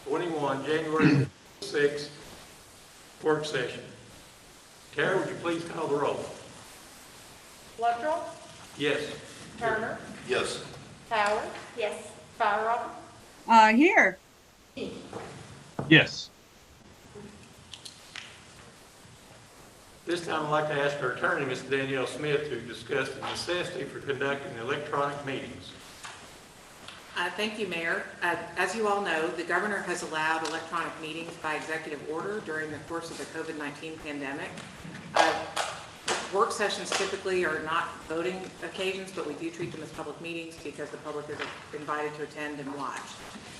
21, January 6, work session. Tara, would you please call the roll? Luttrell? Yes. Turner? Yes. Howard? Yes. Fire Here. Yes. This time I'd like to ask our attorney, Ms. Danielle Smith, to discuss the necessity for conducting electronic meetings. Thank you, Mayor. As you all know, the governor has allowed electronic meetings by executive order during the course of the COVID-19 pandemic. Work sessions typically are not voting occasions, but we do treat them as public meetings because the public is invited to attend and watch.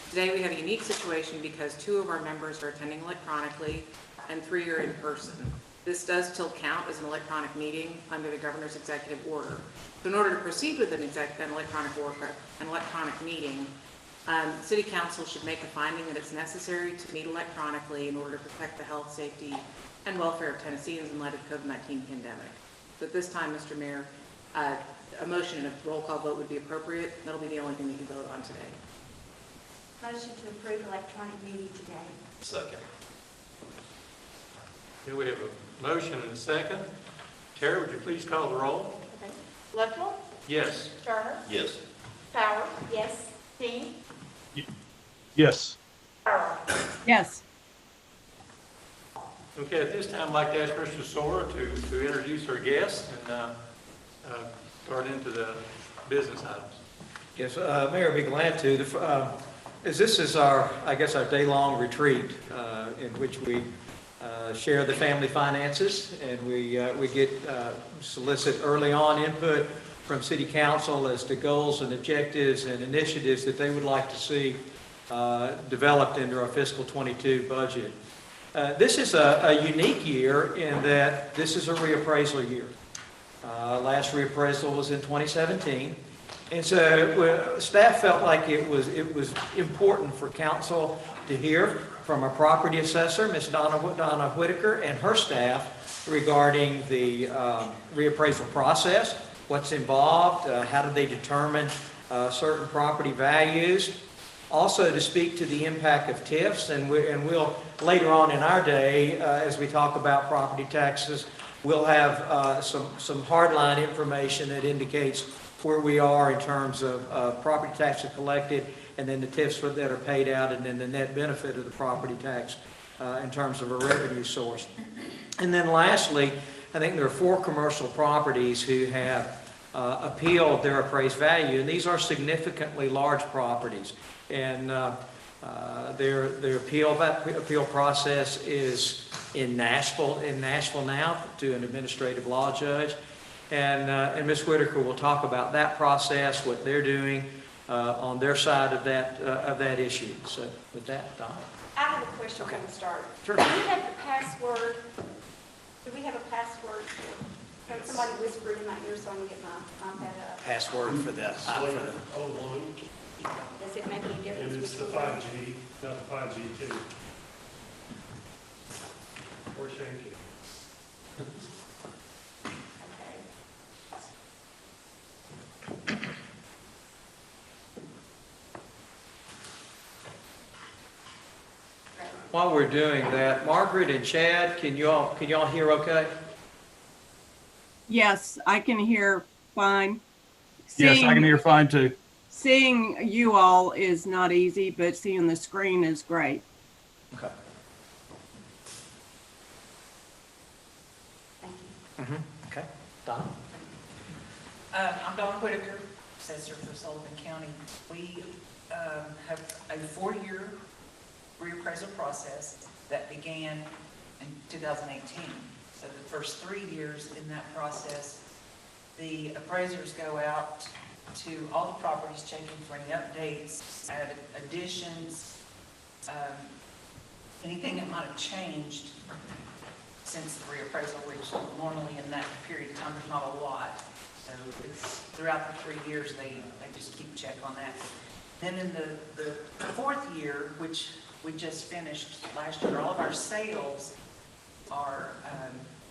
Today we have a unique situation because 2 of our members are attending electronically and 3 are in person. This does still count as an electronic meeting under the governor's executive order. So in order to proceed with an electronic meeting, City Council should make a finding that it's necessary to meet electronically in order to protect the health, safety, and welfare of Tennesseans in light of the COVID-19 pandemic. So at this time, Mr. Mayor, a motion and a roll call vote would be appropriate. That'll be the only thing we can vote on today. Motion to approve electronic meeting today. Second. Here we have a motion and a second. Tara, would you please call the roll? Okay. Luttrell? Yes. Turner? Yes. Howard? Yes. King? Yes. Fire Yes. Okay, at this time I'd like to ask Mr. Sora to introduce our guests and start into the business items. Yes, Mayor, I'd be glad to. As this is our, I guess, our day-long retreat in which we share the family finances, and we get solicit early on input from City Council as to goals and objectives and initiatives that they would like to see developed into our fiscal 22 budget. This is a unique year in that this is a reappraisal year. Last reappraisal was in 2017. And so staff felt like it was important for council to hear from our property assessor, Ms. Donna Whitaker, and her staff regarding the reappraisal process, what's involved, how do they determine certain property values. Also to speak to the impact of TIFs, and we'll later on in our day, as we talk about property taxes, we'll have some hardline information that indicates where we are in terms of property taxes collected, and then the TIFs that are paid out, and then the net benefit of the property tax in terms of a revenue source. And then lastly, I think there are 4 commercial properties who have appealed their appraised value, and these are significantly large properties. And their appeal process is in Nashville now to an administrative law judge. And Ms. Whitaker will talk about that process, what they're doing on their side of that issue. So with that, Don. I have a question before we start. Sure. Do we have the password? Do we have a password? Can somebody whisper in my ear so I can get my iPad up? Password for the Does it make any difference? And it's the which one? 5G, not the 5G too. Or Shanky. Okay. While we're doing that, Margaret and Chad, can y'all hear okay? Yes, I can hear fine. Yes, I can hear fine too. Seeing you all is not easy, but seeing the screen is great. Okay. Thank you. Okay. Don? I'm Donna Whitaker, assessor for Sullivan County. We have a 4-year reappraisal process that began in 2018. So the first 3 years in that process, the appraisers go out to all the properties, checking for any updates, additions, anything that might have changed since the reappraisal, which normally in that period of time is not a lot. So it's throughout the 3 years, they just keep check on that. Then in the 4th year, which we just finished last year, all of our sales are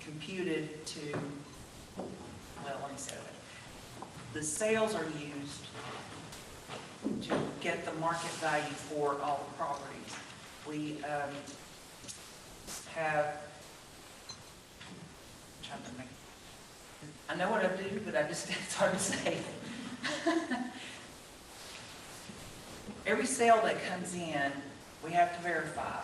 computed to, well, let me say that. The sales are used to get the market value for all the properties. We have, trying to make, I know what I do, but it's hard to say. Every sale that comes in, we have to verify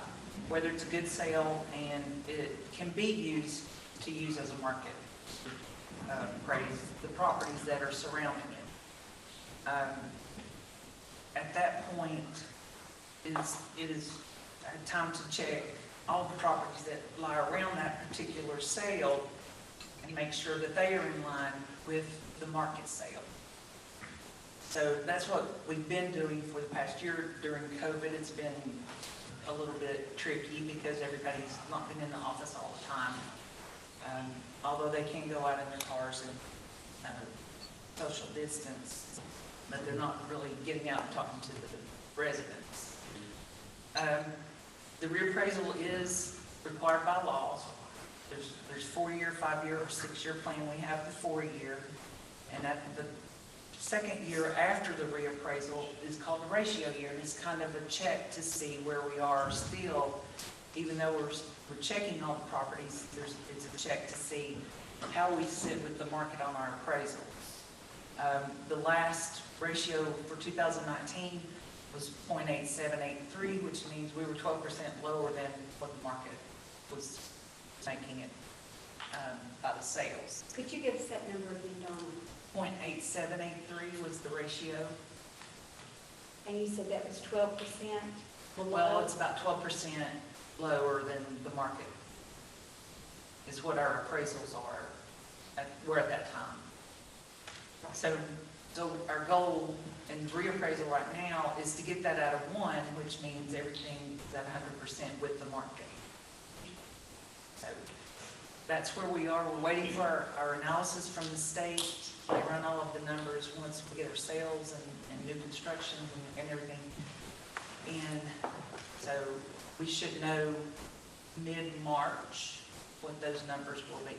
whether it's a good sale and it can be used to use as a market. Appraise the properties that are surrounding it. At that point, it is time to check all the properties that lie around that particular sale and make sure that they are in line with the market sale. So that's what we've been doing for the past year. During COVID, it's been a little bit tricky because everybody's not been in the office all the time. Although they can go out in their cars and social distance, but they're not really getting out and talking to the residents. The reappraisal is required by law. There's 4-year, 5-year, or 6-year plan. We have the 4-year, and at the second year after the reappraisal is called the ratio year, and it's kind of a check to see where we are still, even though we're checking all the properties. It's a check to see how we sit with the market on our appraisals. The last ratio for 2019 was 0.8783, which means we were 12% lower than what the market was making it by the sales. Could you give us that number again, Donna? 0.8783 was the ratio. And you said that was 12% below? Well, it's about 12% lower than the market, is what our appraisals were at that time. So our goal in reappraisal right now is to get that out of 1, which means everything is at 100% with the market. So that's where we are. We're waiting for our analysis from the state. They run all of the numbers once we get our sales and new construction and everything. And so we should know mid-March what those numbers will be.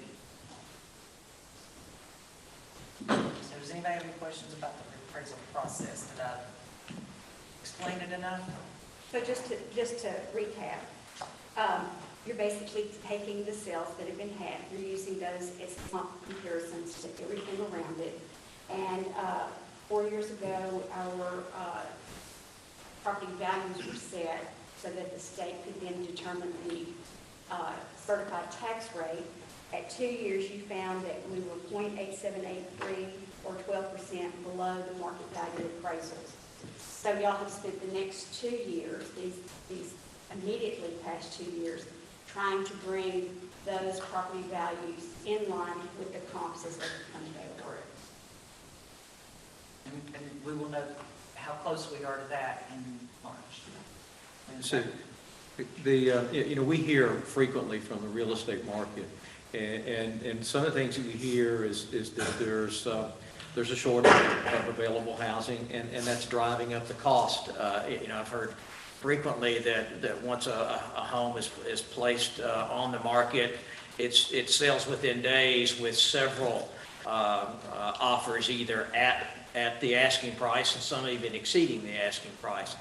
So does anybody have any questions about the appraisal process? Did I explain it enough? So just to recap, you're basically taking the sales that have been had, you're using those as comp comparisons to everything around it. And 4 years ago, our property values were set so that the state could then determine the certified tax rate. At 2 years, you found that we were 0.8783 or 12% below the market value appraisals. So y'all have spent the next 2 years, these immediately past 2 years, trying to bring those property values in line with the comps as they become available. And we will know how close we are to that in March. So, we hear frequently from the real estate market, and some of the things that we hear is that there's a shortage of available housing, and that's driving up the cost. I've heard frequently that once a home is placed on the market, it sells within days with several offers either at the asking price and some even exceeding the asking price.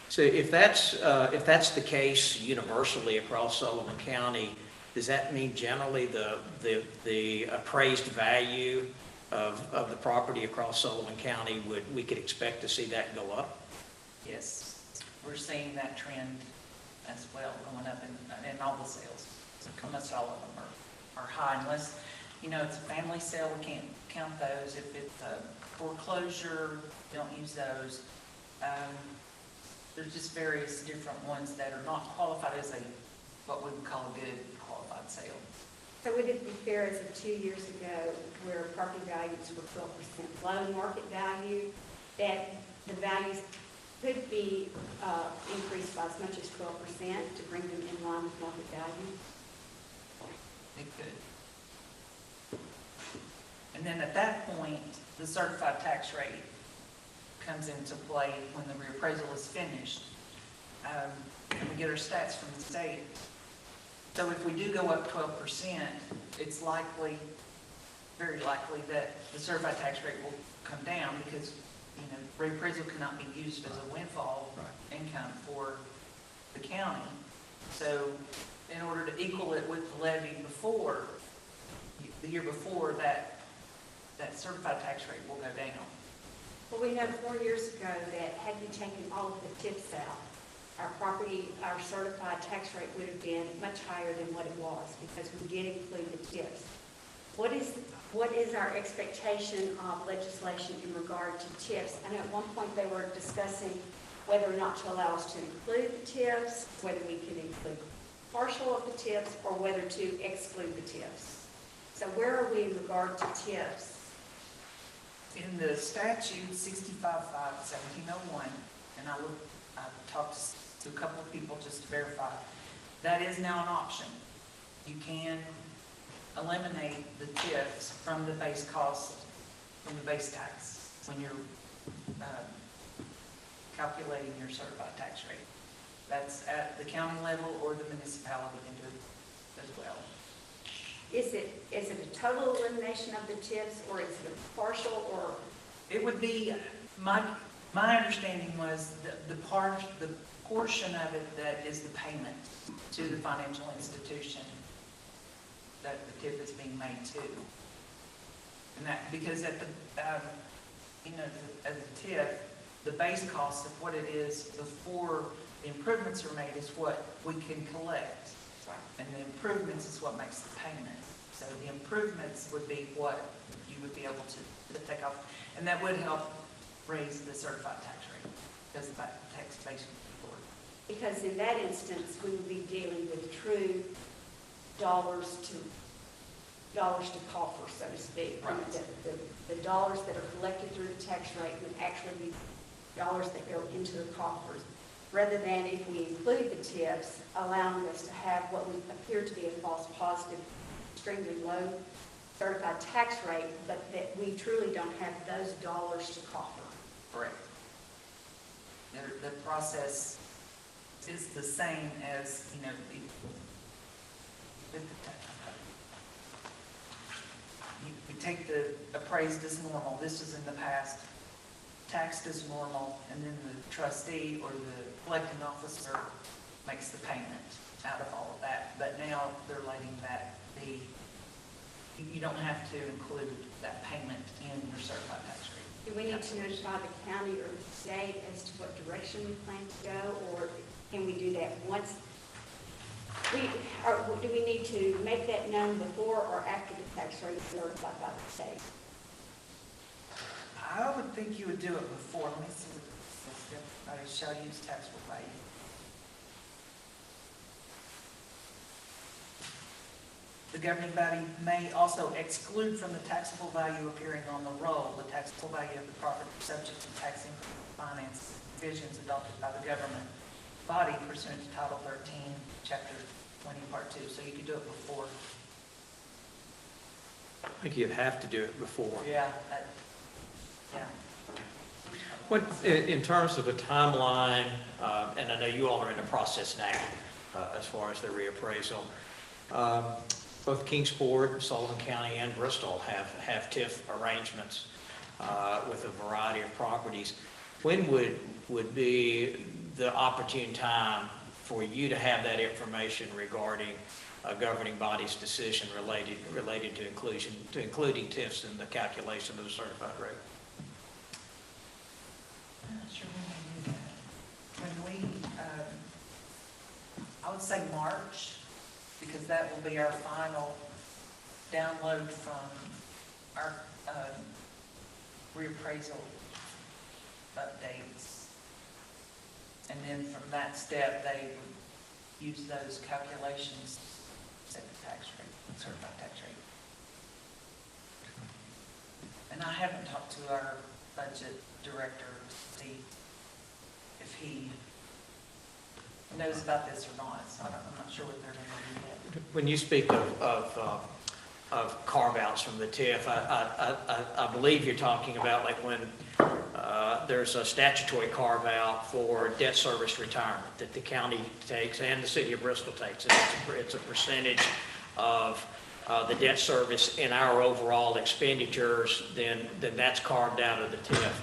So if that's the case universally across Sullivan County, does that mean generally the appraised value of the property across Sullivan County we could expect to see that go up? Yes, we're seeing that trend as well, going up in all the sales. Almost all of them are high, unless, it's a family sale, we can't count those. If it's a foreclosure, we don't use those. There's just various different ones that are not qualified as what we would call a good qualified sale. So would it be fair as of 2 years ago, where property values were 12% below market value, that the values could be increased by as much as 12% to bring them in line with market value? It could. And then at that point, the certified tax rate comes into play when the reappraisal is finished. And we get our stats from the state. So if we do go up 12%, it's likely, very likely, that the certified tax rate will come down because, reappraisal cannot be used as a windfall income for the county. So in order to equal it with the levy before, the year before, that certified tax rate will go down. Well, we know 4 years ago that had you taken all of the tips out, our certified tax rate would have been much higher than what it was, because we did include the tips. What is our expectation of legislation in regard to tips? I know at one point they were discussing whether or not to allow us to include the tips, whether we could include partial of the tips, or whether to exclude the tips. So where are we in regard to tips? In the statute 65-5-1701, and I talked to a couple of people just to verify, that is now an option. You can eliminate the tips from the base cost, from the base tax, when you're calculating your certified tax rate. That's at the county level, or the municipality can do it as well. Is it a total elimination of the tips, or is it a partial, or? It would be, my understanding was the portion of it that is the payment to the financial institution that the tip is being made to. And that, because at the, as a tip, the base cost of what it is before the improvements are made is what we can collect. And the improvements is what makes the payment. So the improvements would be what you would be able to take off. And that would help raise the certified tax rate, because the tax base would be lower. Because in that instance, we would be dealing with true dollars to coffer, so to speak. Right. The dollars that are collected through the tax rate would actually be dollars that go into the coffers, rather than if we include the tips, allowing us to have what would appear to be a false positive, extremely low certified tax rate, but that we truly don't have those dollars to coffer. Correct. The process is the same as, we take the appraised as normal, this is in the past, taxed as normal, and then the trustee or the collecting officer makes the payment out of all of that. But now they're letting that be, you don't have to include that payment in your certified tax rate. Do we need to notify the county or the state as to what direction we plan to go, or can we do that once? Do we need to make that known before or after the tax rate is notified by the state? I would think you would do it before. Let me see what this says. I shall use taxable value. The governing body may also exclude from the taxable value appearing on the roll the taxable value of the property subject to tax increment finance provisions adopted by the government body pursuant to Title 13, Chapter 20, Part 2. So you could do it before. I think you'd have to do it before. Yeah. Yeah. What, in terms of a timeline, and I know you all are in the process now, as far as the reappraisal, both Kingsport, Sullivan County, and Bristol have TIF arrangements with a variety of properties. When would be the opportune time for you to have that information regarding a governing body's decision related to including TIFs in the calculation of the certified rate? I'm not sure when we do that. When we, I would say March, because that will be our final download from our reappraisal updates. And then from that step, they would use those calculations to set the tax rate, certified tax rate. And I haven't talked to our budget director to see if he knows about this or not, so I'm not sure what they're going to do yet. When you speak of carve-outs from the TIF, I believe you're talking about like when there's a statutory carve-out for debt service retirement that the county takes and the city of Bristol takes. It's a percentage of the debt service in our overall expenditures, then that's carved out of the TIF.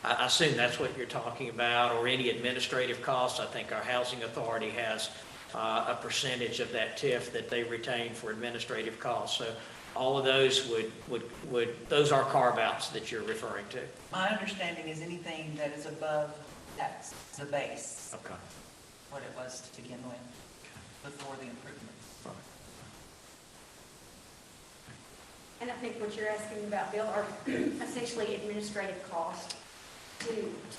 I assume that's what you're talking about, or any administrative costs. I think our housing authority has a percentage of that TIF that they retain for administrative costs. So all of those those are carve-outs that you're referring to. My understanding is anything that is above that's the base, Okay. what it was to begin with, before the improvements. And I think what you're asking about, Bill, are essentially administrative costs to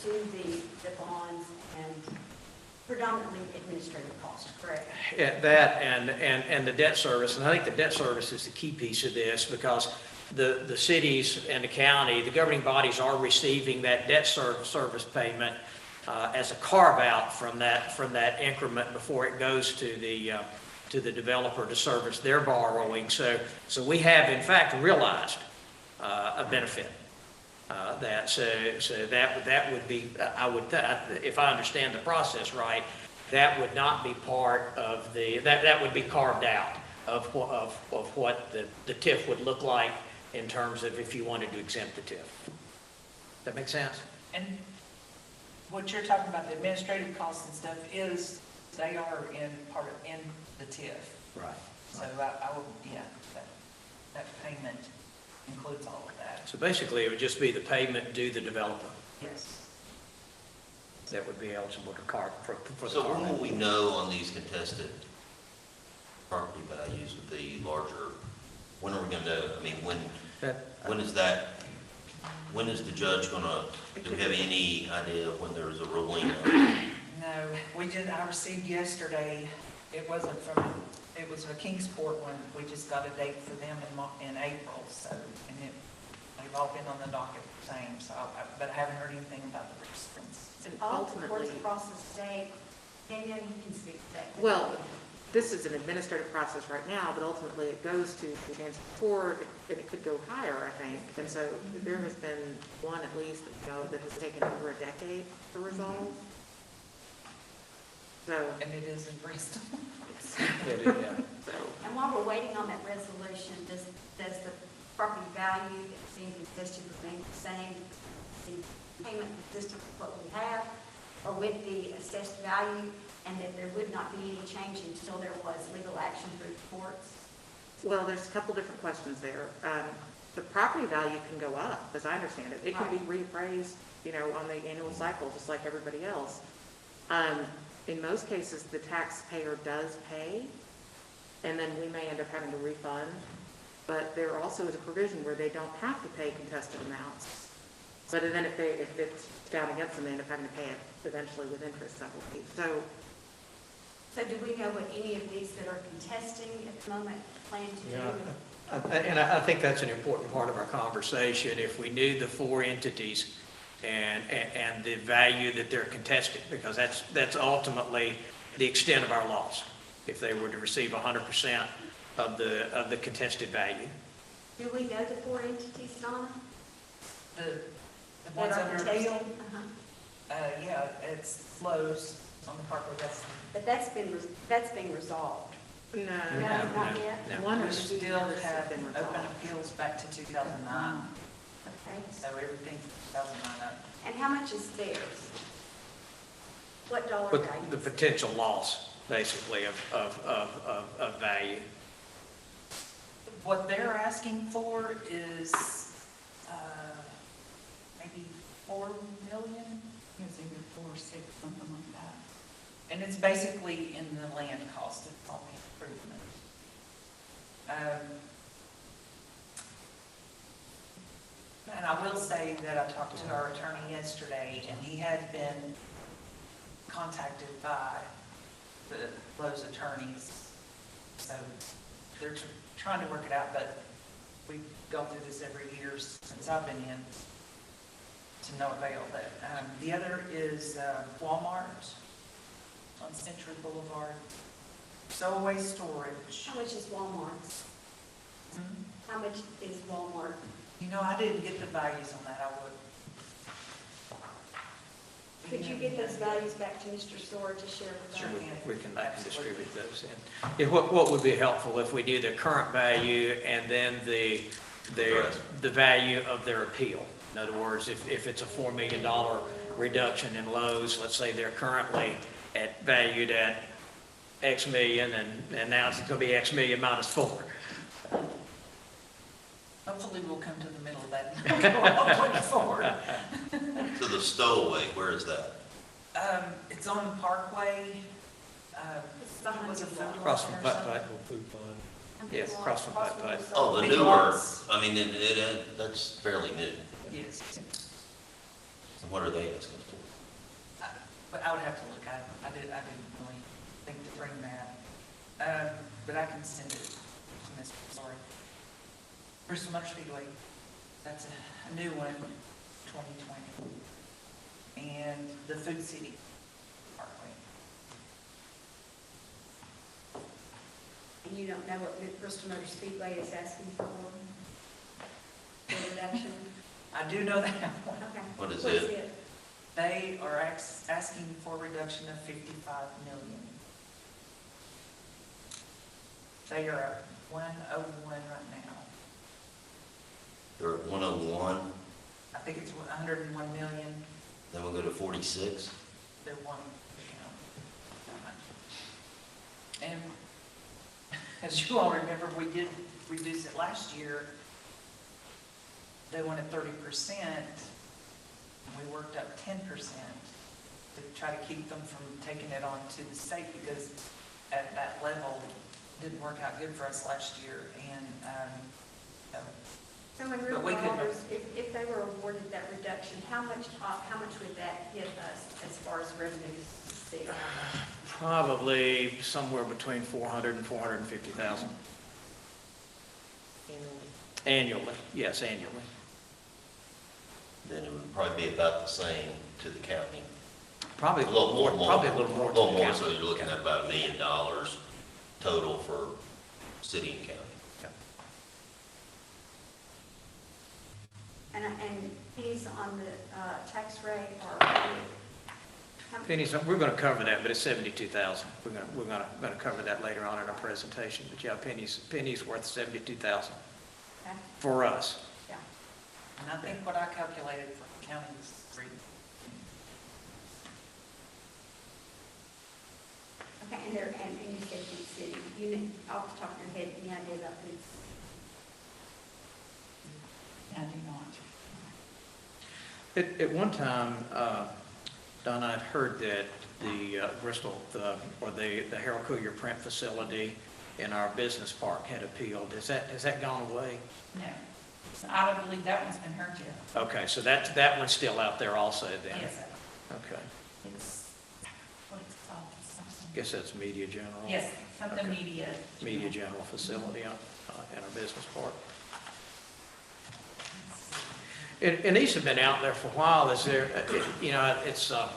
the bonds and predominantly administrative costs, correct? Yeah, that and the debt service, and I think the debt service is the key piece of this, because the cities and the county, the governing bodies are receiving that debt service payment as a carve-out from that increment before it goes to the developer to service their borrowing. So we have in fact realized a benefit. That would be, if I understand the process right, that would not be part of that would be carved out of what the TIF would look like in terms of if you wanted to exempt the TIF. That make sense? And what you're talking about, the administrative costs and stuff, they are in the TIF. Right. So I would, yeah, that payment includes all of that. So basically, it would just be the payment due the developer Yes. that would be eligible to for the So when will carve-out. we know on these contested property values with the larger, when are we gonna know? I mean, when is the judge gonna, do we have any idea of when there's a ruling? No, I received yesterday, it was a Kingsport one, we just got a date for them in April, so, and they've all been on the docket the same, so, but I haven't heard anything about the response. And All the court's ultimately, process today, Danielle, you can speak to that. well, this is an administrative process right now, but ultimately it goes to the Kansas court, and it could go higher, I think. And so there has been one at least, that has taken over a decade to resolve. So, And it is in Bristol. Yeah. so, And while we're waiting on that resolution, does the property value that's being contested remain the same, the payment consistent with what we have, or with the assessed value, and that there would not be any change until there was legal action through the courts? well, there's a couple different questions there. The property value can go up, as I understand it. It can be reappraised, on the annual cycle, just like everybody else. In most cases, the taxpayer does pay, and then we may end up having to refund. But there also is a provision where they don't have to pay contested amounts. But then if it's down against them, they end up having to pay it eventually with interest, I believe. So do we know what any of these that are contesting at the moment plan to do? Yeah. And I think that's an important part of our conversation. If we knew the four entities and the value that they're contesting, because that's ultimately the extent of our loss, if they were to receive 100% of the contested value. Do we know the four entities, Donna? The that ones are under contesting? appeal, yeah, it's flows on the Parkway, But that's been resolved. No. No, not yet? No. One or we two still has have been open resolved. appeals back to 2009, Okay. so everything from 2009 up. And how much is theirs? What dollar But value? the potential loss, basically, of value. What they're asking for is maybe 4 million? It's either 4 or 6, something like that. And it's basically in the land cost, it's all the improvement. And I will say that I talked to our attorney yesterday, and he had been contacted by those attorneys. So they're trying to work it out, but we've gone through this every year since I've been in, to no avail. But the other is Walmart on Century Boulevard, stowaway storage. How much is Walmart's? How much is Walmart? I didn't get the values on that, I would. Could you get those values back to Mr. Storr to share with us? Sure. We can distribute those in. Yeah, what would be helpful if we knew the current value and then the value of their appeal? In other words, if it's a $4 million reduction in Lowe's, let's say they're currently valued at X million, and now it's gonna be X million minus 4. Hopefully we'll come to the middle of that and go all the way forward. So the stowaway, where is that? It's on Parkway. It was a food Across from lot or Putt something. Putt. Food fund. Yes, across from Putt Putt. Oh, the Big newer, lots. I mean, that's fairly new. Yes. And what are they asking for? But I would have to look. I didn't really think to bring that. But I can send it to Ms. Sorry. Bristol Motor Speedway, that's a new one, 2020. And the Food City Parkway. And you don't know what Bristol Motor Speedway is asking for reduction? I do know that one. Okay. What is What's it? They are asking for a reduction of 55 million. They are at 101 right now. They're at 101, I think it's 101 million. then we'll go to 46. They want to count. And as you all remember, we did reduce it last year. They wanted 30%. We worked up 10% to try to keep them from taking it on to the state, because at that level, it didn't work out good for us last year. And so So in real But we could- dollars, if they were awarded that reduction, how much would that hit us as far as revenues? See? Probably somewhere between 400 and 450,000. Annually, yes, annually. Then it would probably be about the same to the county. Probably A little more. Probably a little more. A little to the more, so county. you're looking at about $1 million total for city and county. And pennies on the tax rate or? Pennies, we're gonna cover that, but it's 72,000. We're gonna cover that later on in our presentation. But yeah, pennies worth 72,000 Okay. for us. Yeah. and I think what I calculated for the county was 3. Okay, and you said Food City, off the top of your head, any idea about Food City? I do not. At one time, Donna, I'd heard that the Bristol, the Harold Cougar print facility in our business park had appealed. Has that gone away? No. I don't believe that one's been heard yet. Okay, so that one's still out there also then? Yes. Okay. It's, what it's called, something. Guess that's Media General? Yes, something Okay. media. Media General facility in our business park. And these have been out there for a while. Is there, it's, I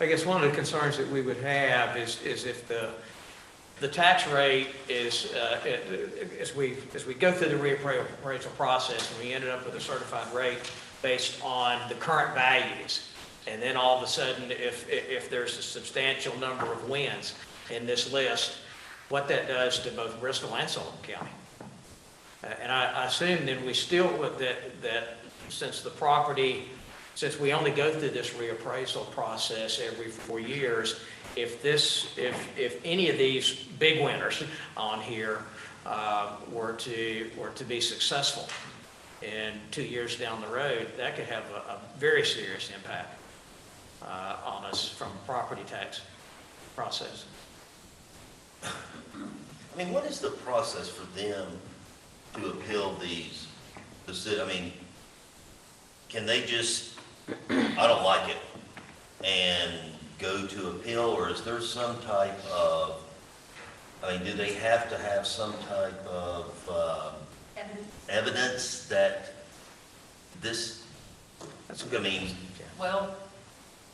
guess one of the concerns that we would have is if the tax rate is, as we go through the reappraisal process and we ended up with a certified rate based on the current values, and then all of a sudden, if there's a substantial number of wins in this list, what that does to both Bristol and Sullivan County. And I assume then we still, with that since we only go through this reappraisal process every 4 years, if any of these big winners on here were to be successful in 2 years down the road, that could have a very serious impact on us from a property tax process. I mean, what is the process for them to appeal these? I mean, can they just, I don't like it, and go to appeal, or is there some type of, I mean, do they have to have some type of evidence that this, That's a good. I mean, Well,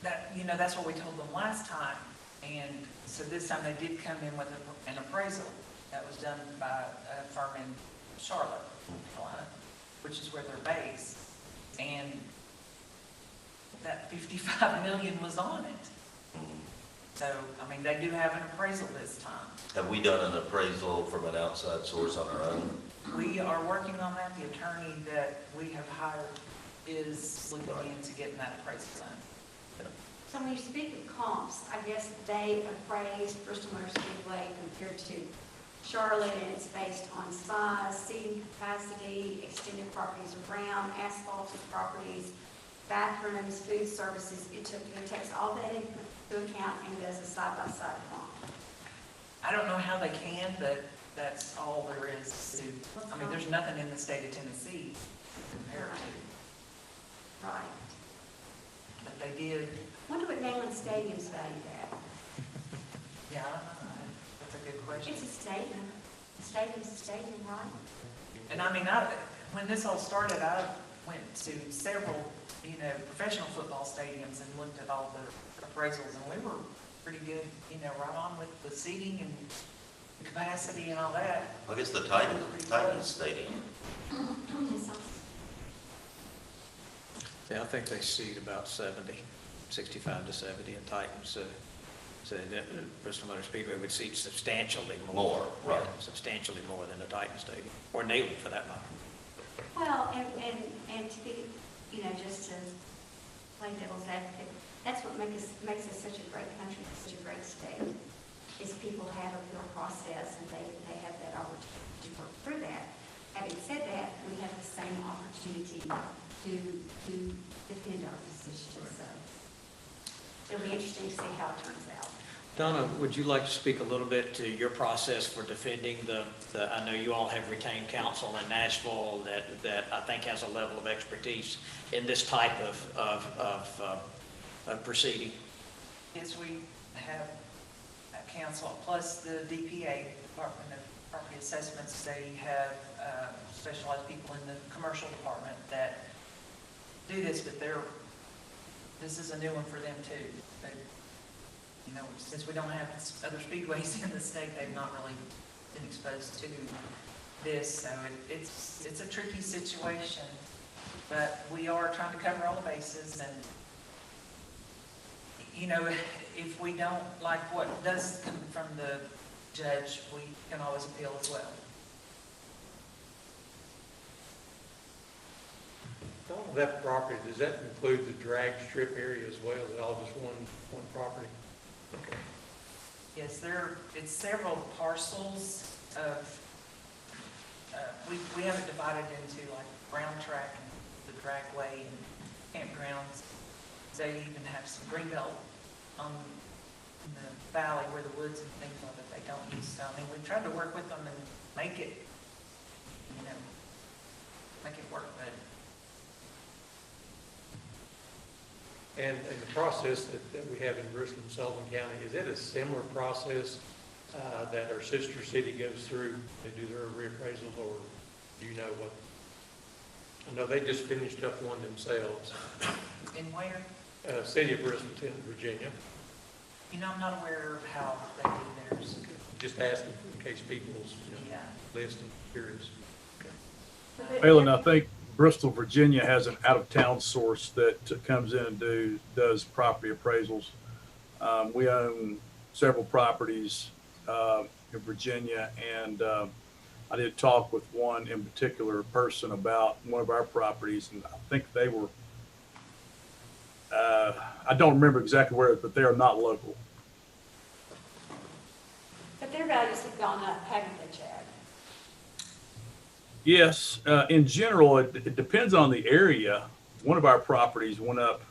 that's what we told them last time. And so this time they did come in with an appraisal that was done by a firm in Charlotte, North Carolina, which is where they're based. And that 55 million was on it. So, I mean, they do have an appraisal this time. have we done an appraisal from an outside source on our own? We are working on that. The attorney that we have hired is looking into getting that appraisal done. So when you speak of comps, I guess they appraised Bristol Motor Speedway compared to Charlotte, and it's based on size, seating capacity, extended properties around, asphalted properties, bathrooms, food services. It takes all that into account and does a side-by-side comp. I don't know how they can, but that's all there is to, I mean, there's nothing in the state of Tennessee compared to, Right. but they did, Wonder what Neyland Stadium's valued at? yeah, I don't know, that's a good question. It's a stadium. The stadium's a stadium, right? And I mean, when this all started, I went to several, professional football stadiums and looked at all the appraisals, and we were pretty good, right on with the seating and the capacity and all that. I guess the Titans Stadium. Yeah, I think they seat about 65 to 70 in Titans. So that Bristol Motor Speedway would seat substantially more. More, right. Yeah, substantially more than the Titan Stadium, or Neyland for that matter. Well, and to be, just to play devil's advocate, that's what makes us such a great country, such a great state, is people have a appeal process and they have that opportunity to work through that. Having said that, we have the same opportunity to defend our positions, so it'll be interesting to see how it turns out. Donna, would you like to speak a little bit to your process for defending I know you all have retained counsel in Nashville that I think has a level of expertise in this type of proceeding. Yes, we have a council, plus the DPA, Department of Property Assessments, they have specialized people in the commercial department that do this, but this is a new one for them too. Since we don't have other speedways in the state, they've not really been exposed to this, so it's a tricky situation, but we are trying to cover all the bases, and if we don't like what does come from the judge, we can always appeal as well. That property, does that include the drag strip area as well? Is it all just one property? Okay. Yes, it's several parcels of, we have it divided into like brown track and the dragway and campgrounds. They even have some greenbelt in the valley where the woods and things are that they don't use. So, I mean, we've tried to work with them and make it work, but. And the process that we have in Bristol and Sullivan County, is it a similar process that our sister city goes through? They do their reappraisals, or do you know what? I know they just finished up one themselves. In where? City of Bristol, Virginia. I'm not aware of how they do theirs. Just asking in case people's Yeah. listening, curious. Phelan, I think Bristol, Virginia has an out-of-town source that comes in and does property appraisals. We own several properties in Virginia, and I did talk with one in particular person about one of our properties, and I think they were, I don't remember exactly where, but they are not local. But their values have gone up, haven't they, Chad? Yes, in general, it depends on the area. One of our properties went up,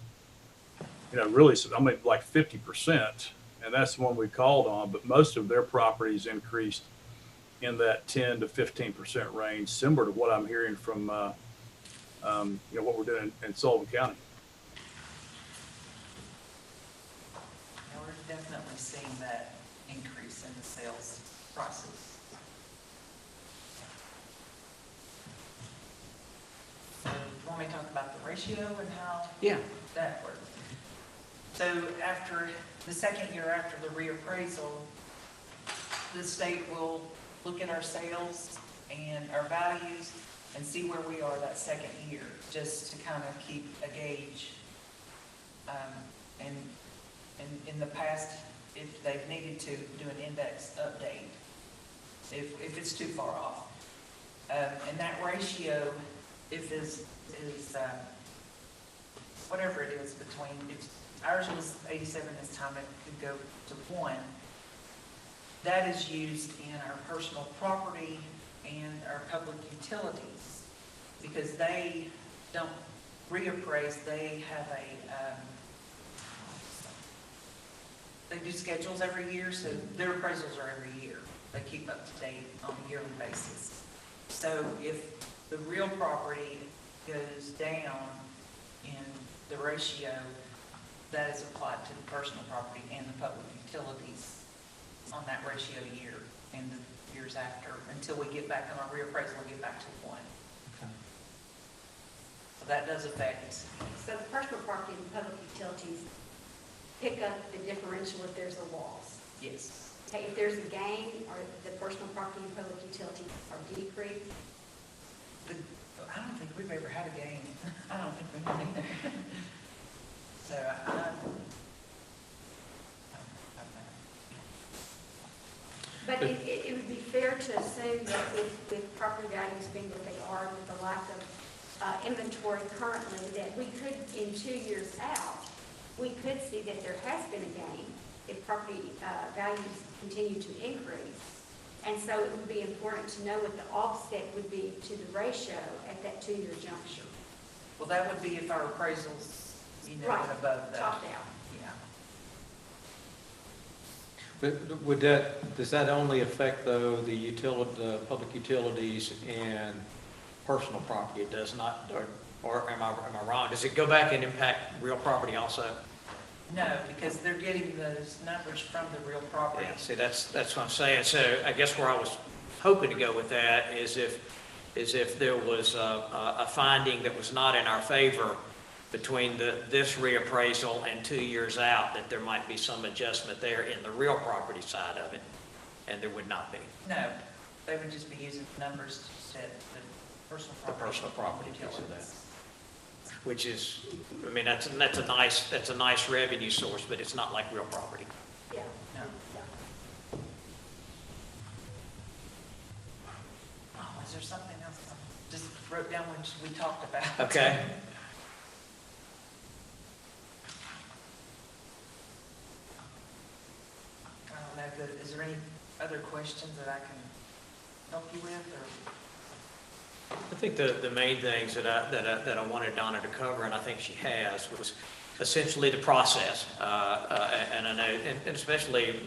really, like 50%, and that's the one we called on, but most of their properties increased in that 10 to 15% range, similar to what I'm hearing from, what we're doing in Sullivan County. Yeah, we're definitely seeing that increase in the sales prices. So, do you want me to talk about the ratio and how that works? So after the second year after the reappraisal, the state will look at our sales and our values and see where we are that second year, just to kind of keep a gauge. And in the past, if they've needed to do an index update, if it's too far off. And that ratio, if is whatever it is between, if ours was 87 this time, it could go to 1. That is used in our personal property and our public utilities, because they don't reappraise, they have they do schedules every year, so their appraisals are every year. They keep up to date on a yearly basis. So if the real property goes down in the ratio, that is applied to the personal property and the public utilities on that ratio year and the years after, until we get back on our reappraisal, we get back to 1. So that does affect. So the personal property and public utilities pick up the differential if there's a loss. Yes. Okay, if there's a gain, or the personal property and public utilities are decreased. I don't think we've ever had a gain. I don't think we've had either. So, But it would be fair to assume that with property values being what they are, with the lack of inventory currently, that we could, in 2 years out, we could see that there has been a gain if property values continue to increase. And so it would be important to know what the offset would be to the ratio at that 2-year juncture. well, that would be if our appraisals, Right, went above that. topped out. Yeah. But would that, does that only affect, though, the public utilities and personal property? It does not, or am I wrong? Does it go back and impact real property also? No, because they're getting those numbers from the real property. Yeah, see, that's what I'm saying. So I guess where I was hoping to go with that is if there was a finding that was not in our favor between this reappraisal and 2 years out, that there might be some adjustment there in the real property side of it, and there would not be. No, they would just be using numbers to set the personal The property. personal property piece of that. utilities. Which is, I mean, that's a nice revenue source, but it's not like real property. Yeah. No. Yeah. Oh, is there something else? I just wrote down what we talked about. Okay. I don't know, is there any other questions that I can help you with, or? I think the main things that I wanted Donna to cover, and I think she has, was essentially the process. And I know, and especially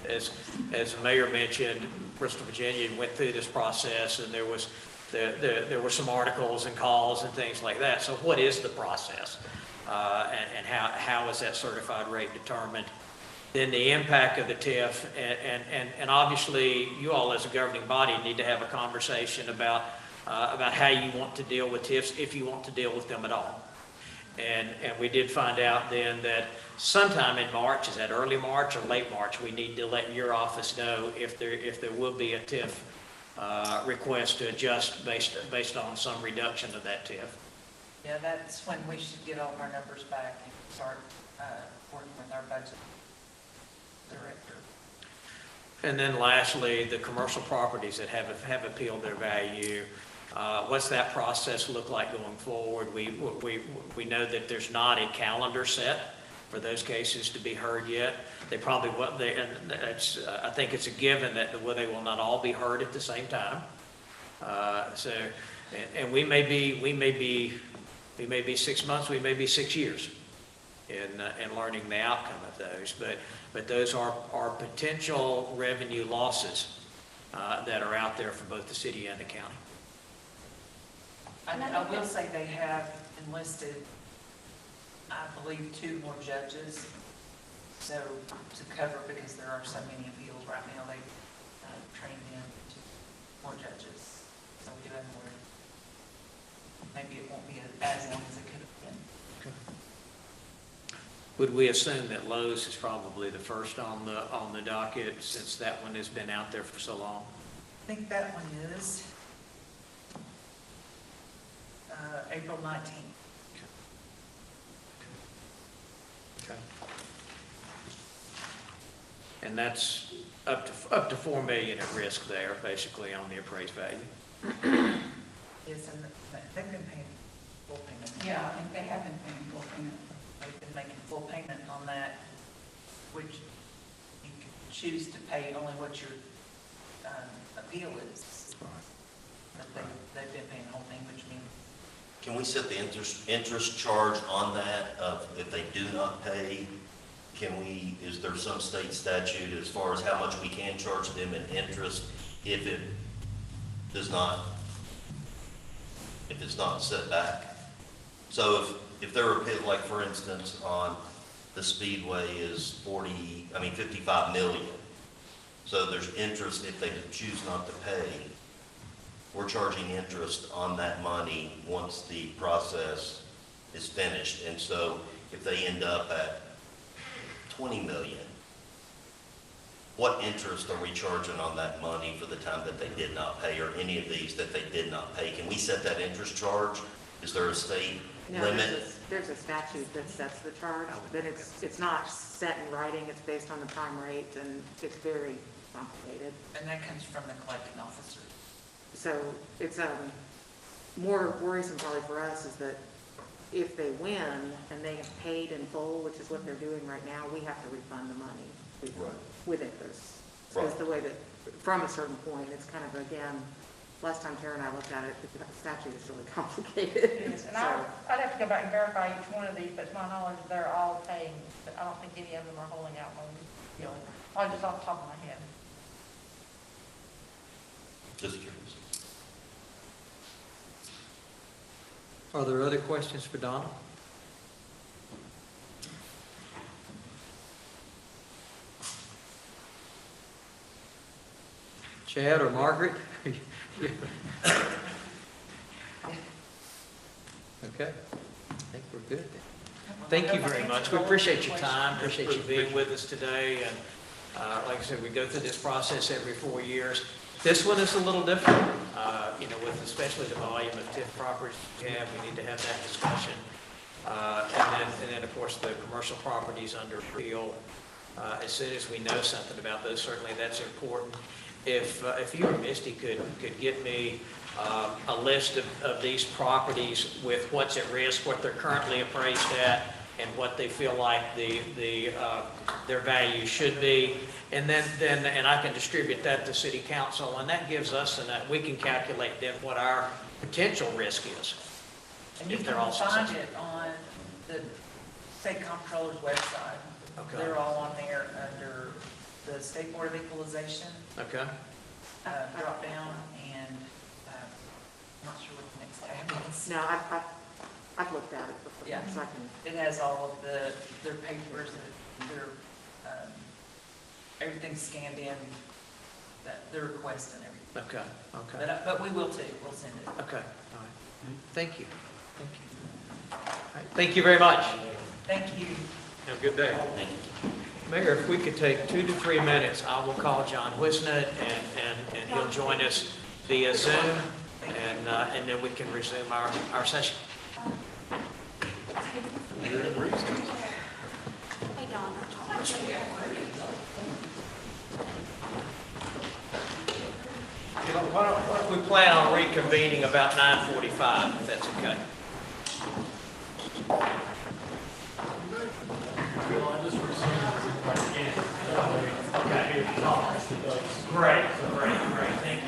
as the mayor mentioned, Bristol, Virginia went through this process, and there were some articles and calls and things like that. So what is the process? And how is that certified rate determined? Then the impact of the TIF, and obviously you all as a governing body need to have a conversation about how you want to deal with TIFs, if you want to deal with them at all. And we did find out then that sometime in March, is that early March or late March, we need to let your office know if there will be a TIF request to adjust based on some reduction of that TIF. Yeah, that's when we should get all of our numbers back and start working with our budget director. And then lastly, the commercial properties that have appealed their value. What's that process look like going forward? We know that there's not a calendar set for those cases to be heard yet. They probably will. I think it's a given that they will not all be heard at the same time. And we may be 6 months, we may be 6 years in learning the outcome of those. But those are potential revenue losses that are out there for both the city and the county. I will say they have enlisted, I believe, 2 more judges, so to cover, because there are so many appeals right now, they've trained in 2 more judges, so we do have more. Maybe it won't be as long as it could have been. Would we assume that Lowe's is probably the first on the docket, since that one has been out there for so long? I think that one is April 19th. Okay. And that's up to $4 million at risk there, basically, on the appraised value. Yes, and they've been paying full payment. Yeah, I think they have been paying full payment. They've been making full payment on that, which you can choose to pay only what your appeal is. But they've been paying the whole thing, which means Can we set the interest charge on that of if they do not pay? Is there some state statute as far as how much we can charge them in interest if it does not, if it's not set back? So if they're like for instance, on the Speedway is 55 million. So there's interest if they choose not to pay. We're charging interest on that money once the process is finished. And so if they end up at 20 million, what interest are we charging on that money for the time that they did not pay, or any of these that they did not pay? Can we set that interest charge? Is there a state No, limit? there's a statute that sets the charge, but it's not set in writing, it's based on the prime rate, and it's very complicated. and that comes from the collecting officer. So it's more worrisome probably for us is that if they win and they have paid in full, which is what they're doing right now, we have to refund the money Right. with interest. Right. Is the way that, from a certain point, it's kind of, again, last time Tara and I looked at it, the statute is really complicated. Yes, and So- I'd have to go back and verify each one of these, but to my knowledge, they're all paying, but I don't think any of them are holding out money. You know, just off the top of my head. Just curious. Are there other questions for Donna? Chad or Margaret? Okay, I think we're good then. Thank you very much. We appreciate your time, appreciate you being with us today. And like I said, we go through this process every 4 years. This one is a little different, with especially the volume of TIF properties we have, we need to have that discussion. And then, of course, the commercial properties under appeal. As soon as we know something about those, certainly that's important. If you or Misty could get me a list of these properties with what's at risk, what they're currently appraised at, and what they feel like their value should be, and then I can distribute that to City Council, and that gives us, and we can calculate then what our potential risk is. And you If can they're all find successful. it on the state comptroller's website. Okay. They're all on there under the State Board of Equalization Okay. drop down, and I'm not sure what the next tab is. No, I've looked at it before, Yeah. so I can, It has all of their papers, their, everything's scanned in, their requests and everything. Okay. But we will too, we'll send it. Okay. All right. Thank you. Thank you. All right. Thank you very much. Thank you. Have a good day. Thank you. Mayor, if we could take 2 to 3 minutes, I will call John Wisnett, and he'll join us via Zoom, and then we can resume our session. Hey, Donna. Why don't we plan on reconvening about 9:45, if that's okay? Great, great, thank you.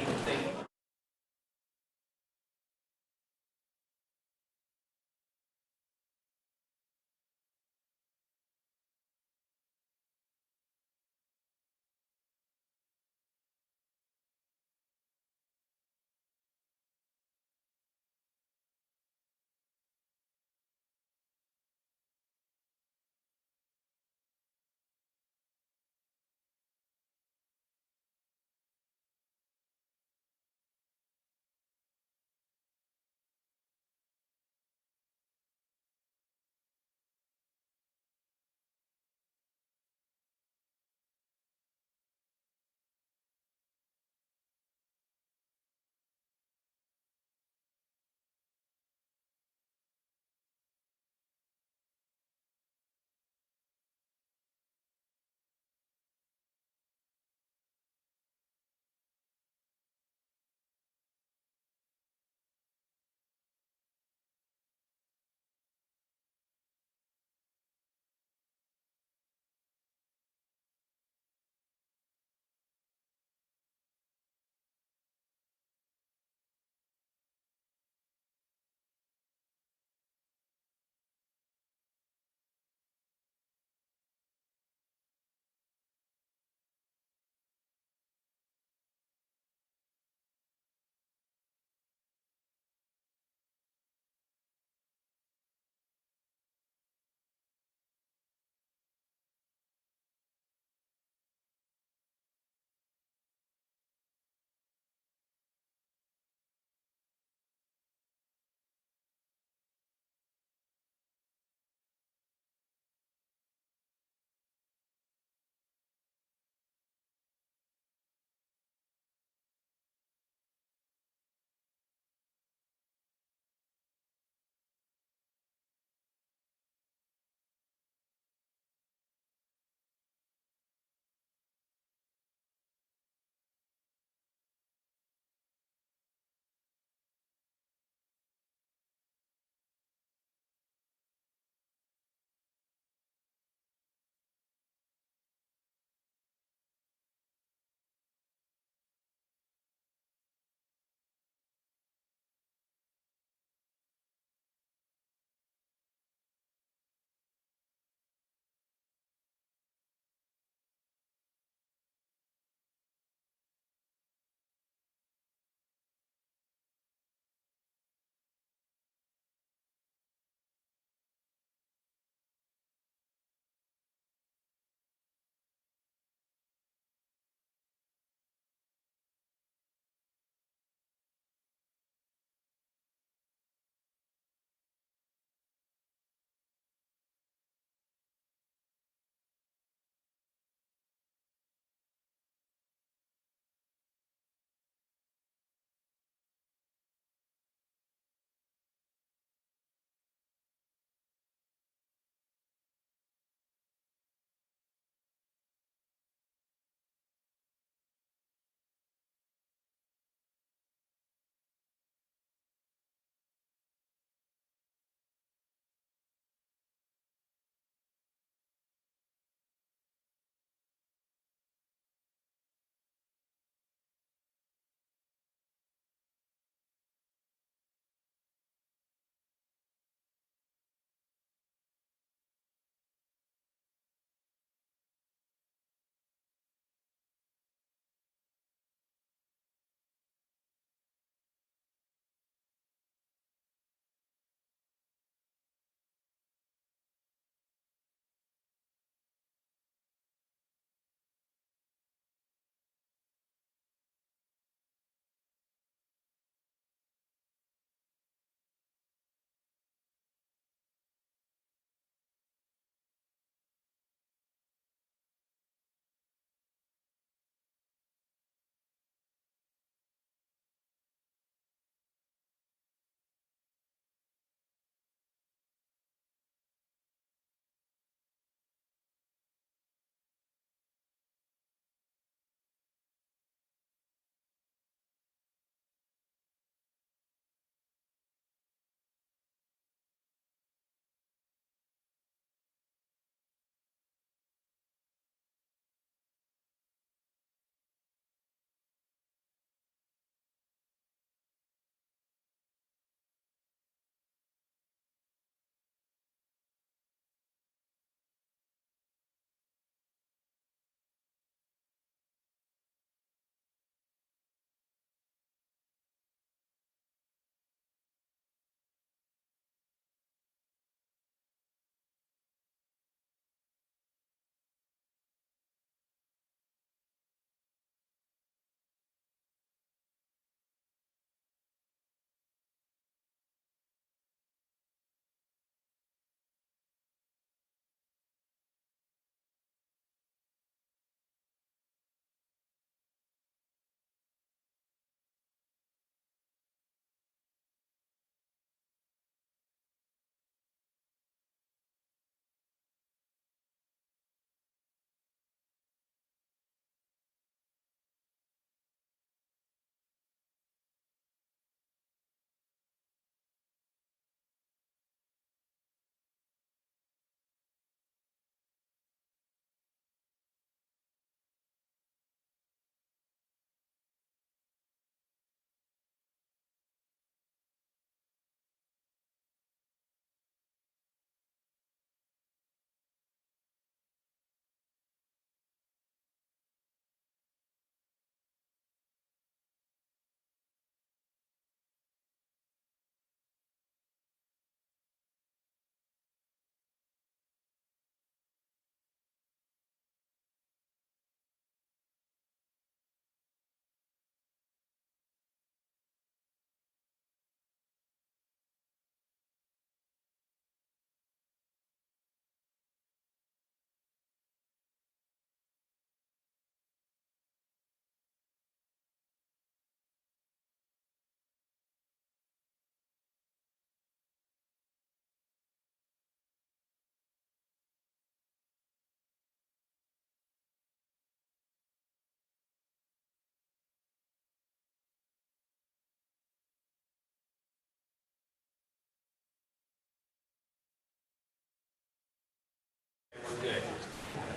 Good.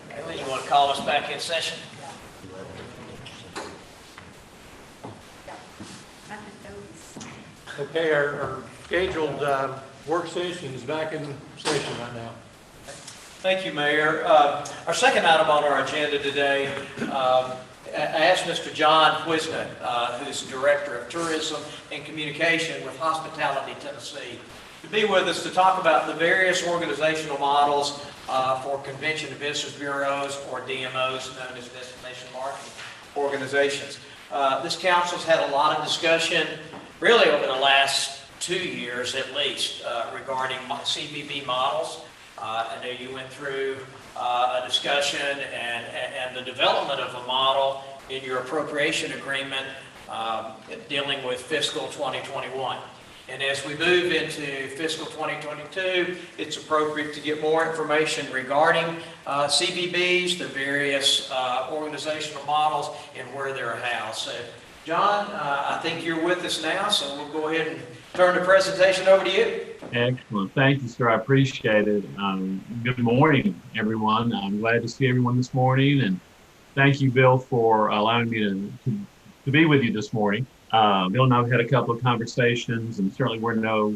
Haley, you want to call us back in session? Okay, our scheduled work session is back in session right now. Thank you, Mayor. Our second item on our agenda today, I asked Mr. John Wisnett, who's Director of Tourism and Communication with Hospitality Tennessee, to be with us to talk about the various organizational models for convention and visitors bureaus, or DMOs, known as destination marketing organizations. This council's had a lot of discussion, really over the last 2 years at least, regarding CVB models. I know you went through a discussion and the development of a model in your appropriation agreement dealing with fiscal 2021. And as we move into fiscal 2022, it's appropriate to get more information regarding CVBs, the various organizational models, and where they're housed. So, John, I think you're with us now, so we'll go ahead and turn the presentation over to you. Excellent. Thank you, sir. I appreciate it. Good morning, everyone. I'm glad to see everyone this morning, and thank you, Bill, for allowing me to be with you this morning. Bill and I have had a couple of conversations, and certainly we're no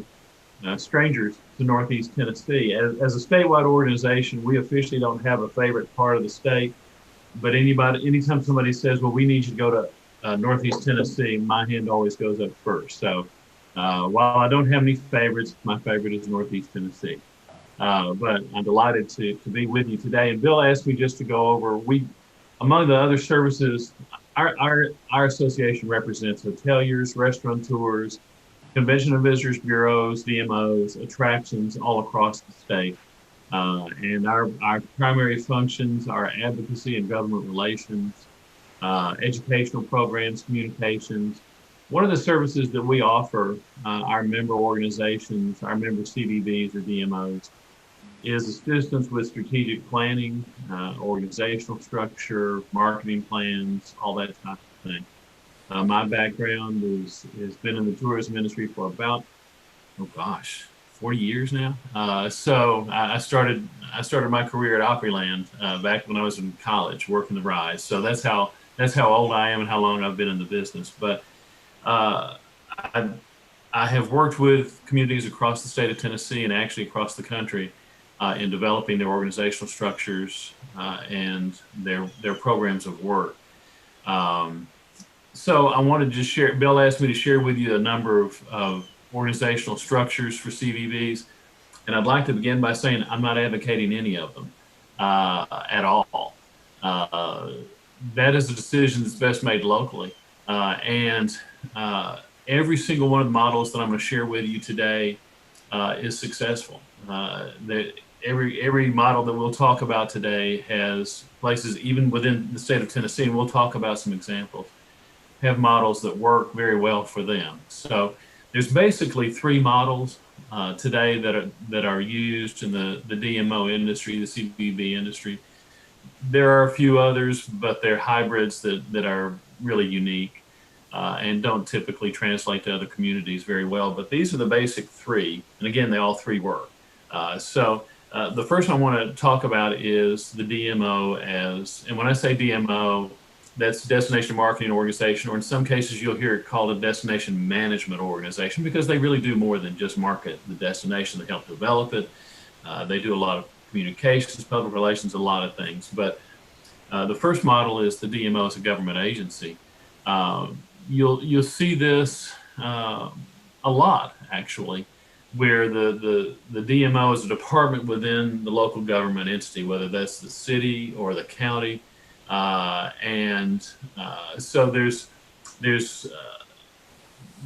strangers to Northeast Tennessee. As a statewide organization, we officially don't have a favorite part of the state, but anytime somebody says, well, we need you to go to Northeast Tennessee, my hand always goes up first. So while I don't have any favorites, my favorite is Northeast Tennessee. But I'm delighted to be with you today. And Bill asked me just to go over, among the other services, our association represents hoteliers, restaurateurs, convention and visitors bureaus, DMOs, attractions all across the state. And our primary functions are advocacy and government relations, educational programs, communications. One of the services that we offer our member organizations, our member CVBs or DMOs, is assistance with strategic planning, organizational structure, marketing plans, all that type of thing. My background has been in the tourism industry for about, 40 years now. So I started my career at Opryland back when I was in college, working the rides. So that's how old I am and how long I've been in the business. But I have worked with communities across the state of Tennessee and actually across the country in developing their organizational structures and their programs of work. So I wanted to just share, Bill asked me to share with you a number of organizational structures for CVBs. And I'd like to begin by saying I'm not advocating any of them at all. That is a decision that's best made locally. Every single one of the models that I'm going to share with you today is successful. Every model that we'll talk about today has places, even within the state of Tennessee, and we'll talk about some examples, have models that work very well for them. So there's basically 3 models today that are used in the DMO industry, the CVB industry. There are a few others, but they're hybrids that are really unique and don't typically translate to other communities very well. But these are the basic 3, and again, they all 3 work. So the first one I want to talk about is the DMO and when I say DMO, that's Destination Marketing Organization, or in some cases you'll hear it called a Destination Management Organization, because they really do more than just market the destination. They help develop it. They do a lot of communications, public relations, a lot of things. But the first model is the DMO as a government agency. You'll see this a lot, actually, where the DMO is a department within the local government entity, whether that's the city or the county. So there's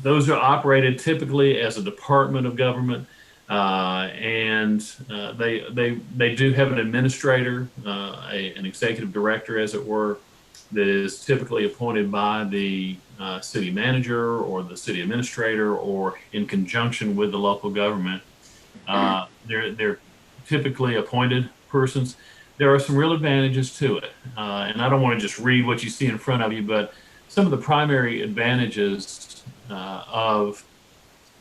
those are operated typically as a department of government, and they do have an administrator, an executive director, as it were, that is typically appointed by the city manager or the city administrator, or in conjunction with the local government. They're typically appointed persons. There are some real advantages to it. And I don't want to just read what you see in front of you, but some of the primary advantages of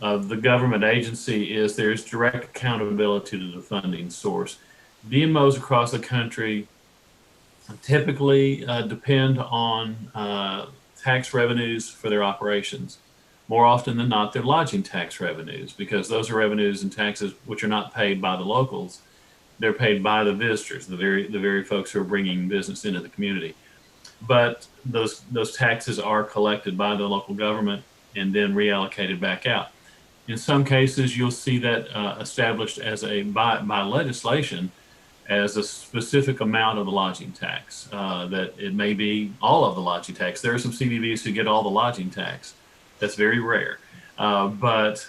the government agency is there's direct accountability to the funding source. DMOs across the country typically depend on tax revenues for their operations. More often than not, they're lodging tax revenues, because those are revenues and taxes which are not paid by the locals. They're paid by the visitors, the very folks who are bringing business into the community. But those taxes are collected by the local government and then reallocated back out. In some cases, you'll see that established as by legislation as a specific amount of the lodging tax, that it may be all of the lodging tax. There are some CVBs who get all the lodging tax. That's very rare. But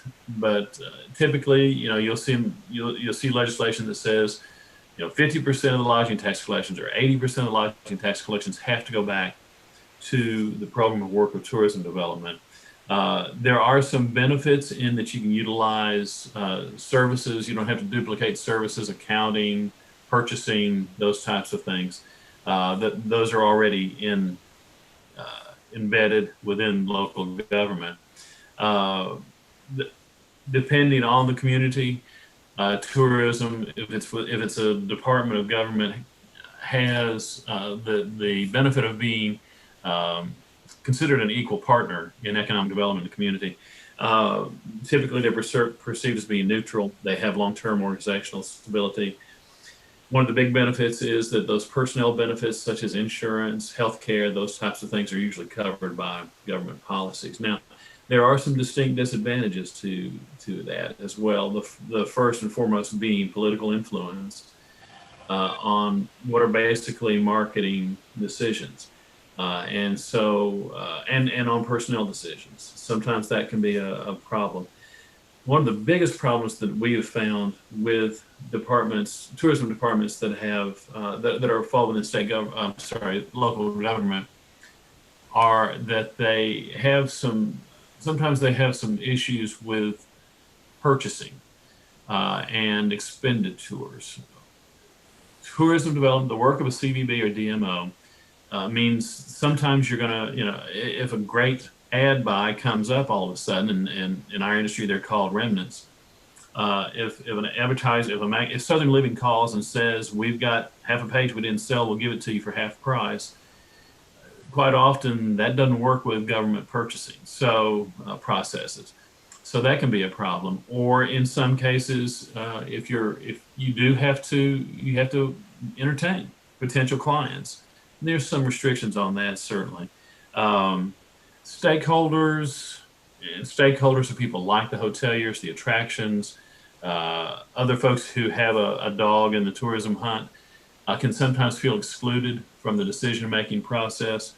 typically, you'll see legislation that says, 50% of the lodging tax collections or 80% of the lodging tax collections have to go back to the program of work of tourism development. There are some benefits in that you can utilize services. You don't have to duplicate services, accounting, purchasing, those types of things. Those are already embedded within local government. Depending on the community, tourism, if it's a department of government, has the benefit of being considered an equal partner in economic development in the community. Typically, they're perceived as being neutral. They have long-term organizational stability. One of the big benefits is that those personnel benefits, such as insurance, healthcare, those types of things, are usually covered by government policies. Now, there are some distinct disadvantages to that as well. The first and foremost being political influence on what are basically marketing decisions, and on personnel decisions. Sometimes that can be a problem. One of the biggest problems that we have found with tourism departments that have that are involved in local government, are that sometimes they have some issues with purchasing and expenditures. Tourism development, the work of a CVB or DMO, means sometimes you're gonna, if a great ad buy comes up all of a sudden, and in our industry they're called remnants. If an advertiser, if Southern Living calls and says, we've got half a page we didn't sell, we'll give it to you for half price. Quite often that doesn't work with government purchasing processes. So that can be a problem. Or in some cases, if you have to entertain potential clients. There's some restrictions on that, certainly. Stakeholders are people like the hoteliers, the attractions, other folks who have a dog in the tourism hunt can sometimes feel excluded from the decision-making process.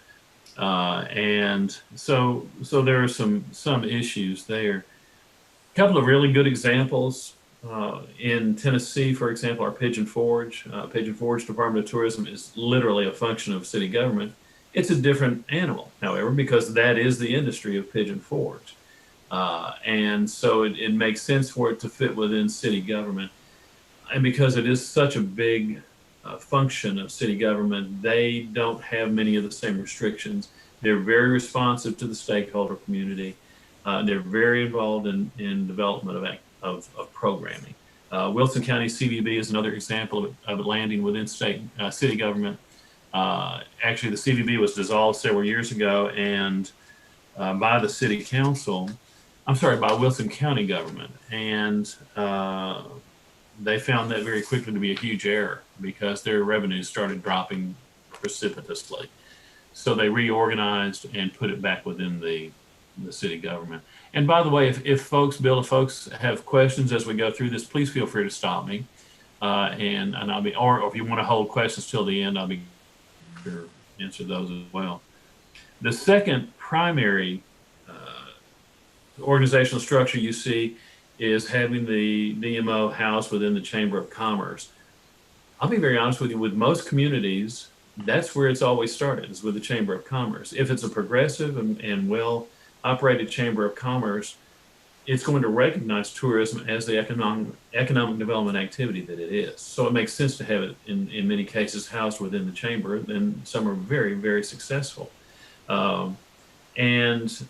And so there are some issues there. A couple of really good examples in Tennessee, for example, are Pigeon Forge. Pigeon Forge Department of Tourism is literally a function of city government. It's a different animal, however, because that is the industry of Pigeon Forge. And so it makes sense for it to fit within city government. And because it is such a big function of city government, they don't have many of the same restrictions. They're very responsive to the stakeholder community. They're very involved in development of programming. Wilson County CVB is another example of it landing within city government. Actually, the CVB was dissolved several years ago, and by the city council, by Wilson County government, and they found that very quickly to be a huge error because their revenues started dropping precipitously. So they reorganized and put it back within the city government. And by the way, if folks have questions as we go through this, please feel free to stop me, and I'll be, or if you want to hold questions till the end, I'll be sure to answer those as well. The second primary organizational structure you see is having the DMO housed within the Chamber of Commerce. I'll be very honest with you, with most communities, that's where it's always started, is with the Chamber of Commerce. If it's a progressive and well-operated Chamber of Commerce, it's going to recognize tourism as the economic development activity that it is. So it makes sense to have it, in many cases, housed within the Chamber, and some are very, very successful. And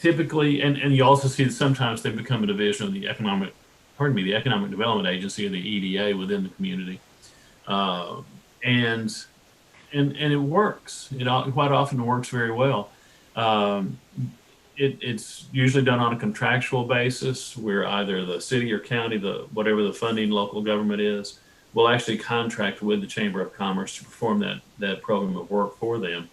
typically, and you also see that sometimes they become a division of the Economic Development Agency, or the EDA, within the community. Uh, and, and it works. Quite often works very well. Um, it's usually done on a contractual basis where either the city or county, whatever the funding local government is, will actually contract with the Chamber of Commerce to perform that program of work for them.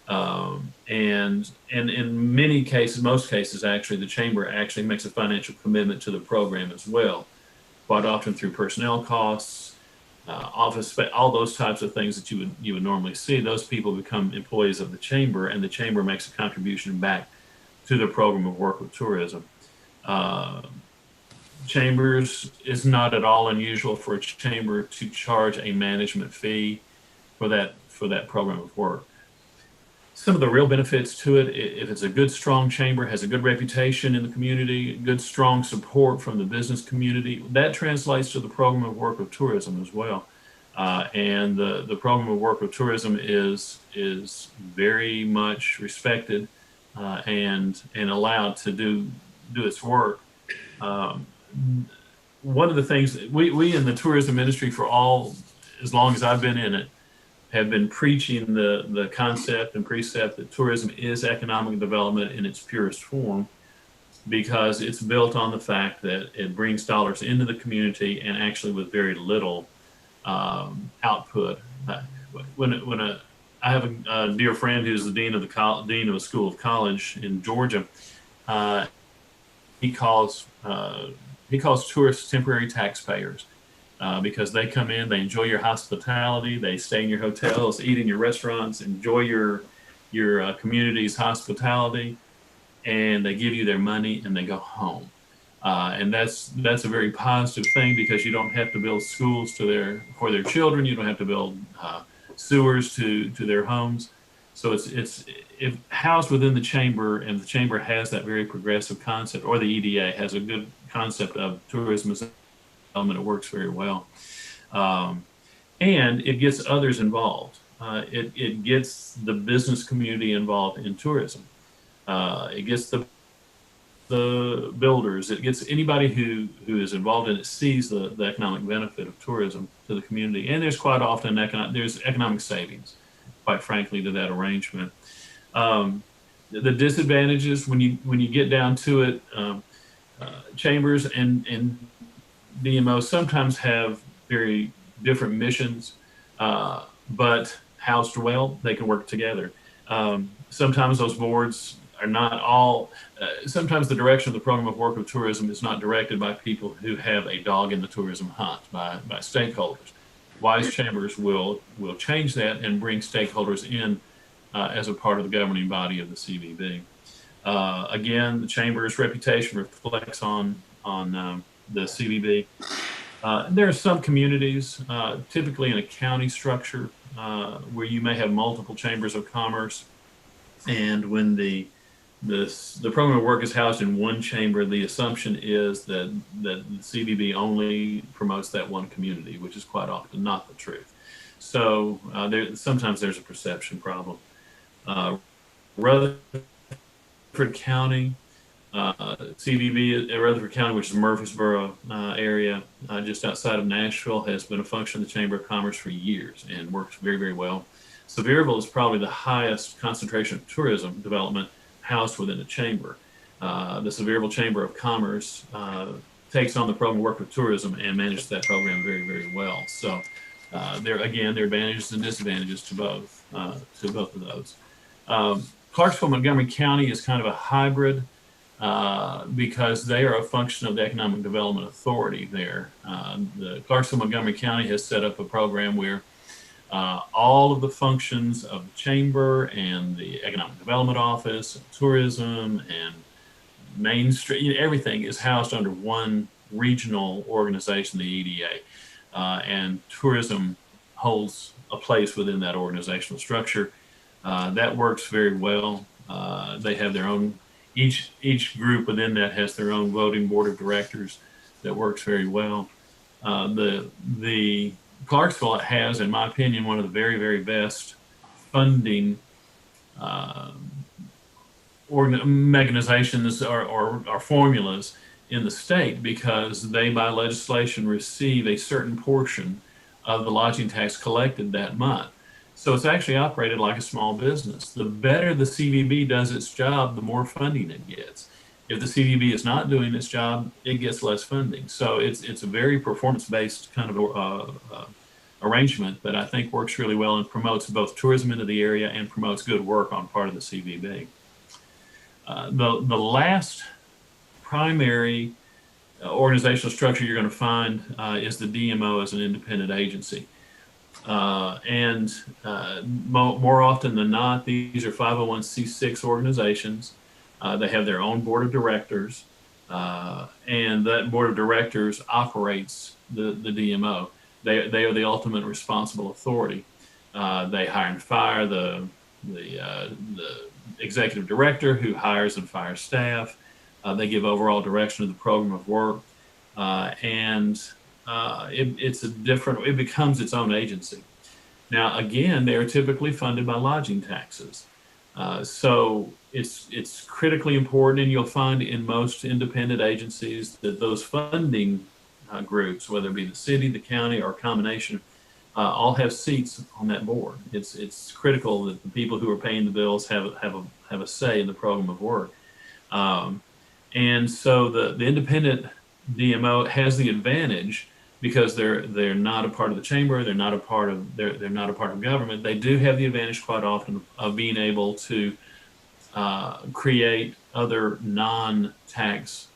And in many cases, most cases actually, the Chamber actually makes a financial commitment to the program as well, quite often through personnel costs, office, all those types of things that you would normally see. Those people become employees of the Chamber, and the Chamber makes a contribution back to the program of work with tourism. Chambers, it's not at all unusual for a chamber to charge a management fee for that program of work. Some of the real benefits to it, if it's a good, strong chamber, has a good reputation in the community, good, strong support from the business community, that translates to the program of work with tourism as well. And the program of work with tourism is very much respected and allowed to do its work. One of the things we in the tourism industry as long as I've been in it, have been preaching the concept and precept that tourism is economic development in its purest form, because it's built on the fact that it brings dollars into the community and actually with very little output. I have a dear friend who's the dean of a school of college in Georgia. He calls tourists temporary taxpayers because they come in, they enjoy your hospitality, they stay in your hotels, eat in your restaurants, enjoy your community's hospitality, and they give you their money and they go home. And that's a very positive thing, because you don't have to build schools for their children. You don't have to build sewers to their homes. So it's housed within the chamber, and the chamber has that very progressive concept, or the EDA has a good concept of tourism as element. It works very well, and it gets others involved. It gets the business community involved in tourism. It gets the builders. It gets anybody who is involved in it, sees the economic benefit of tourism to the community, and there's quite often there's economic savings, quite frankly, to that arrangement. The disadvantages, when you get down to it, chambers and DMOs sometimes have very different missions, but housed well, they can work together. Sometimes those boards are not all, sometimes the direction of the program of work with tourism is not directed by people who have a dog in the tourism hunt, by stakeholders. Wise chambers will change that and bring stakeholders in as a part of the governing body of the CVB. Again, the chamber's reputation reflects on the CVB. There are some communities, typically in a county structure, where you may have multiple chambers of commerce, and when the program of work is housed in one chamber, the assumption is that the CVB only promotes that one community, which is quite often not the truth. So sometimes there's a perception problem. Rutherford County, CVB, Rutherford County, which is Murfreesboro area, just outside of Nashville, has been a function of the Chamber of Commerce for years and works very, very well. Sevierville is probably the highest concentration of tourism development housed within a chamber. The Sevierville Chamber of Commerce takes on the program of work with tourism and manages that program very, very well. So there are advantages and disadvantages to both of those. Clarksville, Montgomery County is kind of a hybrid because they are a function of the Economic Development Authority there. The Clarksville, Montgomery County has set up a program where all of the functions of the chamber and the Economic Development Office, and tourism, and Main Street, everything is housed under one regional organization, the EDA. And tourism holds a place within that organizational structure. That works very well. They have their own, each group within that has their own voting board of directors that works very well. The Clarksville has, in my opinion, one of the very, very best funding mechanizations or formulas in the state, because they, by legislation, receive a certain portion of the lodging tax collected that month. So it's actually operated like a small business. The better the CVB does its job, the more funding it gets. If the CVB is not doing its job, it gets less funding. So it's a very performance-based kind of arrangement that I think works really well and promotes both tourism into the area and promotes good work on part of the CVB. The last primary organizational structure you're going to find is the DMO as an independent agency. More often than not, these are 501c6 organizations. They have their own board of directors, and that board of directors operates the DMO. They are the ultimate responsible authority. They hire and fire the executive director, who hires and fires staff. They give overall direction of the program of work, it becomes its own agency. Now, again, they are typically funded by lodging taxes. So it's critically important, and you'll find in most independent agencies that those funding groups, whether it be the city, the county, or a combination, all have seats on that board. It's critical that the people who are paying the bills have a say in the program of work. And so the independent DMO has the advantage because they're not a part of the chamber, they're not a part of government. They do have the advantage quite often of being able to create other non-tax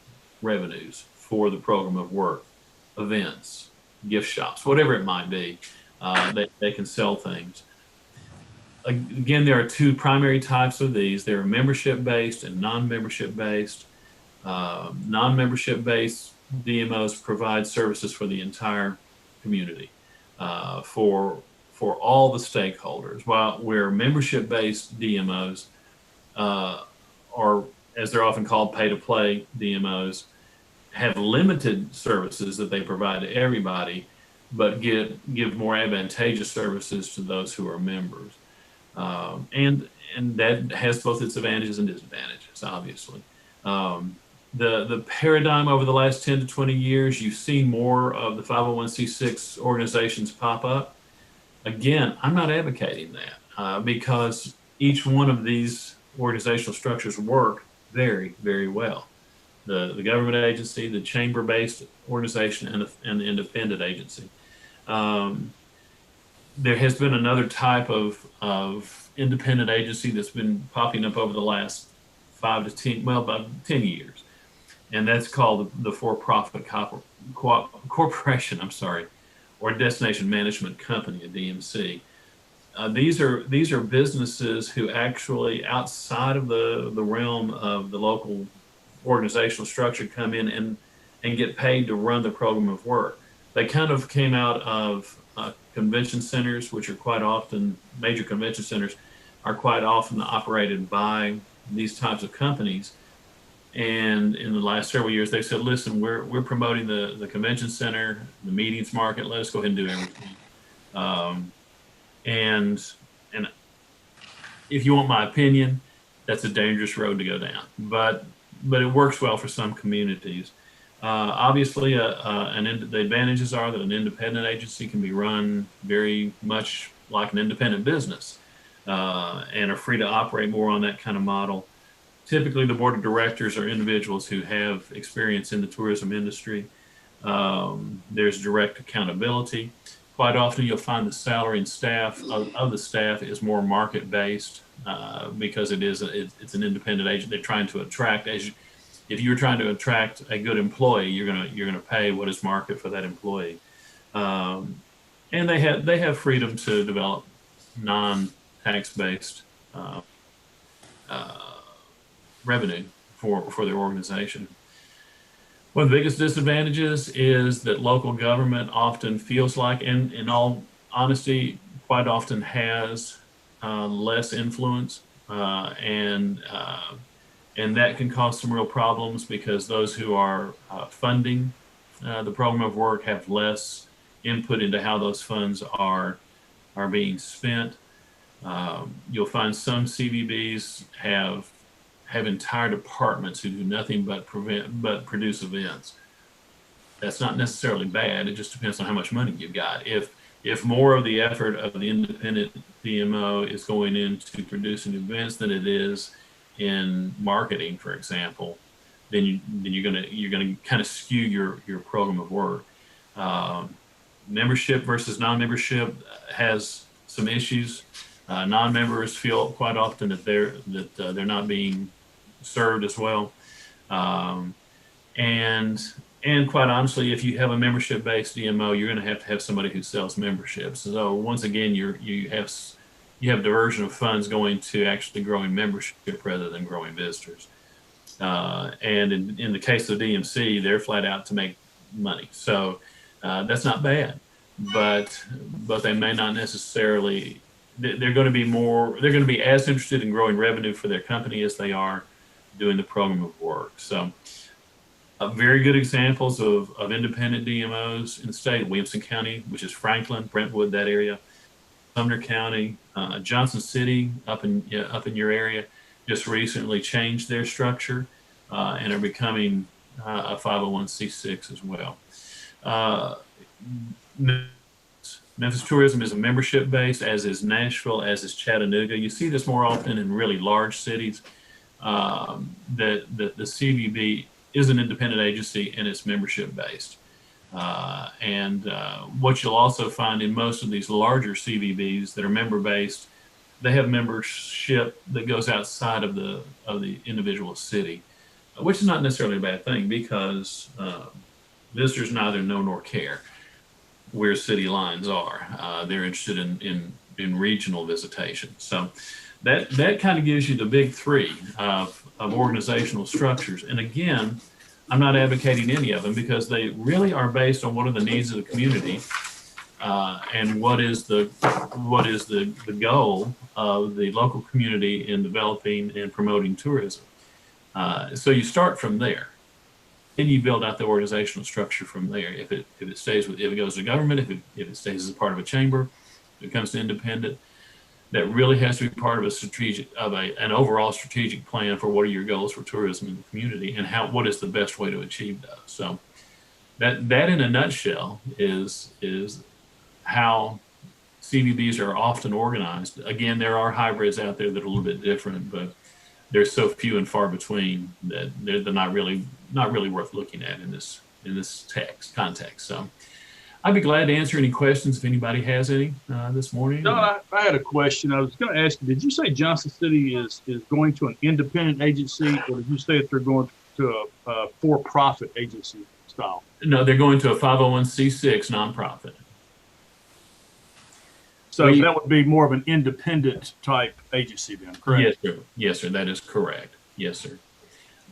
revenues for the program of work, events, gift shops, whatever it might be. They can sell things. Again, there are two primary types of these. There are membership-based and non-membership-based. Non-membership-based DMOs provide services for the entire community, for all the stakeholders, where membership-based DMOs are, as they're often called, pay-to-play DMOs, have limited services that they provide to everybody, but give more advantageous services to those who are members. And that has both its advantages and disadvantages, obviously. The paradigm over the last 10 to 20 years, you've seen more of the 501c6 organizations pop up. Again, I'm not advocating that because each one of these organizational structures work very, very well. The government agency, the chamber-based organization, and the independent agency. There has been another type of independent agency that's been popping up over the last about 10 years. And that's called the for-profit corporation, or destination management company, a DMC. These are businesses who actually, outside of the realm of the local organizational structure, come in and get paid to run the program of work. They kind of came out of convention centers, which are quite often, major convention centers are quite often operated by these types of companies. And in the last several years, they said, listen, we're promoting the convention center, the meetings market, let us go ahead and do everything. And if you want my opinion, that's a dangerous road to go down. But it works well for some communities. Obviously, the advantages are that an independent agency can be run very much like an independent business and are free to operate more on that kind of model. Typically, the board of directors are individuals who have experience in the tourism industry. There's direct accountability. Quite often, you'll find the salary and staff of the staff is more market-based because it's an independent agent. They're trying to attract, if you're trying to attract a good employee, you're gonna pay what is market for that employee. And they have freedom to develop non-tax-based revenue for their organization. One of the biggest disadvantages is that local government often feels like, and in all honesty, quite often has less influence, and that can cause some real problems because those who are funding the program of work have less input into how those funds are being spent. You'll find some CVBs have entire departments who do nothing but produce events. That's not necessarily bad. It just depends on how much money you've got. If if more of the effort of the independent DMO is going into producing events than it is in marketing, for example, then you're gonna kind of skew your program of work. Membership versus non-membership has some issues. Non-members feel quite often that they're not being served as well. And quite honestly, if you have a membership-based DMO, you're going to have somebody who sells memberships. So once again, you have diversion of funds going to actually growing membership rather than growing visitors. And in the case of DMC, they're flat out to make money. So that's not bad, but they may not necessarily. They're going to be as interested in growing revenue for their company as they are doing the program of work. So. Very good examples of independent DMOs in the state: Williamson County, which is Franklin, Brentwood, that area, Sumner County, Johnson City, up in your area, just recently changed their structure and are becoming a 501c6 as well. Memphis Tourism is a membership base, as is Nashville, as is Chattanooga. You see this more often in really large cities. That the CVB is an independent agency and it's membership based. What you'll also find in most of these larger CVBs that are member based, they have membership that goes outside of the individual city, which is not necessarily a bad thing, because visitors neither know nor care where city lines are. They're interested in regional visitation. So that kind of gives you the big three of organizational structures. And again, I'm not advocating any of them, because they really are based on what are the needs of the community and what is the goal of the local community in developing and promoting tourism. So you start from there, and you build out the organizational structure from there. If it goes to government, if it stays as a part of a chamber, if it comes to independent, that really has to be part of an overall strategic plan for what are your goals for tourism in the community, and what is the best way to achieve those. So that in a nutshell is how CVBs are often organized. Again, there are hybrids out there that are a little bit different, but they're so few and far between that they're not really worth looking at in this context. So I'd be glad to answer any questions if anybody has any this morning. No, I had a question. I was going to ask you, did you say Johnson City is going to an independent agency, or did you say that they're going to a for-profit agency style? No, they're going to a 501c6 nonprofit. So that would be more of an independent type agency then, correct? Yes, sir. Yes, sir. That is correct. Yes, sir.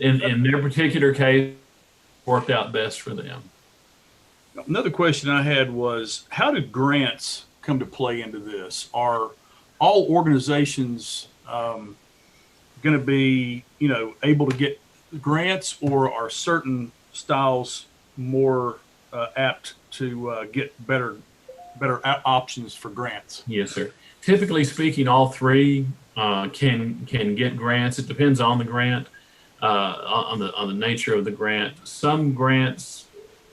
In their particular case, worked out best for them. Another question I had was, how do grants come to play into this? Are all organizations going to be, able to get grants, or are certain styles more apt to get better options for grants? Yes, sir. Typically speaking, all three can get grants. It depends on the grant, on the nature of the grant.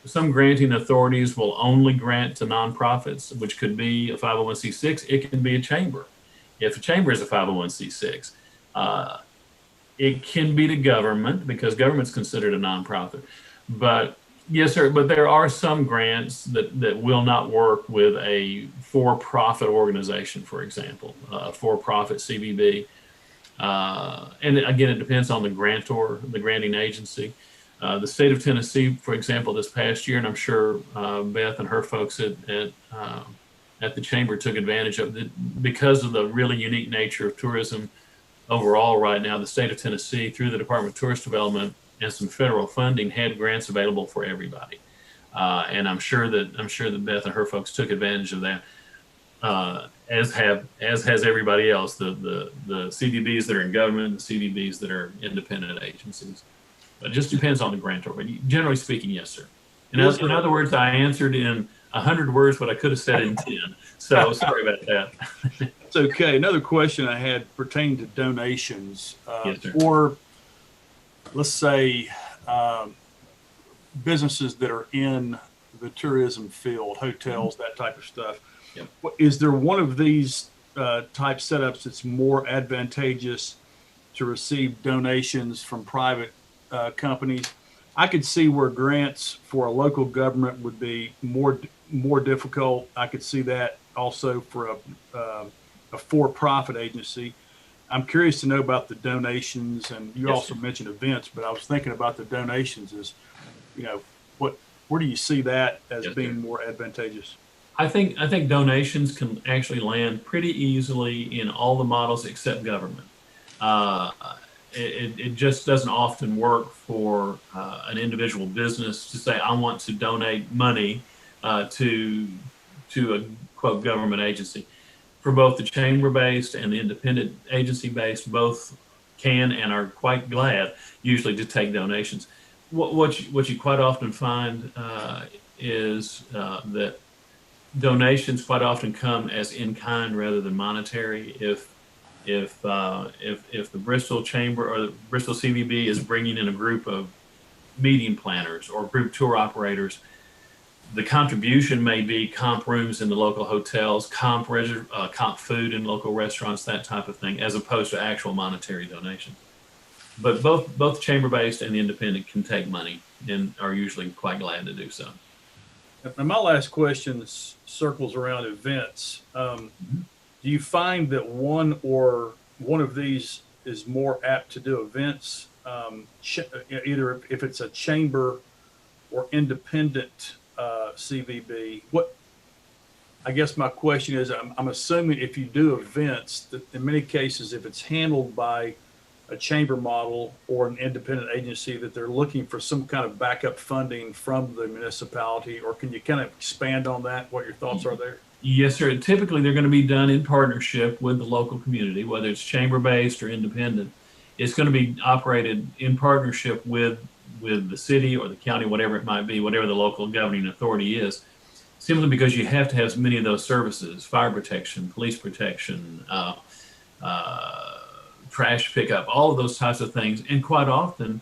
Some granting authorities will only grant to nonprofits, which could be a 501c6. It can be a chamber. If a chamber is a 501c6, it can be to government, because government's considered a nonprofit. But yes, sir. But there are some grants that will not work with a for-profit organization, for example, a for-profit CVB. And again, it depends on the grantor, the granting agency. The state of Tennessee, for example, this past year, and I'm sure Beth and her folks at the chamber took advantage of it, because of the really unique nature of tourism overall right now. The state of Tennessee, through the Department of Tourist Development and some federal funding, had grants available for everybody, and I'm sure that Beth and her folks took advantage of that, as has everybody else. The CVBs that are in government, the CVBs that are independent agencies. It just depends on the grantor, but generally speaking, yes, sir. In other words, I answered in 100 words what I could have said in 10. So sorry about that. It's okay. Another question I had pertained to donations, Yes, sir. or let's say businesses that are in the tourism field, hotels, that type of stuff. Is there one of these type setups that's more advantageous to receive donations from private companies? I could see where grants for a local government would be more difficult. I could see that also for a for-profit agency. I'm curious to know about the donations, and you also mentioned events, but I was thinking about the donations as, where do you see that as being more advantageous? I think donations can actually land pretty easily in all the models except government. It just doesn't often work for an individual business to say, I want to donate money to a quote government agency. For both the chamber-based and the independent agency-based, both can and are quite glad usually to take donations. What you quite often find is that donations quite often come as in kind rather than monetary. If the Bristol Chamber or the Bristol CVB is bringing in a group of meeting planners or group tour operators, the contribution may be comp rooms in the local hotels, comp food in local restaurants, that type of thing, as opposed to actual monetary donations. But both chamber-based and the independent can take money and are usually quite glad to do so. And my last question circles around events. Do you find that one of these is more apt to do events, either if it's a chamber or independent CVB? I guess my question is, I'm assuming if you do events, that in many cases, if it's handled by a chamber model or an independent agency, that they're looking for some kind of backup funding from the municipality, or can you kind of expand on that, what your thoughts are there? Yes, sir. Typically, they're going to be done in partnership with the local community, whether it's chamber-based or independent. It's going to be operated in partnership with the city or the county, whatever it might be, whatever the local governing authority is, simply because you have to have many of those services: fire protection, police protection, trash pickup, all of those types of things. And quite often,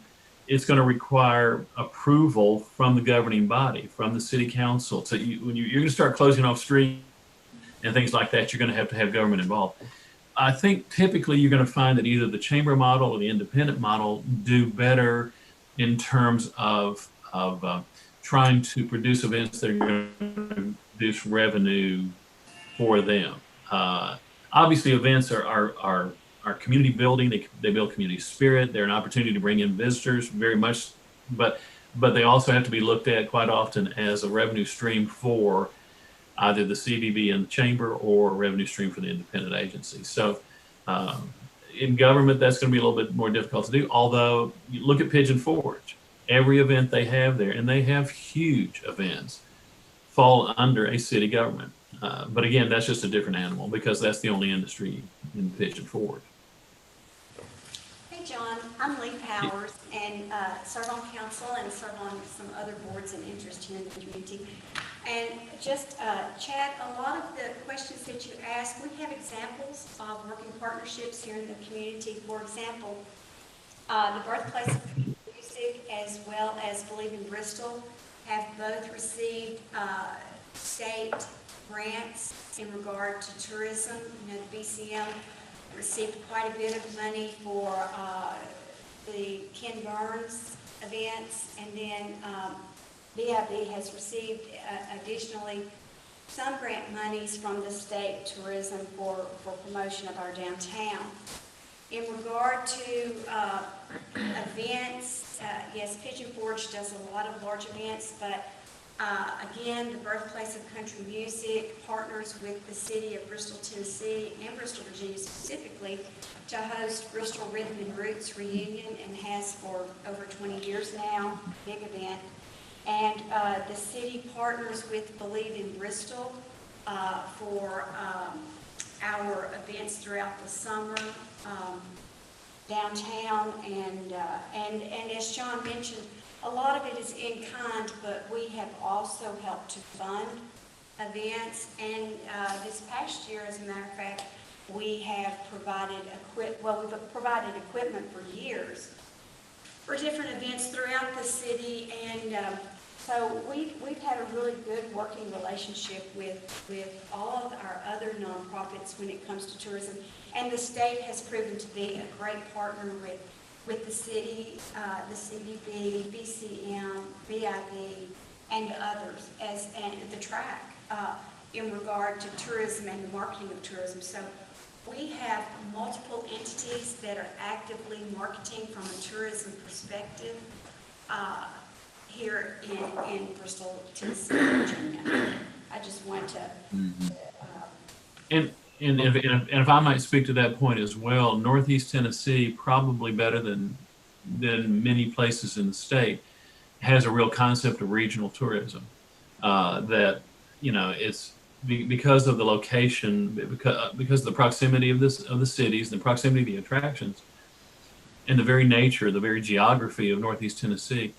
it's going to require approval from the governing body, from the city council. So when you're going to start closing off streets and things like that, you're going to have government involved. I think typically you're going to find that either the chamber model or the independent model do better in terms of trying to produce events that are going to produce revenue for them. Obviously, events are community building. They build community spirit. They're an opportunity to bring in visitors, very much, but they also have to be looked at quite often as a revenue stream for either the CVB and the chamber, or a revenue stream for the independent agency. So in government, that's going to be a little bit more difficult to do. Although you look at Pigeon Forge, every event they have there, and they have huge events, fall under a city government. But again, that's just a different animal because that's the only industry in Pigeon Forge. Hey, John, I'm Lee Powers, and serve on council and serve on some other boards and interest here in the community. And just, Chad, a lot of the questions that you asked, we have examples of working partnerships here in the community. For example, the Birthplace of Music as well as Believe in Bristol have both received state grants in regard to tourism. You know, the BCM received quite a bit of money for the Ken Burns events, and then BIB has received additionally some grant monies from the state tourism for promotion of our downtown. In regard to events, yes, Pigeon Forge does a lot of large events, but again, the Birthplace of Country Music partners with the city of Bristol, Tennessee, and Bristol, Virginia specifically, to host Bristol Rhythm and Roots Reunion, and has for over 20 years now, big event. And the city partners with Believe in Bristol for our events throughout the summer, downtown, and as John mentioned, a lot of it is in kind, but we have also helped to fund events. And this past year, as a matter of fact, we have provided we've provided equipment for years for different events throughout the city. And So we've had a really good working relationship with all of our other nonprofits when it comes to tourism. And the state has proven to be a great partner with the city, the CBB, BCM, BIB, and others, and the track in regard to tourism and the marketing of tourism. So we have multiple entities that are actively marketing from a tourism perspective here in Bristol, Tennessee, Virginia. I just want to. And if I might speak to that point as well, Northeast Tennessee, probably better than many places in the state, has a real concept of regional tourism. That, you know, it's because of the location, because of the proximity of the cities, the proximity of the attractions, and the very nature, the very geography of Northeast Tennessee.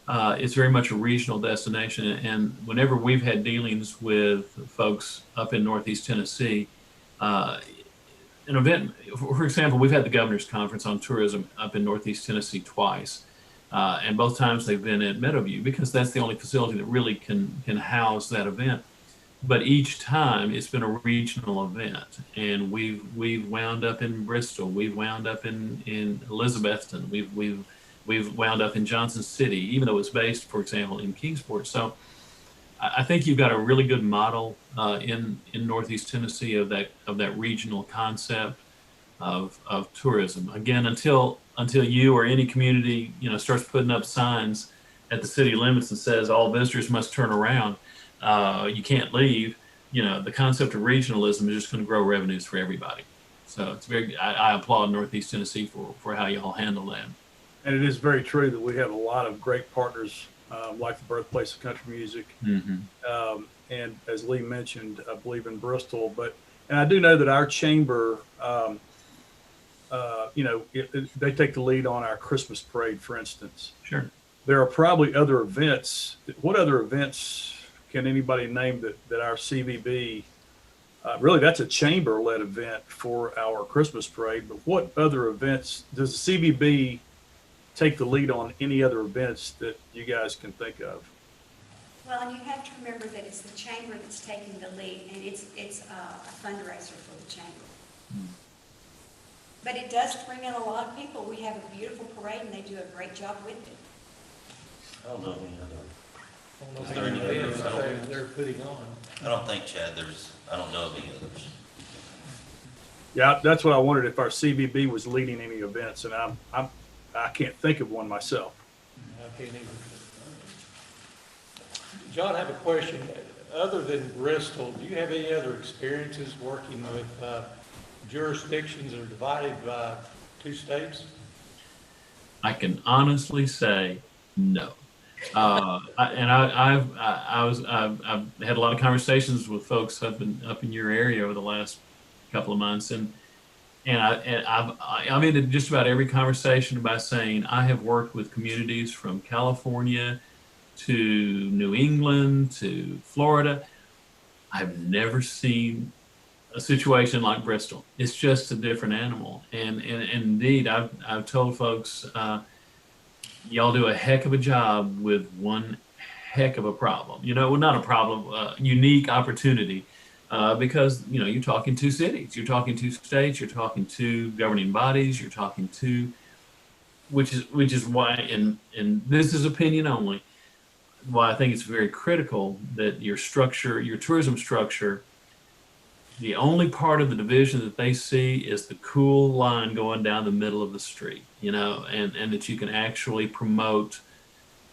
It's very much a regional destination, and whenever we've had dealings with folks up in Northeast Tennessee, an event, for example, we've had the Governor's Conference on Tourism up in Northeast Tennessee twice, and both times they've been at Meadowview because that's the only facility that really can house that event. But each time it's been a regional event, and we've wound up in Bristol, we've wound up in Elizabethton, we've wound up in Johnson City, even though it's based, for example, in Kingsport. So I think you've got a really good model in Northeast Tennessee of that regional concept of tourism. Again, until you or any community, you know, starts putting up signs at the city limits and says all visitors must turn around, you can't leave. You know, the concept of regionalism is just going to grow revenues for everybody. So it's I applaud Northeast Tennessee for how y'all handle that. And it is very true that we have a lot of great partners, like the Birthplace of Country Music. Mm-hmm. And as Lee mentioned, I believe in Bristol, and I do know that our chamber, you know, they take the lead on our Christmas parade, for instance. Sure. There are probably other events. What other events can anybody name that our CVB, really that's a chamber-led event for our Christmas parade, but what other events does the CVB take the lead on? Any other events that you guys can think of? Well, and you have to remember that it's the chamber that's taking the lead, and it's a fundraiser for the chamber. But it does bring in a lot of people. We have a beautiful parade, and they do a great job with it. I don't know of any other. Is there any others? they're putting on? I don't think, Chad, I don't know of any others. Yeah, that's what I wondered, if our CVB was leading any events, and I can't think of one myself. I can't either. John, I have a question. Other than Bristol, do you have any other experiences working with jurisdictions that are divided by 2 states? I can honestly say no. I've had a lot of conversations with folks up in your area over the last couple of months, and I've ended just about every conversation by saying I have worked with communities from California to New England to Florida. I've never seen a situation like Bristol. It's just a different animal. And indeed, I've told folks, y'all do a heck of a job with one heck of a problem. You know, well, not a problem, unique opportunity. Because, you know, you're talking 2 cities, you're talking 2 states, you're talking 2 governing bodies, you're talking 2, which is why, and this is opinion only, why I think it's very critical that your tourism structure, the only part of the division that they see is the cool line going down the middle of the street, you know, and that you can actually promote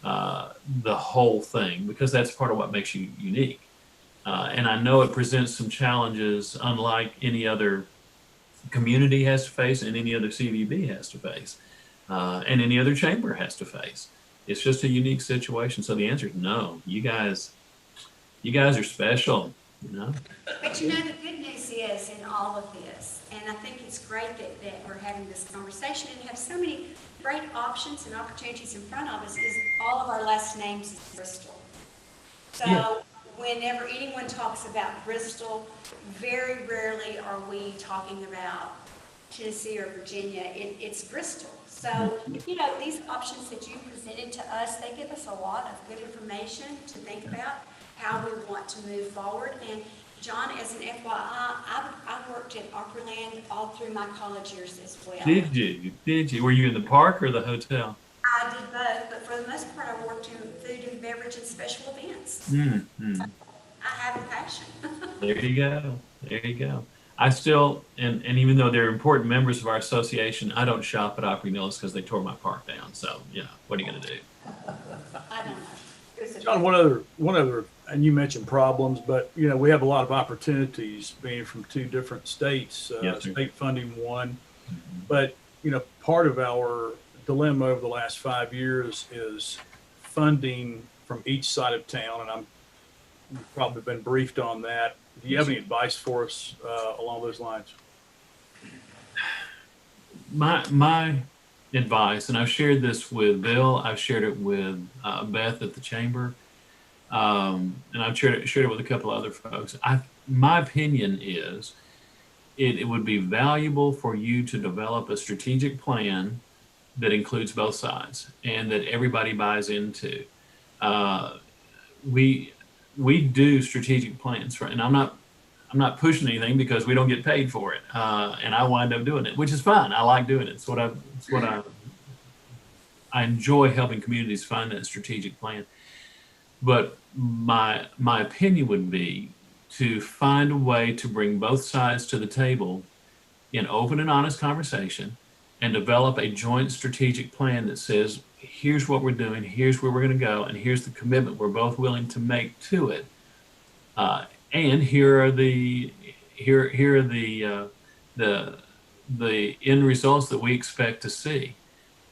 the whole thing, because that's part of what makes you unique. And I know it presents some challenges unlike any other community has to face and any other CVB has to face, and any other chamber has to face. It's just a unique situation. So the answer is no. You guys are special, you know? But you know, the good news is in all of this, and I think it's great that we're having this conversation and have so many great options and opportunities in front of us, is all of our last names is Bristol. So yeah. Whenever anyone talks about Bristol, very rarely are we talking about Tennessee or Virginia, it's Bristol. So, you know, these options that you presented to us, they give us a lot of good information to think about how we want to move forward. And John, as an FYI, I worked at Opryland all through my college years as well. Did you? Did you? Were you in the park or the hotel? I did both, but for the most part, I worked in food and beverage and special events. Mm-hmm. I have a passion. There you go. There you go. I still, and even though they're important members of our association, I don't shop at Opry Mills because they tore my park down. So, you know, what are you going to do? I don't know. John, one other, and you mentioned problems, but you know we have a lot of opportunities being from two different states. Yes, sir. State funding one, but you know part of our dilemma over the last 5 years is funding from each side of town, and you've probably been briefed on that. Do you have any advice for us along those lines? My advice, and I've shared this with Bill, I've shared it with Beth at the chamber, and I've shared it with a couple other folks. My opinion is it would be valuable for you to develop a strategic plan that includes both sides and that everybody buys into. We do strategic plans, right? And I'm not pushing anything because we don't get paid for it, and I wind up doing it, which is fine. I like doing it. It's what I enjoy helping communities find that strategic plan. But my opinion would be to find a way to bring both sides to the table in open and honest conversation and develop a joint strategic plan that says, here's what we're doing, here's where we're going to go, and here's the commitment we're both willing to make to it. And here are the end results that we expect to see.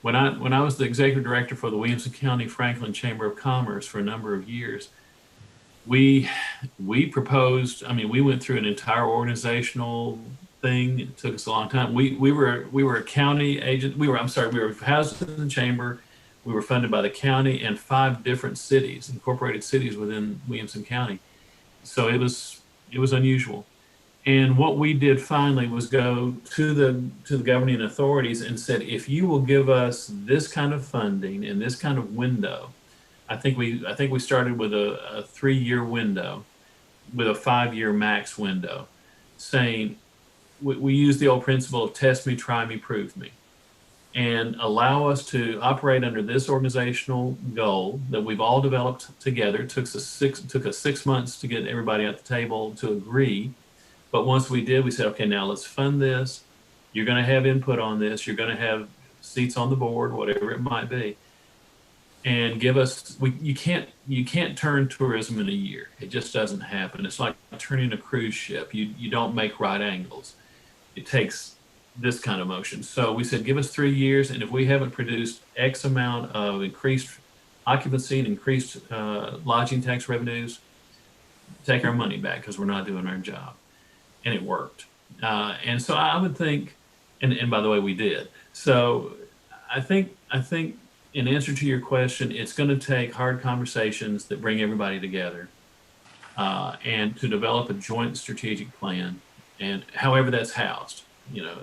When I was the executive director for the Williamson County Franklin Chamber of Commerce for a number of years, we proposed. I mean, we went through an entire organizational thing. It took us a long time. We were a county agent. We were housed in the chamber. We were funded by the county and 5 different cities, incorporated cities within Williamson County. So it was unusual. And what we did finally was go to the governing authorities and said, if you will give us this kind of funding and this kind of window, I think we started with a 3-year window, with a 5-year max window, saying we use the old principle of test me, try me, prove me, and allow us to operate under this organizational goal that we've all developed together. It took us 6 months to get everybody at the table to agree. But once we did, we said, okay, now let's fund this. You're going to have input on this. You're going to have seats on the board, whatever it might be. And give us, you can't turn tourism in a year. It just doesn't happen. It's like turning a cruise ship. You don't make right angles. It takes this kind of motion. So we said, give us 3 years, and if we haven't produced X amount of increased occupancy and increased lodging tax revenues, take our money back because we're not doing our job. And it worked. And so I would think, and by the way, we did. So I think in answer to your question, it's going to take hard conversations that bring everybody together, and to develop a joint strategic plan, and however that's housed. You know,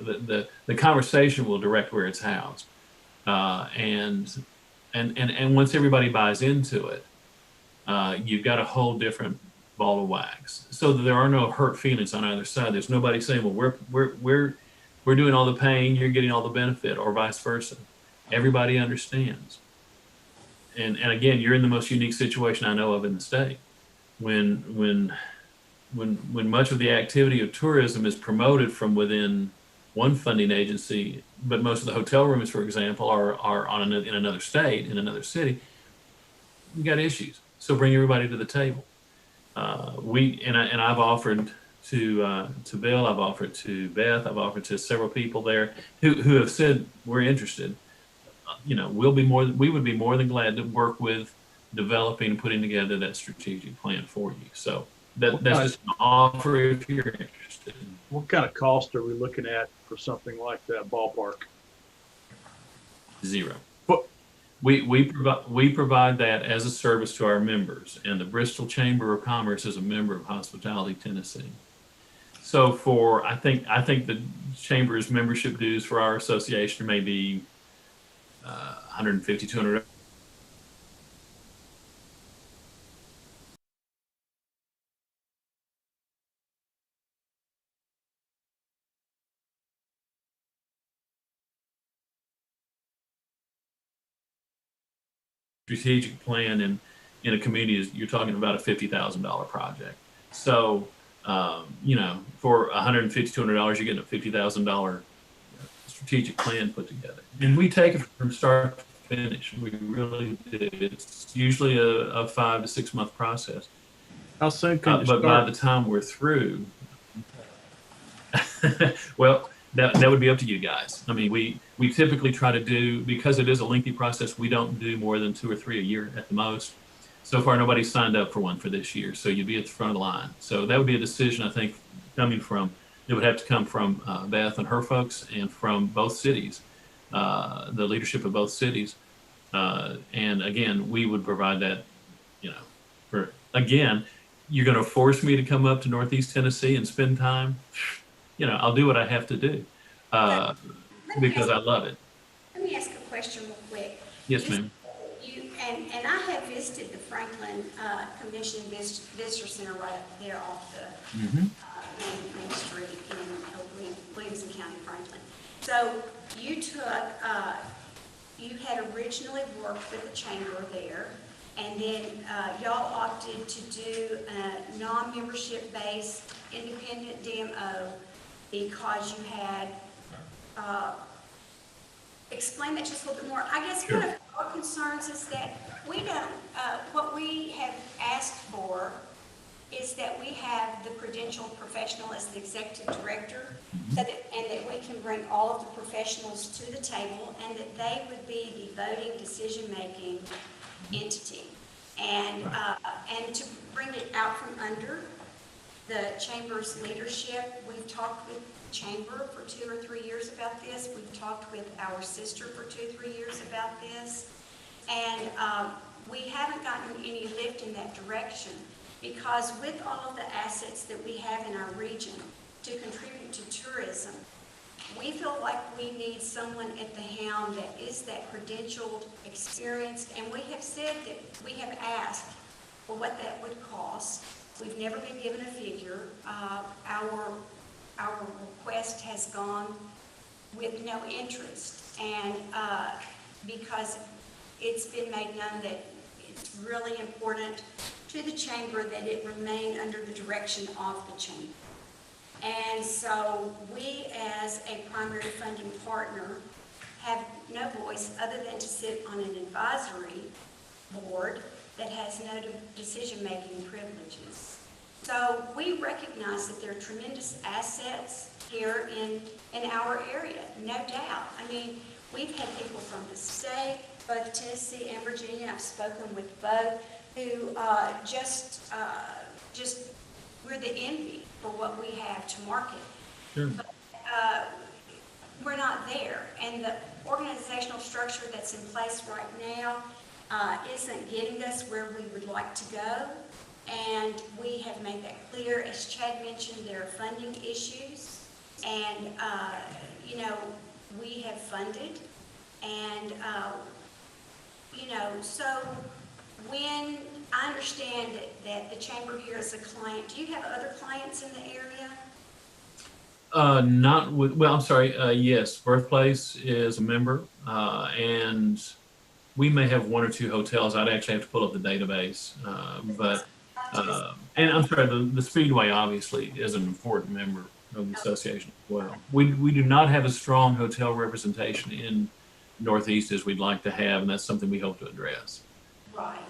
the conversation will direct where it's housed, and once everybody buys into it, you've got a whole different ball of wax, so that there are no hurt feelings on either side. There's nobody saying, well, we're doing all the pain, you're getting all the benefit, or vice versa. Everybody understands. And again, you're in the most unique situation I know of in the state. When much of the activity of tourism is promoted from within one funding agency, but most of the hotel rooms, for example, are in another state, in another city, you got issues. So bring everybody to the table. I've offered to Bill, I've offered to Beth, I've offered to several people there who have said we're interested. You know, we would be more than glad to work with developing and putting together that strategic plan for you. So that's just an offer if you're interested. What kind of cost are we looking at for something like that, ballpark? 0. We provide that as a service to our members, and the Bristol Chamber of Commerce is a member of Hospitality Tennessee. So I think the chamber's membership dues for our association may be 150, 200. Strategic plan in a community is you're talking about a $50,000 project. So for $150, $200, you're getting a $50,000 strategic plan put together, and we take it from start to finish. We really do. It's usually a 5 to 6 month process. How soon can you But by start? the time we're through, well, that would be up to you guys. I mean, we typically try to do, because it is a lengthy process, we don't do more than 2 or 3 a year at the most. So far, nobody's signed up for one for this year, so you'd be at the front of the line. So that would be a decision, I think, it would have to come from Beth and her folks and from both cities, the leadership of both cities. And again, we would provide that, again, you're going to force me to come up to Northeast Tennessee and spend time. I'll do what I have to do because I love it. Let me ask a question real quick. Yes, ma'am. And I have visited the Franklin Convention Visitor Center right up there off the main street in Williamson County, Franklin. So you had originally worked with the chamber there, and then y'all opted to do a non-membership based independent DMO because you had, explain that just a little bit more. I guess one of our concerns is that we don't, what we have asked for is that we have the credentialed professional as the executive director, and that we can bring all of the professionals to the table, and that they would be the voting decision-making entity. And to bring it out from under the chamber's leadership. We've talked with the chamber for 2 or 3 years about this. We've talked with our sister for 2 or 3 years about this. And we haven't gotten any lift in that direction, because with all of the assets that we have in our region to contribute to tourism, we feel like we need someone at the helm that is that credentialed, experienced, and we have said that we have asked for what that would cost. We've never been given a figure. Our request has gone with no interest, and because it's been made known that it's really important to the chamber that it remain under the direction of the chamber. And so we, as a primary funding partner, have no voice other than to sit on an advisory board that has no decision-making privileges. So we recognize that there are tremendous assets here in our area, no doubt. I mean, we've had people from the state, both Tennessee and Virginia. I've spoken with both, who just we're the envy for what we have to market. Sure. But we're not there, and the organizational structure that's in place right now isn't getting us where we would like to go, and we have made that clear. As Chad mentioned, there are funding issues, and we have funded, and so when I understand that the chamber here is a client, do you have other clients in the area? Not with, well, I'm sorry, yes, Birthplace is a member, and we may have 1 or 2 hotels. I'd actually have to pull up the database, and I'm sorry, the Speedway obviously is an important member of the association as well. We do not have a strong hotel representation in Northeast as we'd like to have, and that's something we hope to address. Right.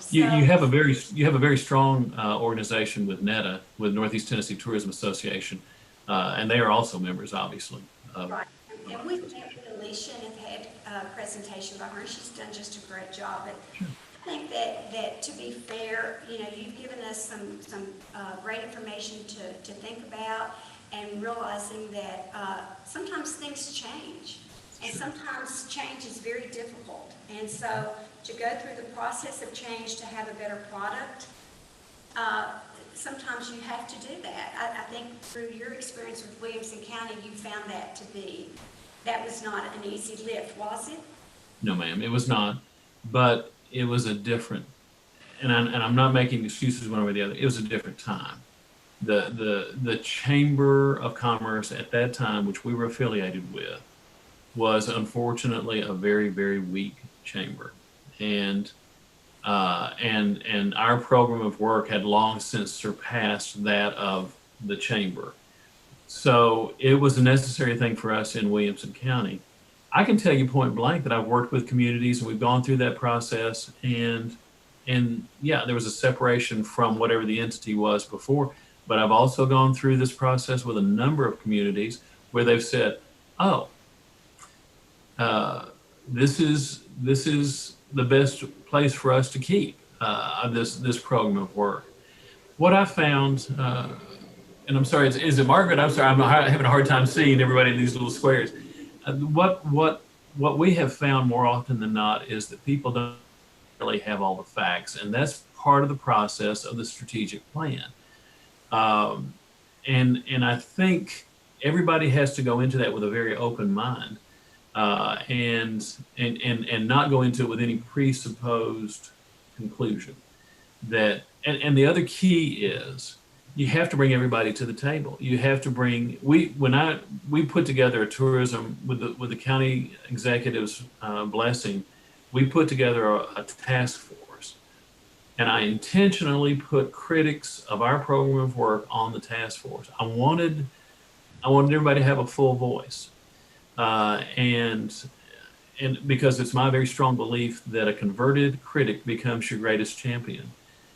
So, You have a very strong organization with NETA, with Northeast Tennessee Tourism Association, and they are also members, obviously. Right, and we've met with Alicia and have had a presentation by her, and she's done just a great job. But Sure. I think that to be fair, you've given us some great information to think about, and realizing that sometimes things change, and Sure. sometimes change is very difficult. And so to go through the process of change to have a better product, sometimes you have to do that. I think through your experience with Williamson County, you found that to be, that was not an easy lift, was it? No, ma'am, it was not, but it was a different, and I'm not making excuses one way or the other. It was a different time. The Chamber of Commerce at that time, which we were affiliated with, was unfortunately a very, very weak chamber. And our program of work had long since surpassed that of the chamber. So it was a necessary thing for us in Williamson County. I can tell you point blank that I've worked with communities and we've gone through that process, and yeah, there was a separation from whatever the entity was before, but I've also gone through this process with a number of communities where they've said, oh, this is the best place for us to keep this program of work. What I found, and I'm sorry, is it Margaret? I'm sorry, I'm having a hard time seeing everybody in these little squares. What we have found more often than not is that people don't really have all the facts, and that's part of the process of the strategic plan. And I think everybody has to go into that with a very open mind. And not go into it with any presupposed conclusion. That and the other key is you have to bring everybody to the table. You have to bring we put together a tourism with the county executive's blessing. We put together a task force, and I intentionally put critics of our program of work on the task force. I wanted everybody to have a full voice. And because it's my very strong belief that a converted critic becomes your greatest champion.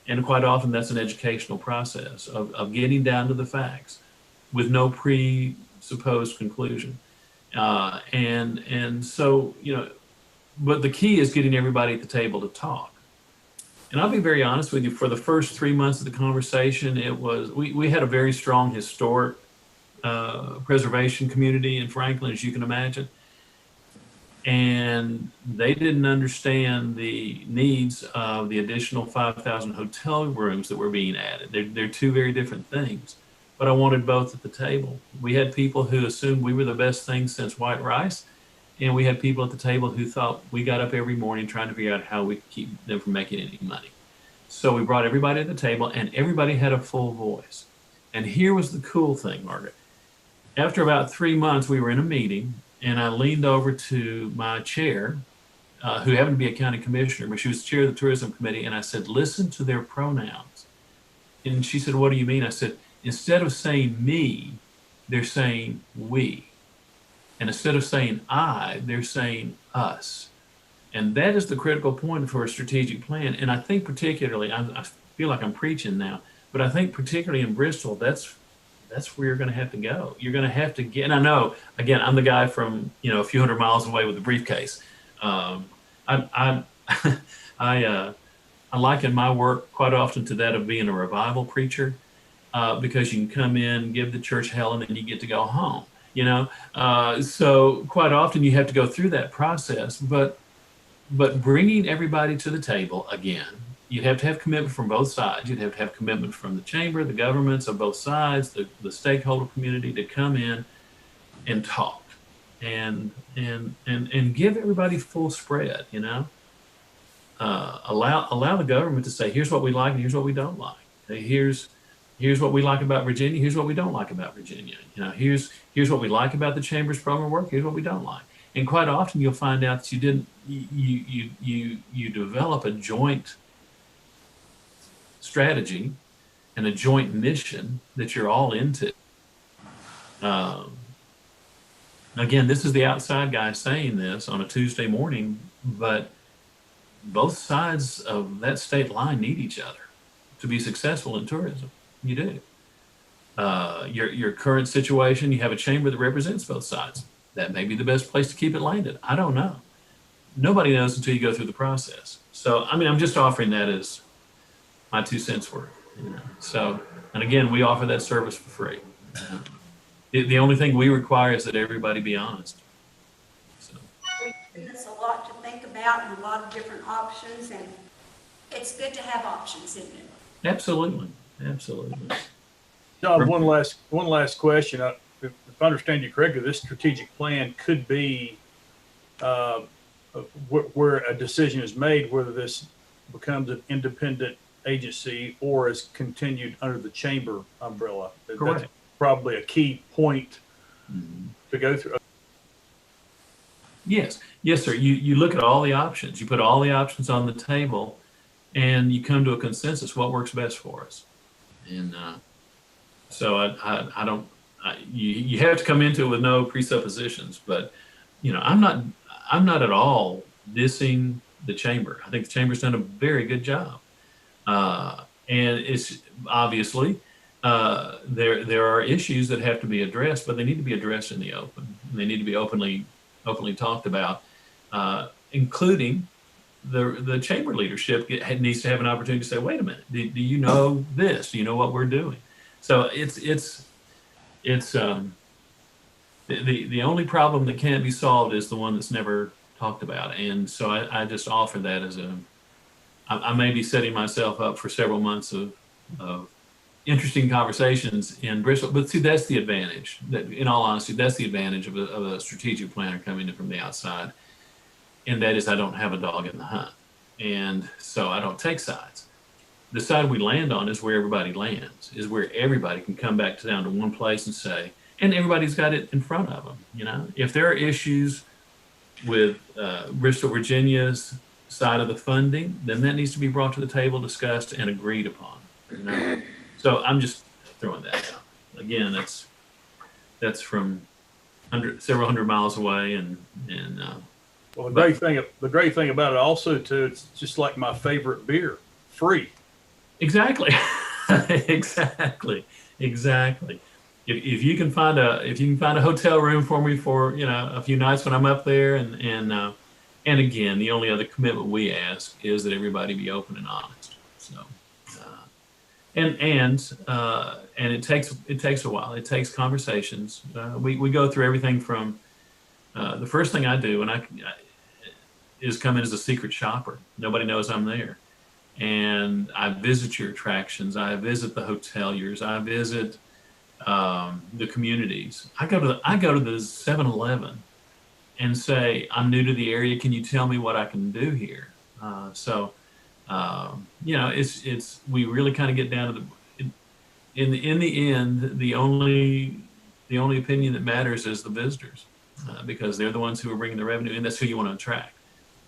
And quite often that's an educational process of getting down to the facts with no presupposed conclusion. And so, but the key is getting everybody at the table to talk. And I'll be very honest with you, for the first 3 months of the conversation, we had a very strong historic preservation community in Franklin, as you can imagine. And they didn't understand the needs of the additional 5,000 hotel rooms that were being added. They're two very different things, but I wanted both at the table. We had people who assumed we were the best thing since white rice, and we had people at the table who thought we got up every morning trying to figure out how we could keep them from making any money. So we brought everybody to the table, and everybody had a full voice. And here was the cool thing, Margaret. After about 3 months, we were in a meeting, and I leaned over to my chair, who happened to be a county commissioner, but she was chair of the tourism committee, and I said, listen to their pronouns. And she said, what do you mean? I said, instead of saying me, they're saying we. And instead of saying I, they're saying us. And that is the critical point for a strategic plan. And I think particularly, I feel like I'm preaching now, but I think particularly in Bristol, that's where you're going to have to go. You're going to have to get, and I know, again, I'm the guy from, a few hundred miles away with a briefcase. I liken my work quite often to that of being a revival preacher, because you can come in, give the church hell, and then you get to go home, So quite often you have to go through that process, but bringing everybody to the table, again, you'd have to have commitment from both sides. You'd have to have commitment from the chamber, the governments of both sides, the stakeholder community to come in and talk and give everybody full spread, allow the government to say, here's what we like and here's what we don't like. Here's what we like about Virginia. Here's what we don't like about Virginia. Here's what we like about the chamber's program work. Here's what we don't like. And quite often you'll find out that you develop a joint strategy and a joint mission that you're all into. Again, this is the outside guy saying this on a Tuesday morning, but both sides of that state line need each other to be successful in tourism. You do. Your current situation, you have a chamber that represents both sides. That may be the best place to keep it landed. I don't know. Nobody knows until you go through the process. So, I'm just offering that as my 2 cents worth. So, and again, we offer that service for free. The only thing we require is that everybody be honest. So. It's a lot to think about and a lot of different options, and it's good to have options, isn't it? Absolutely, absolutely. John, one last question. If I understand you correctly, this strategic plan could be uh, where a decision is made whether this becomes an independent agency or is continued under the chamber umbrella. Correct. That's probably a key point Mhm. to go through. Yes, yes, sir. You look at all the options. You put all the options on the table, and you come to a consensus. What works best for us? And so I don't. You have to come into it with no presuppositions. But I'm not at all dissing the chamber. I think the chamber's done a very good job. And it's obviously there are issues that have to be addressed, but they need to be addressed in the open. They need to be openly talked about, including the chamber leadership needs to have an opportunity to say, wait a minute, do you know this? Do you know what we're doing? So the only problem that can't be solved is the one that's never talked about. And so I just offer that as I may be setting myself up for several months of interesting conversations in Bristol, but see, that's the advantage. That, in all honesty, that's the advantage of a strategic planner coming in from the outside, and that is I don't have a dog in the hunt, and so I don't take sides. The side we land on is where everybody lands, is where everybody can come back down to one place and say, and everybody's got it in front of them. If there are issues with Bristol, Virginia's side of the funding, then that needs to be brought to the table, discussed, and agreed upon. So I'm just throwing that out. Again, that's from several hundred miles away, and Well, the great thing about it also too, it's just like my favorite beer, free. exactly, exactly. If you can find a hotel room for me for a few nights when I'm up there, and again, the only other commitment we ask is that everybody be open and honest. So. And it takes a while. It takes conversations. We go through everything from the first thing I do, is come in as a secret shopper. Nobody knows I'm there, and I visit your attractions. I visit the hoteliers. I visit the communities. I go to the 7-Eleven and say, I'm new to the area. Can you tell me what I can do here? We really kind of get down to in the end, the only opinion that matters is the visitors, because they're the ones who are bringing the revenue, and that's who you want to attract.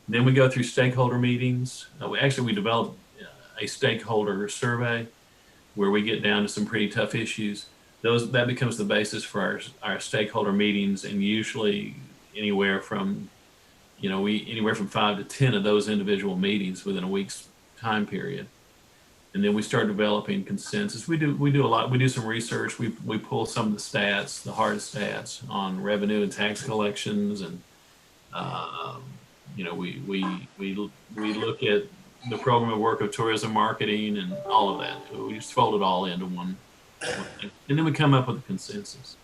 And then we go through stakeholder meetings. We develop a stakeholder survey where we get down to some pretty tough issues. That becomes the basis for our stakeholder meetings, and usually anywhere from 5 to 10 of those individual meetings within a week's time period. And then we start developing consensus. We do a lot. We do some research. We pull some of the stats, the hard stats on revenue and tax collections, and we look at the program of work of tourism marketing and all of that. We just fold it all into one thing. And then we come up with a consensus.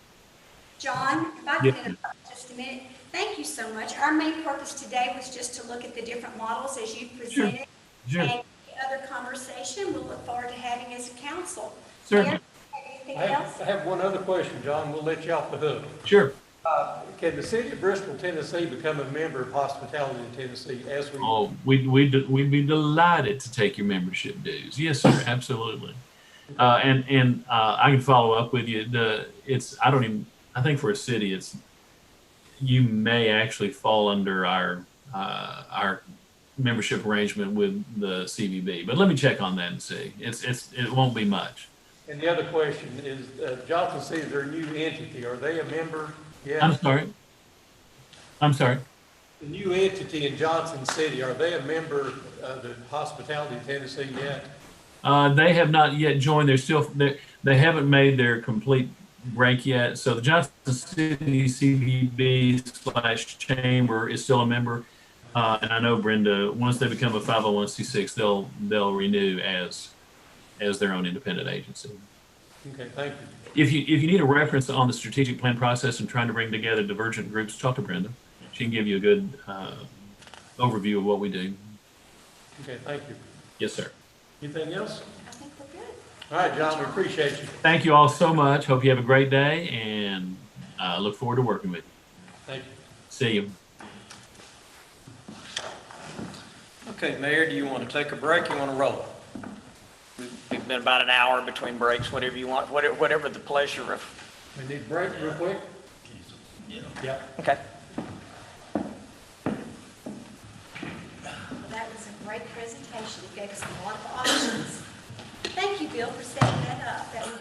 John, if I Yeah. could interrupt just a minute, thank you so much. Our main purpose today was just to look at the different models as you presented. Sure. And the other conversation we'll look forward to having as a council. Certainly. Mayor, anything I else? have one other question, John. We'll let you off the hook. Sure. Can the city of Bristol, Tennessee become a member of Hospitality in Tennessee as we? Oh, we'd be delighted to take your membership dues. Yes, sir, absolutely. And I can follow up with you. I think for a city, you may actually fall under our membership arrangement with the CVB, but let me check on that and see. It won't be much. And the other question is, Johnson City is their new entity. Are they a member yet? I'm sorry. The new entity in Johnson City, are they a member of the Hospitality in Tennessee yet? They have not yet joined. They haven't made their complete break yet. So the Johnson City CVB/Chamber is still a member. And I know, Brenda, once they become a 501c6, they'll renew as their own independent agency. Okay, thank you. If you need a reference on the strategic plan process and trying to bring together divergent groups, talk to Brenda. She can give you a good overview of what we do. Okay, thank you. Yes, sir. Anything else? I think we're All right, John, we appreciate you. Thank you all so much. Hope you have a great day, and look forward to working with you. Thank you. See you. Okay, Mayor, do you want to take a break? You want to roll? We've been about an hour between breaks, whatever you want, whatever the pleasure of. We need a break real quick? Yeah. Yep. Okay. Well, that was a great presentation. It gave us a lot of options. Thank you, Bill, for setting that up. That was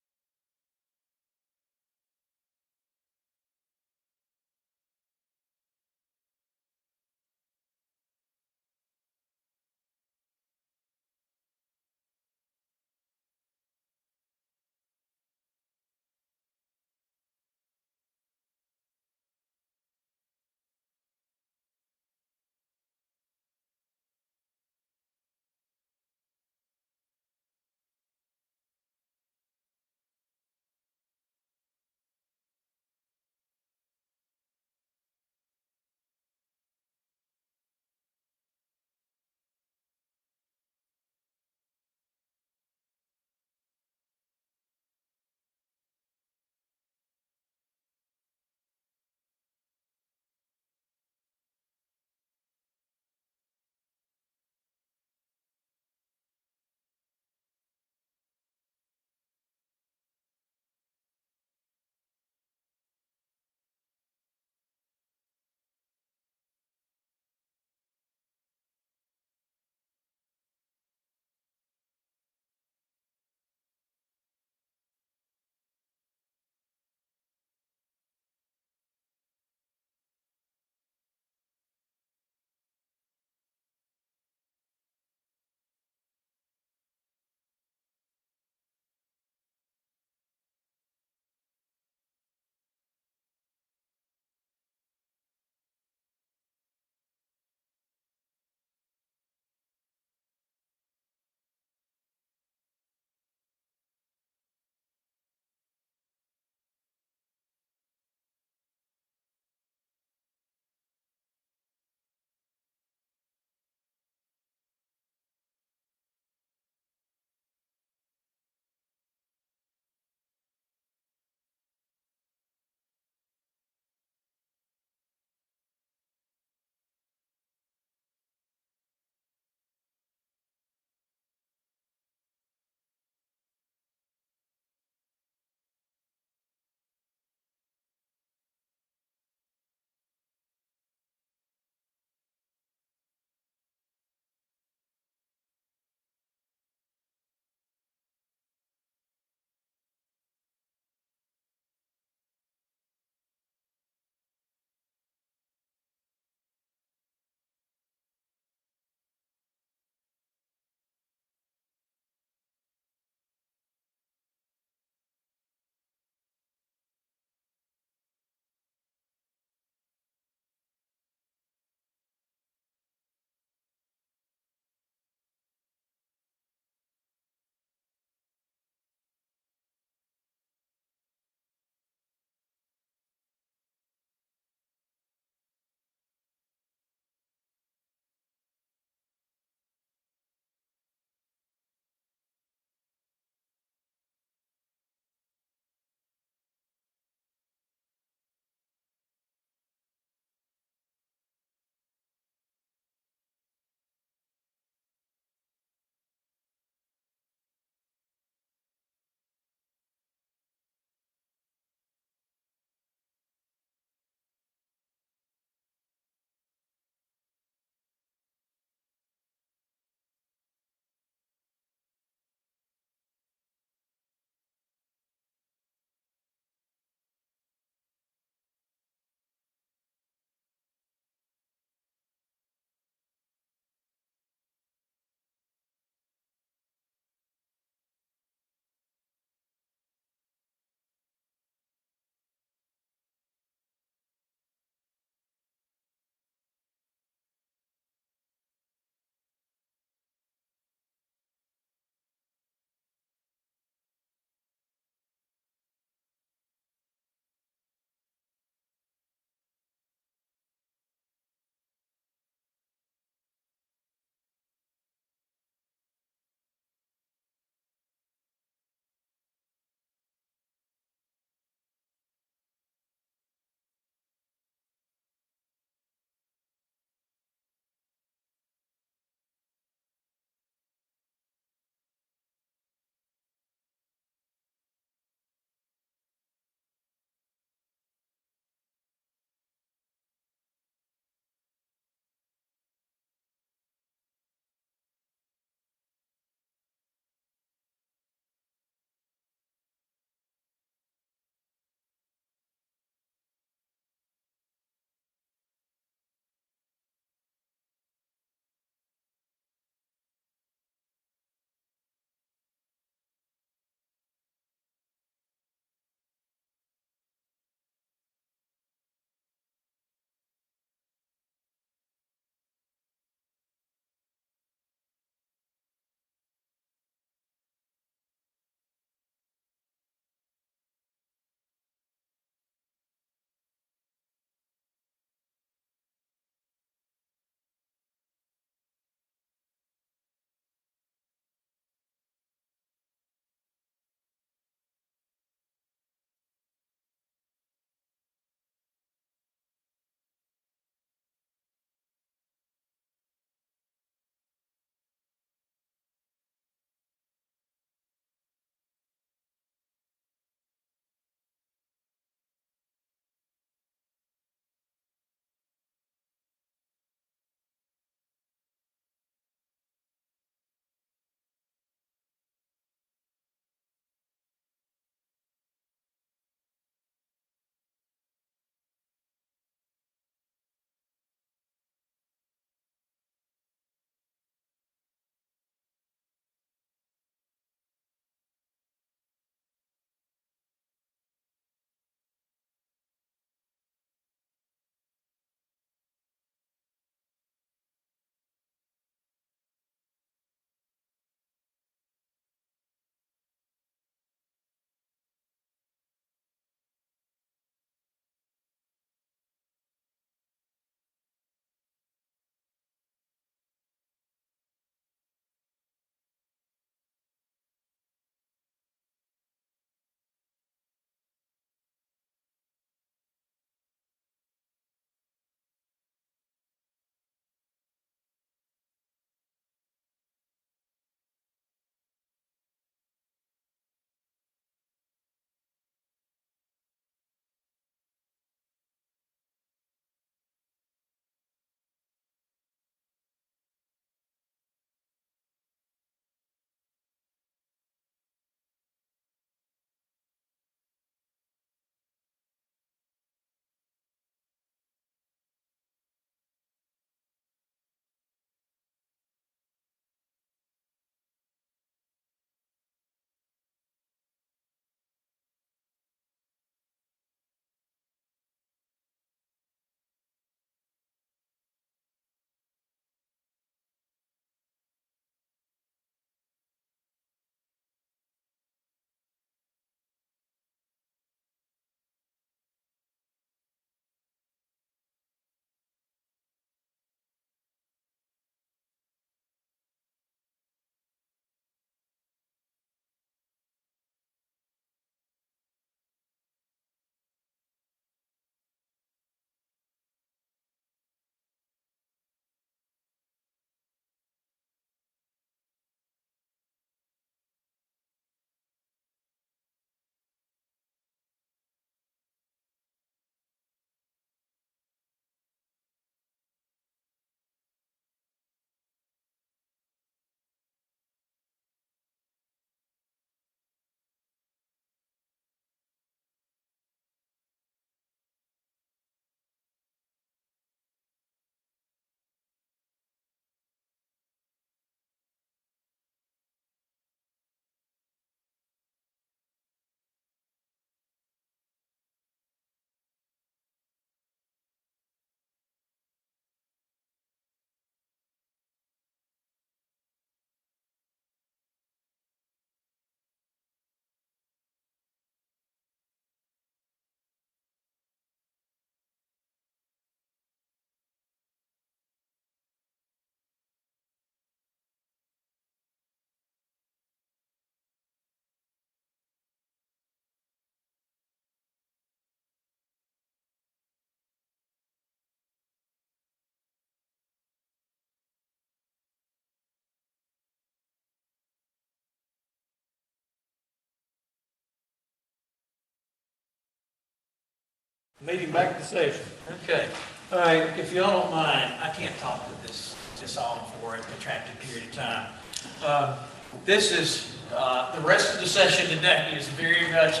Meeting back to session. Okay. All right, if y'all don't mind, I can't talk to this on for a protracted period of time. This is, the rest of the session today is very much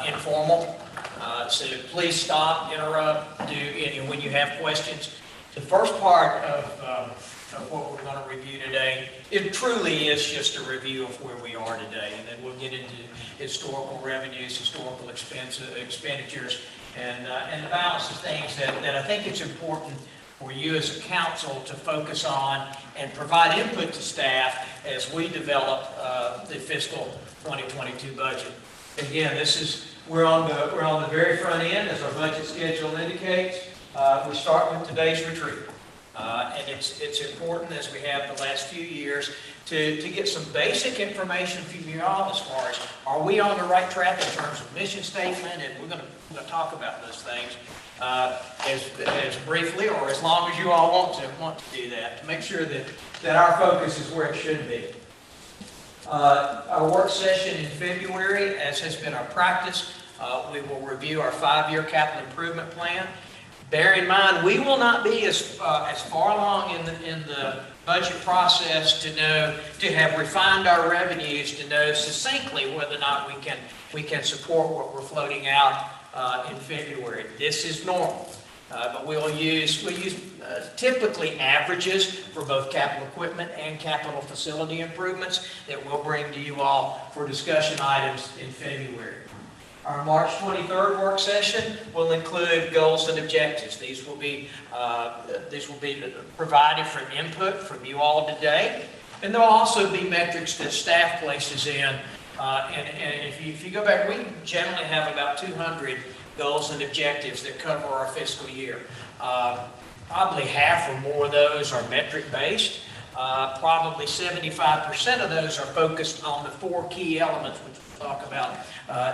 informal. So please stop, interrupt, and when you have questions. The first part of what we're going to review today, it truly is just a review of where we are today. And then we'll get into historical revenues, historical expenditures, and the balance of things that I think it's important for you as a council to focus on and provide input to staff as we develop the fiscal 2022 budget. Again, we're on the very front end, as our budget schedule indicates. We start with today's retreat. And it's important, as we have the last few years, to get some basic information from you all as far as, are we on the right track in terms of mission statement? And we're going to talk about those things as briefly or as long as you all want to do that, to make sure that our focus is where it should be. Our work session in February, as has been our practice, we will review our 5-year capital improvement plan. Bear in mind, we will not be as far along in the budget process to have refined our revenues to know succinctly whether or not we can support what we're floating out in February. This is normal, but we'll use typically averages for both capital equipment and capital facility improvements that we'll bring to you all for discussion items in February. Our March 23rd work session will include goals and objectives. These will be provided from input from you all today, and there'll also be metrics that staff places in. And if you go back, we generally have about 200 goals and objectives that cover our fiscal year. Probably half or more of those are metric-based. Probably 75% of those are focused on the 4 key elements, which we'll talk about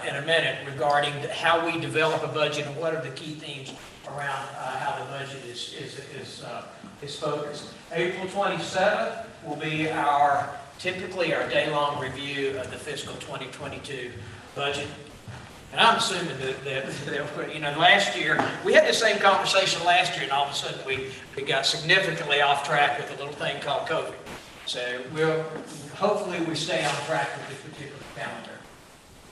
in a minute, regarding how we develop a budget and what are the key themes around how the budget is focused. April 27th will be typically our day-long review of the fiscal 2022 budget. And I'm assuming that last year, we had the same conversation last year, and all of a sudden we got significantly off track with a little thing called COVID. So hopefully we stay on track with this particular calendar.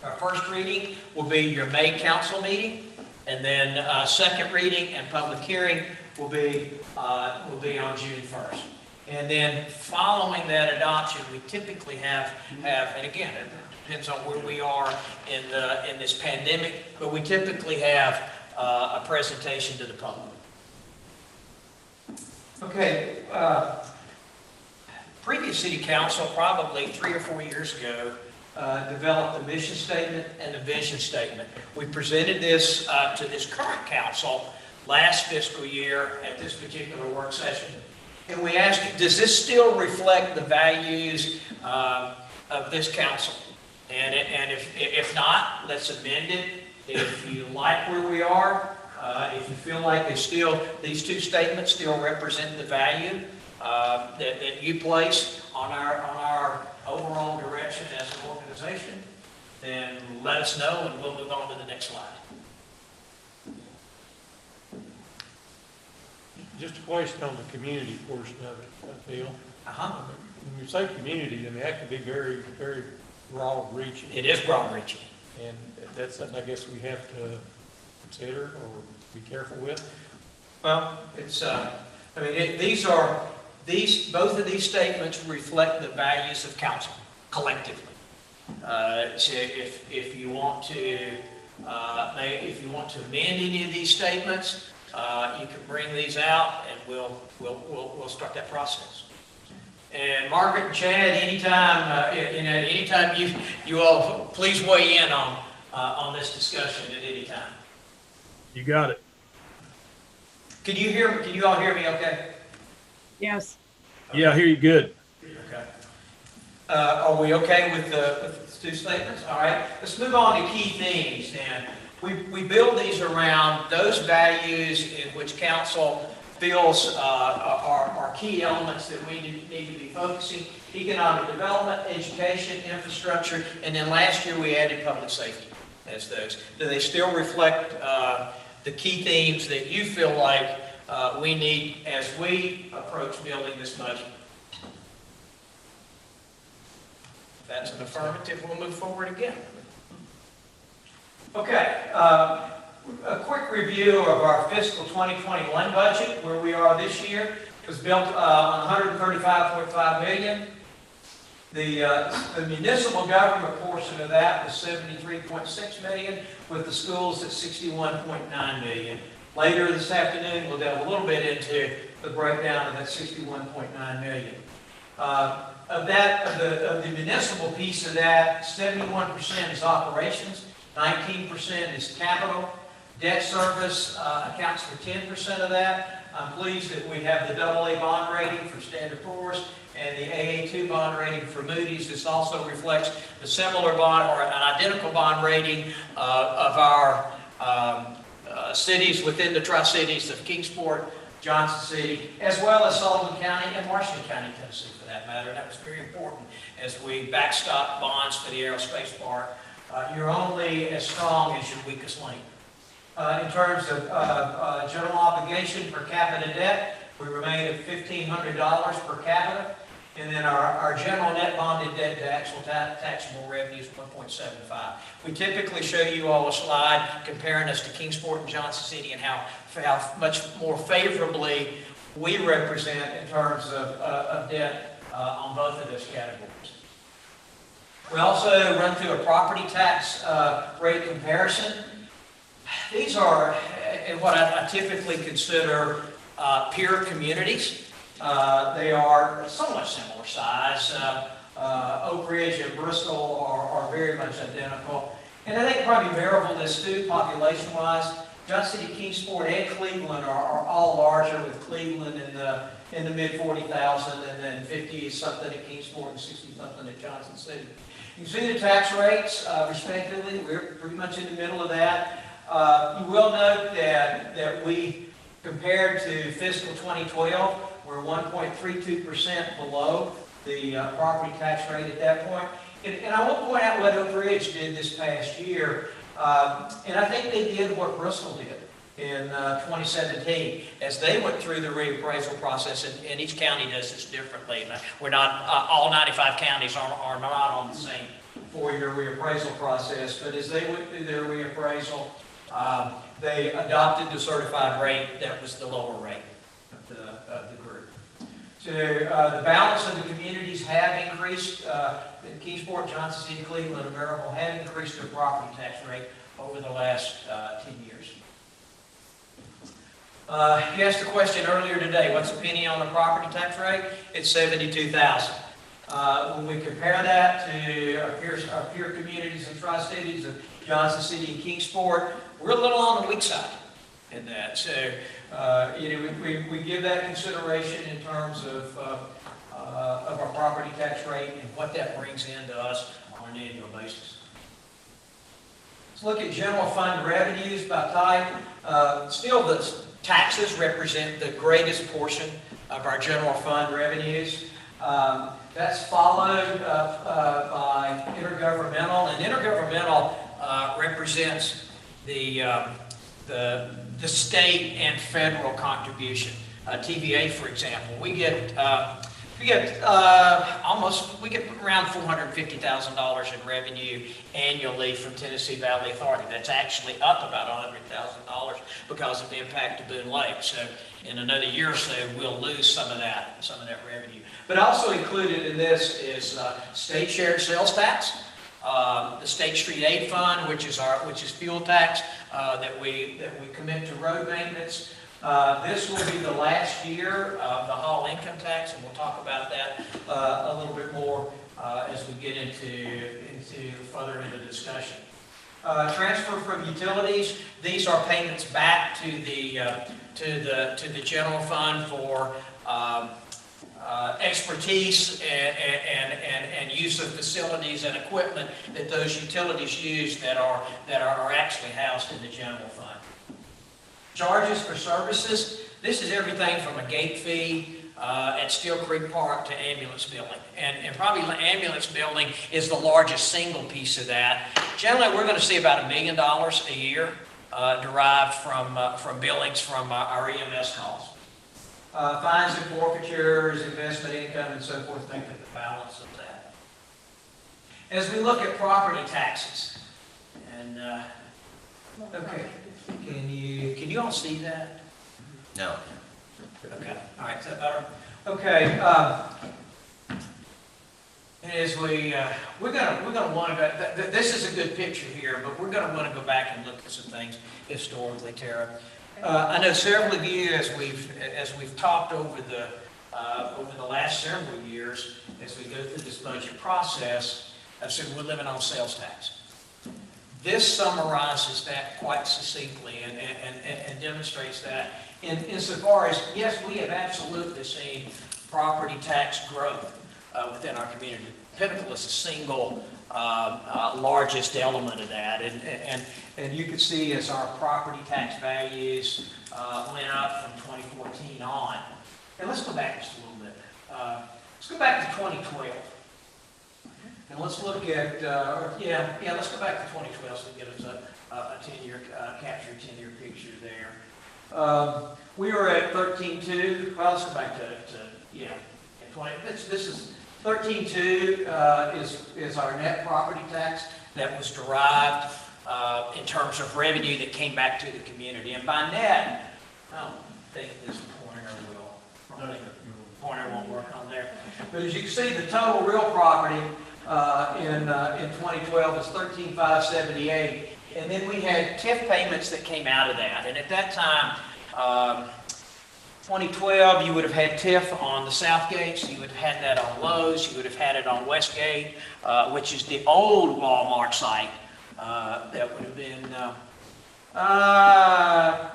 Our first reading will be your May council meeting, and then second reading and public hearing will be on June 1st. And then following that adoption, we typically have, and again, it depends on where we are in this pandemic, but we typically have a presentation to the public. Okay, previous city council, probably 3 or 4 years ago, developed the mission statement and the vision statement. We presented this to this current council last fiscal year at this particular work session. And we asked, does this still reflect the values of this council? And if not, let's amend it. If you like where we are, if you feel like these 2 statements still represent the value that you place on our overall direction as an organization, then let us know and we'll move on to the next slide. Just a question on the community portion of it, I feel. When you say community, I mean, that can be very, very broad-reaching. It is broad-reaching. And that's something I guess we have to consider or be careful with. Well, it's, both of these statements reflect the values of council collectively. So if you want to amend any of these statements, you can bring these out and we'll start that process. And Margaret and Chad, anytime you all please weigh in on this discussion at any time. You got it. Can you all hear me okay? Yes. Yeah, I hear you good. Okay. Are we okay with the 2 statements? All right. Let's move on to key themes then. We build these around those values in which council feels are key elements that we need to be focusing: economic development, education, infrastructure, and then last year we added public safety as those. Do they still reflect the key themes that you feel like we need as we approach building this budget. If that's an affirmative, we'll move forward again. Okay, a quick review of our fiscal 2021 budget, where we are this year. It was built on $135.5 million. The municipal government portion of that was $73.6 million, with the schools at $61.9 million. Later this afternoon, we'll delve a little bit into the breakdown of that $61.9 million. Of the municipal piece of that, 71% is operations, 19% is capital. Debt service accounts for 10% of that. I'm pleased that we have the AA bond rating for Standard & Poor's and the AA2 bond rating for Moody's. This also reflects the similar bond or an identical bond rating of our cities within the Tri-Cities of Kingsport, Johnson City, as well as Sullivan County and Washington County, Tennessee, for that matter. That was very important as we backstop bonds for the aerospace park. You're only as strong as your weakest link. In terms of general obligation per capita debt, we remain at $1,500 per capita. And then our general net bonded debt to actual taxable revenue is 1.75. We typically show you all a slide comparing us to Kingsport and Johnson City and how much more favorably we represent in terms of debt on both of those categories. We also run through a property tax rate comparison. These are what I typically consider peer communities. They are somewhat similar size. Oak Ridge and Bristol are very much identical. And I think probably Maryville is too, population-wise. Johnson City, Kingsport, and Cleveland are all larger, with Cleveland in the mid 40,000, and then 50-something at Kingsport and 60-something at Johnson City. You can see the tax rates, respectively. We're pretty much in the middle of that. You will note that we, compared to fiscal 2012, we're 1.32% below the property tax rate at that point. And I will point out what Oak Ridge did this past year. And I think they did what Bristol did in 2017, as they went through the reappraisal process, and each county does this differently. We're not, all 95 counties are not on the same four-year reappraisal process, but as they went through their reappraisal, they adopted the certified rate that was the lower rate of the group. So the balance of the communities have increased. Kingsport, Johnson City, Cleveland, and Maryville have increased their property tax rate over the last 10 years. You asked a question earlier today, what's the penny on the property tax rate? It's $72,000. When we compare that to our peer communities and Tri-Cities of Johnson City and Kingsport, we're a little on the weak side in that. So, we give that consideration in terms of our property tax rate and what that brings into us on an annual basis. Let's look at general fund revenues by type. Still, the taxes represent the greatest portion of our general fund revenues. That's followed by intergovernmental, and intergovernmental represents the state and federal contribution. TVA, for example, we get around $450,000 in revenue annually from Tennessee Valley Authority. That's actually up about $100,000 because of the impact of Boone Lake. So in another year or so, we'll lose some of that revenue. But also included in this is state shared sales tax, the State Street Aid Fund, which is fuel tax that we commit to road maintenance. This will be the last year of the Hall income tax, and we'll talk about that a little bit more as we get further into the discussion. Transfer from utilities; these are payments back to the general fund for expertise and use of facilities and equipment that those utilities use that are actually housed in the general fund. Charges for services: this is everything from a gate fee at Steel Creek Park to ambulance billing. And probably ambulance billing is the largest single piece of that. Generally, we're going to see about $1 million a year derived from billings from our EMS calls. Fines and forfeitures, investment income, and so forth make up the balance of that. As we look at property taxes, and okay, can you all see that? No. Okay, all right, is that better? Okay, and as we're gonna want to go, this is a good picture here, but we're gonna want to go back and look at some things historically, Tara. I know several of you, as we've talked over the last several years, as we go through this budget process, I've said we're living on sales tax. This summarizes that quite succinctly and demonstrates that insofar as, yes, we have absolutely seen property tax growth within our community. Pinnacle is the single largest element of that, and you can see as our property tax values went up from 2014 on. And let's go back just a little bit. Let's go back to 2012. And let's look at, let's go back to 2012 so we get us a 10-year, capture 10-year picture there. We were at 13.2. Well, let's go back to 20. This is 13.2 is our net property tax that was derived in terms of revenue that came back to the community. And by net, I don't think this pointer will. Pointer won't work on there. But as you can see, the total real property in 2012 was 13,578, and then we had TIF payments that came out of that. And at that time, 2012, you would have had TIF on the South Gates, you would have had that on Lowe's, you would have had it on Westgate, which is the old Walmart site. That would have been,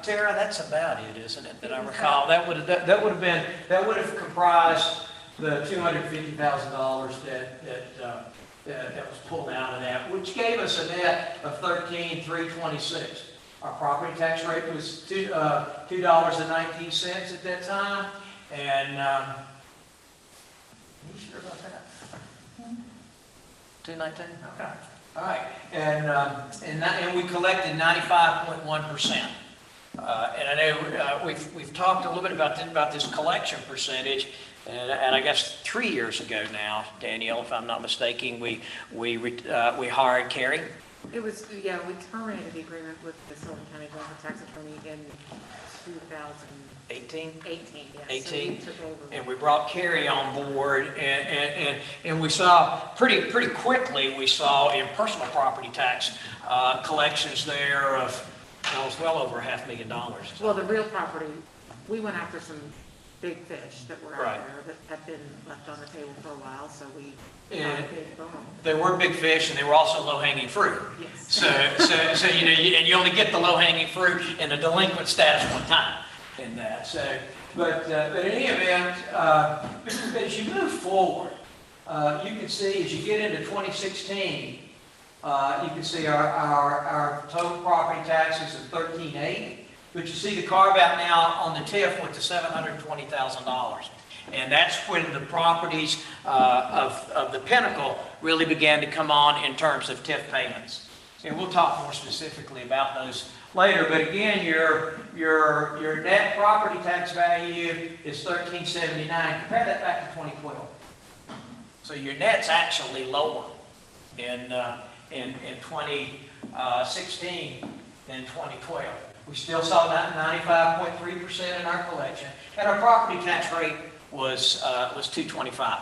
Tara, that's about it, isn't it, that I recall? That would have comprised the $250,000 that was pulled out of that, which gave us a net of $13,326. Our property tax rate was $2.19 at that time, and are you sure about that? $2.19? Okay. All right, and we collected 95.1%. And I know we've talked a little bit about this collection percentage, and I guess 3 years ago now, Danielle, if I'm not mistaken, we hired Carrie. It was, we terminated the agreement with the Sullivan County General Tax Attorney in 2018. 18, yeah. 18, so we took over. and we brought Carrie on board, and we saw pretty quickly, we saw in personal property tax collections there of, it was well over $500,000. Well, the real property, we went after some big fish that were out Right. there that had been left on the table for a while, so we And got a big bone. they were big fish, and they were also low-hanging fruit. Yes. So and you only get the low-hanging fruit in a delinquent status one time in that. So, but in any event, as you move forward, you can see as you get into 2016, you can see our total property taxes of $13.8. But you see the carve out now on the TIF went to $720,000. And that's when the properties of the Pinnacle really began to come on in terms of TIF payments. And we'll talk more specifically about those later. But again, your net property tax value is $13.79. Compare that back to 2012. So your net's actually lower in 2016 than 2012. We still saw that 95.3% in our collection, and our property tax rate was $225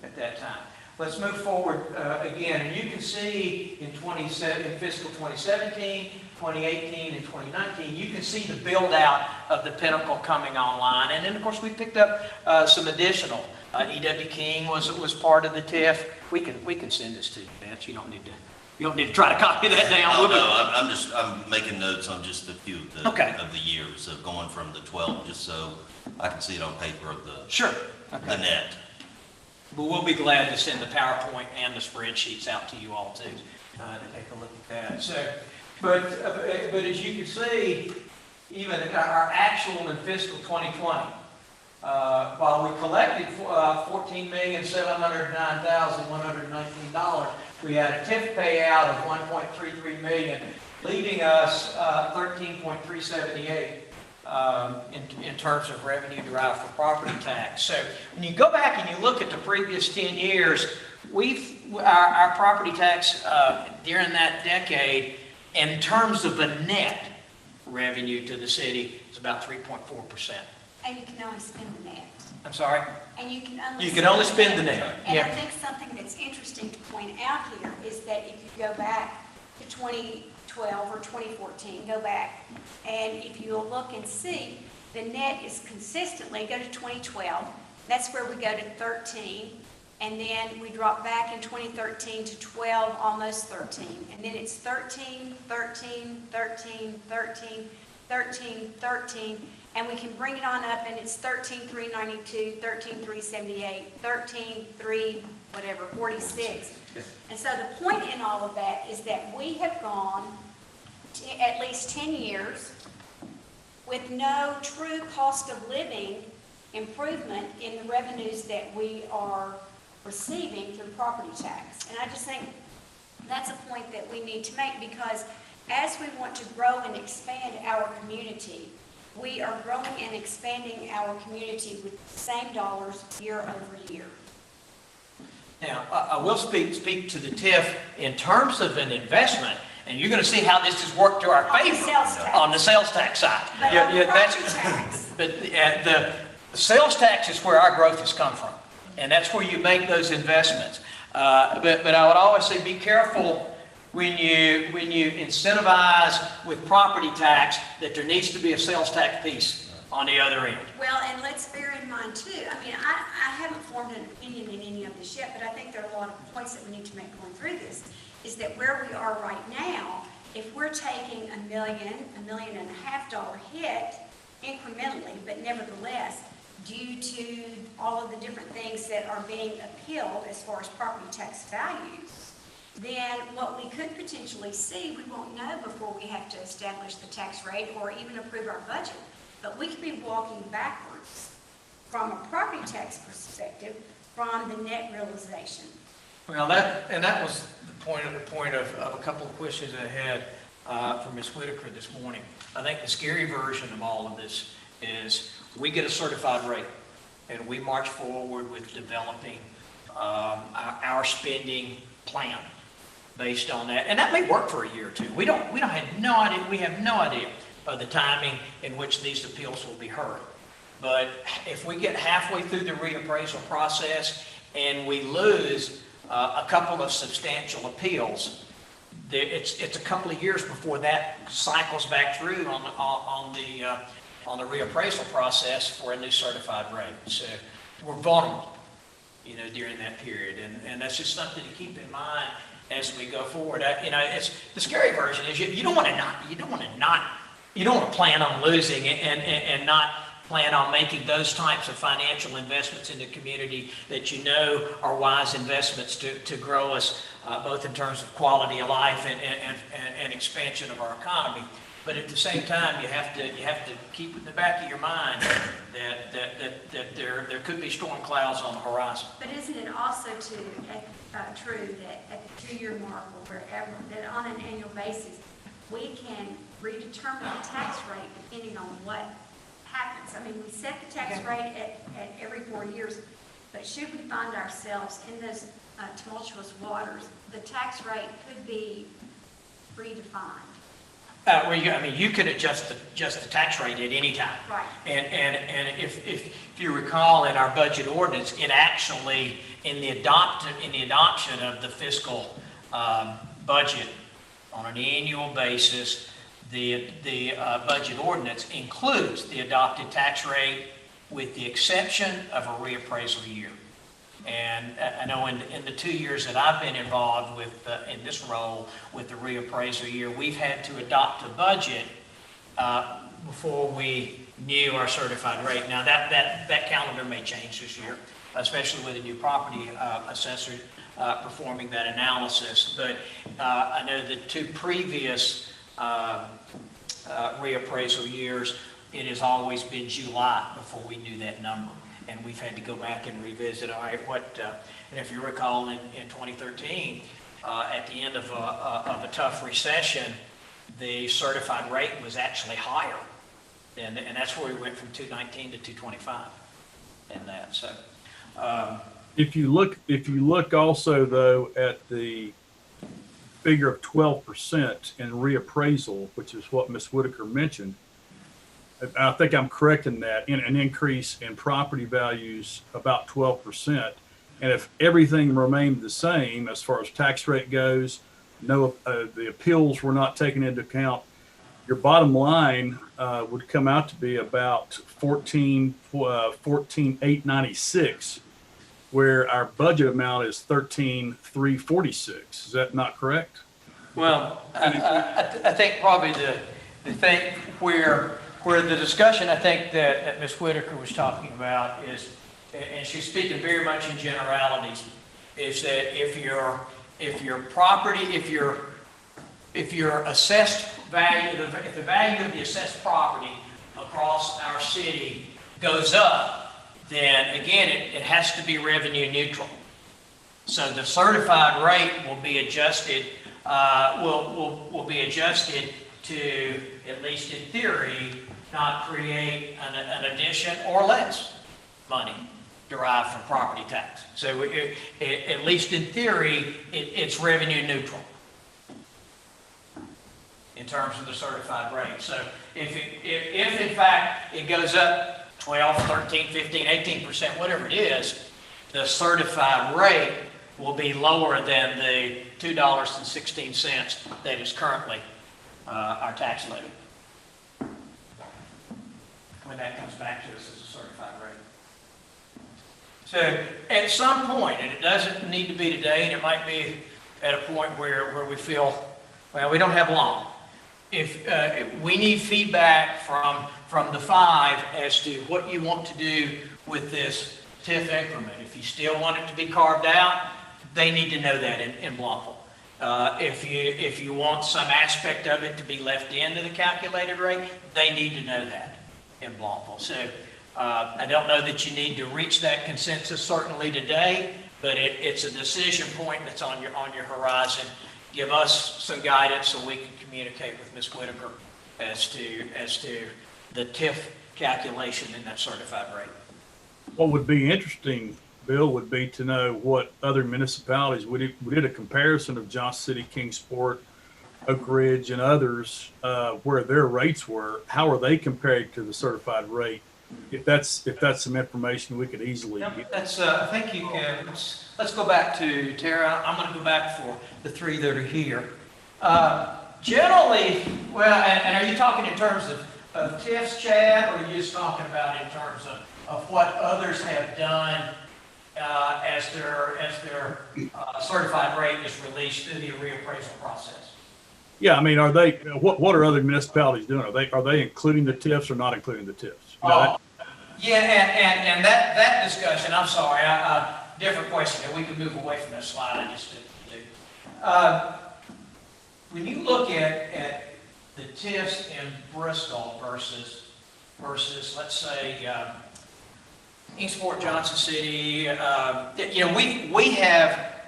at that time. Let's move forward again, and you can see in fiscal 2017, 2018, and 2019, you can see the build out of the Pinnacle coming online, and then of course we picked up some additional. E.W. King was part of the TIF. We can send this to you, Vance. You don't need to try to copy that down. Oh, no, I'm making notes on just a few of the, Okay. of the years of going from the 12, just so I can see it on paper of the, Sure. the net. But we'll be glad to send the PowerPoint and the spreadsheets out to you all too, to take a look at that. So, but as you can see, even our actual in fiscal 2020, while we collected $14,709,119, we had a TIF payout of $1.33 million. leaving us 13.378 in terms of revenue derived from property tax. So when you go back and you look at the previous 10 years, our property tax during that decade, in terms of the net revenue to the city, is about 3.4%. And you can only spend the net. I'm sorry? And you can only spend the net. And Yeah. I think something that's interesting to point out here is that if you go back to 2012 or 2014, go back, and if you'll look and see, the net is consistently, go to 2012, that's where we go to 13, and then we drop back in 2013 to 12, almost 13, and then it's 13, 13, 13, 13, 13, 13, and we can bring it on up, and it's 13,392, 13,378, 13,3 whatever, 46. And so the point in all of that is that we have gone at least 10 years with no true cost of living improvement in the revenues that we are receiving through property tax. And I just think that's a point that we need to make, because as we want to grow and expand our community, we are growing and expanding our community with the same dollars year over year. Now, I will speak to the TIF in terms of an investment, and you're going to see how this has worked to our favor on the sales tax side. But on the property tax. But the sales tax is where our growth has come from, and that's where you make those investments. But I would always say be careful when you incentivize with property tax that there needs to be a sales tax piece on the other end. Well, and let's bear in mind too, I mean, I haven't formed an opinion in any of this yet, but I think there are a lot of points that we need to make going through this, is that where we are right now, if we're taking $1 million, $1.5 million hit incrementally, but nevertheless, due to all of the different things that are being appealed as far as property tax values, then what we could potentially see, we won't know before we have to establish the tax rate or even approve our budget, but we could be walking backwards from a property tax perspective from the net realization. Well, that was the point of a couple of questions I had from Ms. Whitaker this morning. I think the scary version of all of this is we get a certified rate, and we march forward with developing our spending plan based on that, and that may work for a year or two. We have no idea. We have no idea of the timing in which these appeals will be heard. But if we get halfway through the reappraisal process and we lose a couple of substantial appeals, it's a couple of years before that cycles back through on the reappraisal process for a new certified rate. So we're vulnerable, during that period, and that's just something to keep in mind as we go forward. It's the scary version is you don't want to plan on losing and not plan on making those types of financial investments in the community that are wise investments to grow us both in terms of quality of life and expansion of our economy. But at the same time, you have to keep in the back of your mind that there could be storm clouds on the horizon. But isn't it also true that at the 2-year mark or wherever, that on an annual basis, we can redetermine the tax rate depending on what happens? I mean, we set the tax rate at every 4 years, but should we find ourselves in those tumultuous waters, the tax rate could be redefined. You could adjust the tax rate at any time. Right. And if you recall in our budget ordinance, it actually in the adoption of the fiscal budget on an annual basis, the budget ordinance includes the adopted tax rate with the exception of a reappraisal year. And I know in the 2 years that I've been involved with in this role with the reappraisal year, we've had to adopt a budget before we knew our certified rate. Now that calendar may change this year, especially with a new property assessor performing that analysis. But I know the 2 previous reappraisal years, it has always been July before we knew that number. And we've had to go back and revisit, all right, and if you recall in 2013, at the end of a tough recession, the certified rate was actually higher. And that's where we went from 219 to 225 in that, so. If you look also though at the figure of 12% in reappraisal, which is what Ms. Whitaker mentioned, I think I'm correct in that, in an increase in property values about 12%. And if everything remained the same as far as tax rate goes, no, the appeals were not taken into account, your bottom line would come out to be about 14,896, where our budget amount is 13,346. Is that not correct? Well, I think probably the thing where the discussion I think that Ms. Whitaker was talking about is, and she's speaking very much in generalities, is that if your property, if your assessed value, if the value of the assessed property across our city goes up, then again, it has to be revenue neutral. So the certified rate will be adjusted, will be adjusted to, at least in theory, not create an addition or less money derived from property tax. So at least in theory, it's revenue neutral in terms of the certified rate. So if in fact it goes up 12, 13, 15, 18%, whatever it is, the certified rate will be lower than the $2.16 that is currently our tax levy, when that comes back to us as a certified rate. So at some point, and it doesn't need to be today, and it might be at a point where we feel, well, we don't have long. If we need feedback from the five as to what you want to do with this TIF increment. If you still want it to be carved out, they need to know that in Blankville. If you want some aspect of it to be left into the calculated rate, they need to know that in Blankville. So I don't know that you need to reach that consensus certainly today, but it's a decision point that's on your horizon. Give us some guidance so we can communicate with Ms. Whitaker as to the TIF calculation in that certified rate. What would be interesting, Bill, would be to know what other municipalities, we did a comparison of Johnson City, Kingsport, Oak Ridge, and others, where their rates were. How are they comparing to the certified rate? If that's some information we could easily get. That's I think you can. Let's go back to Tara. I'm going to go back for the three that are here. Generally, well, and are you talking in terms of TIFs, Chad, or are you just talking about in terms of what others have done as their certified rate is released through the reappraisal process? Yeah, I mean, are they? What are other municipalities doing? Are they including the TIFs or not including the TIFs? Yeah, and that discussion. I'm sorry, different question. And we can move away from that slide. I just didn't do. When you look at the TIFs in Bristol versus let's say Kingsport, Johnson City,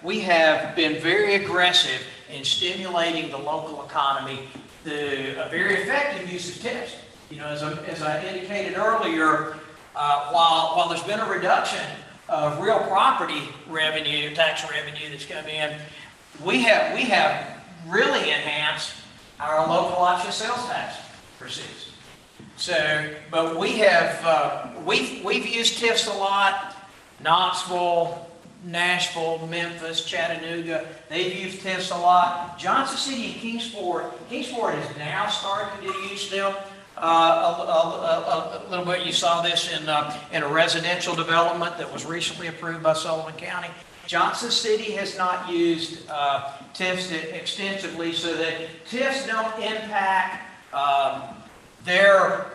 we have been very aggressive in stimulating the local economy through a very effective use of TIFs. As I indicated earlier, while there's been a reduction of real property revenue, tax revenue that's come in, we have really enhanced our local option sales tax receipts. So, but we have we've used TIFs a lot. Knoxville, Nashville, Memphis, Chattanooga, they've used TIFs a lot. Johnson City and Kingsport is now starting to use them a little bit. You saw this in a residential development that was recently approved by Sullivan County. Johnson City has not used TIFs extensively, so that TIFs don't impact their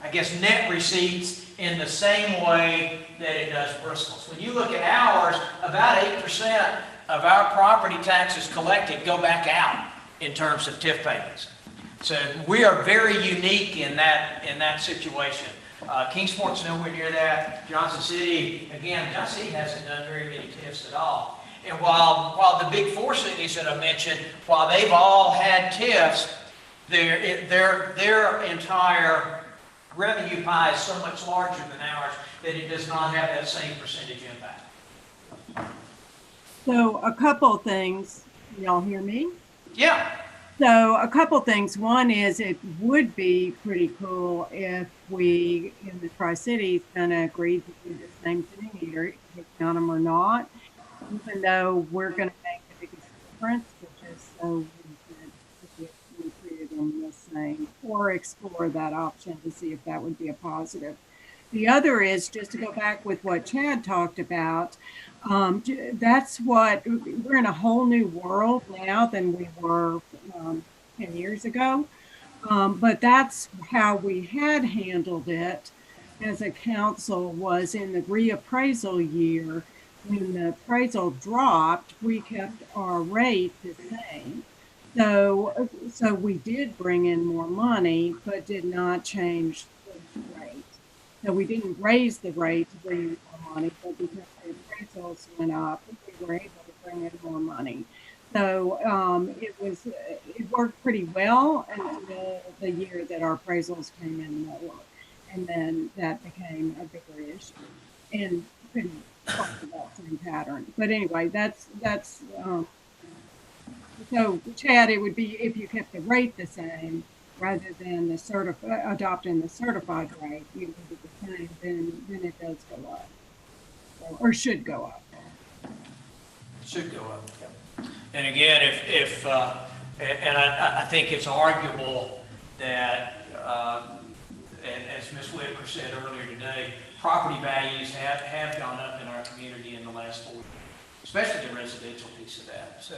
I guess net receipts in the same way that it does Bristol's. When you look at ours, about 8% of our property taxes collected go back out in terms of TIF payments. So we are very unique in that situation. Kingsport's nowhere near that. Johnson City, again, Johnson City hasn't done very many TIFs at all. And while the big four cities that I mentioned, while they've all had TIFs, their entire revenue pie is so much larger than ours that it does not have that same percentage impact. So a couple things, y'all hear me? Yeah. So a couple things. One is it would be pretty cool if we in the Tri-Cities kind of agreed to do the same thing, either we count them or not, even though we're going to make the biggest difference, which is so we treated them the same, or explore that option to see if that would be a positive. The other is just to go back with what Chad talked about. That's what we're in a whole new world now than we were 10 years ago. But that's how we had handled it as a council was in the reappraisal year. When the appraisal dropped, we kept our rate the same. So we did bring in more money, but did not change the rate. So we didn't raise the rate to bring in more money, but because the appraisals went up, we were able to bring in more money. So it worked pretty well until the year that our appraisals came in lower. And then that became a bigger issue and pretty close to that same pattern. But anyway, that's so Chad, it would be if you kept the rate the same rather than the adopting the certified rate, you would be the same, then it does go up. Or should go up. Should go up. And again, I think it's arguable that, as Ms. Whitaker said earlier today, property values have gone up in our community in the last 4 years, especially the residential piece of that. So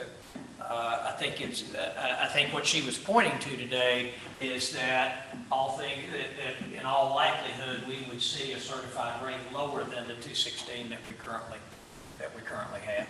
I think what she was pointing to today is that that in all likelihood we would see a certified rate lower than the 216 that we currently have.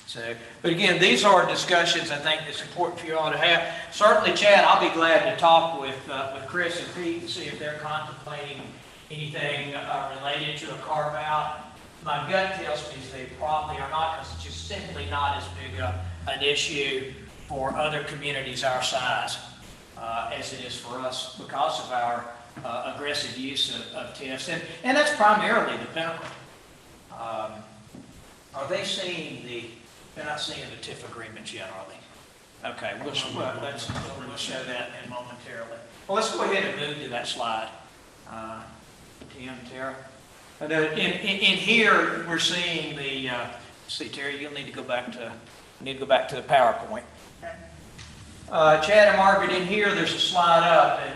So, but again, these are discussions I think that's important for you all to have. Certainly, Chad, I'll be glad to talk with Chris and Pete and see if they're contemplating anything related to a carve out. My gut tells me they probably are not, because it's just simply not as big an issue for other communities our size as it is for us because of our aggressive use of TIFs. And that's primarily the Pinnacle. Are they seeing they're not seeing the TIF agreements yet, are they? Okay, we'll show that in momentarily. Well, let's go ahead and move to that slide. Tim, Tara. In here, we're seeing the, see, Terry, you'll need to go back to the PowerPoint. Chad and Margaret, in here, there's a slide up, and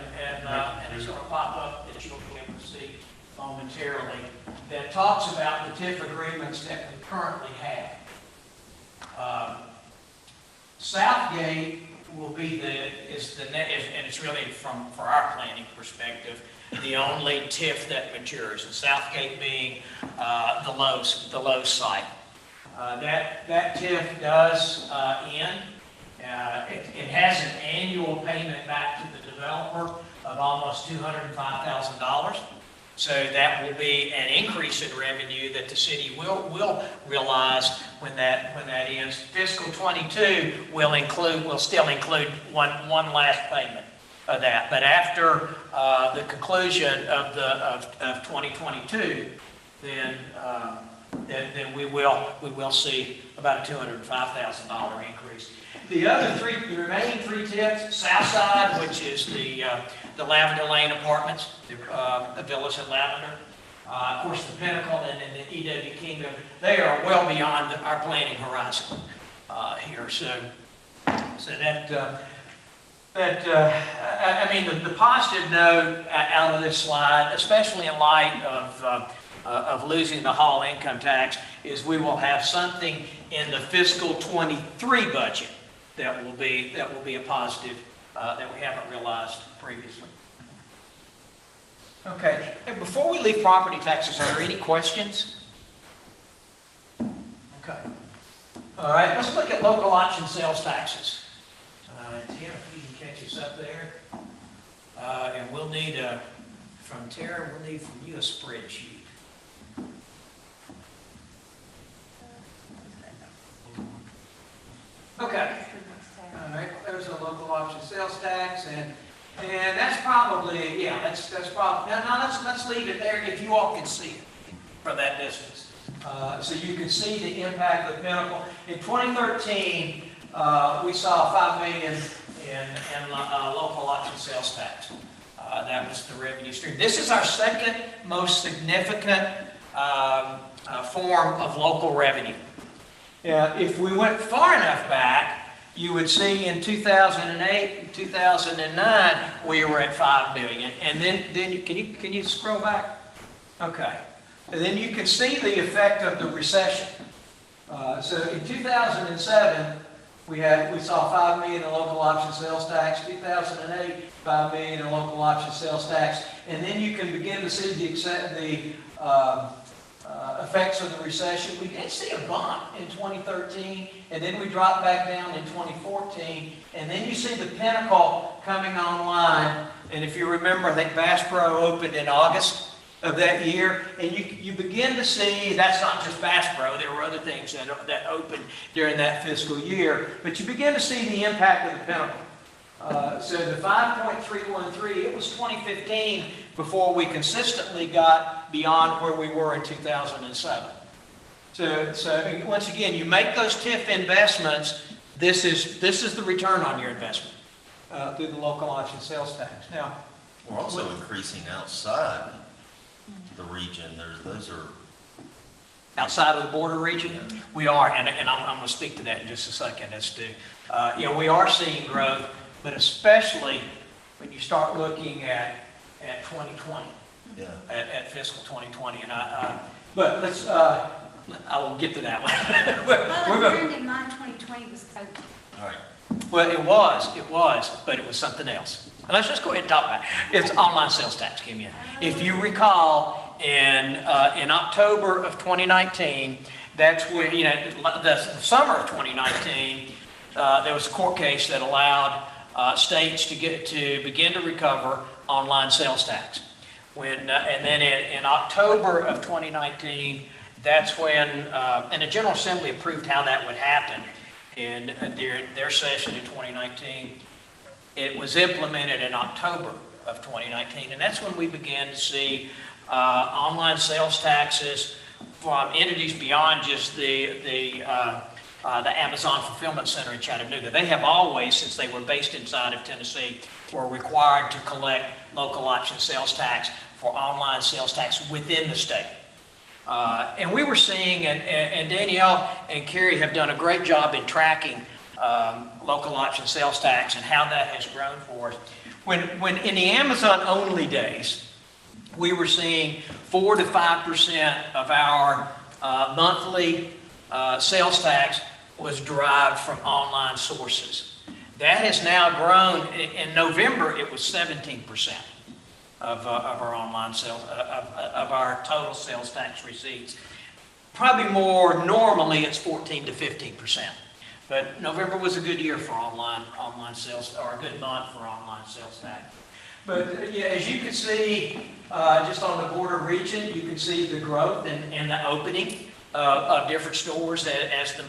it's going to pop up that you'll be able to see momentarily that talks about the TIF agreements that we currently have. Southgate will be and it's really for our planning perspective, the only TIF that matures, and Southgate being the Lowe's site. That TIF does end. It has an annual payment back to the developer of almost $205,000. So that will be an increase in revenue that the city will realize when that ends. Fiscal 22 will still include one last payment of that. But after the conclusion of 2022, then we will see about a $205,000 increase. The remaining three TIFs, Southside, which is the Lavender Lane Apartments, the villas in Lavender, of course the Pinnacle, and then the E.W. Kingdom, they are well beyond our planning horizon here. So that I mean, the positive note out of this slide, especially in light of losing the Hall income tax, is we will have something in the fiscal 23 budget that will be a positive that we haven't realized previously. Okay, and before we leave property taxes, are there any questions? Okay. All right, let's look at local option sales taxes. Tim, if you can catch us up there. And we'll need, from Tara, we'll need from you a spreadsheet. probably, yeah, that's probably, no, let's leave it there if you all can see it from that distance. So you can see the impact of the Pinnacle. In 2013, we saw $5 million in local option sales tax. That was the revenue stream. This is our second most significant form of local revenue. If we went far enough back, you would see in 2008 and 2009, we were at $5 billion. And then can you scroll back? Okay. And then you can see the effect of the recession. So in 2007, we saw $5 million in local option sales tax. 2008, $5 million in local option sales tax. And then you can begin to see the effects of the recession. We did see a bump in 2013, and then we dropped back down in 2014. And then you see the Pinnacle coming online. And if you remember, I think Bass Pro opened in August of that year, and you begin to see, that's not just Bass Pro, there were other things that opened during that fiscal year, but you begin to see the impact of the Pinnacle. So the 5.313, it was 2015 before we consistently got beyond where we were in 2007. So once again, you make those TIF investments, this is the return on your investment through the local option sales tax. Now, we're also increasing outside the region. Those are outside of the border region, we are, and I'm going to speak to that in just a second as to, we are seeing growth, but especially when you start looking at 2020, at fiscal 2020, and but let's, I will get to that one. Well, I learned in mind 2020 was COVID. All right. Well, it was, but it was something else. And let's just go ahead and talk about it. It's online sales tax came in. If you recall, in October of 2019, that's when, the summer of 2019, there was a court case that allowed states to begin to recover online sales tax. And then in October of 2019, that's when, and the General Assembly approved how that would happen during their session in 2019. It was implemented in October of 2019, and that's when we began to see online sales taxes from entities beyond just the Amazon Fulfillment Center in Chattanooga. They have always, since they were based inside of Tennessee, were required to collect local option sales tax for online sales tax within the state. And we were seeing, and Danielle and Carrie have done a great job in tracking local option sales tax and how that has grown for us. When in the Amazon only days, we were seeing 4 to 5% of our monthly sales tax was derived from online sources. That has now grown. In November, it was 17% of our online sales, of our total sales tax receipts. Probably more normally, it's 14 to 15%. But November was a good year for online sales, or a good month for online sales tax. But as you can see, just on the border region, you can see the growth and the opening of different stores as the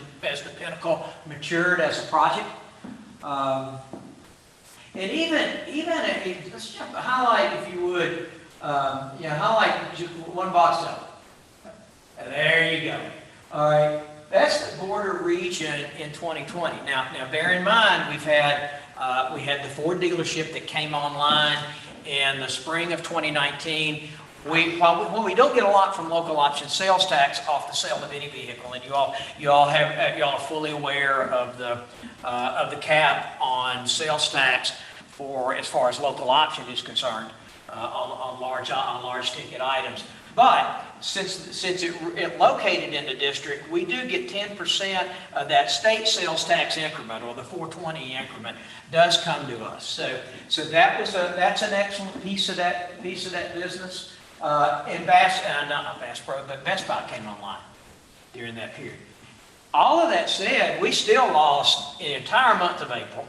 Pinnacle matured as a project. And even let's highlight, if you would, highlight just one box of it. There you go. All right. That's the border region in 2020. Now bear in mind, we had the Ford dealership that came online in the spring of 2019. While we don't get a lot from local option sales tax off the sale of any vehicle, and you all are fully aware of the cap on sales tax for as far as local option is concerned on large ticket items. But since it located in the district, we do get 10% of that state sales tax increment, or the 420 increment, does come to us. So that's an excellent piece of that business. And not Bass Pro, but Best Buy came online during that period. All of that said, we still lost an entire month of April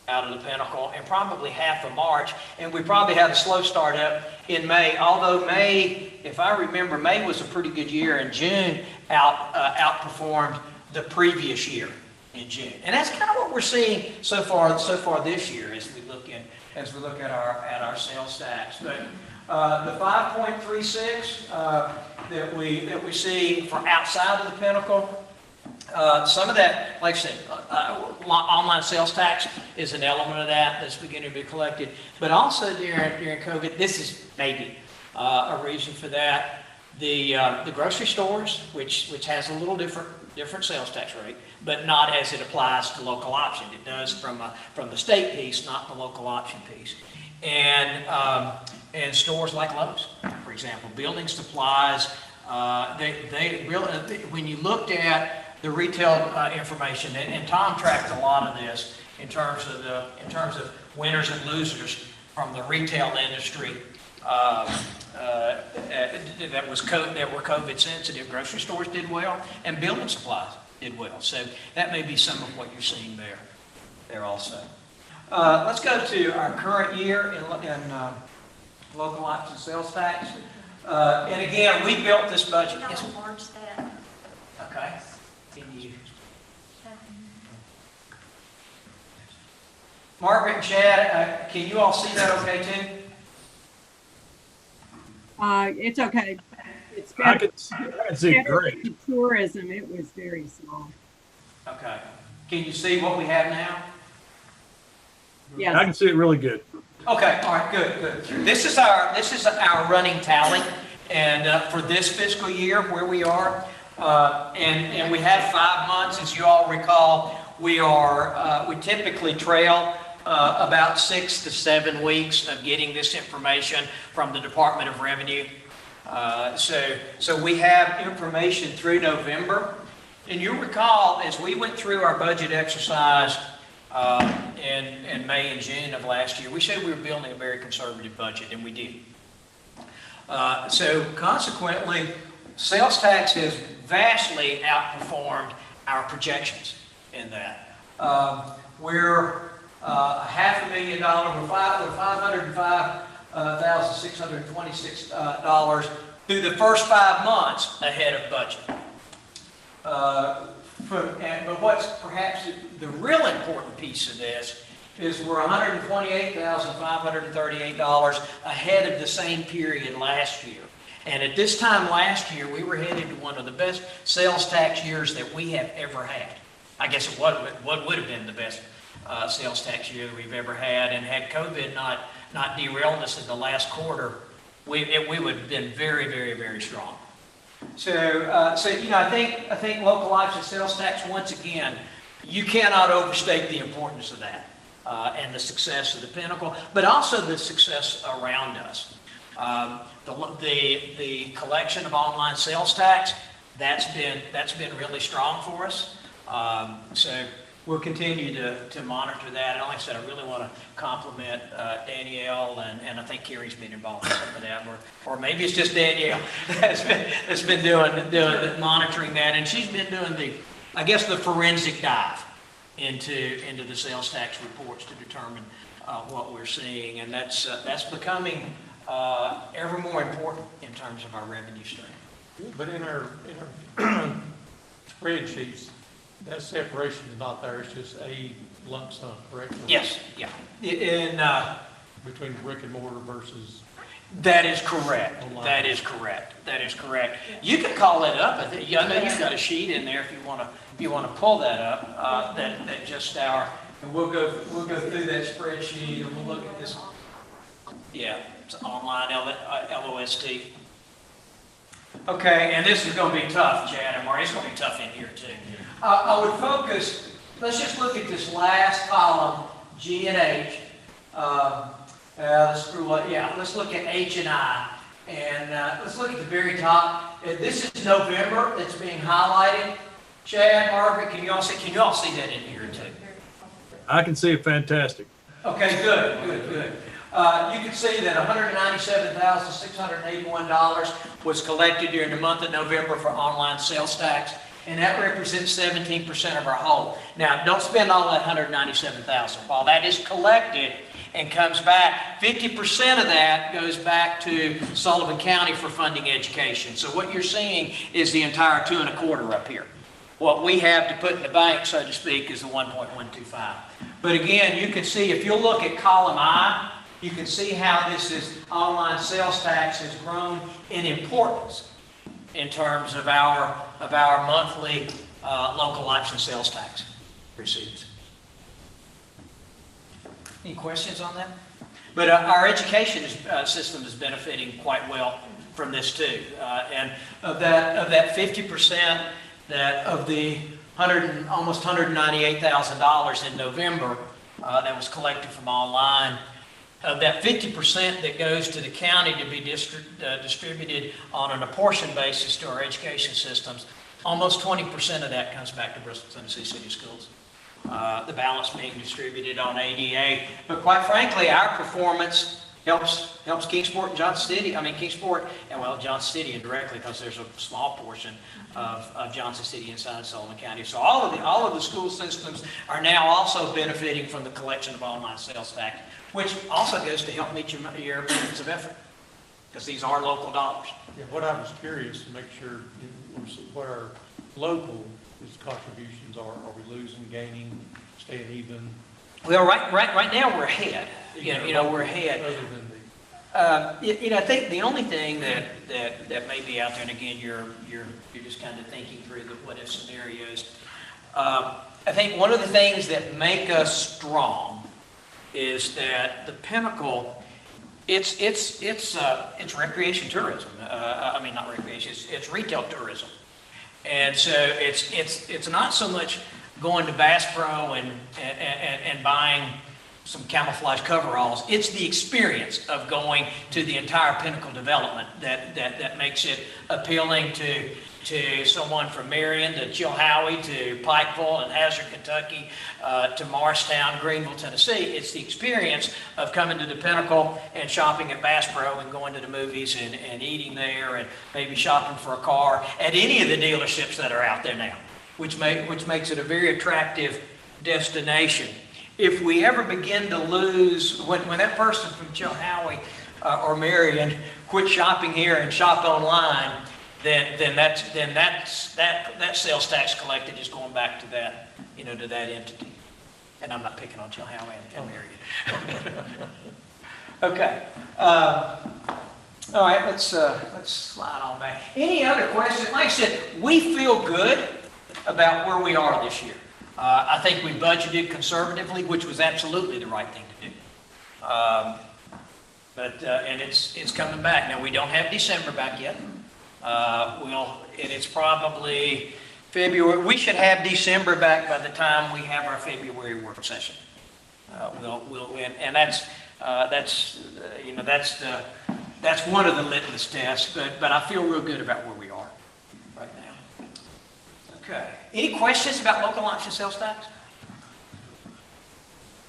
out of the Pinnacle, and probably half of March, and we probably had a slow start up in May, although May, if I remember, May was a pretty good year, and June outperformed the previous year in June. And that's kind of what we're seeing so far this year as we look as we look at our sales tax. But the 5.36 that we see for outside of the Pinnacle, some of that, like I said, online sales tax is an element of that that's beginning to be collected. But also during COVID, this is maybe a reason for that. The grocery stores, which has a little different sales tax rate, but not as it applies to local option. It does from the state piece, not the local option piece. And stores like Lowe's, for example, building supplies. When you looked at the retail information, and Tom tracked a lot of this in terms of winners and losers from the retail industry that were COVID sensitive. Grocery stores did well, and building supplies did well. So that may be some of what you're seeing there also. Let's go to our current year in local option sales tax. And again, we built this budget. Can you enlarge that? Okay. Can you? Margaret and Chad, can you all see that okay too? It's okay. It's I better. can see it great. Tourism, it was very small. Okay. Can you see what we have now? Yes. I can see it really good. Okay, all right, good. This is our running tally, and for this fiscal year where we are, and we have 5 months, as you all recall. We typically trail about 6 to 7 weeks of getting this information from the Department of Revenue. So we have information through November, and you'll recall as we went through our budget exercise in May and June of last year, we said we were building a very conservative budget, and we did. So consequently, sales tax has vastly outperformed our projections in that. We're $500,000, we're $505,626 through the first 5 months ahead of budget. But what's perhaps the real important piece of this is we're $128,538 ahead of the same period last year. And at this time last year, we were headed to one of the best sales tax years that we have ever had. I guess what would have been the best sales tax year that we've ever had, and had COVID not derailed us in the last quarter, we would have been very, very, very strong. So you know, I think local option sales tax, once again, you cannot overstate the importance of that and the success of the Pinnacle, but also the success around us. The collection of online sales tax, that's been really strong for us. So we'll continue to monitor that. And like I said, I really want to compliment Danielle, and I think Carrie's been involved in some of that, or maybe it's just Danielle that's been doing monitoring that, and she's been doing the forensic dive into the sales tax reports to determine what we're seeing, and that's becoming ever more important in terms of our revenue stream. But in our spreadsheets, that separation is not there, it's just a lump sum, correct? Yes, yeah. Between brick and mortar versus... That is correct. online. That is correct. You can call it up. I know you've got a sheet in there if you want to pull that up. That just our, and we'll go through that spreadsheet, and we'll look at this. Yeah, it's online LOST. Okay, and this is going to be tough, Chad and Marty. It's going to be tough in here too. I would focus. Let's just look at this last column, G and H. Let's look at H and I, and let's look at the very top. This is November that's being highlighted. Chad, Margaret, can you all see that in here too? I can see it fantastic. Okay, good. You can see that $197,681 was collected during the month of November for online sales tax, and that represents 17% of our whole. Now, don't spend all that $197,000. While that is collected and comes back, 50% of that goes back to Sullivan County for funding education. So what you're seeing is the entire 2.25 up here. what we have to put in the bank, so to speak, is the 1.125. But again, you can see, if you look at column I, you can see how online sales tax has grown in importance in terms of our monthly local option sales tax receipts. Any questions on that? But our education system is benefiting quite well from this too. And of that 50%, that of the almost $198,000 in November that was collected from online, of that 50% that goes to the county to be distributed on an apportioned basis to our education systems, almost 20% of that comes back to Bristol, Tennessee City Schools. The balance being distributed on ADA. But quite frankly, our performance helps Kingsport and Johnson City. I mean, Kingsport and, well, Johnson City indirectly, because there's a small portion of Johnson City inside Sullivan County. So all of the school systems are now also benefiting from the collection of online sales tax, which also goes to help meet your payments of effort, because these are local dollars. Yeah, what I was curious to make sure, what our local contributions are we losing, gaining, staying even? Well, right now we're ahead. We're ahead. Other than I think the only thing that may be out there, and again, you're just kind of thinking through the what if scenarios. I think one of the things that make us strong is that the Pinnacle, it's recreation tourism. I mean, not recreation. It's retail tourism, and so it's not so much going to Bass Pro and buying some camouflage coveralls. It's the experience of going to the entire Pinnacle development that makes it appealing to someone from Marion to Chilhowie to Pikeville and Hazard, Kentucky, to Morristown, Greenville, Tennessee. It's the experience of coming to the Pinnacle and shopping at Bass Pro and going to the movies and eating there and maybe shopping for a car at any of the dealerships that are out there now, which makes it a very attractive destination. If we ever begin to lose, when that person from Chilhowie or Marion quit shopping here and shop online, then that sales tax collected is going back to that, to that entity. And I'm not picking on Chilhowie and Marion. Okay. All right, let's slide on back. Any other questions? Like I said, we feel good about where we are this year. I think we budgeted conservatively, which was absolutely the right thing to do. And it's coming back. Now, we don't have December back yet. And it's probably February. We should have December back by the time we have our February work session. And that's one of the litmus tests. But I feel real good about where we are right now. Okay. Any questions about local option sales tax?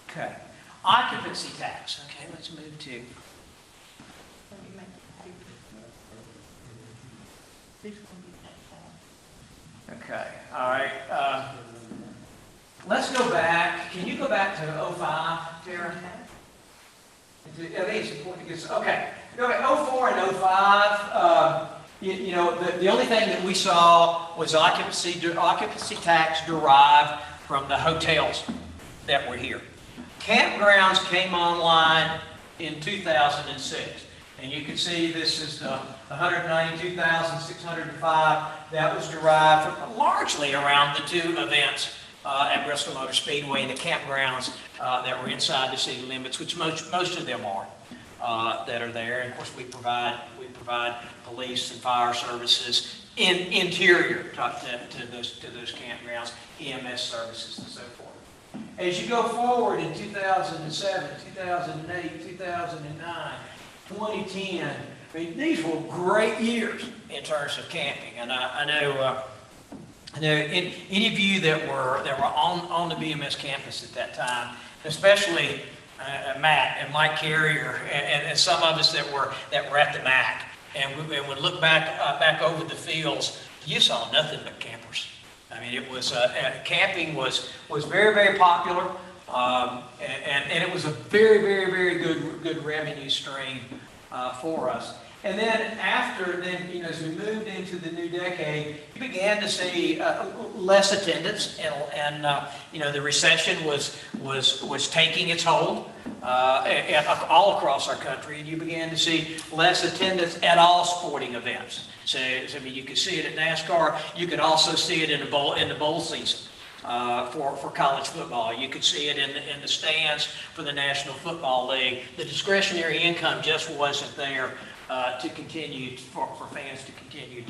Okay. Occupancy tax. Okay, let's move to. Okay, all right. Let's go back. Can you go back to 05, Tara? I think it's important to get. Okay, go back 04 and 05. The only thing that we saw was occupancy tax derived from the hotels that were here. Campgrounds came online in 2006. And you can see this is the 192,605 that was derived from largely around the two events at Bristol Motor Speedway and the campgrounds that were inside the city limits, which most of them are that are there. And of course, we provide police and fire services interior to those campgrounds, EMS services and so forth. As you go forward in 2007, 2008, 2009. 2010, I mean, these were great years in terms of camping, and I know any of you that were on the BMS campus at that time, especially Matt and Mike Carrier, and some of us that were at the MAC, and we would look back over the fields. You saw nothing but campers. I mean, it was camping was very, very popular. And it was a very, very, very good revenue stream for us. And then after, as we moved into the new decade, you began to see less attendance, and the recession was taking its hold all across our country, and you began to see less attendance at all sporting events. So I mean, you could see it at NASCAR. You could also see it in the bowl season. For college football. You could see it in the stands for the National Football League. The discretionary income just wasn't there to continue, for fans to continue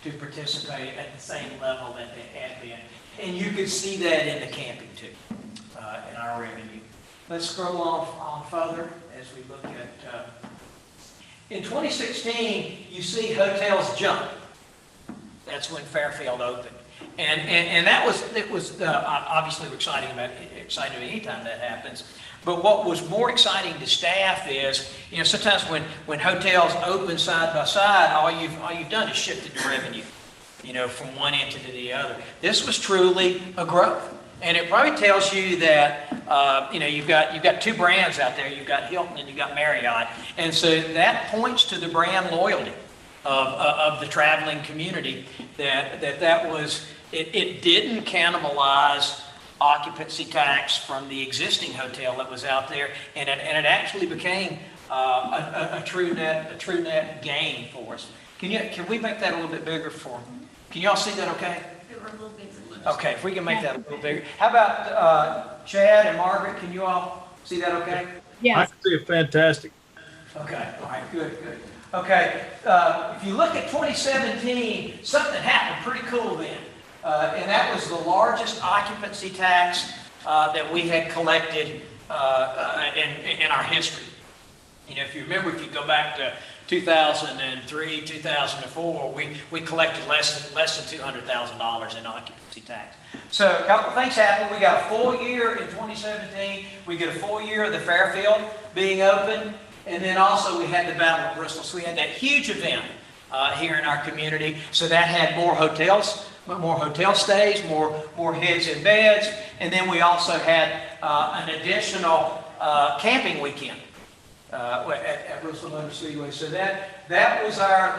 to participate at the same level that they had been. And you could see that in the camping too, in our revenue. Let's scroll on further as we look at, in 2016, you see hotels jump. That's when Fairfield opened. And that was obviously exciting anytime that happens. But what was more exciting to staff is, sometimes when hotels open side by side, all you've done is shifted the revenue, from one entity to the other. This was truly a growth. And it probably tells you that, you've got two brands out there. You've got Hilton and you've got Marriott. And so that points to the brand loyalty of the traveling community, that was, it didn't cannibalize occupancy tax from the existing hotel that was out there, and it actually became a true net gain for us. Can we make that a little bit bigger can you all see that okay? A little bit. Okay, if we can make that a little bigger. How about Chad and Margaret, can you all see that okay? I Yes. can see it fantastic. Okay, all right, good. Okay, if you look at 2017, something happened pretty cool then. And that was the largest occupancy tax that we had collected in our history. If you remember, if you go back to 2003, 2004, we collected less than $200,000 in occupancy tax. So a couple of things happened. We got a full year in 2017. We get a full year of the Fairfield being open. And then also we had the Battle of Bristol. So we had that huge event here in our community. So that had more hotel stays, more heads in beds. And then we also had an additional camping weekend at Bristol Motor Speedway. So that was our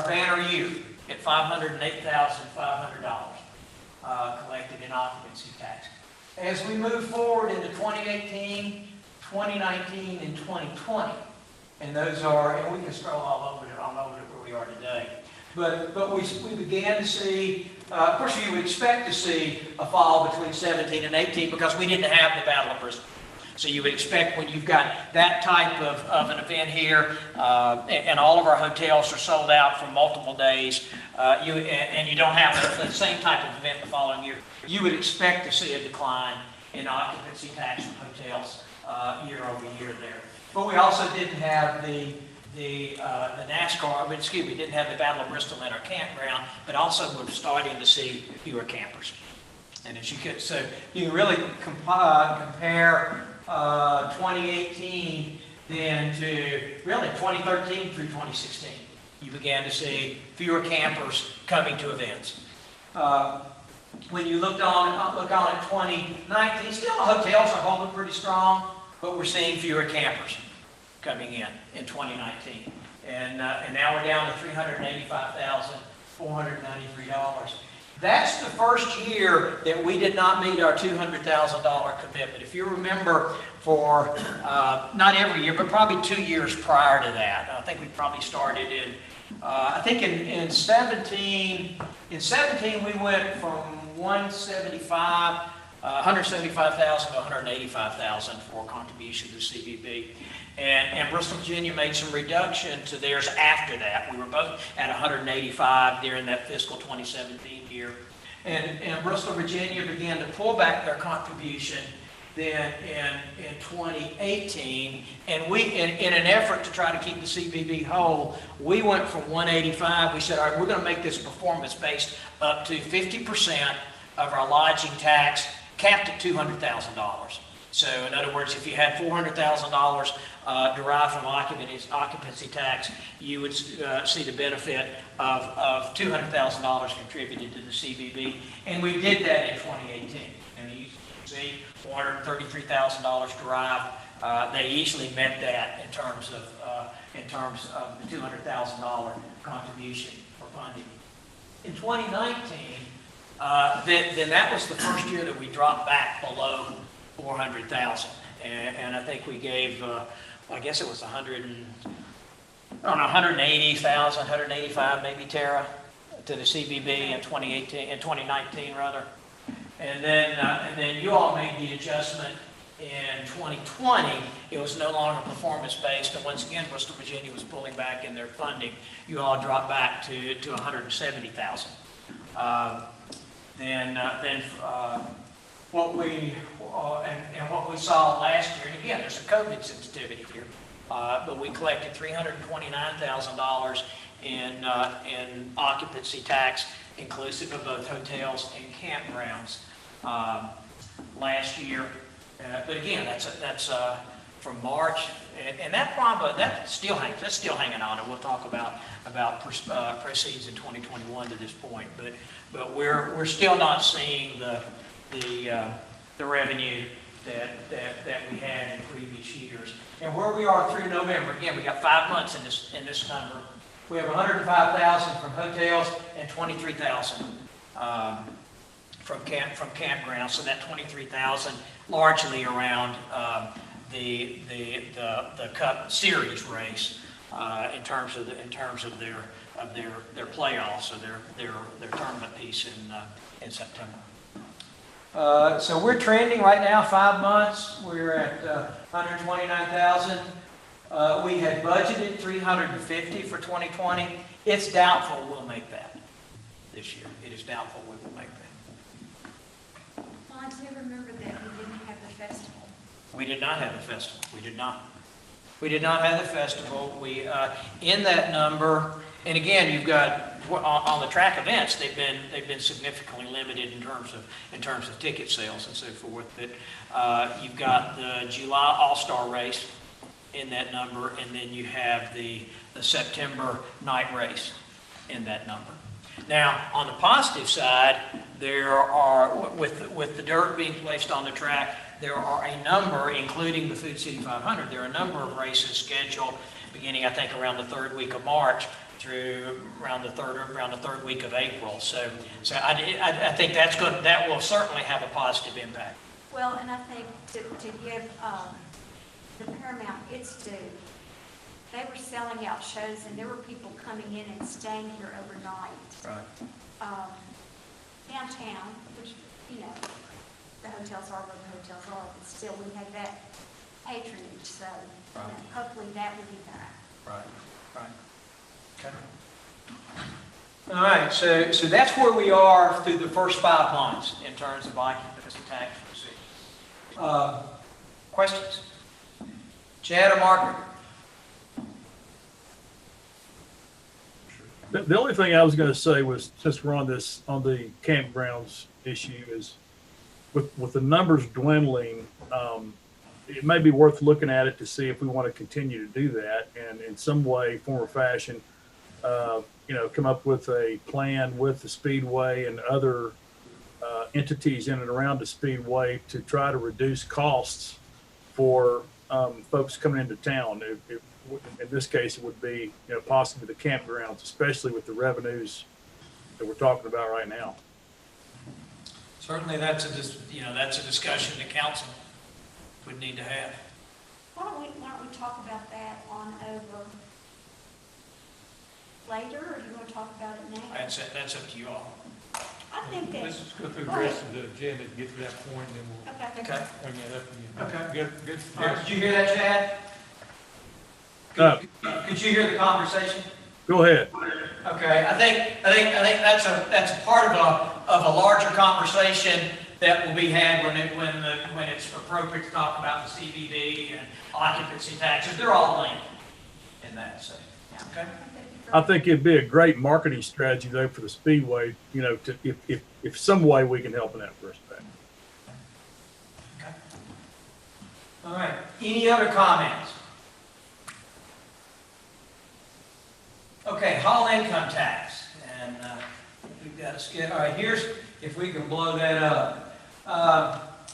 banner year at $508,500 collected in occupancy tax. As we move forward into 2018, 2019, and 2020, and those are, and we can scroll all over it where we are today. But we began to see, of course you would expect to see a fall between 17 and 18 because we didn't have the Battle of Bristol. So you would expect when you've got that type of an event here, and all of our hotels are sold out for multiple days, and you don't have the same type of event the following year, you would expect to see a decline in occupancy tax from hotels year over year there. But we also didn't have the NASCAR, we didn't have the Battle of Bristol in our campground, but also we're starting to see fewer campers. And as you could, so you can really compare 2018 then to really 2013 through 2016. You began to see fewer campers coming to events. When you look on at 2019, still the hotels are holding pretty strong, but we're seeing fewer campers coming in 2019. And now we're down to $385,493. That's the first year that we did not meet our $200,000 commitment. If you remember, for not every year, but probably 2 years prior to that, I think we probably started in, I think in 17 we went from 175,000 to 185,000 for contribution to CBB. And Bristol, Virginia made some reduction to theirs after that. We were both at 185 during that fiscal 2017 year. And Bristol, Virginia began to pull back their contribution then in 2018. And we, in an effort to try to keep the CBB whole, we went from 185. We said, all right, we're going to make this performance-based up to 50% of our lodging tax, capped at $200,000. So in other words, if you had $400,000 derived from occupancy tax, you would see the benefit of $200,000 contributed to the CBB. And we did that in 2018. And you see $433,000 derived they easily met that in terms of the $200,000 contribution for funding. In 2019, then that was the first year that we dropped back below 400,000. And I think we gave, I guess it was 180,000, 185 maybe, Tara, to the CBB in 2019 rather. And then you all made the adjustment in 2020. It was no longer performance-based, and once again, Bristol, Virginia was pulling back in their funding. You all dropped back to 170,000. What we saw last year, and again, there's a COVID sensitivity here, but we collected $329,000 in occupancy tax, inclusive of both hotels and campgrounds last year. But again, that's from March, and that's still hanging on, and we'll talk about proceeds in 2021 to this point. But we're still not seeing the revenue that we had in previous years. And where we are through November, again, we got 5 months in this number. We have 105,000 from hotels and 23,000 from campgrounds. So that 23,000 largely around the Cup Series race in terms of their playoffs or their tournament piece in September. So we're trending right now, 5 months. We're at 129,000. We had budgeted 350 for 2020. It's doubtful we'll make that this year. It is doubtful we will make that. Well, I do remember that we didn't have the festival. We did not have the festival. We did not. We did not have the festival. We in that number, and again, you've got on the track events. They've been significantly limited in terms of ticket sales and so forth. But you've got the July All-Star race in that number, and then you have the September night race in that number. Now, on the positive side, there are with the dirt being placed on the track, there are a number, including the Food City 500. There are a number of races scheduled beginning, I think, around the third week of March through around the third week of April. So I think that will certainly have a positive impact. Well, and I think to give the Paramount its due, they were selling out shows, and there were people coming in and staying here overnight. Right. Downtown, which, you know, the hotels are where the hotels are, but still we had that patronage, so Right. hopefully that will be back. Right. Okay. All right, so that's where we are through the first 5 months in terms of occupancy tax receipts. Questions? Chad or Margaret? The only thing I was going to say was, since we're on the campgrounds issue, is with the numbers dwindling, it may be worth looking at it to see if we want to continue to do that, and in some way, form or fashion, come up with a plan with the Speedway and other entities in and around the Speedway to try to reduce costs for folks coming into town. In this case, it would be possibly the campgrounds, especially with the revenues that we're talking about right now. Certainly, that's a discussion the council would need to have. Why don't we talk about that on over later, or do you want to talk about it now? That's up to you all. I think that. Let's just go through the rest of the agenda and get to that point, and then we'll Okay. bring that up again. Okay. Good. All right, did you hear that, Chad? Could you hear the conversation? Go ahead. Okay, I think that's a part of a larger conversation that will be had when it's appropriate to talk about the CBD and occupancy taxes. They're all linked in that. So, okay. I think it'd be a great marketing strategy though for the Speedway. If some way we can help in that respect. Okay. All right. Any other comments? Okay, hall income tax, and we've got a skid. All right, here's, if we can blow that up.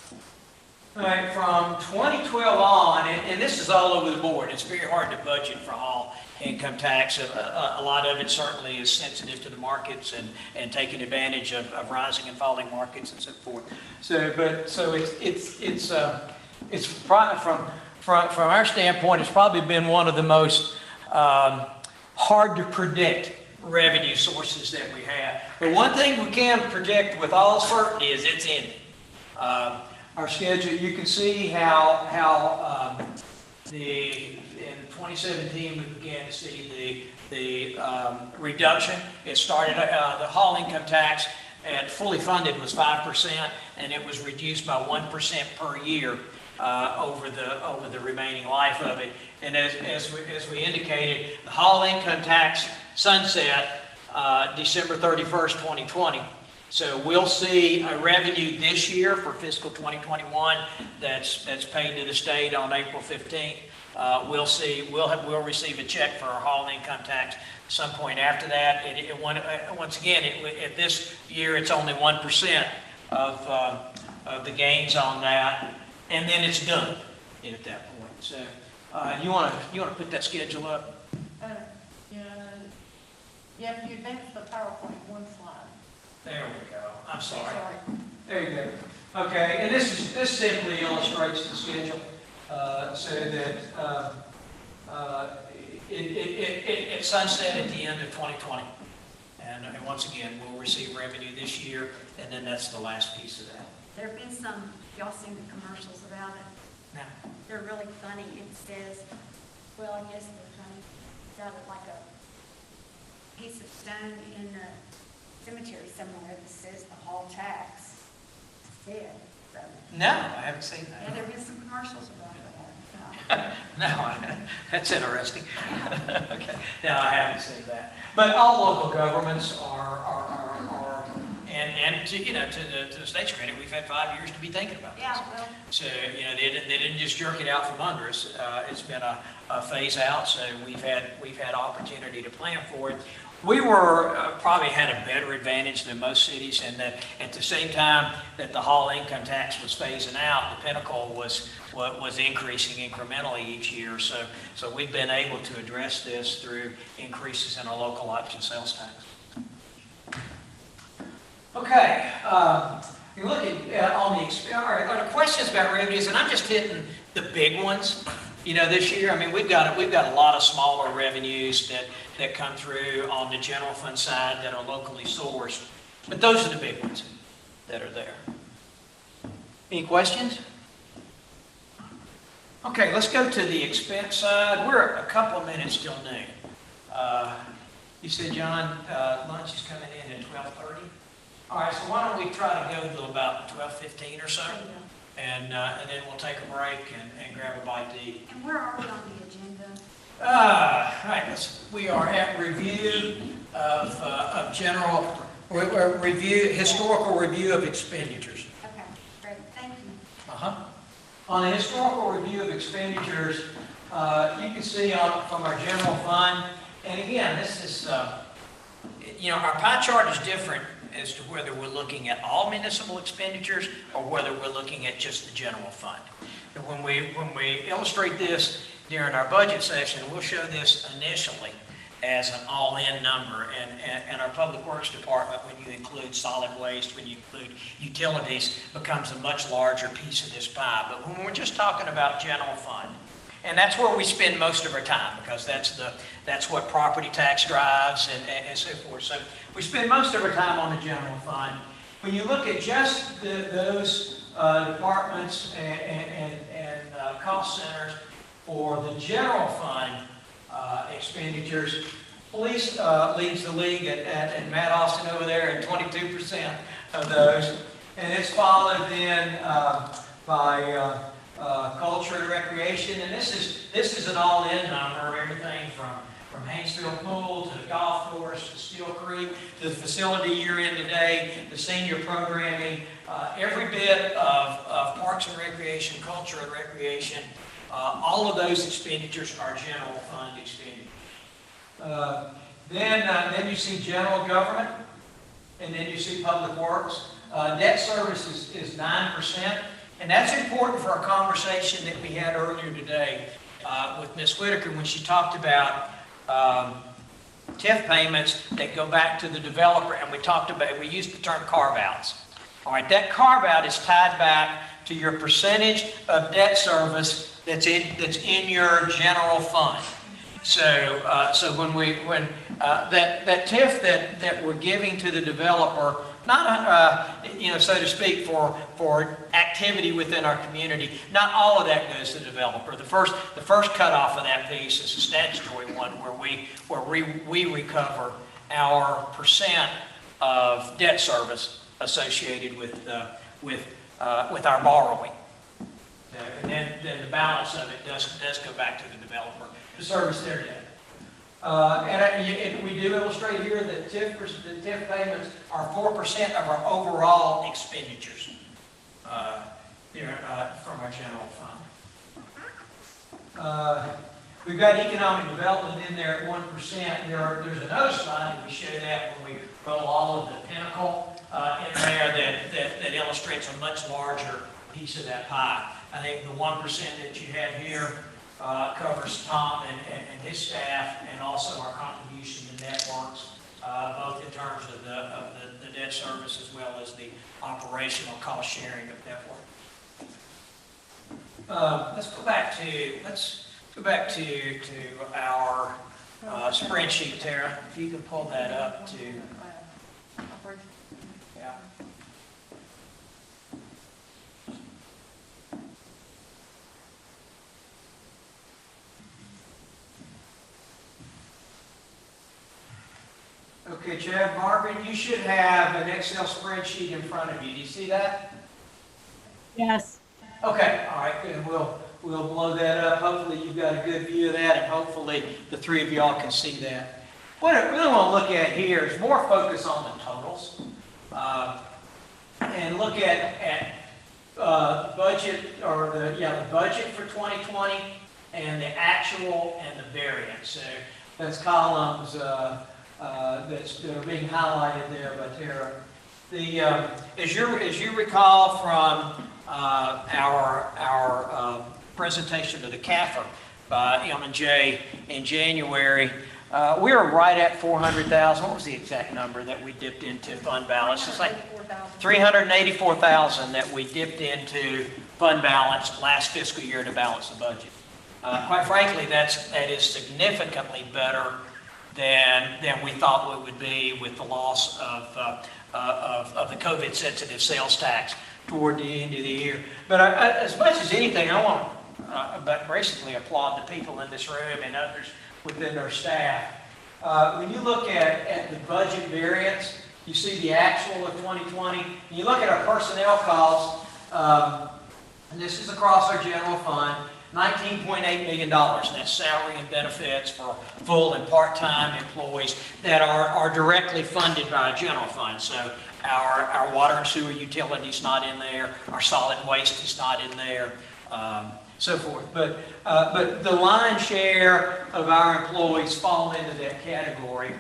All right, from 2012 on, and this is all over the board, it's very hard to budget for all income tax. A lot of it certainly is sensitive to the markets and taking advantage of rising and falling markets and so forth. So it's probably from our standpoint, it's probably been one of the most hard to predict revenue sources that we have. But one thing we can predict with all certainty is it's ending. Our schedule, you can see how in 2017 we began to see the reduction. It started, the hall income tax at fully funded was 5%, and it was reduced by 1% per year over the remaining life of it. And as we indicated, the hall income tax sunset December 31st, 2020. So we'll see a revenue this year for fiscal 2021 that's paid to the state on April 15th. We'll receive a check for our hall income tax some point after that. Once again, at this year, it's only 1% of the gains on that, and then it's done at that point. So you want to put that schedule up? Yeah, if you advance the PowerPoint one slide. There we go. I'm sorry. There you go. Okay, and this simply illustrates the schedule so that it sunset at the end of 2020. And once again, we'll receive revenue this year, and then that's the last piece of that. There have been some, y'all seen the commercials about it? No. They're really funny. It says, well, I guess they're funny. It's got like a piece of stone in the cemetery somewhere that says the hall tax instead. So, No, I haven't seen yeah, that. there have been some commercials about it. No, that's interesting. Okay, no, I haven't seen that. But all local governments and to the state's credit, we've had 5 years to be thinking about this. Yeah, well. So they didn't just jerk it out from under us. It's been a phase out, so we've had opportunity to plan for it. We probably had a better advantage than most cities in that at the same time that the hall income tax was phasing out, the Pinnacle was increasing incrementally each year. So we've been able to address this through increases in our local option sales tax. Okay, you look at on the questions about revenues, and I'm just hitting the big ones. This year, I mean, we've got a lot of smaller revenues that come through on the general fund side that are locally sourced, but those are the big ones that are there. Any questions? Okay, let's go to the expense side. We're a couple of minutes till noon. You said, John, lunch is coming in at 12:30. All right, so why don't we try to go to about 12:15 or so? And then we'll take a break and grab a bite to eat. And where are we on the agenda? Right, we are at review of historical review of expenditures. Okay, great, thank you. On the historical review of expenditures, you can see from our general fund, and again, this is, our pie chart is different as to whether we're looking at all municipal expenditures or whether we're looking at just the general fund. And when we illustrate this during our budget session, we'll show this initially as an all-in number, and our Public Works Department, when you include solid waste, when you include utilities, becomes a much larger piece of this pie. But when we're just talking about general fund, and that's where we spend most of our time, because that's what property tax drives and so forth. So we spend most of our time on the general fund. When you look at just those departments and cost centers for the general fund expenditures, police leads the league at Matt Austin over there at 22% of those, and it's followed then by culture and recreation, and this is an all-in number, everything from Haynesville Pool to the golf course to Steel Creek to the facility you're in today, the senior programming, every bit of parks and recreation, culture and recreation, all of those expenditures are general fund expenditures. Then you see general government, and then you see public works. Debt service is 9%. And that's important for a conversation that we had earlier today with Ms. Whitaker when she talked about TIF payments that go back to the developer, and we used the term carve-outs. All right, that carve-out is tied back to your percentage of debt service that's in your general fund. So, when that TIF that we're giving to the developer, not so to speak, for activity within our community, not all of that goes to the developer. The first cutoff of that piece is a statutory one where we recover our percent of debt service associated with our borrowing. And then the balance of it does go back to the developer to service their debt. And we do illustrate here that the TIF payments are 4% of our overall expenditures from our general fund. We've got economic development in there at 1%. There's another slide that we show that when we roll all of the Pinnacle in there that illustrates a much larger piece of that pie. I think the 1% that you have here covers Tom and his staff, and also our contribution to networks, both in terms of the debt service as well as the operational cost sharing of network. Let's go back to our spreadsheet, Tara. If you can pull that up to. Yeah. Okay, Chad, Margaret, you should have an Excel spreadsheet in front of you. Do you see that? Yes. Okay, all right, good. We'll blow that up. Hopefully you've got a good view of that, and hopefully the three of y'all can see that. What I really want to look at here is more focus on the totals, and look at budget, or the budget for 2020 and the actual and the variance. So that's columns that are being highlighted there by Tara. As you recall from our presentation to the CAFR by M&J in January, we were right at 400,000. What was the exact number that we dipped into fund balance? It's like 384,000 that we dipped into fund balance last fiscal year to balance the budget. Quite frankly, that is significantly better than we thought it would be with the loss of the COVID-sensitive sales tax toward the end of the year. But as much as anything, I want to basically applaud the people in this room and others within our staff. When you look at the budget variance, you see the actual of 2020. And you look at our personnel costs, and this is across our general fund, $19.8 million. That's salary and benefits for full and part-time employees that are directly funded by a general fund. So our water and sewer utility is not in there, our solid waste is not in there, so forth. But the lion's share of our employees fall into that category.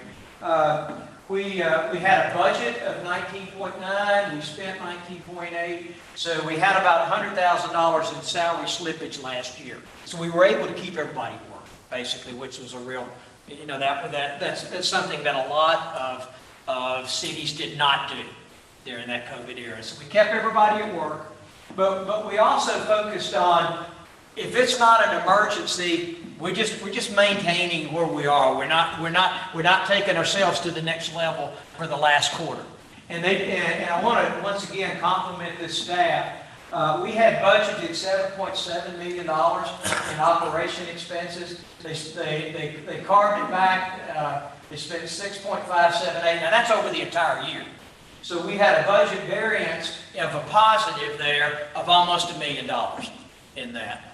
We had a budget of 19.9, we spent 19.8, so we had about $100,000 in salary slippage last year. So we were able to keep everybody at work, basically, which was a real, that's something that a lot of cities did not do during that COVID era. So we kept everybody at work, but we also focused on, if it's not an emergency, we're just maintaining where we are. We're not taking ourselves to the next level for the last quarter. And I want to once again compliment this staff. We had budgeted $7.7 million in operation expenses. They carved it back. They spent 6.578. Now that's over the entire year. So we had a budget variance of a positive there of almost $1 million in that.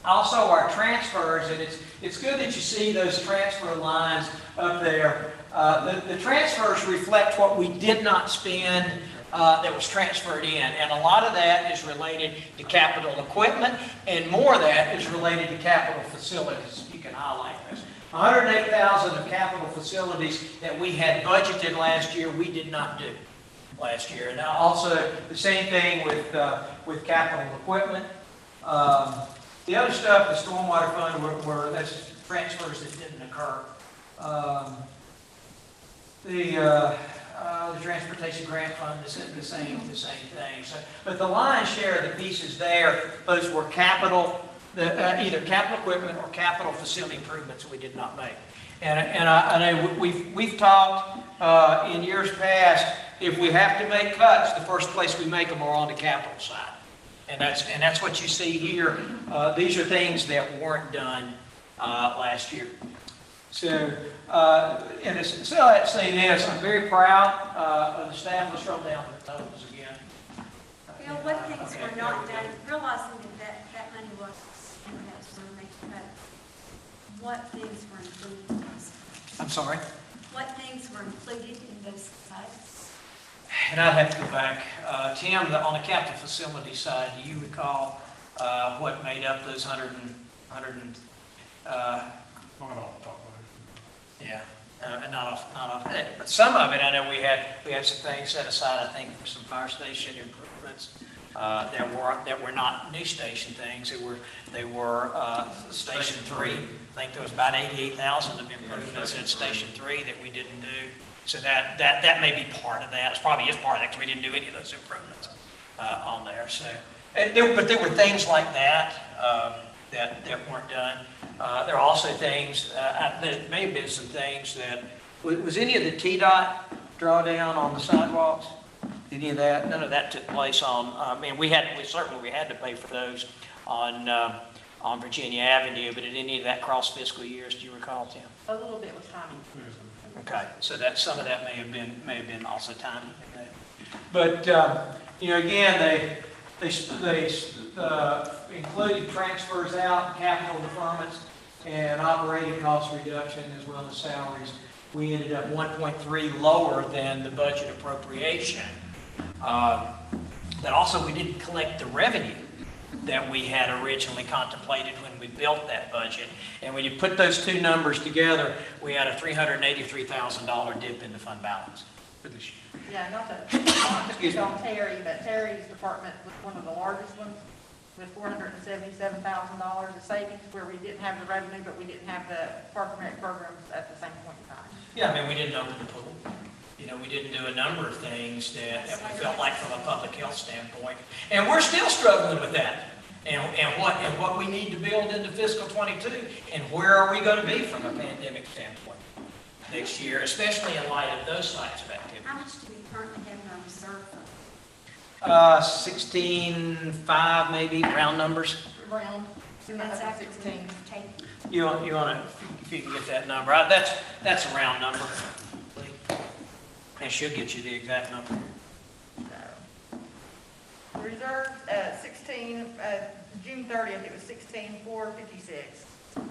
Also, our transfers, and it's good that you see those transfer lines up there. The transfers reflect what we did not spend that was transferred in, and a lot of that is related to capital equipment, and more of that is related to capital facilities. You can highlight this. 108,000 of capital facilities that we had budgeted last year, we did not do. last year. And also, the same thing with capital equipment. The other stuff, the stormwater fund, that's transfers that didn't occur. The transportation grant fund is the same thing. So, but the lion's share of the pieces there, those were capital, either capital equipment or capital facility improvements that we did not make. And I know we've talked in years past, if we have to make cuts, the first place we make them are on the capital side. And that's what you see here. These are things that weren't done last year. So, and so I'd say this, I'm very proud of the staff. Let's roll down the totals again. Bill, what things were not done, realizing that money was, and that's going to make the cut, what things were included in those? I'm sorry? What things were included in those cuts? And I'd have to go back. Tim, on the capital facility side, do you recall what made up those 100 and yeah, not off head. But some of it, I know we had some things set aside, I think, for some fire station improvements that were not new station things. They were Station 3. I think there was about 88,000 of improvements in Station 3 that we didn't do. So that may be part of that. It probably is part of that because we didn't do any of those improvements on there. So, but there were things like that that weren't done. There are also things, there may have been some things that, was any of the TDOT drawdown on the sidewalks? Any of that? None of that took place on, I mean, we certainly had to pay for those on Virginia Avenue, but did any of that cross fiscal years, do you recall, Tim? A little bit was timing. Okay, so that some of that may have been also timing. But you know, again, they included transfers out, capital deferments, and operating cost reduction as well as salaries. We ended up 1.3 lower than the budget appropriation. That also we didn't collect the revenue that we had originally contemplated when we built that budget. And when you put those two numbers together, we had a $383,000 dip in the fund balance for this year. Yeah, not to pick on Terry, but Terry's department was one of the largest ones with $477,000 of savings where we didn't have the revenue, but we didn't have the park and rec programs at the same point in time. Yeah, I mean, we didn't open the pool. You know, we didn't do a number of things that we felt like from a public health standpoint. And we're still struggling with that. And what we need to build into fiscal 22, and where are we going to be from a pandemic standpoint next year, especially in light of those types of activities. How much do we currently have in our reserve fund? 16.5 maybe, round numbers. Round. And that's after 16. Take. You want to, if you can get that number, that's a round number. And she'll get you the exact number. Reserve, 16, June 30th, it was 16,456. Okay.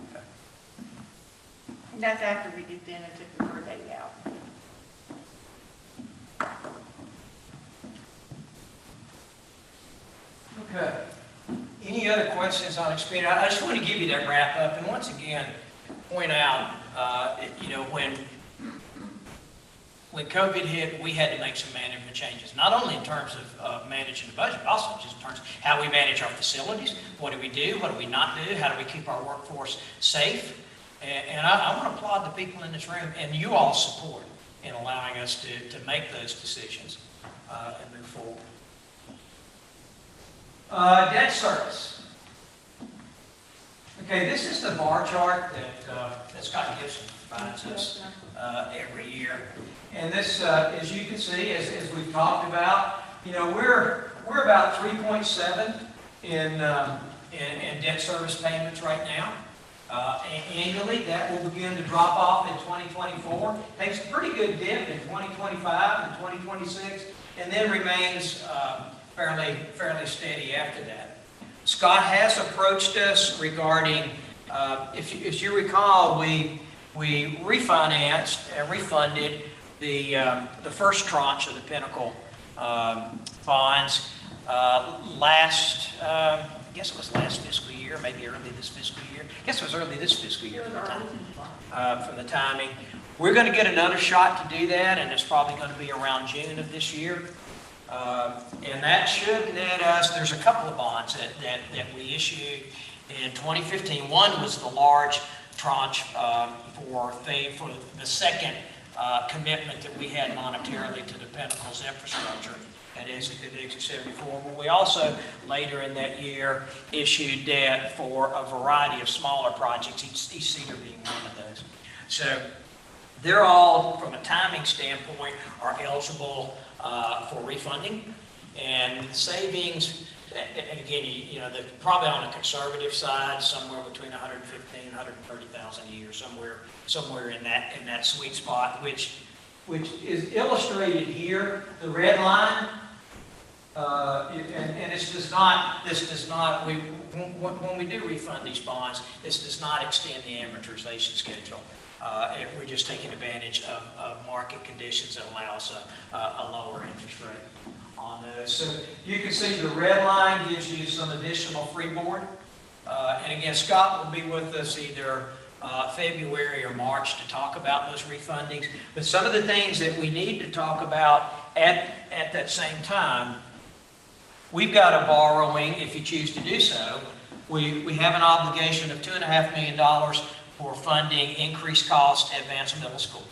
And that's after we dipped in and took the birthday out. Okay. Any other questions on expenditure? I just want to give you that wrap up, and once again, point out, you know, when COVID hit, we had to make some management changes, not only in terms of managing the budget, but also just in terms of how we manage our facilities. What do we do? What do we not do? How do we keep our workforce safe? And I want to applaud the people in this room and you all support in allowing us to make those decisions and move forward. Debt service. Okay, this is the bar chart that Scott Gibson provides us every year. And this, as you can see, as we've talked about, you know, we're about 3.7 in debt service payments right now. Annually, that will begin to drop off in 2024. Takes a pretty good dip in 2025 and 2026, and then remains fairly steady after that. Scott has approached us regarding, if you recall, we refinanced and refunded the first tranche of the Pinnacle bonds last, I guess it was last fiscal year, maybe early this fiscal year. I guess it was early this fiscal year from the timing. We're going to get another shot to do that, and it's probably going to be around June of this year. And that should net us, there's a couple of bonds that we issued in 2015. One was the large tranche for the second commitment that we had monetarily to the Pinnacle's infrastructure at Exit 74. But we also, later in that year, issued debt for a variety of smaller projects, East Cedar being one of those. So they're all, from a timing standpoint, are eligible for refunding. And the savings, and again, you know, they're probably on the conservative side, somewhere between 115 and 130,000 a year, somewhere in that sweet spot, which is illustrated here. The red line, and this does not, when we do refund these bonds, this does not extend the amortization schedule. We're just taking advantage of market conditions that allow us a lower interest rate on those. So you can see the red line gives you some additional freeboard. And again, Scott will be with us either February or March to talk about those refundings. But some of the things that we need to talk about at that same time, we've got a borrowing, if you choose to do so. We have an obligation of $2.5 million for funding increased cost at Advanced Middle School.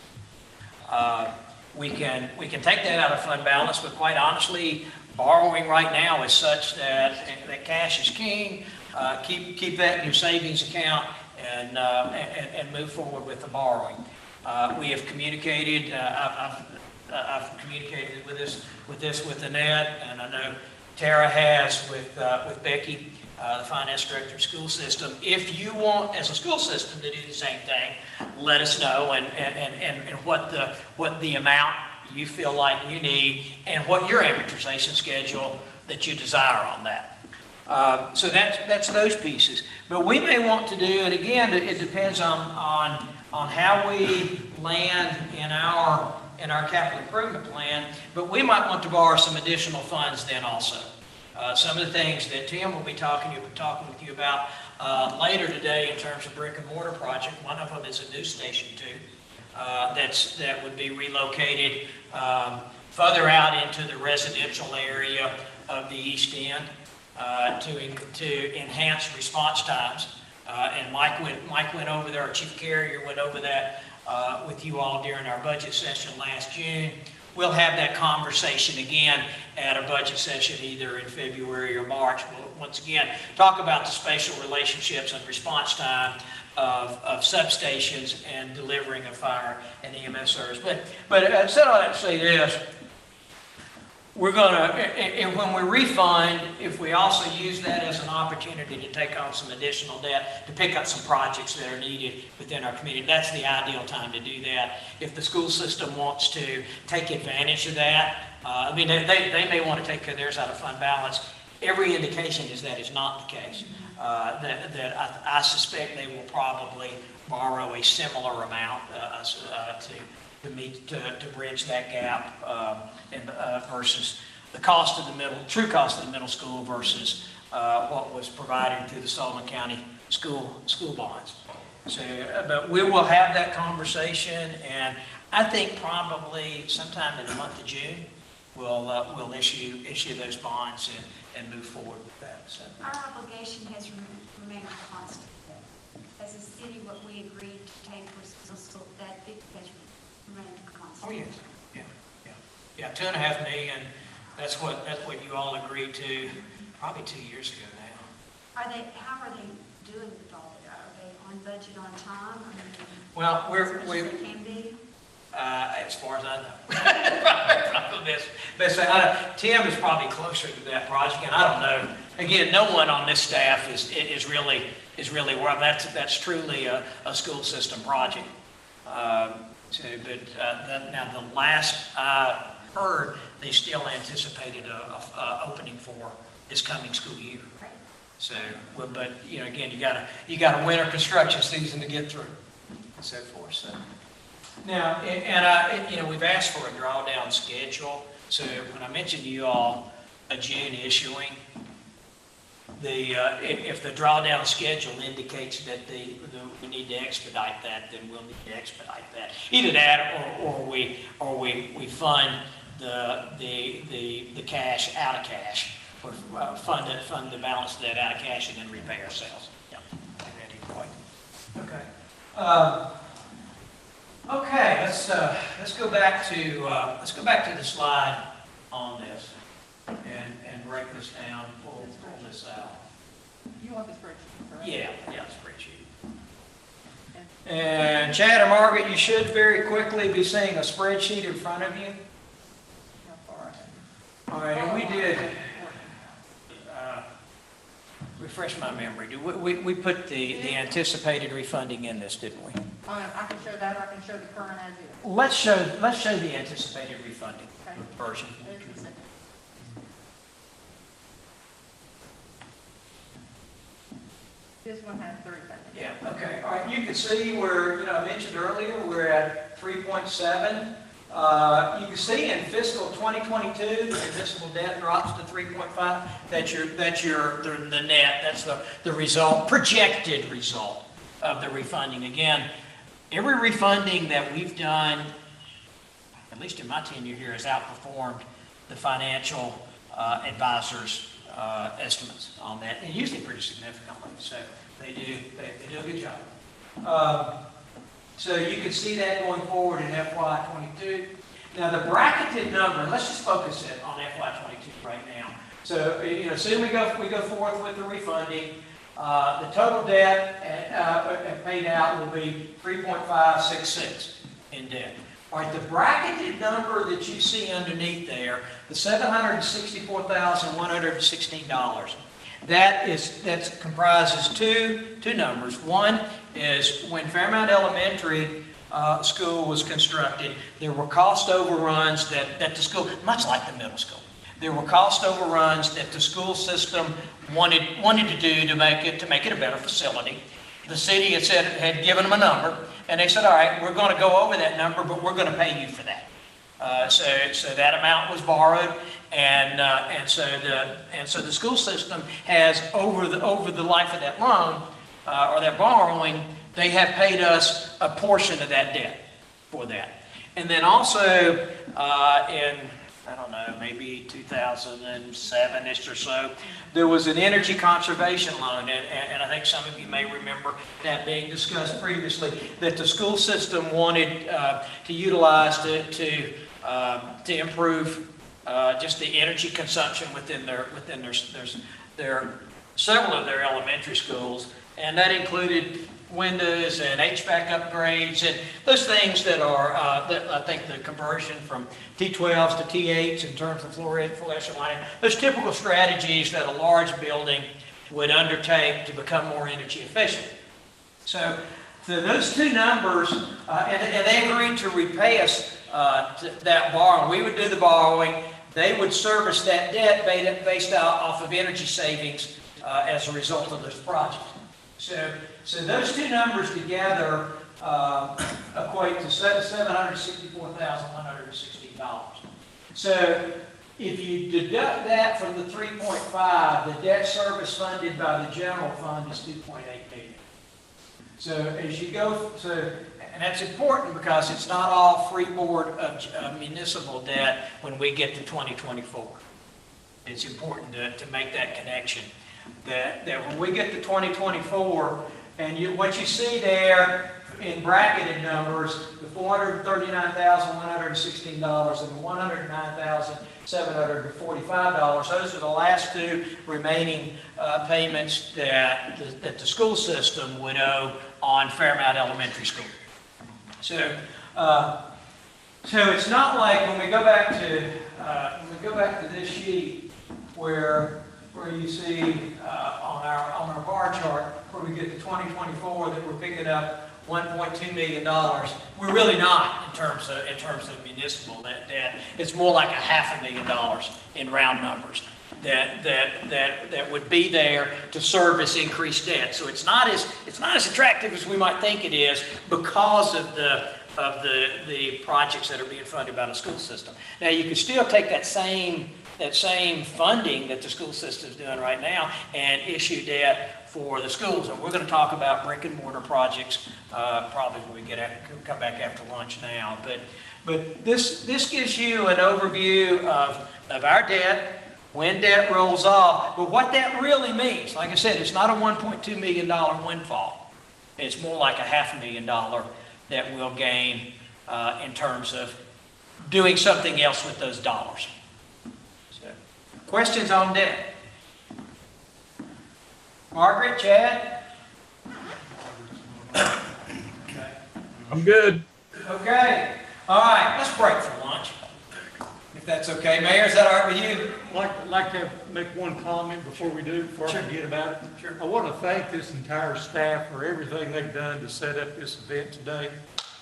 We can take that out of fund balance, but quite honestly, borrowing right now is such that cash is king. Keep that in your savings account and move forward with the borrowing. We have communicated. I've communicated with Annette, and I know Tara has with Becky, the finance director of school system. If you want, as a school system, to do the same thing, let us know and what the amount you feel like you need and what your amortization schedule that you desire on that. So that's those pieces. But we may want to do, and again, it depends on how we land in our capital improvement plan, but we might want to borrow some additional funds then also. Some of the things that Tim will be talking with you about later today in terms of brick and mortar project. One of them is a news station too, that would be relocated further out into the residential area of the East End to enhance response times. And Mike went over there, our chief carrier went over that with you all during our budget session last June. We'll have that conversation again at a budget session either in February or March. We'll once again talk about the spatial relationships and response time of substations and delivering of fire and EMS service. But I said all that to say this. We're going to, and when we refund, if we also use that as an opportunity to take on some additional debt, to pick up some projects that are needed within our community, that's the ideal time to do that. If the school system wants to take advantage of that, I mean, they may want to take theirs out of fund balance. Every indication is that is not the case. That I suspect they will probably borrow a similar amount to bridge that gap versus the cost of the true cost of the middle school versus what was provided through the Sullivan County school bonds. So, but we will have that conversation, and I think probably sometime in the month of June we'll issue those bonds and move forward with that. So. Our obligation has remained constant. As a city, what we agreed to take was that it has remained constant. Oh yes, yeah. $2.5 million. That's what you all agreed to probably 2 years ago now. How are they doing with all of that? Are they on budget, on time? I mean, well, we can be. As far as I know. Tim is probably closer to that project, and I don't know. Again, no one on this staff is really well. That's truly a school system project. Now the last I heard, they still anticipated a opening for this coming school year. So, but you know, again, you got a winter construction season to get through, and so forth. So. Now, and we've asked for a drawdown schedule. So when I mentioned to you all a June issuing, if the drawdown schedule indicates that we need to expedite that, then we'll need to expedite that. Either that, or we fund the cash out of cash, or fund the balance of that out of cash and then repay ourselves. Yeah, at any point. Okay. Okay, let's go back to the slide on this and break this down, pull this out. You want the spreadsheet, correct? Yeah, spreadsheet. And Chad or Margaret, you should very quickly be seeing a spreadsheet in front of you. How far ahead? All right, and we did, refresh my memory, we put the anticipated refunding in this, didn't we? I can show that, or I can show the current as is. Let's show the anticipated refunding Okay. version. There's the second. This one has 3 payments. Yeah, okay, all right, you can see where, I mentioned earlier, we're at 3.7. You can see in fiscal 2022, the municipal debt drops to 3.5. That's the net, that's the result, projected result of the refunding. Again, every refunding that we've done, at least in my tenure here, has outperformed the financial advisors' estimates on that, and usually pretty significantly. So they do a good job. So you can see that going forward in FY22. Now the bracketed number, let's just focus it on FY22 right now. So soon we go forth with the refunding. The total debt paid out will be 3.566 in debt. All right, the bracketed number that you see underneath there, the $764,116. That comprises two numbers. One is when Fairmount Elementary School was constructed, there were cost overruns that the school, much like the middle school, there were cost overruns that the school system wanted to do to make it a better facility. The city had given them a number, and they said, all right, we're going to go over that number, but we're going to pay you for that. So that amount was borrowed, and so the school system has over the life of that loan or that borrowing, they have paid us a portion of that debt for that. And then also in, I don't know, maybe 2007-ish or so, there was an energy conservation loan, and I think some of you may remember that being discussed previously, that the school system wanted to utilize to improve just the energy consumption within their several of their elementary schools, and that included windows and HVAC upgrades and those things that are, that I think the conversion from T12s to T8s in terms of fluorescent lighting, those typical strategies that a large building would undertake to become more energy efficient. So those two numbers, and they agreed to repay us that borrowing. We would do the borrowing. They would service that debt based off of energy savings as a result of this project. So those two numbers together equate to $764,116. So if you deduct that from the 3.5, the debt service funded by the general fund is 2.8 million. So as you go, and that's important because it's not all freeboard of municipal debt when we get to 2024. It's important to make that connection. That when we get to 2024, and what you see there in bracketed numbers, the $439,116 and the $109,745, those are the last two remaining payments that the school system would owe on Fairmount Elementary School. So it's not like when we go back to this sheet where you see on our bar chart where we get to 2024 that we're picking up $1.2 million. We're really not in terms of municipal debt. It's more like $500,000 in round numbers that would be there to service increased debt. So it's not as attractive as we might think it is because of the projects that are being funded by the school system. Now you can still take that same that same funding that the school system's doing right now and issue debt for the schools. And we're going to talk about brick and mortar projects probably when we come back after lunch now. But this gives you an overview of our debt, when debt rolls off, but what that really means. Like I said, it's not a $1.2 million windfall. It's more like a $500,000 that we'll gain in terms of doing something else with those dollars. So, questions on debt? Margaret, Chad? Okay. I'm good. Okay. All right, let's break for lunch. If that's okay. Mayor, is that all right with you? I'd like to make one comment before we do, before I forget about it. Sure. I want to thank this entire staff for everything they've done to set up this event today.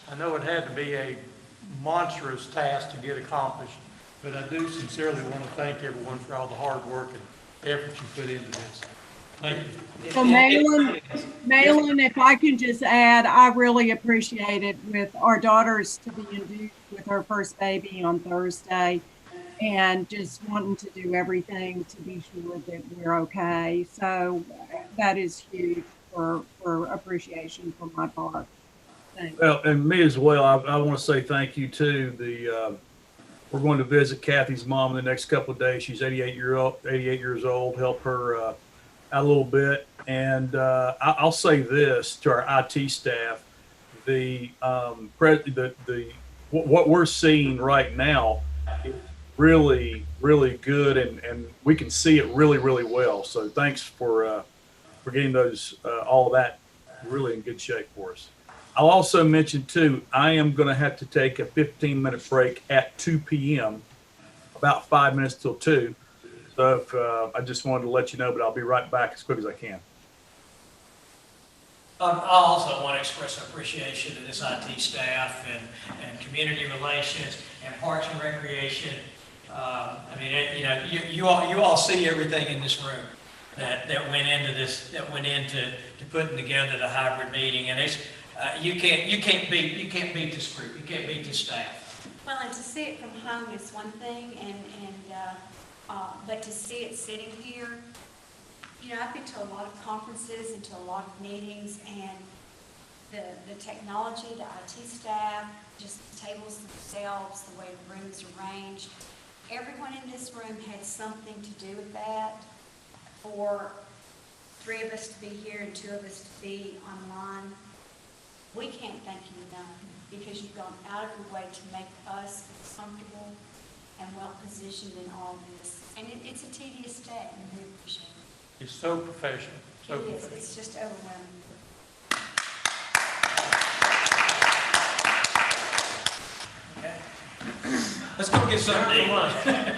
I know it had to be a monstrous task to get accomplished, but I do sincerely want to thank everyone for all the hard work and effort you put into this. Thank you. So Malin, if I can just add, I really appreciate it with our daughter's to be induced with her first baby on Thursday and just wanting to do everything to be sure that we're okay. So that is huge for appreciation from my part. Thanks. Well, and me as well. I want to say thank you too. We're going to visit Kathy's mom in the next couple of days. She's 88 years old. Help her out a little bit. And I'll say this to our IT staff: what we're seeing right now is really, really good, and we can see it really, really well. So thanks for getting those all of that really in good shape for us. I'll also mention too, I am going to have to take a 15-minute break at 2 p.m., about 5 minutes till 2. So if, I just wanted to let you know, but I'll be right back as quick as I can. I also want to express appreciation to this IT staff and community relations and parks and recreation. I mean, you all see everything in this room that went into this, that went into putting together the hybrid meeting, and it's you can't beat this group, you can't beat this staff. Well, and to see it from home is one thing, but to see it sitting here, you know, I've been to a lot of conferences and to a lot of meetings, and the technology, the IT staff, just the tables themselves, the way the room is arranged, everyone in this room had something to do with that. For 3 of us to be here and 2 of us to be online, we can't thank you enough, because you've gone out of your way to make us comfortable and well-positioned in all this. And it's a tedious day, and we appreciate it. It's so professional, so It is, professional. it's just overwhelming. Okay. Let's go get something to eat.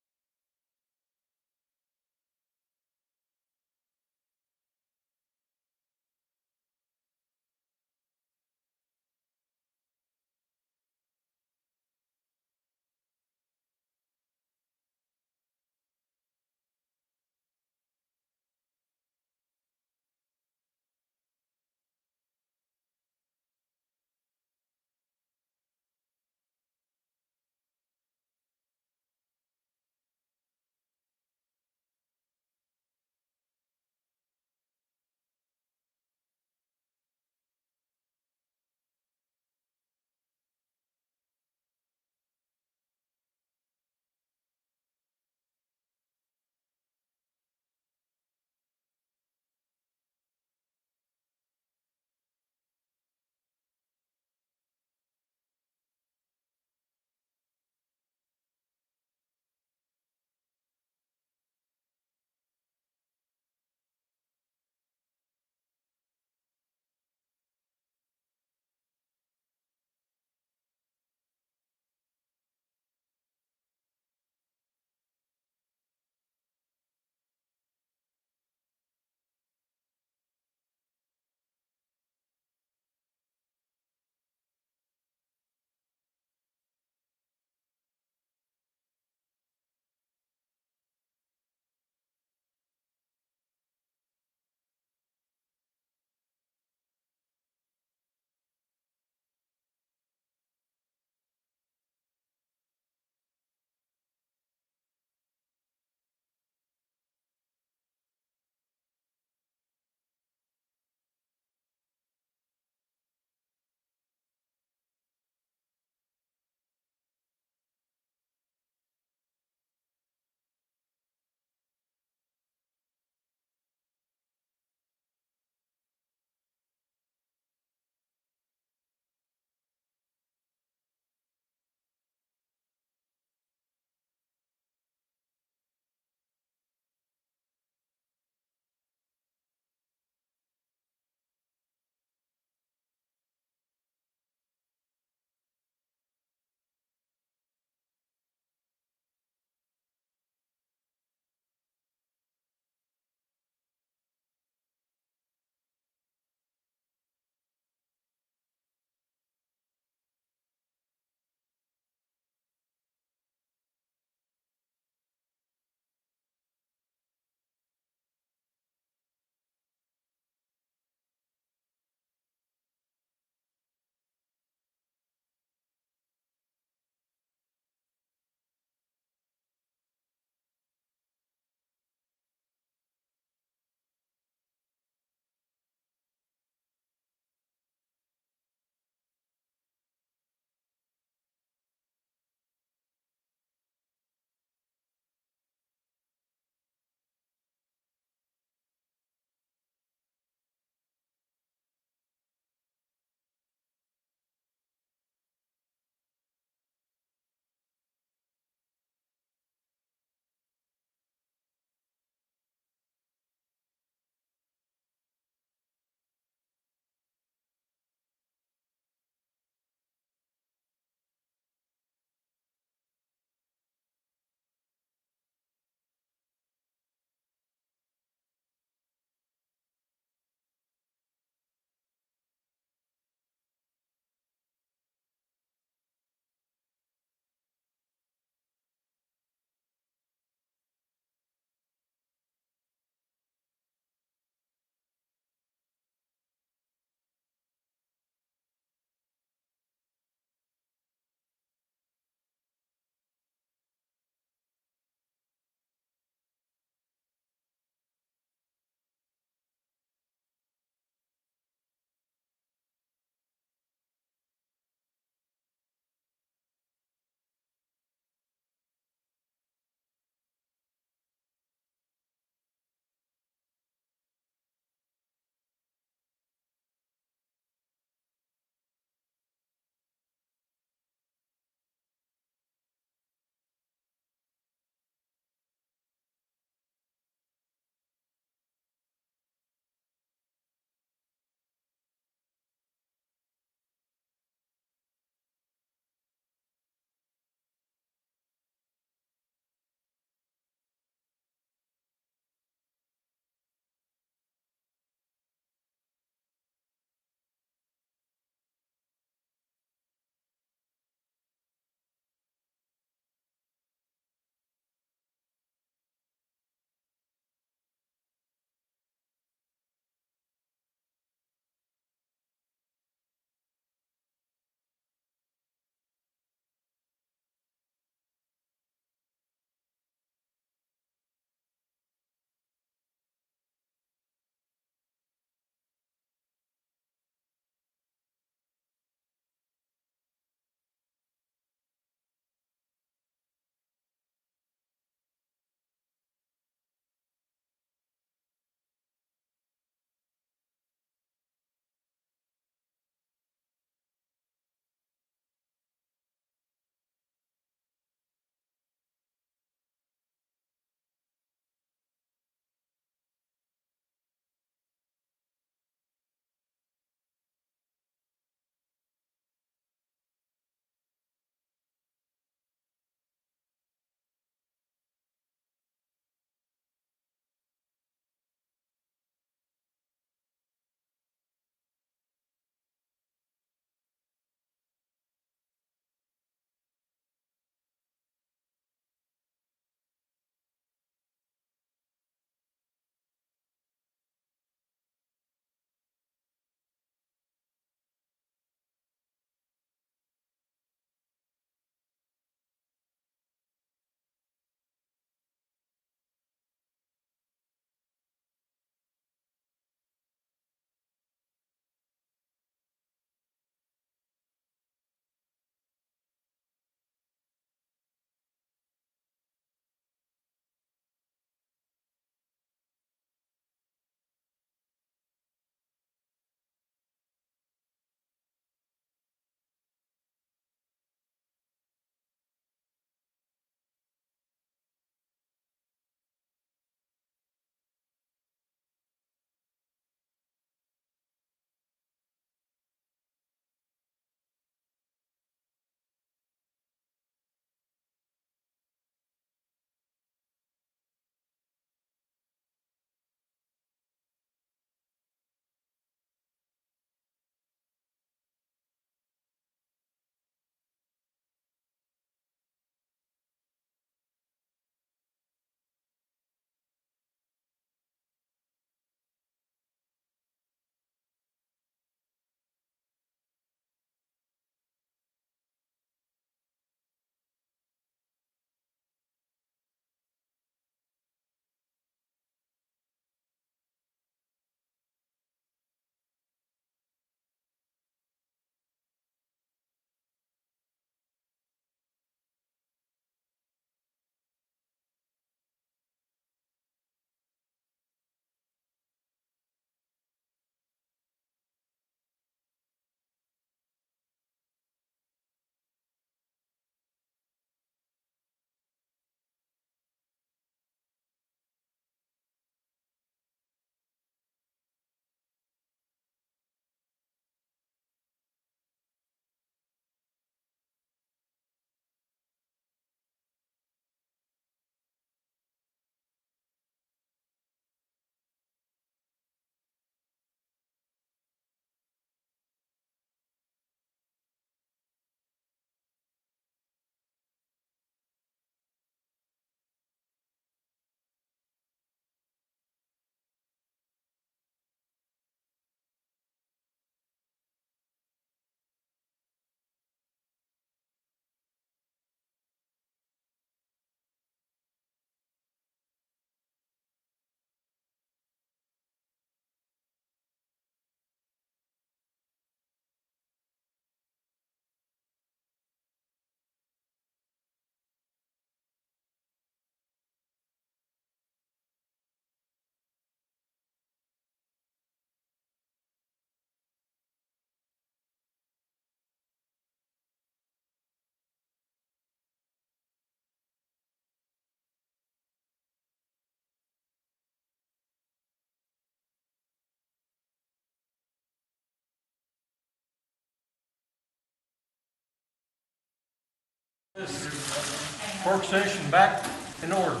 Work session back in order. All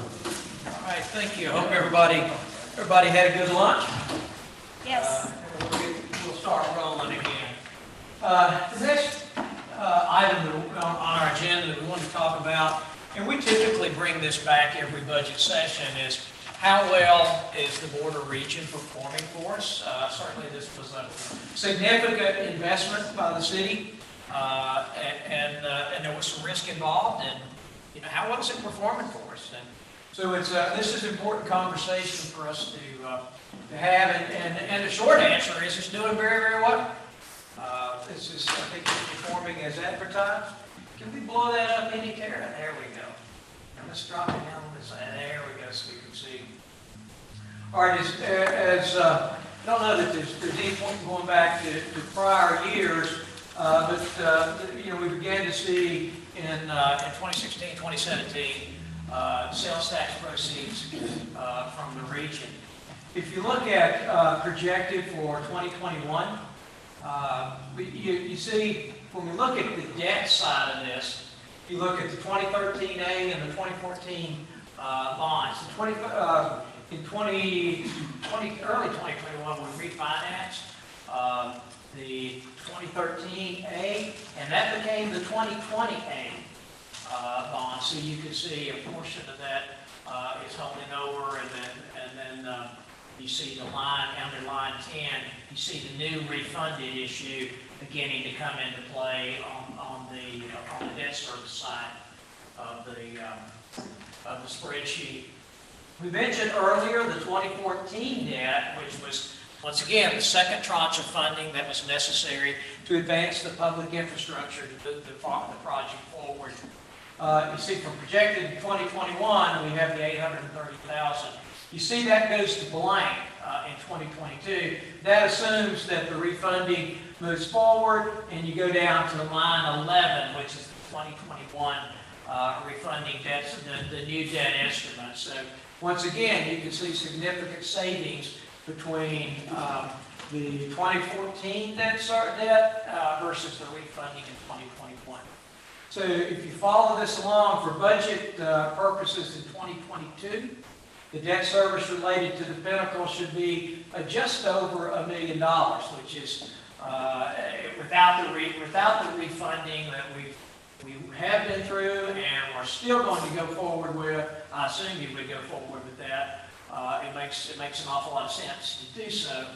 right, thank you. I hope everybody had a good lunch. Yes. We'll start rolling again. The next item on our agenda that we want to talk about, and we typically bring this back every budget session, is how well is the border region performing for us? Certainly this was a significant investment by the city, and there was some risk involved, and how well is it performing for us? And so this is an important conversation for us to have, and the short answer is it's doing very, very well. I think it's performing as advertised. Can we blow that up any, Tara? There we go. And let's drop it down on this side. There we go, so we can see. All right, I don't know that there's any point in going back to prior years, but we began to see in 2016, 2017, sales tax proceeds from the region. If you look at projected for 2021, you see, when we look at the debt side of this, you look at the 2013A and the 2014 bonds. In early 2021, we refinanced the 2013A, and that became the 2020A bond. So you can see a portion of that is holding over, and then you see the line under line 10. You see the new refunded issue beginning to come into play on the debt service side of the spreadsheet. We mentioned earlier the 2014 debt, which was, once again, the second tranche of funding that was necessary to advance the public infrastructure to move the project forward. You see, from projected in 2021, we have the $830,000. You see that goes to blank in 2022. That assumes that the refunding moves forward, and you go down to line 11, which is the 2021 refunding debt, the new debt instrument. So once again, you can see significant savings between the 2014 debt versus the refunding in 2021. So if you follow this along for budget purposes in 2022, the debt service related to the Pinnacle should be just over $1 million, which is without the refunding that we have been through and we're still going to go forward with. I assume you would go forward with that. It makes an awful lot of sense to do so.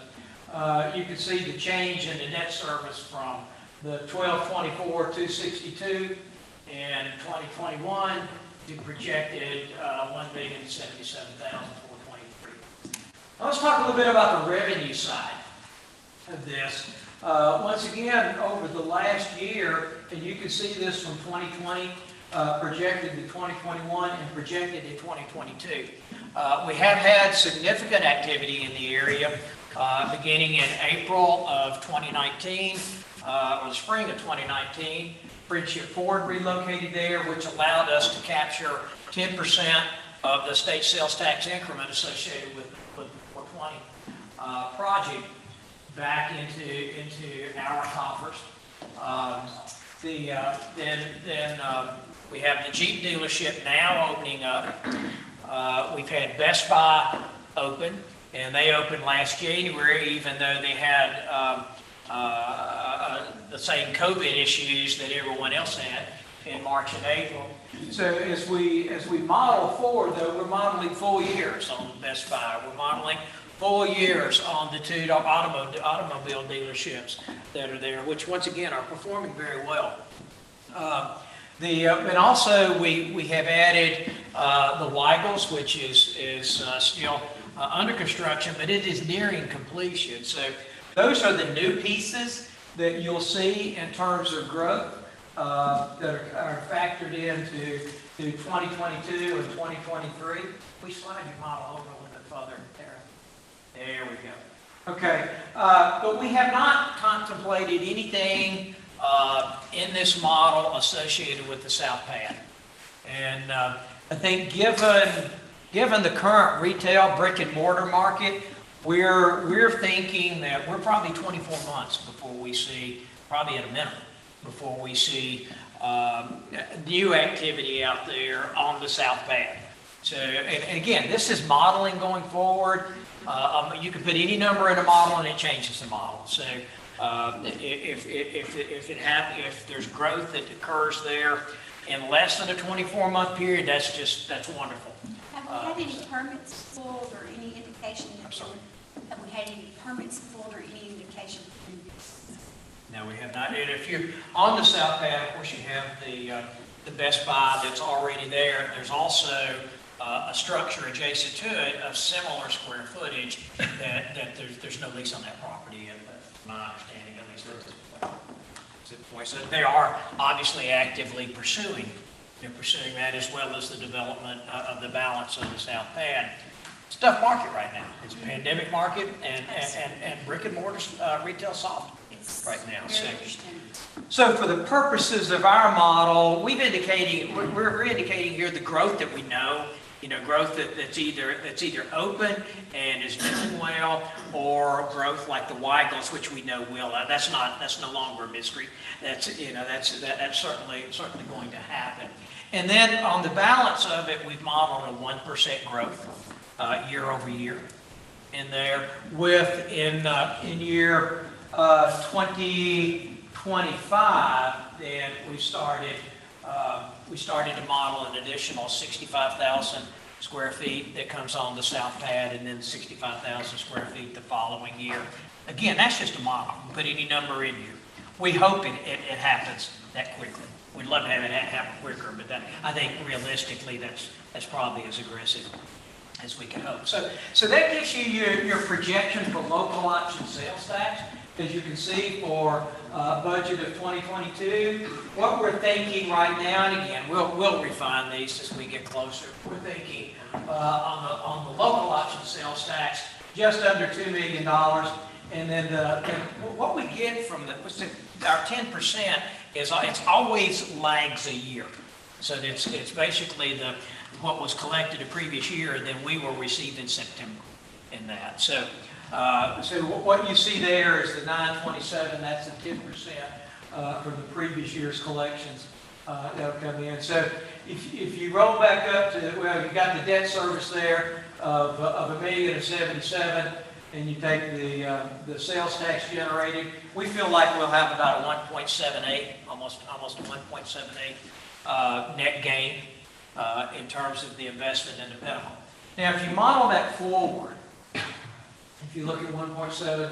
You can see the change in the debt service from the 1224,262 and in 2021 you projected $1,077,423. Now let's talk a little bit about the revenue side of this. Once again, over the last year, and you can see this from 2020 projected to 2021 and projected in 2022. We have had significant activity in the area beginning in April of 2019, or the spring of 2019. Friendship Ford relocated there, which allowed us to capture 10% of the state sales tax increment associated with the 420 project back into our coffers. Then we have the Jeep dealership now opening up. We've had Best Buy open, and they opened last January, even though they had the same COVID issues that everyone else had in March and April. So as we model forward, though, we're modeling full years on Best Buy. We're modeling full years on the two automobile dealerships that are there, which once again are performing very well. And also we have added the Weigels, which is still under construction, but it is nearing completion. So those are the new pieces that you'll see in terms of growth that are factored into 2022 and 2023. We slide your model over a little bit further, Tara. There we go. Okay, but we have not contemplated anything in this model associated with the South Pad. And I think given the current retail brick and mortar market, we're thinking that we're probably 24 months before we see, probably at a minimum, before we see new activity out there on the south pad. So, and again, this is modeling going forward. You can put any number in a model and it changes the model. So if there's growth that occurs there in less than a 24-month period, that's wonderful. Have we had any permits pulled or any indication? Have we had any permits pulled or any indication? No, we have not. And if you're on the south pad, of course, you have the Best Buy that's already there. There's also a structure adjacent to it of similar square footage that there's no lease on that property, and from my understanding, at least at this point. So they are obviously actively pursuing that, as well as the development of the balance of the south pad. It's a tough market right now. It's a pandemic market, and brick and mortar retail soft right now. So for the purposes of our model, we're indicating here the growth that we know. Growth that's either open and is doing well, or growth like the Weigels, which we know will. That's no longer a mystery. That's certainly going to happen. And then on the balance of it, we've modeled a 1% growth year over year in there. With in year 2025, then we started to model an additional 65,000 square feet that comes on the south pad, and then 65,000 square feet the following year. Again, that's just a model. You put any number in here. We hope it happens that quickly. We'd love to have it happen quicker, but I think realistically that's probably as aggressive as we can hope. So that gives you your projection for local option sales tax. As you can see, for budget of 2022, what we're thinking right now, and again, we'll refine these as we get closer. We're thinking on the local option sales tax, just under $2 million, and then what we get from our 10% is it's always lags a year. So it's basically what was collected the previous year, and then we will receive in September in that. So what you see there is the 927, that's the 10% from the previous year's collections that'll come in. So if you roll back up to, you got the debt service there of $1,077,000, and you take the sales tax generated, we feel like we'll have about a 1.78, almost a 1.78 net gain in terms of the investment in the Pinnacle. Now, if you model that forward, if you look at 1.7,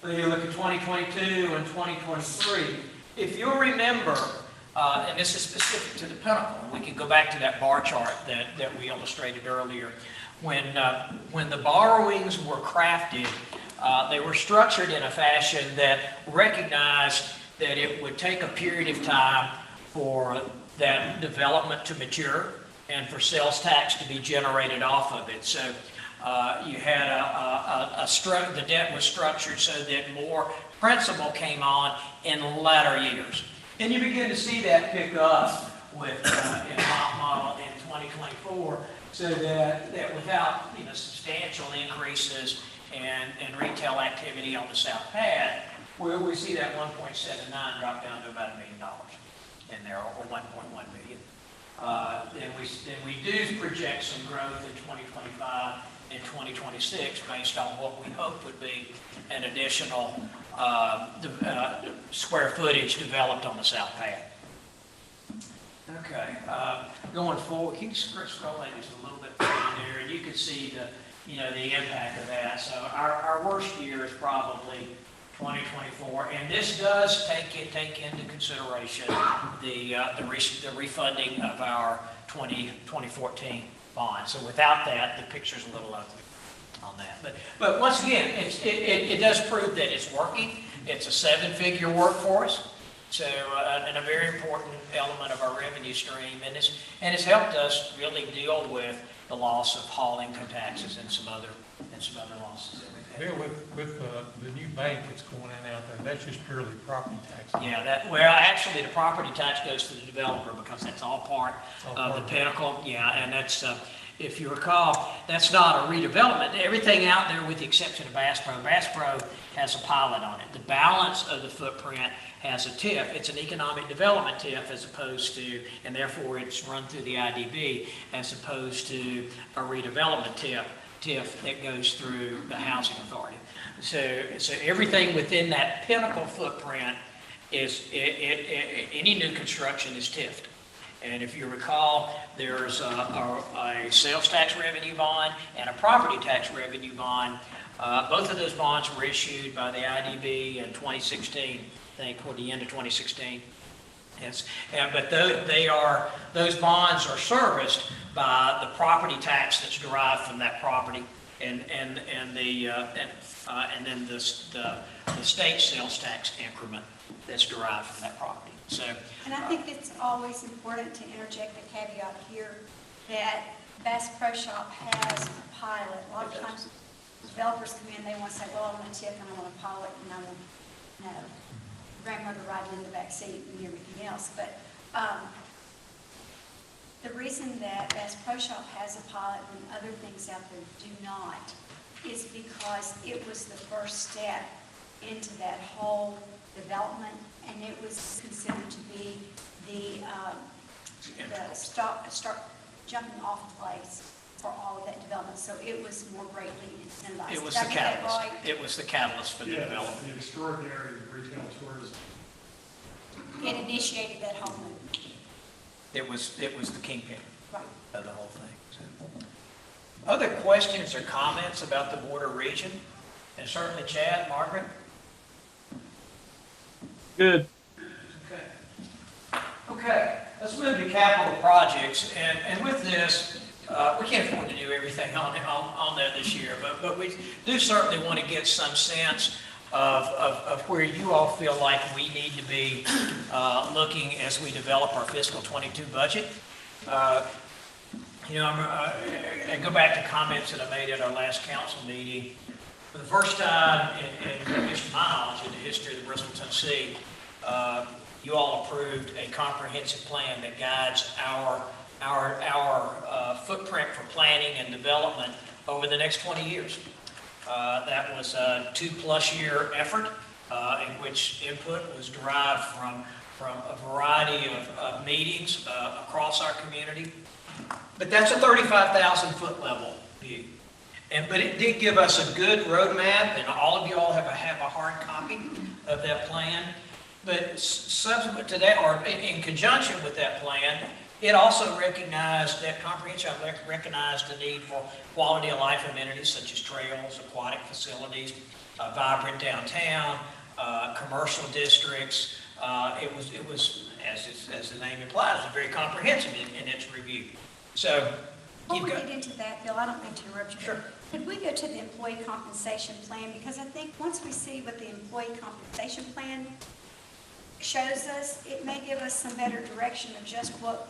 then you look at 2022 and 2023. If you'll remember, and this is specific to the Pinnacle, we can go back to that bar chart that we illustrated earlier. When the borrowings were crafted, they were structured in a fashion that recognized that it would take a period of time for that development to mature and for sales tax to be generated off of it. So you had the debt was structured so that more principal came on in latter years. And you begin to see that pick up with in our model in 2024, so that without substantial increases in retail activity on the south pad, where we see that 1.79 drop down to about $1 million in there, or 1.1 million. Then we do project some growth in 2025 and 2026 based on what we hope would be an additional square footage developed on the south pad. Okay, going forward, can you scroll that just a little bit further there, and you can see the impact of that. So our worst year is probably 2024, and this does take into consideration the refunding of our 2014 bond. So without that, the picture's a little ugly on that. But once again, it does prove that it's working. It's a 7-figure work for us. So, and a very important element of our revenue stream, and it's helped us really deal with the loss of hauling taxes and some other losses that we've had. Bill, with the new bank that's going in out there, that's just purely property tax. Yeah, actually the property tax goes to the developer because that's all part of the Pinnacle. Yeah, and that's If you recall, that's not a redevelopment. Everything out there with the exception of Bass Pro has a pilot on it. The balance of the footprint has a TIF. It's an economic development TIF as opposed to, and therefore it's run through the IDB as opposed to a redevelopment TIF that goes through the housing authority. So everything within that Pinnacle footprint is, any new construction is TIFed. And if you recall, there's a sales tax revenue bond and a property tax revenue bond. Both of those bonds were issued by the IDB in 2016, I think, toward the end of 2016. Yes, but those bonds are serviced by the property tax that's derived from that property, and then the state sales tax increment that's derived from that property. So, And I think it's always important to interject the caveat here that Bass Pro Shop has a pilot. A lot of times developers come in, they want to say, well, I want a TIF and I want a pilot and I want, grandmother riding in the back seat and everything else. But the reason that Bass Pro Shop has a pilot when other things out there do not is because it was the first step into that whole development, and it was considered to be the start jumping off place for all of that development. So it was more greatly incentivized. it was Did the I get that catalyst. right? It was the catalyst for the Yeah, development. the extraordinary retail tourism. It initiated that whole movement. It was the kingpin Right. of the whole thing. So. Other questions or comments about the border region? And certainly Chad, Margaret? Good. Okay, let's move to capital projects. And with this, we can't afford to do everything on there this year, but we do certainly want to get some sense of where you all feel like we need to be looking as we develop our fiscal 22 budget. I go back to comments that I made at our last council meeting. For the first time in at least my knowledge, in the history of the Bristol, Tennessee, you all approved a comprehensive plan that guides our footprint for planning and development over the next 20 years. That was a 2+ year effort in which input was derived from a variety of meetings across our community. But that's a 35,000 foot level view. But it did give us a good roadmap, and all of you all have a hard copy of that plan. But subsequent to that, or in conjunction with that plan, it also recognized that comprehensive recognized the need for quality of life amenities such as trails, aquatic facilities, a vibrant downtown, commercial districts. It was as the name implies, very comprehensive in its review. So, Before we get into that, Bill, I don't mean to interrupt you. Sure. Could we go to the employee compensation plan? Because I think once we see what the employee compensation plan shows us, it may give us some better direction of just what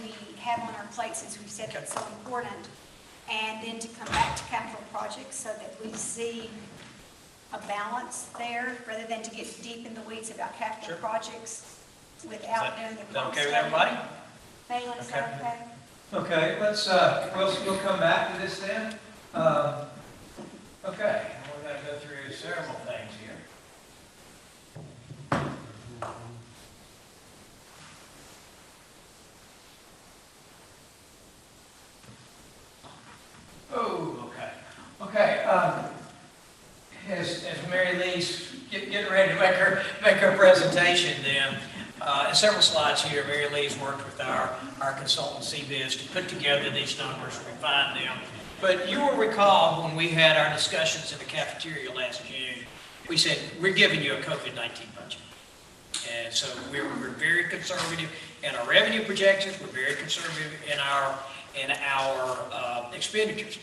we have on our plate, since we've said that's so important. And then to come back to capital projects so that we see a balance there, rather than to get deep in the weeds about capital projects without doing the. Is that okay with everybody? Malin, is that okay? Okay, let's, we'll come back to this then. Okay, we're going to go through several things here. Oh, okay. Okay, as Mary Lee's getting ready to make her presentation then, in several slides here, Mary Lee's worked with our consultant CBiz to put together these numbers, refine them. But you will recall when we had our discussions in the cafeteria last June, we said, we're giving you a COVID-19 budget. And so we're very conservative in our revenue projections, we're very conservative in our expenditures.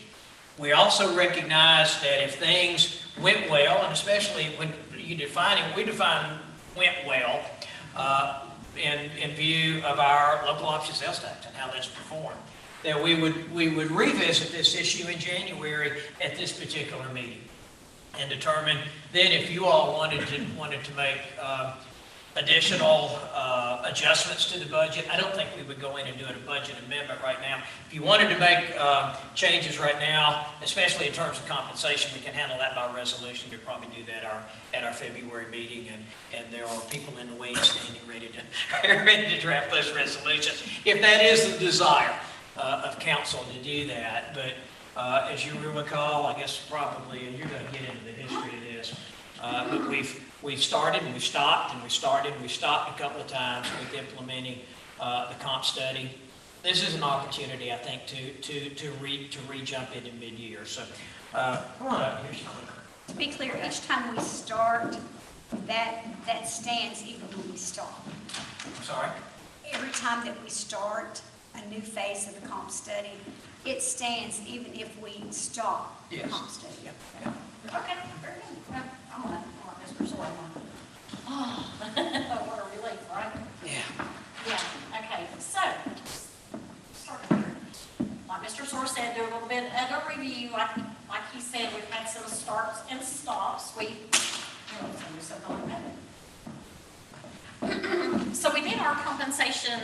We also recognize that if things went well, and especially when we define went well, in view of our local option sales tax and how that's performed, that we would revisit this issue in January at this particular meeting and determine then if you all wanted to make additional adjustments to the budget. I don't think we would go in and do a budget amendment right now. If you wanted to make changes right now, especially in terms of compensation, we can handle that by resolution. We'd probably do that at our February meeting, and there are people in the wings standing ready to draft those resolutions, if that is the desire of council to do that. But as you recall, I guess probably, and you're going to get into the history of this, but we've started and we've stopped and we started and we stopped a couple of times with implementing the comp study. This is an opportunity, I think, to re-jump into mid-year. So, come on up here. To be clear, each time we start, that stands even when we stop. I'm sorry? Every time that we start a new phase of the comp study, it stands even if we stop the Yes. comp study. Yeah. Okay, very good. I'm gonna Mr. Sawyer. Oh, what a relief, right? Yeah. Yeah, okay, so, start here. Like Mr. Sawyer said, do a little bit of a review. Like he said, we've had some starts and stops. So we did our compensation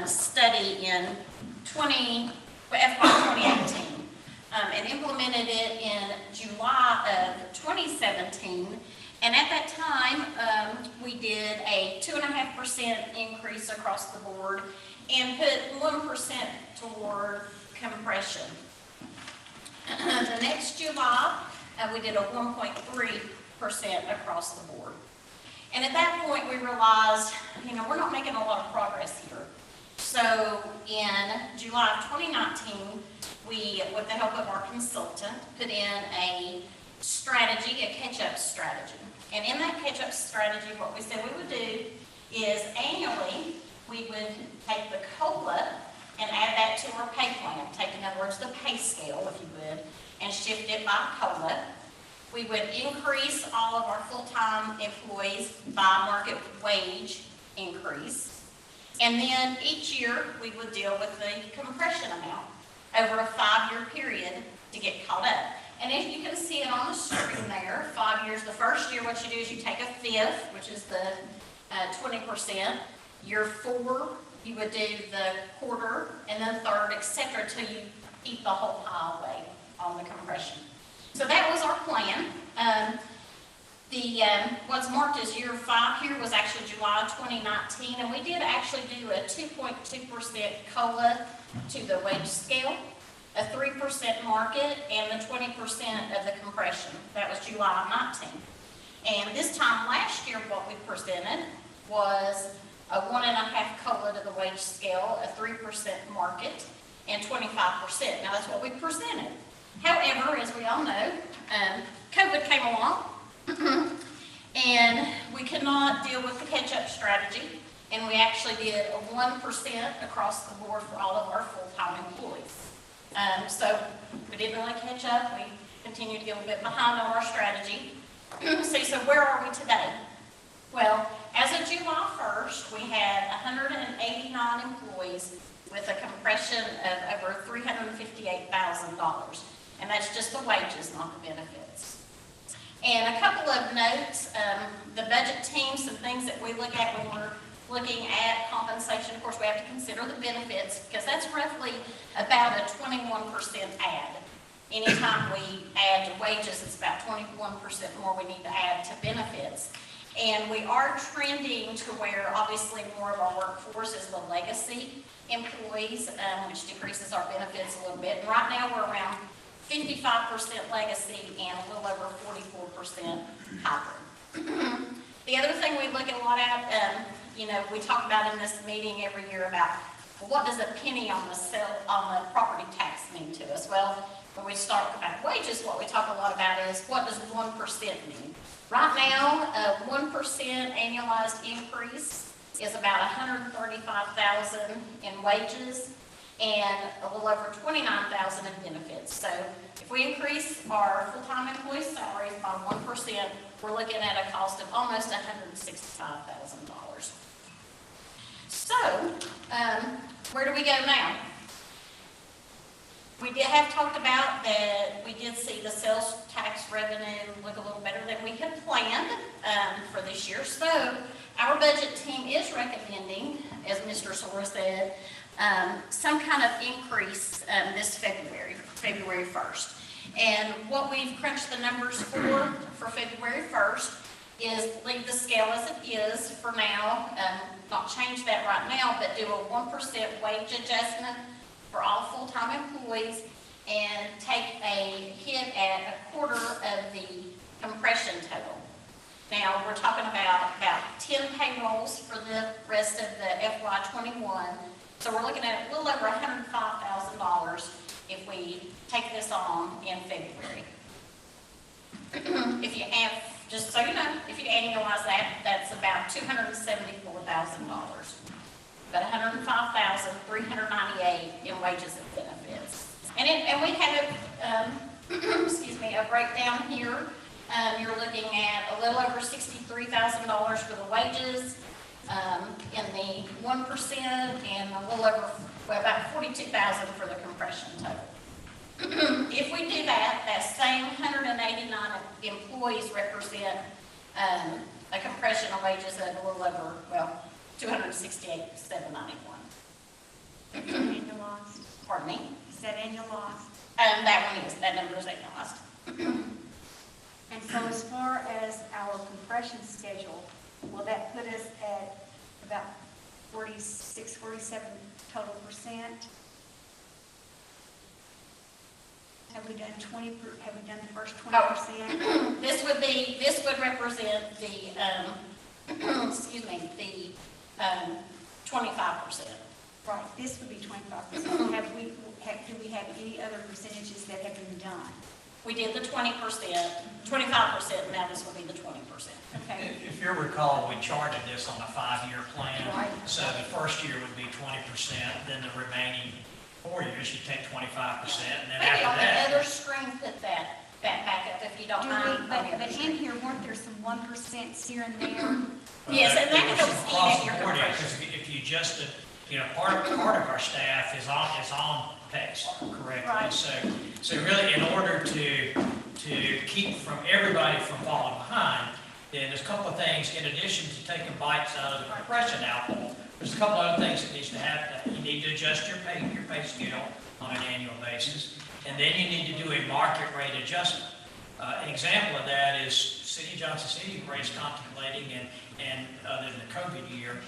study in FY 2018 and implemented it in July of 2017. And at that time, we did a 2.5% increase across the board and put 1% toward compression. The next July, we did a 1.3% across the board. And at that point, we realized, we're not making a lot of progress here. So in July of 2019, we, with the help of our consultant, put in a strategy, a catch-up strategy. And in that catch-up strategy, what we said we would do is annually, we would take the COLA and add that to our pay plan. Take, in other words, the pay scale, if you would, and shift it by COLA. We would increase all of our full-time employees by market wage increase. And then each year, we would deal with the compression amount over a 5-year period to get caught up. And if you can see it on the screen there, 5 years, the first year, what you do is you take a fifth, which is the 20%. Year 4, you would do the quarter, and then third, et cetera, until you eat the whole pie away on the compression. So that was our plan. What's marked as year 5 here was actually July 2019, and we did actually do a 2.2% COLA to the wage scale, a 3% market, and the 20% of the compression. That was July 19. And this time last year, what we presented was a 1.5 COLA to the wage scale, a 3% market, and 25%. Now that's what we presented. However, as we all know, COVID came along, and we could not deal with the catch-up strategy, and we actually did a 1% across the board for all of our full-time employees. So we didn't really catch up. We continued to get a little bit behind on our strategy. So where are we today? Well, as of July 1st, we had 189 employees with a compression of over $358,000. And that's just the wages, not the benefits. And a couple of notes, the budget team, some things that we look at when we're looking at compensation. Of course, we have to consider the benefits, because that's roughly about a 21% add. Anytime we add to wages, it's about 21% more we need to add to benefits. And we are trending to where obviously more of our workforce is the legacy employees, which decreases our benefits a little bit. And right now we're around 55% legacy and a little over 44% hybrid. The other thing we look at a lot at, we talk about in this meeting every year about, well, what does a penny on the property tax mean to us? Well, when we start about wages, what we talk a lot about is, what does 1% mean? Right now, a 1% annualized increase is about $135,000 in wages and a little over $29,000 in benefits. So if we increase our full-time employee salaries by 1%, we're looking at a cost of almost $165,000. So, where do we go now? We have talked about that we did see the sales tax revenue look a little better than we had planned for this year. So Our budget team is recommending, as Mr. Sora said, some kind of increase this February 1st. And what we've crunched the numbers for February 1st is leave the scale as it is for now, not change that right now, but do a 1% wage adjustment for all full-time employees and take a hit at a quarter of the compression total. Now, we're talking about 10 payrolls for the rest of the FY21. So we're looking at a little over $105,000 if we take this on in February. If you have, just so you know, if you annualize that, that's about $274,000. But $105,398 in wages and benefits. And we have excuse me, a breakdown here. You're looking at a little over $63,000 for the wages, in the 1%, and a little over, well, about $42,000 for the compression total. If we do that, that same 189 employees represent a compression of wages of a little over, well, $268,791. Annualized. Pardon me? Is that annualized? That one is, that number is annualized. And so as far as our compression schedule, will that put us at about 46, 47 total percent? Have we done the first 20%? This would represent the, excuse me, the 25%. Right, this would be 25%. Do we have any other percentages that have been done? We did the 20%, 25%, now this will be the 20%. Okay. If you recall, we charted this on a 5-year plan. Right. So the first year would be 20%, then the remaining 4 years, you take 25%, and then Maybe on after that. the other screen, put that back up if you don't mind. But in here, weren't there some 1% here and there? Yes, and that was helps across eat the at your board, compression. because if you just, part of our staff is on pace correctly. Right. So really, in order to keep everybody from falling behind, then there's a couple of things, in addition to taking bites out of the compression output, there's a couple other things that needs to happen. You need to adjust your pay scale on an annual basis, and then you need to do a market rate adjustment. An example of that is City of Johnson City is contemplating, and other than the COVID year,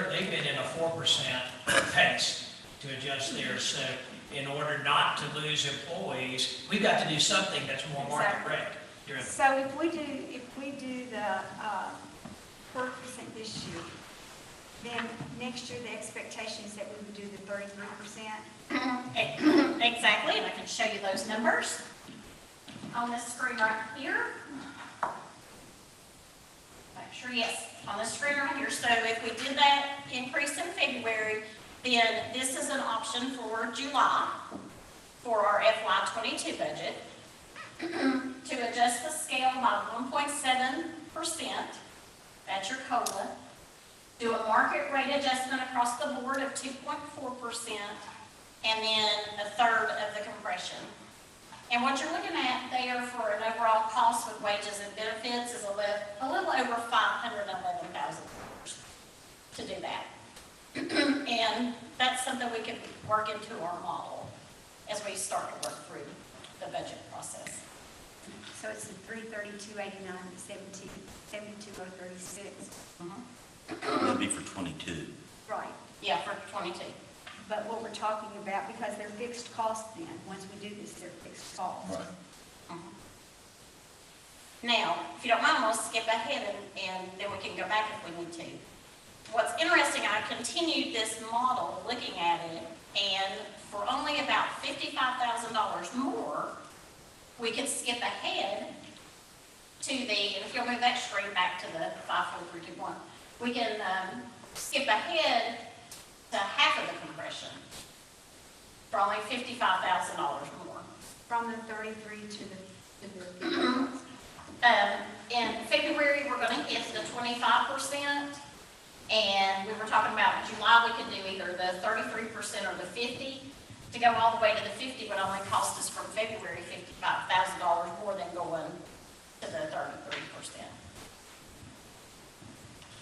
they've been in a 4% pace to adjust theirs. So in order not to lose employees, we've got to do something that's more market rate. So if we do the 4% this year, then next year the expectation is that we would do the 33%? Exactly, and I can show you those numbers on this screen right here. Sure, yes, on the screen right here. So if we did that increase in February, then this is an option for July for our FY22 budget to adjust the scale by 1.7%. That's your COLA. Do a market rate adjustment across the board of 2.4%, and then a third of the compression. And what you're looking at there for an overall cost with wages and benefits is a little over $511,000 to do that. And that's something we can work into our model as we start to work through the budget process. So it's the 332.89, 72.36. That'd be for 22. Right. Yeah, for 22. But what we're talking about, because they're fixed costs then, once we do this, they're fixed costs. Right. Now, if you don't mind, we'll skip ahead and then we can go back if we need to. What's interesting, I continued this model looking at it, and for only about $55,000 more, we could skip ahead to the, and if you'll move that screen back to the 54321, we can skip ahead to half of the compression for only $55,000 more. From the 33 to the in February, we're going to hit the 25%, and we were talking about July, we could do either the 33% or the 50. To go all the way to the 50 would only cost us from February $55,000 more than going to the 33%.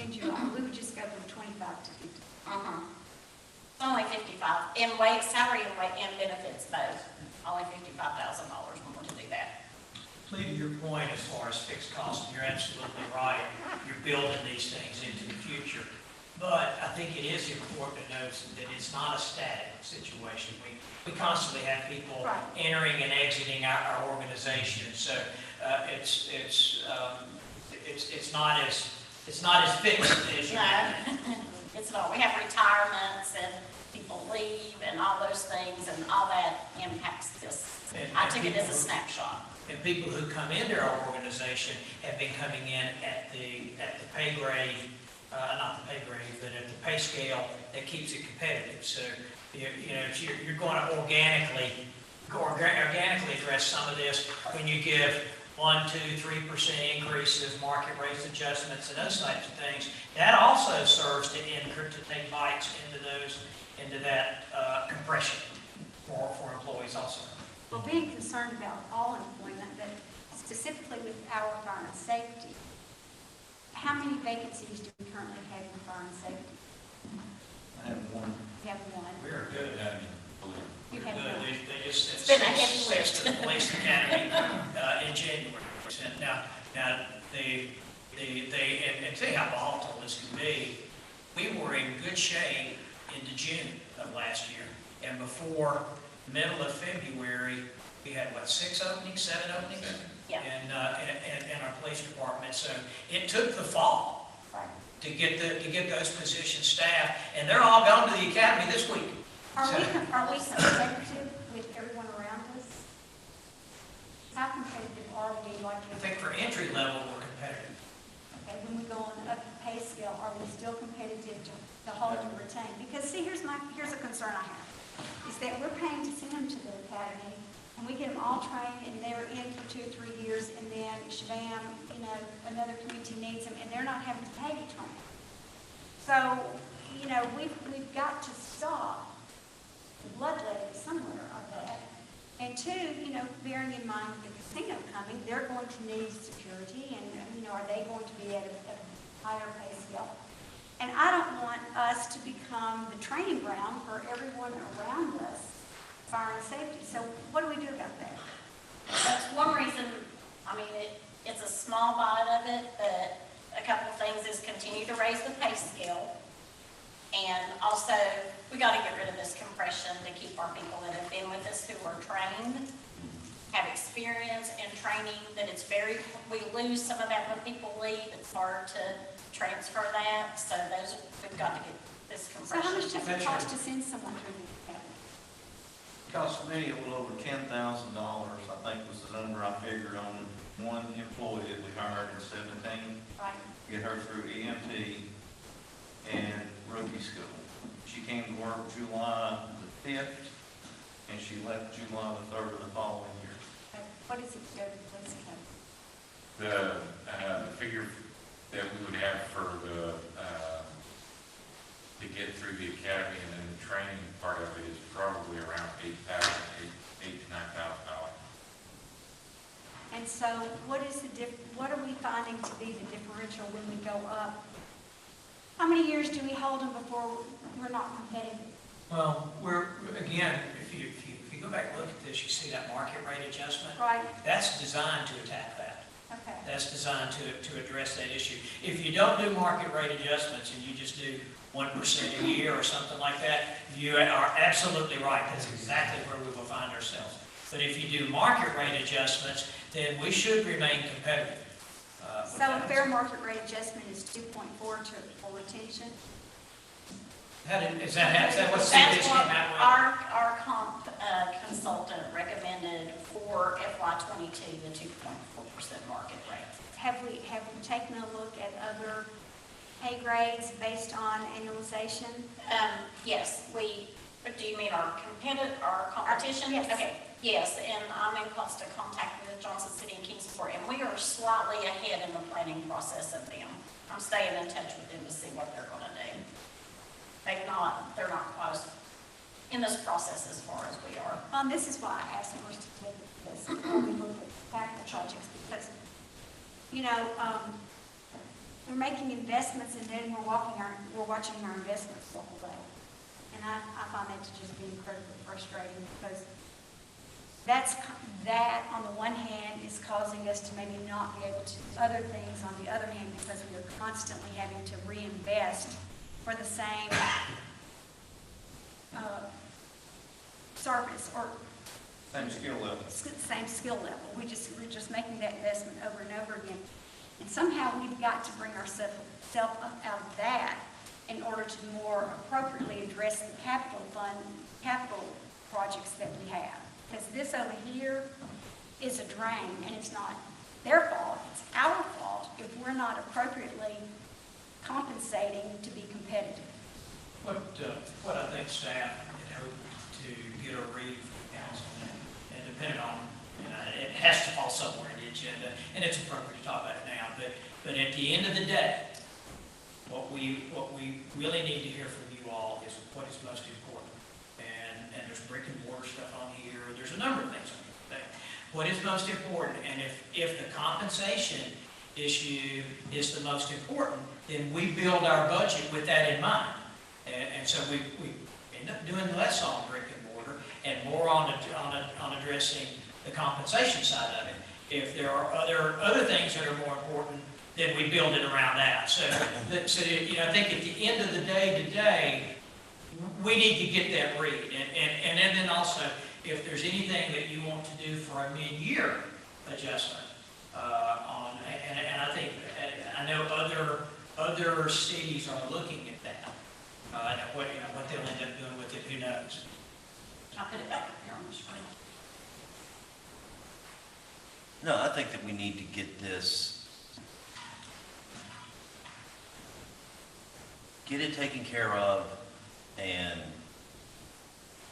in July, we would just go from 25 to 50. It's only 55, in salary and benefits both, only $55,000 more to do that. Lee, to your point as far as fixed costs, you're absolutely right. You're building these things into the future. But I think it is important to note that it's not a static situation. We constantly have people Right. entering and exiting our organization. So it's not as fixed as you. No, it's not. We have retirements and people leave and all those things, and all that impacts this. I took it as a snapshot. And people who come into our organization have been coming in at the pay grade, not the pay grade, but at the pay scale that keeps it competitive. So, you're going to organically address some of this when you give 1%, 2%, 3% increases, market rates adjustments, and those types of things. That also serves to take bites into that compression for employees also. Well, being concerned about all employment, but specifically with our fire and safety, how many vacancies do we currently have in fire and safety? I have one. We have one. We're good at You have one. They just It's been a heavy lift. the police academy in January. Now and tell you how volatile this can be. We were in good shape into June of last year, and before middle of February, we had, 7 openings? Yeah. In our police department. So it took the fall to get those positions staffed, and they're all gone to the academy this week. Are we competitive with everyone around us? How competitive are we? I think for entry level, we're competitive. Okay, when we go on up the pay scale, are we still competitive to hold and retain? Because see, here's a concern I have, is that we're paying to send them to the academy, and we get them all trained, and they're in for 2 or 3 years, and then shabam, another community needs them, and they're not having to pay to train. So, we've got to stop the bloodletting somewhere of that. And two, bearing in mind the casino coming, they're going to need security, and, are they going to be at a higher pay scale? And I don't want us to become the training ground for everyone around us, fire and safety. So what do we do about that? That's one reason, it's a small bite of it, but a couple of things is continue to raise the pay scale. And also, we got to get rid of this compression to keep our people that have been with us who are trained, have experience and training, that we lose some of that when people leave. It's hard to transfer that. So we've got to get this So how compression. much does it cost to send someone through the academy? It cost me a little over $10,000, I think was the number I figured on one employee that we hired in 17. Right. Get her through EMT and rookie school. She came to work July the 5th, and she left July the 3rd of the following year. Okay. What does it go to police academy? The figure that we would have for to get through the academy and then the training part of it is probably around $8,000 to $9,000. And so what are we finding to be the differential when we go up? How many years do we hold them before we're not competitive? Well, again, if you go back and look at this, you see that market rate adjustment. Right. That's designed to attack that. Okay. That's designed to address that issue. If you don't do market rate adjustments and you just do 1% a year or something like that, you are absolutely right. That's exactly where we will find ourselves. But if you do market rate adjustments, then we should remain competitive. So a fair market rate adjustment is 2.4 for retention? Is that what That's CBS what came out with? our comp consultant recommended for FY '22, the 2.4% market rate. Have we taken a look at other pay grades based on annualization? Yes, do you mean our competition? Yes. Okay, yes, and I'm in constant contact with Johnson City and Kingsport, and we are slightly ahead in the planning process of them. I'm staying in touch with them to see what they're gonna do. They're not quite as in this process as far as we are. This is why I asked more specific this when we look at capital projects, because, we're making investments and then we're watching our investments fall away. And I find that to just be incredibly frustrating because that on the one hand is causing us to maybe not be able to do other things on the other hand because we are constantly having to reinvest for the same service or Same skill level. same skill level. We're just making that investment over and over again. And somehow we've got to bring ourselves up out of that in order to more appropriately address the capital projects that we have. Because this over here is a drain, and it's not their fault, it's our fault if we're not appropriately compensating to be competitive. What I think staff had hoped to get a read from council, and depending on, it has to fall somewhere in the agenda, and it's appropriate to talk about it now, but at the end of the day, what we really need to hear from you all is what is most important. And there's brick and mortar stuff on here, there's a number of things on here. What is most important, and if the compensation issue is the most important, then we build our budget with that in mind. And so we end up doing less on brick and mortar and more on addressing the compensation side of it. If there are other things that are more important, then we build it around that. So I think at the end of the day today, we need to get that read. And then also, if there's anything that you want to do for a mid-year adjustment and I think, I know other cities are looking at that. And what they'll end up doing with it, who knows? I'll put it back up here on the screen. No, I think that we need to get it taken care of, and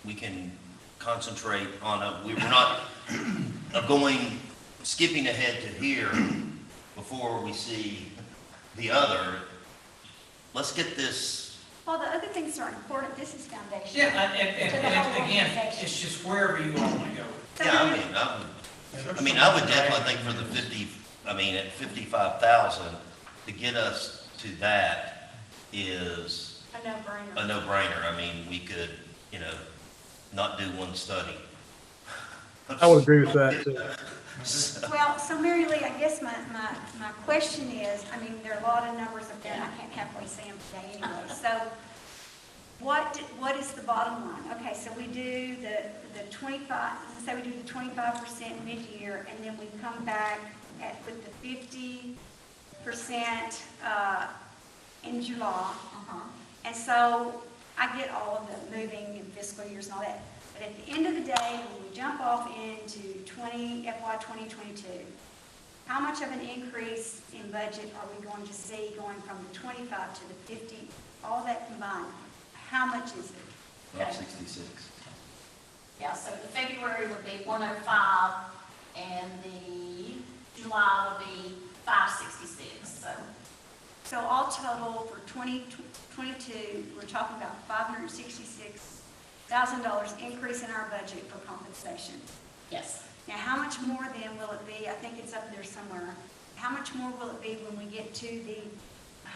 we can concentrate on we're not skipping ahead to here before we see the other. Let's get this. Well, the other things are important. This is foundational. Yeah, and again, it's just wherever you all want to go. Yeah, I would definitely think for the at 55,000, to get us to that is a no-brainer. A no-brainer. We could, not do one study. I would agree with that too. Well, so Mary Lee, I guess my question is, there are a lot of numbers up there, and I can't halfway see them today anyway. So what is the bottom line? Okay, so we do the 25, let's say we do the 25% mid-year, and then we come back with the 50% in July. And so I get all of the moving and fiscal years and all that. But at the end of the day, when we jump off into FY 2022, how much of an increase in budget are we going to see going from the 25 to the 50, all that combined? How much is it? About 66. Yeah, so the February would be 105, and the July would be 566, So all total for 2022, we're talking about $566,000 increase in our budget for compensation. yes. Now, how much more then will it be? I think it's up there somewhere. How much more will it be when we get to the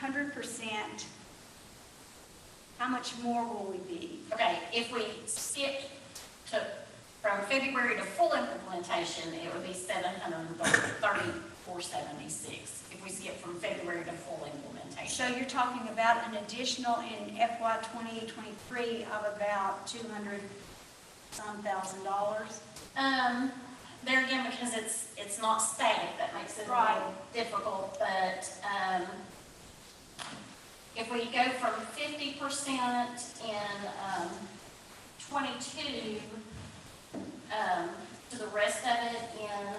100%? How much more will we be? Okay, if we skip from February to full implementation, it would be $734.76. If we skip from February to full implementation. So you're talking about an additional in FY 2023 of about $200,000. There again, because it's not static, that makes it a little difficult, but if we go from 50% in 22 to the rest of it in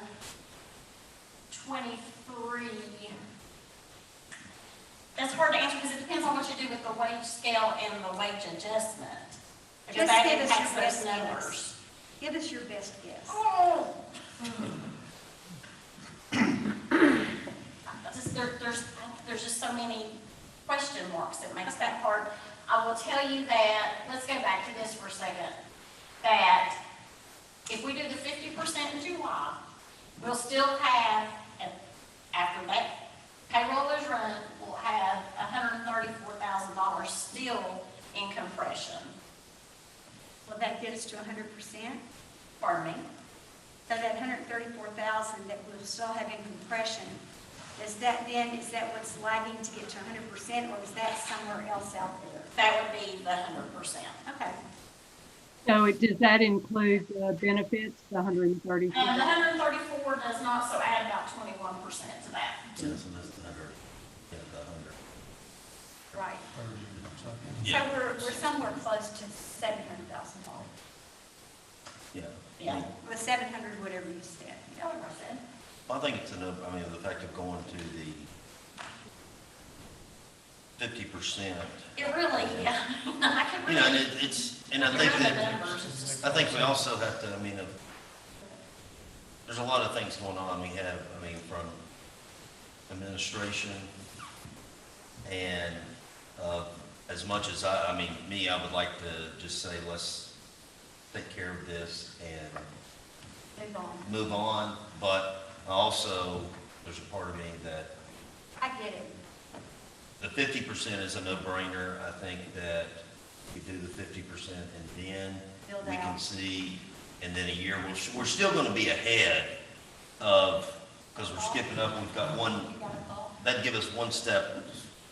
23, that's hard to answer because it depends on what you do with the wage scale and the wage adjustment. Because that impacts those numbers. Give us your best guess. Oh. There's just so many question marks that makes that hard. I will tell you that, let's go back to this for a second, that if we do the 50% in July, we'll still have, after that payroll is run, we'll had $134,000 still in compression. Will that get us to 100%? Pardon me? So that 134,000 that we'll still have in compression, is that what's lagging to get to 100%, or is that somewhere else out there? That would be the 100%. Okay. So does that include the benefits, the 130? The 134 does not, so add about 21% to that. Yes, and that's the 100, yeah, the 100. Right. Yeah. So we're somewhere close to $700,000. Yeah. Yeah. With 700, whatever you said. You know what I said? I think it's enough, I mean, the fact of going to the 50%. It really, yeah. I can You know, and really. it's, and I think that, I think we also have to, I mean, there's a lot of things going on. We have, I mean, from administration and, as much as I mean, me, I would like to just say, let's take care of this and move on, but also, there's a part of me that I get it. the 50% is a no-brainer. I think that we do the 50% and then Build we can out. see, and then a year, we're still gonna be ahead of, because we're skipping up, we've got one, that'd give us one step.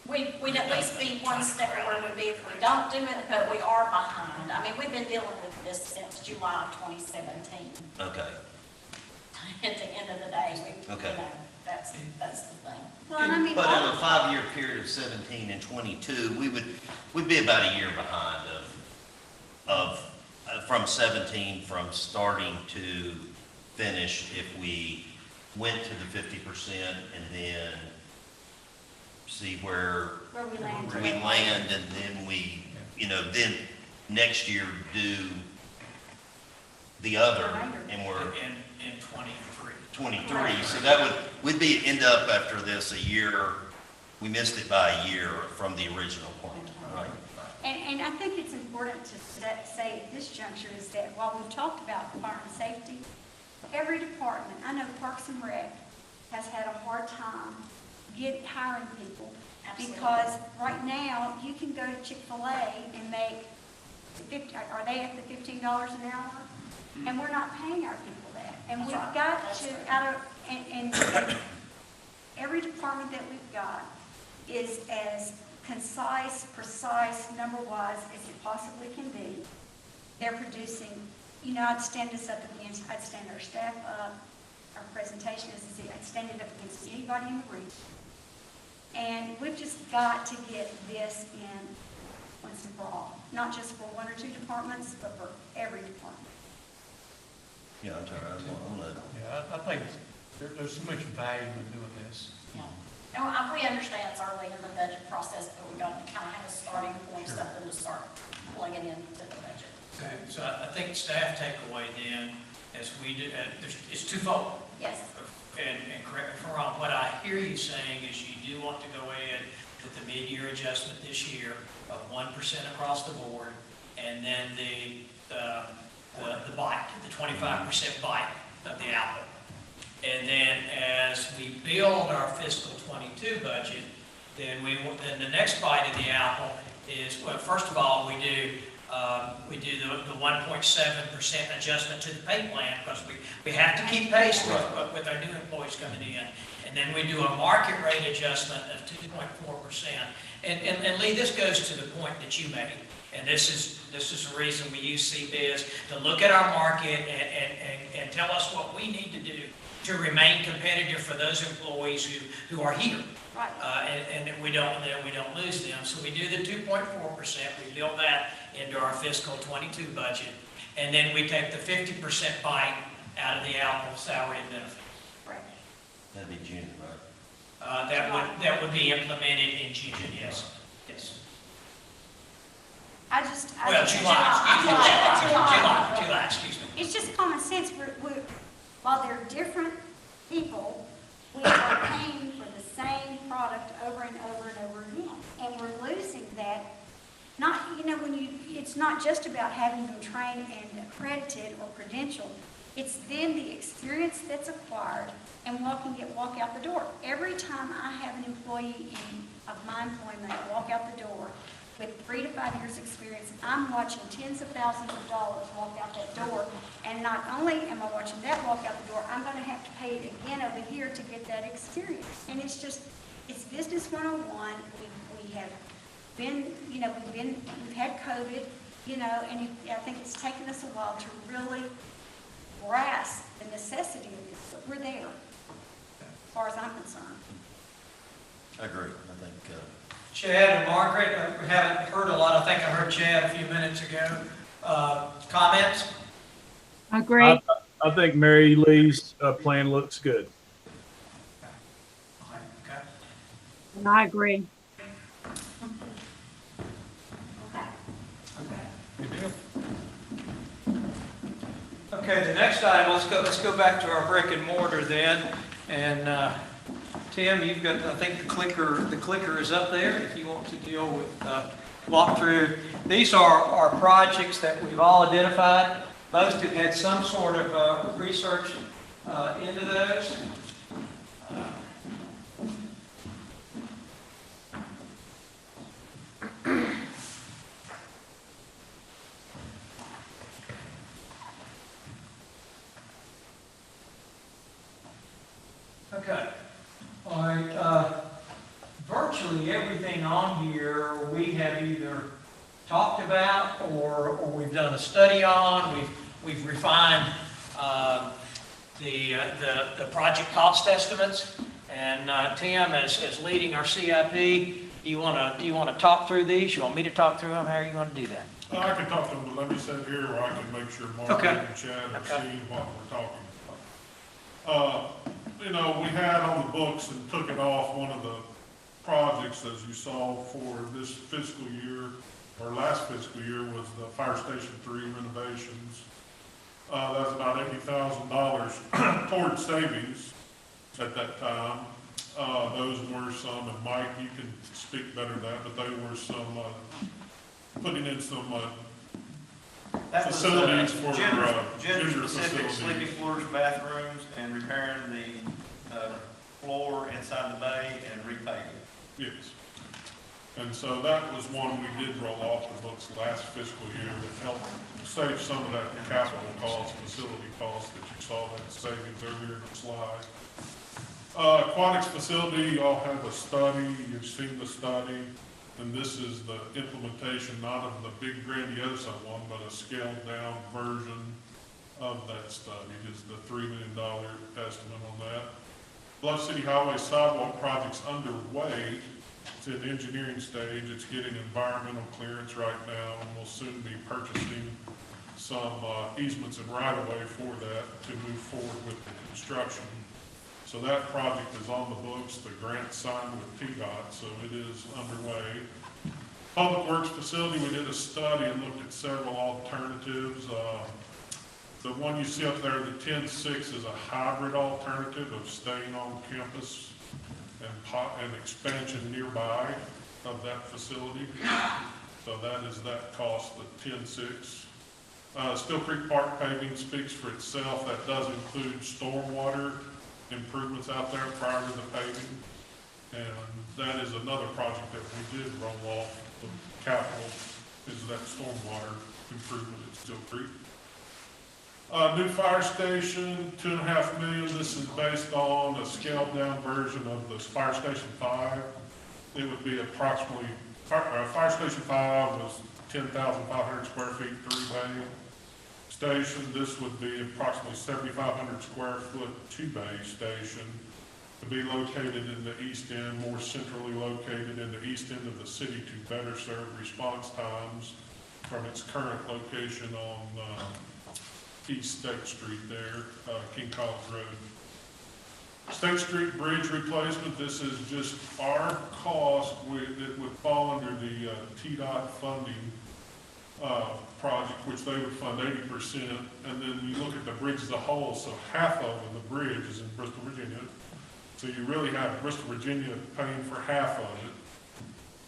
We'd at least be one step where we'd be if we don't do it, but we are behind. I mean, we've been dealing with this since July of 2017. Okay, At the end of the day, we, Okay. you know, that's the thing. Well, and I mean, but in a 5-year period of 17 and 22, we'd be about a year behind from 17, from starting to finish, if we went to the 50% and then see where we land. we land, and then we, you know, then next year do the other, and we're In 23. 23, so that we'd end up after this a year, we missed it by a year from the original point, right? And I think it's important to say at this juncture is that while we've talked about fire and safety, every department, I know Parks and Rec has had a hard time hiring people. Absolutely. Because right now, you can go to Chick-fil-A and make are they at the $15 an hour? And we're not paying our people that. And we've got to, and every department that we've got is as concise, precise, number-wise as it possibly can be. They're producing, you know, I'd stand us up against, I'd stand our staff up, our presentation is, I'd stand it up against anybody in the room. And we've just got to get this in once and for all, not just for one or two departments, but for every department. Yeah, I'm sorry, I'm gonna, Yeah, I think there's so much value in doing this. Yeah. No, we understand it's early in the budget process, but we got to kind of have a starting point, something to start plugging into the budget. Okay, so I think staff takeaway then, as we do, it's twofold. Yes. And correct me if I'm wrong, what I hear you saying is you do want to go ahead with the mid-year adjustment this year of 1% across the board, and then the bite, the 25% bite of the apple. And then as we build our fiscal 22 budget, then the next bite of the apple is, well, first of all, we do the 1.7% adjustment to the pay plan, because we have to keep pace with our new employees coming in. And then we do a market rate adjustment of 2.4%. And Lee, this goes to the point that you made. And this is the reason we use CBIZ, to look at our market and tell us what we need to do to remain competitive for those employees who are here. Right. And that we don't lose them. So we do the 2.4%, we build that into our fiscal 22 budget, and then we take the 50% bite out of the apple salary and benefit. Right. that'd be June, right? That would be implemented in June, yes. Yes. July, excuse me. It's just common sense. While they're different people, we are paying for the same product over and over and over again. And we're losing that. It's not just about having them trained and accredited or credentialed. It's then the experience that's acquired and walk out the door. Every time I have an employee in of my employment walk out the door with 3 to 5 years experience. I'm watching tens of thousands of dollars walk out that door. And not only am I watching that walk out the door, I'm going to have to pay it again over here to get that experience. And it's just, it's business 101. We have been, we've had COVID, and I think it's taken us a while to really grasp the necessity of this, but we're there, as far as I'm concerned. I agree. I think, Chad and Margaret, we haven't heard a lot. I think I heard Chad a few minutes ago. Comments? Agree. I think Mary Lee's plan looks good. Okay. And I agree. Okay, the next item, let's go back to our brick and mortar then. And Tim, you've got, I think the clicker is up there if you want to deal with, walk through. These are our projects that we've all identified. Most have had some sort of research into those. Okay. All right. Virtually everything on here we have either talked about or we've done a study on. We've refined the project cost estimates. And Tim, as leading our CIP, do you want to talk through these? You want me to talk through them? How are you going to do that? I can talk to them, but let me sit here where I can make sure Mark and Chad are seeing what we're talking about. We had on the books and took it off one of the projects, as you saw, for this fiscal year, or last fiscal year, was the Fire Station 3 renovations. That was about $80,000 toward savings at that time. Those were some, and Mike, you can speak better to that, but they were some, putting in some facilities for gender-specific facilities. sleeping floors, bathrooms, and repairing the floor inside the bay and repaving. Yes. And so that was one we did roll off the books last fiscal year that helped save some of that capital cost, facility cost that you saw that savings earlier in the slide. Aquatics facility, you all have a study, you've seen the study, and this is the implementation, not of the big grandiose one, but a scaled down version of that study. Is the $3 million estimate on that. Bluff City Highway sidewalk project's underway. It's in the engineering stage. It's getting environmental clearance right now, and we'll soon be purchasing some easements and right-of-way for that to move forward with the construction. So that project is on the books. The grant signed with TDOT, so it is underway. Public Works facility, we did a study and looked at several alternatives. The one you see up there, the 10-6, is a hybrid alternative of staying on campus and expansion nearby of that facility. So that is that cost, the 10-6. Still Creek Park paving speaks for itself. That does include stormwater improvements out there prior to the paving. And that is another project that we did roll off the capital, is that stormwater improvement at Still Creek. New fire station, $2.5 million. This is based on a scaled down version of the Fire Station 5. It would be approximately, Fire Station 5 was 10,500 square feet, 3-bay station. This would be approximately 7,500 square foot, 2-bay station to be located in the east end, more centrally located in the east end of the city to better serve response times from its current location on East State Street there, King College Road. State Street Bridge replacement, this is just our cost. It would fall under the TDOT funding project, which they would fund 80%. And then you look at the bridge as a whole, so half of the bridge is in Bristol, Virginia. So you really have Bristol, Virginia paying for half of it.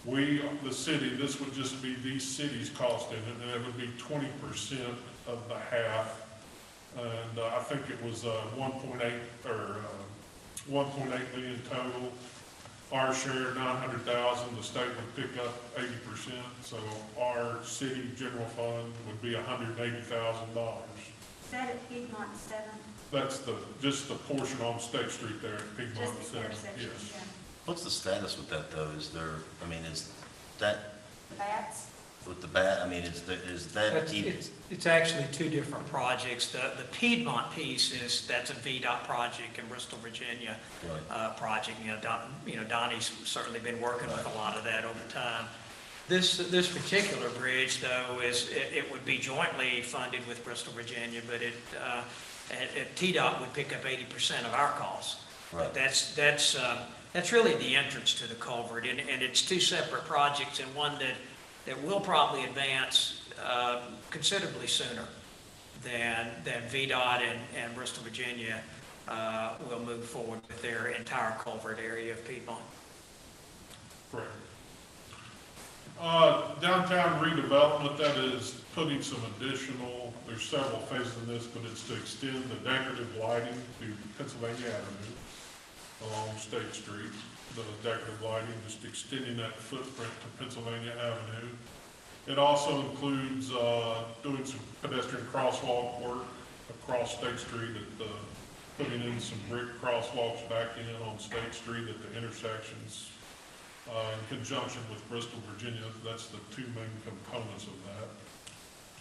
We, the city, this would just be these cities' cost in it, and it would be 20% of the half. And I think it was 1.8 million total. our share, 900,000, the state would pick up 80%, so our city general fund would be $180,000. Is that at Piedmont 7? That's just the portion on State Street there at Piedmont Just the 7, intersection, yes. yeah. What's the status with that though? Is there, I mean, is that, The bats? with the bat, I mean, is that even? It's actually two different projects. The Piedmont piece that's a VDOT project in Bristol, Virginia, project. Donnie's certainly been working with a lot of that over time. This particular bridge, though, it would be jointly funded with Bristol, Virginia, but TDOT would pick up 80% of our costs. Right. That's really the entrance to the culvert, and it's two separate projects, and one that will probably advance considerably sooner than VDOT and Bristol, Virginia will move forward with their entire culvert area of Piedmont. Correct. Downtown redevelopment, that is putting some additional, there's several phases in this, but it's to extend the decorative lighting to Pennsylvania Avenue along State Street. The decorative lighting, just extending that footprint to Pennsylvania Avenue. It also includes doing some pedestrian crosswalk work across State Street, putting in some brick crosswalks back in on State Street at the intersections in conjunction with Bristol, Virginia. That's the two main components of that.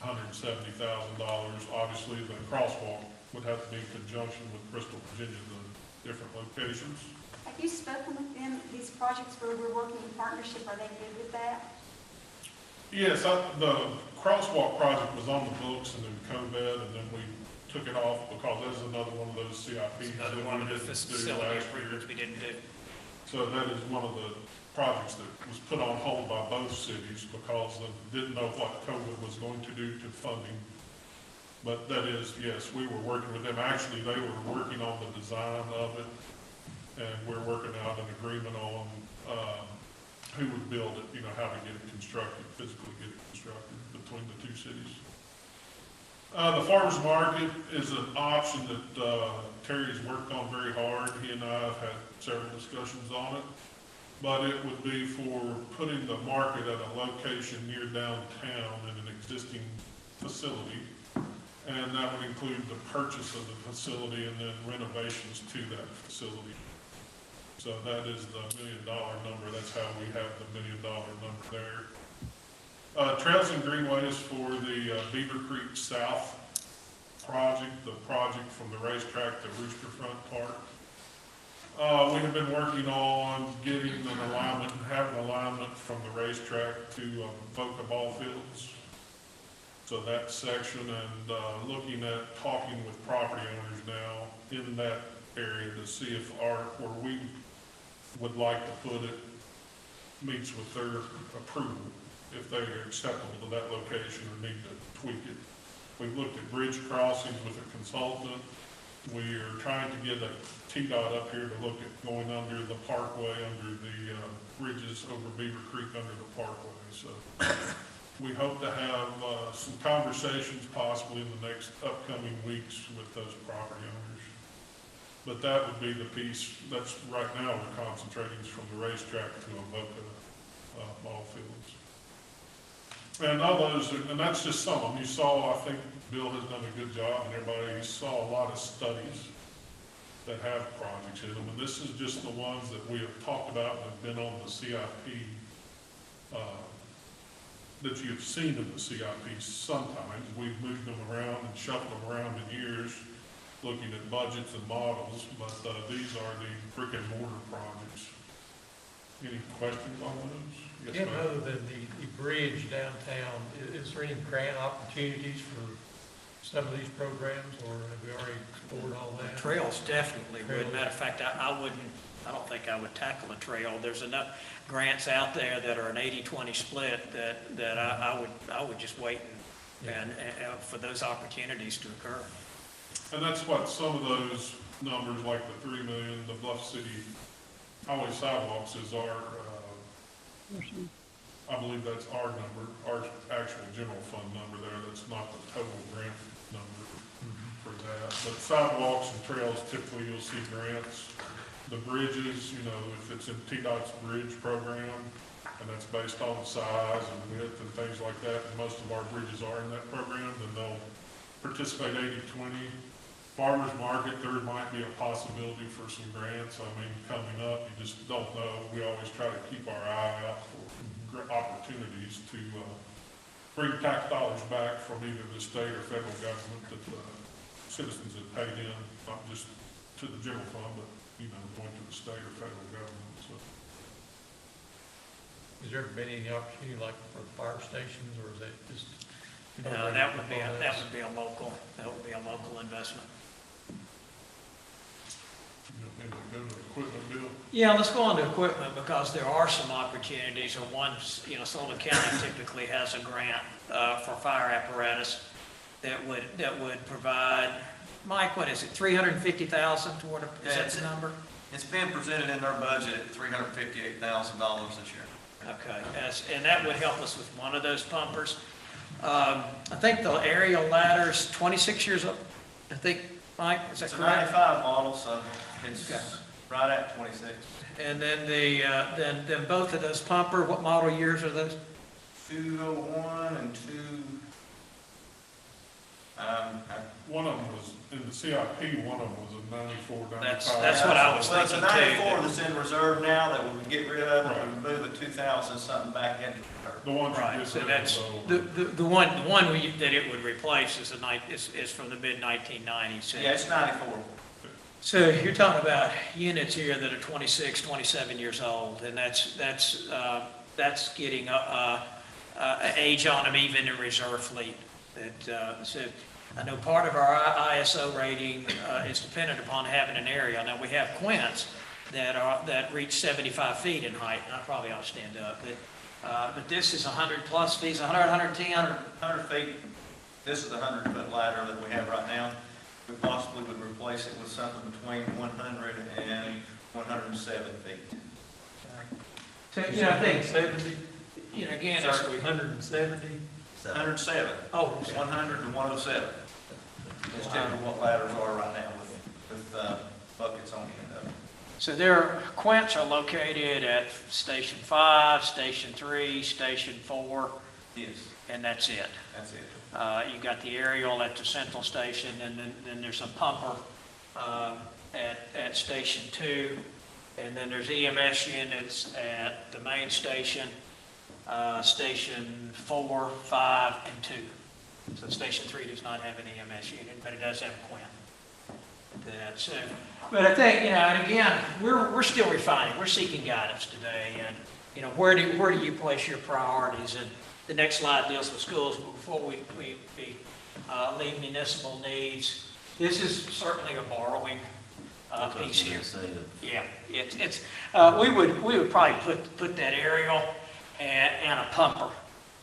$170,000. Obviously, the crosswalk would have to be in conjunction with Bristol, Virginia, the different locations. Have you spoken with them, these projects where we're working in partnership, are they good with that? Yes, the crosswalk project was on the books and then COVID, and then we took it off because there's another one of those CIPs that we didn't do facility last improvements year. we didn't do. So that is one of the projects that was put on hold by both cities because they didn't know what COVID was going to do to funding. But that is, yes, we were working with them. Actually, they were working on the design of it, and we're working out an agreement on who would build it, how to get it constructed, physically get it constructed between the two cities. The farmer's market is an option that Terry's worked on very hard. He and I have had several discussions on it. But it would be for putting the market at a location near downtown in an existing facility. And that would include the purchase of the facility and then renovations to that facility. So that is the $1 million number. That's how we have the $1 million number there. Trails and Greenways for the Beaver Creek South project, the project from the racetrack to Rooster Front Park. We have been working on getting an alignment, having alignment from the racetrack to Boca Ball Fields. So that section, and looking at talking with property owners now in that area to see if where we would like to put it meets with their approval, if they are acceptable to that location or need to tweak it. We've looked at bridge crossings with a consultant. We are trying to get a TDOT up here to look at going under the parkway, under the bridges over Beaver Creek under the parkway. So we hope to have some conversations possibly in the next upcoming weeks with those property owners. But that would be the piece, that's right now we're concentrating is from the racetrack to Boca ball fields. And all those, and that's just some of them. You saw, I think Bill has done a good job, and everybody, you saw a lot of studies that have projects in them. And this is just the ones that we have talked about and have been on the CIP, that you've seen in the CIP sometimes. We've moved them around and shuffled them around in years, looking at budgets and models, but these are the brick and mortar projects. Any questions on those? Yes, Again, ma'am. other than the bridge downtown, is there any grant opportunities for some of these programs, or have we already explored all that? Trails definitely would. Matter of fact, I don't think I would tackle a trail. There's enough grants out there that are an 80-20 split that I would just wait and for those opportunities to occur. And that's what some of those numbers, like the 3 million, the Bluff City highway sidewalks is our, I believe that's our number, our actual general fund number there. That's not the total grant number for that. But sidewalks and trails, typically you'll see grants the bridges, you know, if it's in TDOT's bridge program, and that's based on the size and width and things like that, and most of our bridges are in that program, then they'll participate 80/20. Farmers market, there might be a possibility for some grants. I mean, coming up, you just don't know. We always try to keep our eye out for opportunities to bring tax dollars back from either the state or federal government that the citizens have paid in, not just to the general fund, but, you know, going to the state or federal government, so. Has there ever been any opportunity like for fire stations, or is that just? No, that would be a local investment. You know, maybe go to the equipment bill. Yeah, let's go on to equipment because there are some opportunities. Or one, you know, Sullivan County typically has a grant for fire apparatus that would provide. Mike, what is it? $350,000 toward a, is that the number? It's been presented in their budget at $358,000 this year. Okay, and that would help us with one of those pumpers. I think the aerial ladder's 26 years old. I think, Mike, is that correct? It's a 95 model, so it's Okay. right at 26. And then then both of those pumper, what model years are those? 201 and 2. One of them was in the CIP, one of them was a 94, 95. That's what I was Well, it's a thinking too. 94 that's in reserve now that we would get rid of and move a 2000 something back into reserve. The ones you Right, just so said that's, was old. the one that it would replace is from the mid-1990s. Yeah, it's 94. So you're talking about units here that are 26, 27 years old, and that's getting age on them even in reserve fleet. So I know part of our ISO rating is dependent upon having an area. Now we have quints that reach 75 feet in height, and I probably ought to stand up, but this is 100 plus feet, 100, 110, 100 feet. This is the 100-foot ladder that we have right now. We possibly would replace it with something between 100 and 107 feet. So, you know, I think 70, you know, again, it's 170. 107. Oh, 100 to 107. That's typically what ladders are right now with buckets on the end of them. So their quints are located at Station 5, Station 3, Station 4. Yes. And that's it. That's it. You've got the aerial at the central station, and then there's a pumper at Station 2, and then there's EMS units at the main station, Station 4, 5, and 2. So Station 3 does not have an EMS unit, but it does have a quint. But I think, you know, and again, we're still refining. We're seeking guidance today, and you know, where do you place your priorities? And the next slide deals with schools. But before we leave municipal needs, this is certainly a borrowing piece here. Yeah, we would probably put that aerial and a pumper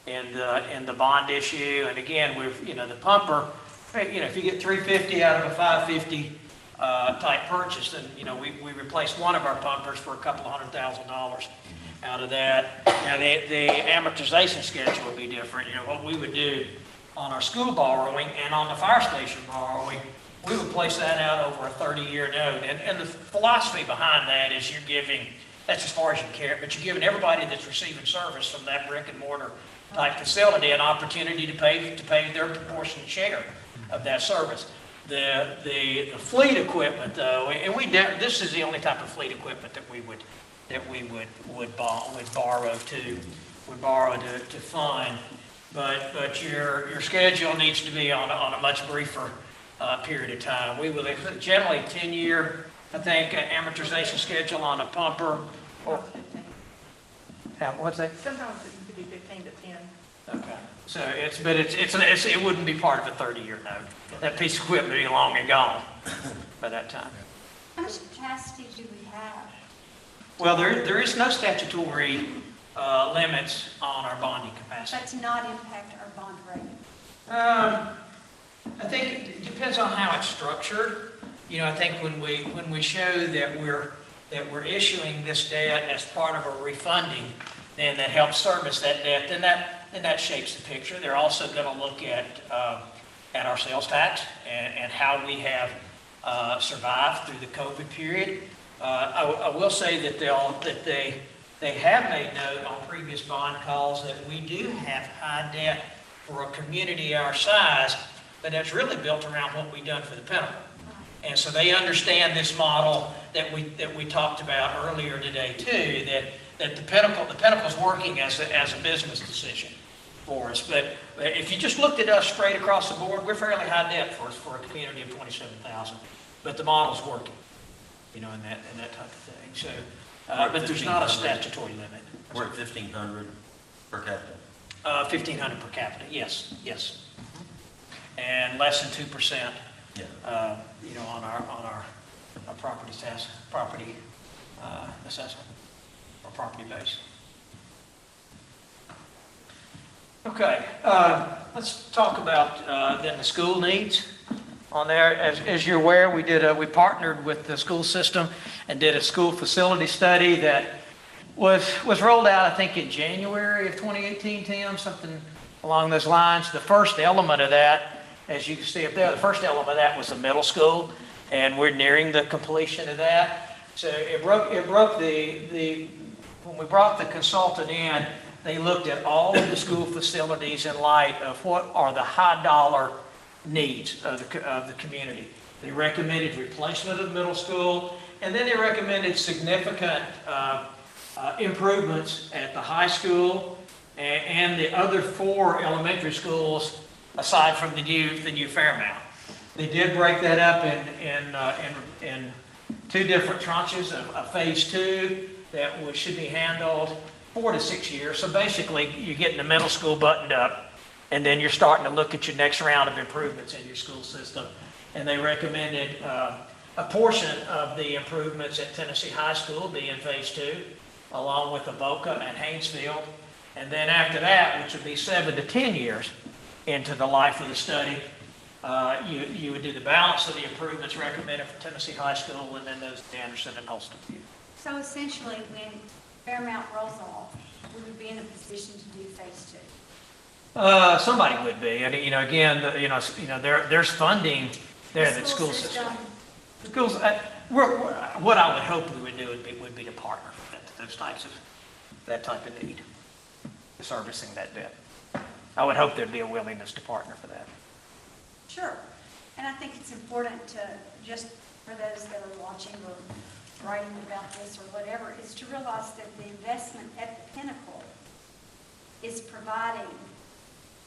in the bond issue. And again, the pumper, you know, if you get 350 out of a 550 type purchase, then you know we replaced one of our pumpers for a couple of $100,000 out of that. Now the amortization schedule would be different. You know, what we would do on our school borrowing and on the fire station borrowing, we would place that out over a 30-year note. And the philosophy behind that is you're giving, that's as far as you care, but you're giving everybody that's receiving service from that brick and mortar type facility an opportunity to pay their proportionate share of that service. The fleet equipment though, and this is the only type of fleet equipment that we would borrow to fund. But your schedule needs to be on a much briefer period of time. We will generally 10-year, I think, amortization schedule on a pumper. Or what's that? Sometimes it could be 15 to 10. Okay. So it wouldn't be part of a 30-year note. That piece of equipment would be long and gone by that time. How much capacity do we have? Well, there is no statutory limits on our bonding capacity. That's not impact our bond rating. I think it depends on how it's structured. You know, I think when we show that we're issuing this debt as part of a refunding, then that helps service that debt. Then that shapes the picture. They're also going to look at our sales tax and how we have survived through the COVID period. I will say that they have made note on previous bond calls that we do have high debt for a community our size, but that's really built around what we've done for the Pinnacle. And so they understand this model that we talked about earlier today too, that the Pinnacle's working as a business decision for us. But if you just looked at us straight across the board, we're fairly high debt for a community of 27,000. But the model's working, in that type of thing. So, but there's not a statutory limit. We're at 1,500 per capita. 1,500 per capita, yes. And less than 2%. Yeah. On our property assessment or property base. Okay, let's talk about then the school needs on there. As you're aware, we partnered with the school system and did a school facility study that was rolled out, I think, in January of 2018, Tim, something along those lines. The first element of that, as you can see up there, the first element of that was the middle school, and we're nearing the completion of that. So it broke when we brought the consultant in, they looked at all of the school facilities in light of what are the high dollar needs of the community. They recommended replacement of the middle school, and then they recommended significant improvements at the high school and the other 4 elementary schools aside from the new Fairmount. They did break that up in 2 different tranches of phase 2 that should be handled 4 to 6 years. So basically, you're getting the middle school buttoned up, and then you're starting to look at your next round of improvements in your school system. And they recommended a portion of the improvements at Tennessee High School be in phase 2, along with Avoca and Haynesfield. And then after that, which would be 7 to 10 years into the life of the study, you would do the balance of the improvements recommended for Tennessee High School and then those at Anderson and Holston. So essentially, when Fairmount rolls off, we would be in a position to do phase 2. Somebody would be, and again, there's funding there that school system. Schools, what I would hope we would do would be to partner with that type of need, servicing that debt. I would hope there'd be a willingness to partner for that. Sure. And I think it's important to, just for those that are watching or writing about this or whatever, is to realize that the investment at the Pinnacle is providing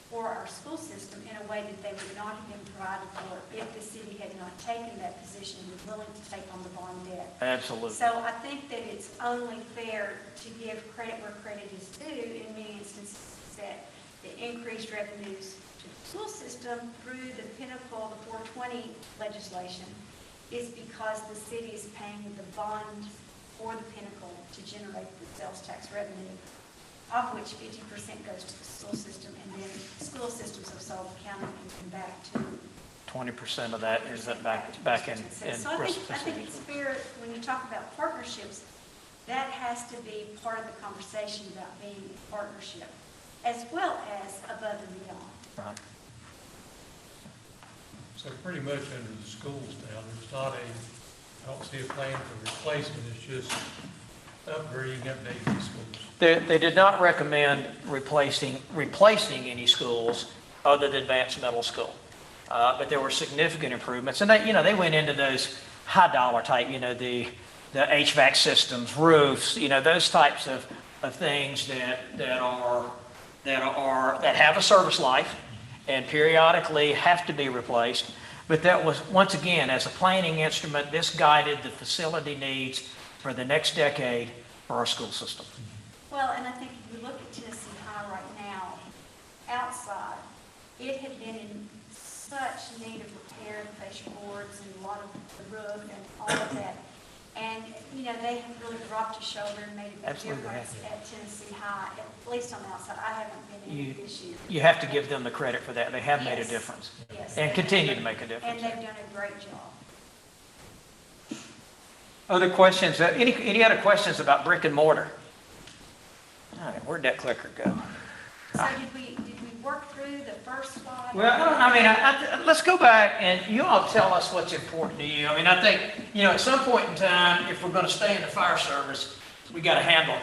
for our school system in a way that they would not have been provided for if the city had not taken that position and was willing to take on the bond debt. Absolutely. So I think that it's only fair to give credit where credit is due in many instances, that the increased revenues to the school system through the Pinnacle, the 420 legislation, is because the city is paying the bond for the Pinnacle to generate the sales tax revenue, of which 50% goes to the school system, and then school systems of Sullivan County can come back to 20% of that is back in So Bristol. I think it's fair, when you talk about partnerships, that has to be part of the conversation about being a partnership, as well as above and beyond. Right. So pretty much under the schools now, there's not I don't see a plan for replacement, it's just upgrading, updating the schools. They did not recommend replacing any schools other than advanced middle school. But there were significant improvements. And they went into those high dollar type, the HVAC systems, roofs, those types of things that have a service life and periodically have to be replaced. But that was, once again, as a planning instrument, this guided the facility needs for the next decade for our school system. Well, and I think if you look at Tennessee High right now, outside, it had been in such need of repair, the fascia boards and a lot of the roof and all of that. And, they have really dropped a shoulder and made a big Absolutely difference at Tennessee High, at least on the outside. I haven't been in it this year. You have to give them the credit for that. They have made a difference. Yes. And continue to make a difference. And they've done a great job. Other questions? Any other questions about brick and mortar? All right, where'd that clicker go? So did we work through the first slide? Well, I mean, let's go back and you all tell us what's important to you. I mean, I think, at some point in time, if we're going to stay in the fire service, we got to handle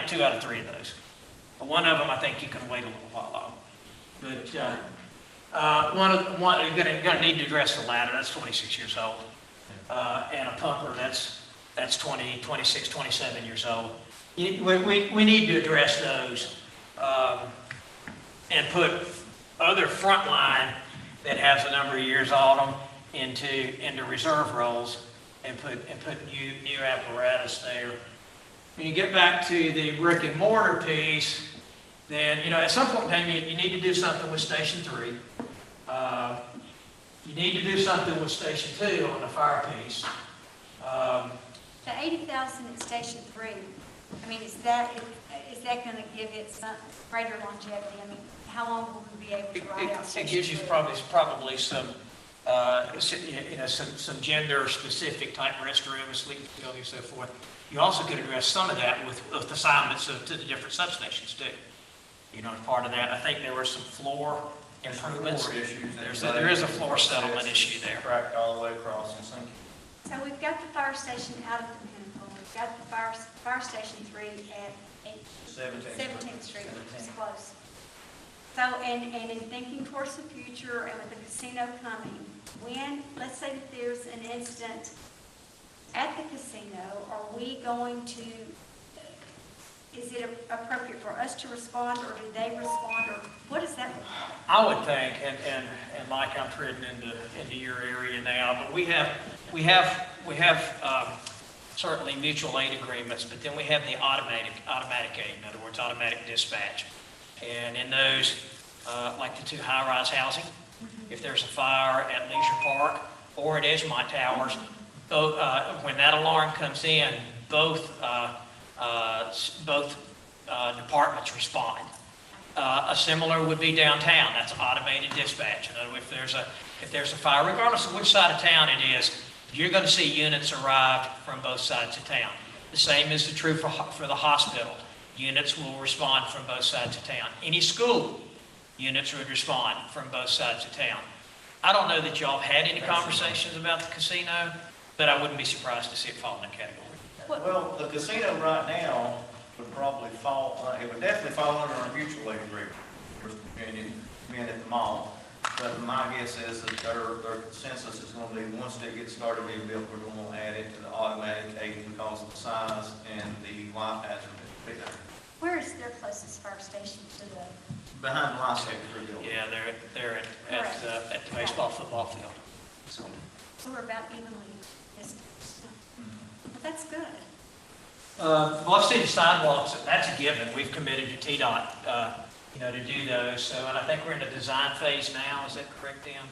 2 out of 3 of those. But one of them, I think you can wait a little while on. But you're going to need to address the ladder. That's 26 years old, and a pumper that's 20, 26, 27 years old. We need to address those. And put other frontline that has a number of years on them into reserve roles and put new apparatus there. When you get back to the brick and mortar piece, then at some point in time you need to do something with Station 3. You need to do something with Station 2 on the fire piece. The 80,000 at Station 3, I mean, is that going to give it some greater longevity? I mean, how long will we be able to ride out Station 3? It gives you probably some, some gender-specific type restrooms, sleep facility, and so forth. You also could address some of that with assignments to the different substations too. As part of that, I think there were some floor improvements. Floor issues. There is a floor settlement issue there. Cracked all the way across and sinking. So we've got the fire station out at the Pinnacle. We've got the fire station 3 at 17th Street, which is close. So, and in thinking towards the future and with the casino coming, let's say that there's an incident at the casino, are we going to, is it appropriate for us to respond, or do they respond, or what does that look like? I would think, and Mike, I'm treading into your area now, but we have certainly mutual aid agreements, but then we have the automatic aid, in other words, automatic dispatch. And in those, like the 2 high-rise housing, if there's a fire at Leisure Park or at Edgemont Towers, when that alarm comes in, both departments respond. A similar would be downtown. That's automated dispatch. In other words, if there's a fire, regardless of which side of town it is, you're going to see units arrive from both sides of town. The same is true for the hospital. Units will respond from both sides of town. Any school, units would respond from both sides of town. I don't know that y'all have had any conversations about the casino, but I wouldn't be surprised to see it fall in that category. Well, the casino right now would probably it would definitely fall under our mutual aid agreement, being at the mall. But my guess is that their consensus is going to be, once they get started being built, we're going to add it to the automatic aid because of the size and the life hazard that would be there. Where is their closest fire station to the? Behind the life safety building. Yeah, they're at the baseball, football field. So we're about evenly distanced. Well, that's good. Bluff City sidewalks, that's a given. We've committed to TDOT, to do those. So, and I think we're in the design phase now. Is that correct, Dan?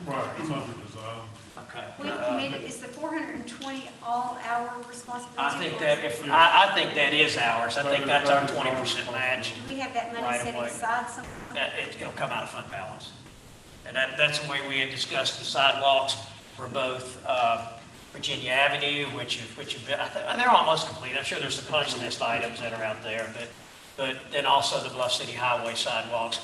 Right, it's under design. Okay. We've committed, is the 420 all-hour responsibility? I think that is ours. I think that's our 20% match. Do we have that money Right set away. aside somewhere? It'll come out of fund balance. And that's the way we had discussed the sidewalks for both Virginia Avenue, which have been, they're almost complete. I'm sure there's some punch list items that are out there, but then also the Bluff City Highway sidewalks.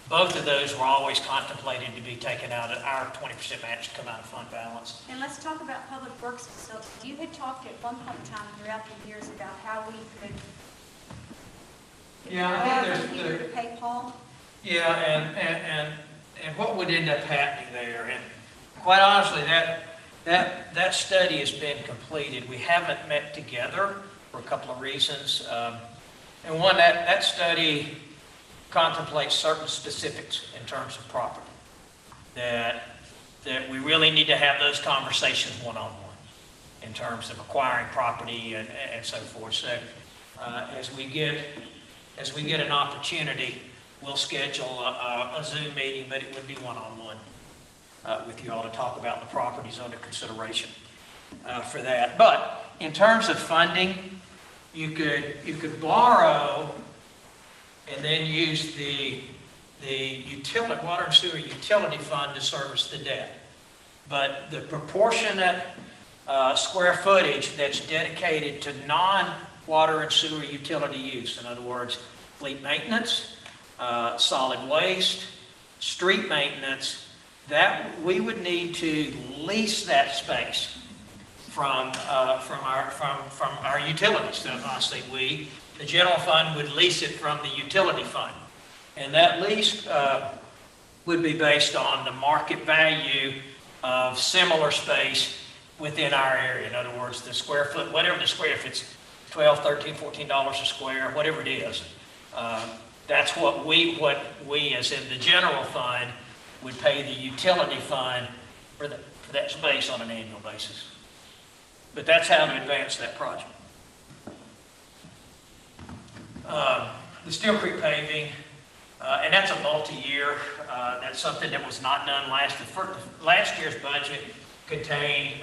Both of those were always contemplated to be taken out of our 20% match to come out of fund balance. And let's talk about public works facilities. You had talked at one point in time throughout the years about how we could. Yeah, I think there's to pay Paul. Yeah, and what would end up happening there, and quite honestly, that study has been completed. We haven't met together for a couple of reasons. And one, that study contemplates certain specifics in terms of property, that we really need to have those conversations one-on-one in terms of acquiring property and so forth. So as we get an opportunity, we'll schedule a Zoom meeting, but it would be one-on-one with you all to talk about the properties under consideration for that. But in terms of funding, you could borrow and then use the water and sewer utility fund to service the debt. But the proportionate square footage that's dedicated to non-water and sewer utility use, in other words, fleet maintenance, solid waste, street maintenance, that we would need to lease that space from our utilities. So honestly, the general fund would lease it from the utility fund. And that lease would be based on the market value of similar space within our area. In other words, the square foot, whatever the square, if it's $12, $13, $14 a square, whatever it is, that's what we as in the general fund would pay the utility fund for that space on an annual basis. But that's how to advance that project. The Steel Creek paving, and that's a multi-year. That's something that was not done last year's budget contained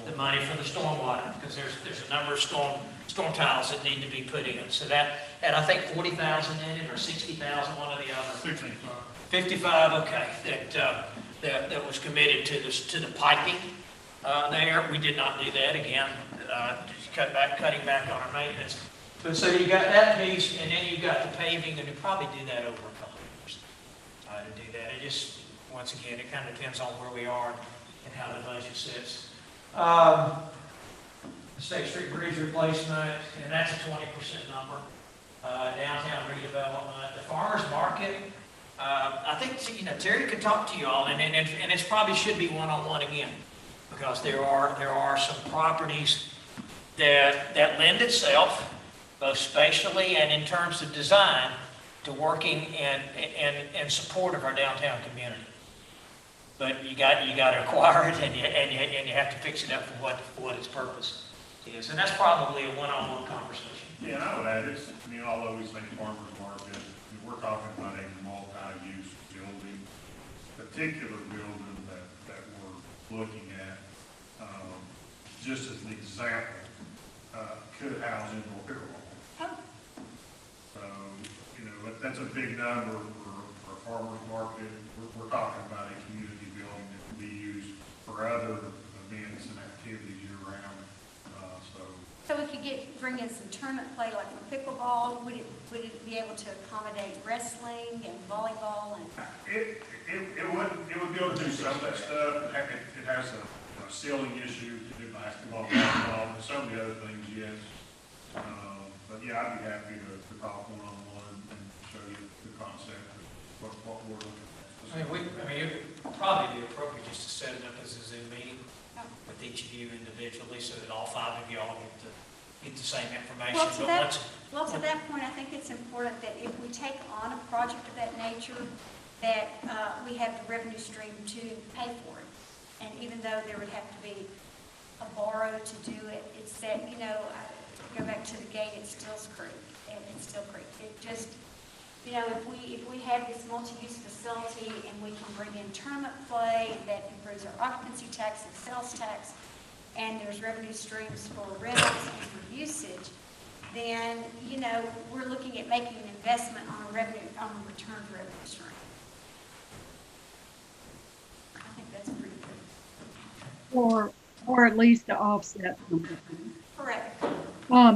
the money for the stormwater, because there's a number of storm tiles that need to be put in. So that, and I think 40,000 in it, or 60,000, one or the other. 65. 55, okay, that was committed to the piping there. We did not do that again, just cutting back on our maintenance. But so you got that piece, and then you got the paving, and you probably do that over a couple of years to do that. It just, once again, it kind of depends on where we are and how the budget sits. The State Street Bridge replacement, and that's a 20% number. Downtown redevelopment, the farmers market. I think, Terry could talk to you all, and it probably should be one-on-one again, because there are some properties that lend itself, both spatially and in terms of design, to working in support of our downtown community. But you got to acquire it, and you have to fix it up for what its purpose is, and that's probably a one-on-one conversation. Yeah, and I would add, although we say farmers market, we're talking about a multi-use building, particular building that we're looking at, just as an example, could house indoor pickleball. So, that's a big number for farmers market. We're talking about a community building that can be used for other events and activities year-round. So we could bring in some tournament play like pickleball. Would it be able to accommodate wrestling and volleyball and? It would be able to do some of that stuff. It has a ceiling issue to do basketball, volleyball, and some of the other things, yes. But yeah, I'd be happy to talk one-on-one and show you the concept of what we're looking at. It would probably be appropriate just to set it up as a Zoom meeting with each of you individually, so that all 5 of y'all get the same information. Well, to that point, I think it's important that if we take on a project of that nature, that we have the revenue stream to pay for it. And even though there would have to be a borrow to do it, it's that, go back to the gate at Stills Creek, and it's Still Creek. It just, if we have this multi-use facility and we can bring in tournament play, that improves our occupancy tax and sales tax, and there's revenue streams for rentals and for usage, then, we're looking at making an investment on a return revenue stream. I think that's pretty good. Or at least to offset something. Correct.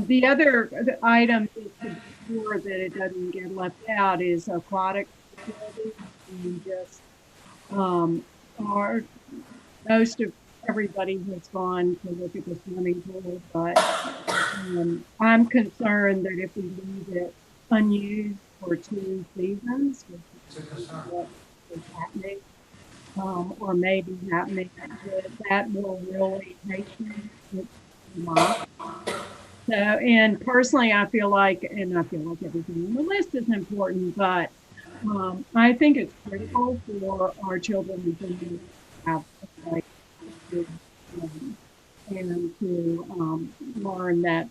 The other item is to ensure that it doesn't get left out is aquatic facilities. And just most of everybody has gone to look at the swimming pool, but I'm concerned that if we leave it unused for 2 seasons, which is what is happening, or maybe happening, that will really hasten it a lot. So, and personally, I feel like everything on the list is important, but I think it's critical for our children to have a place and to learn that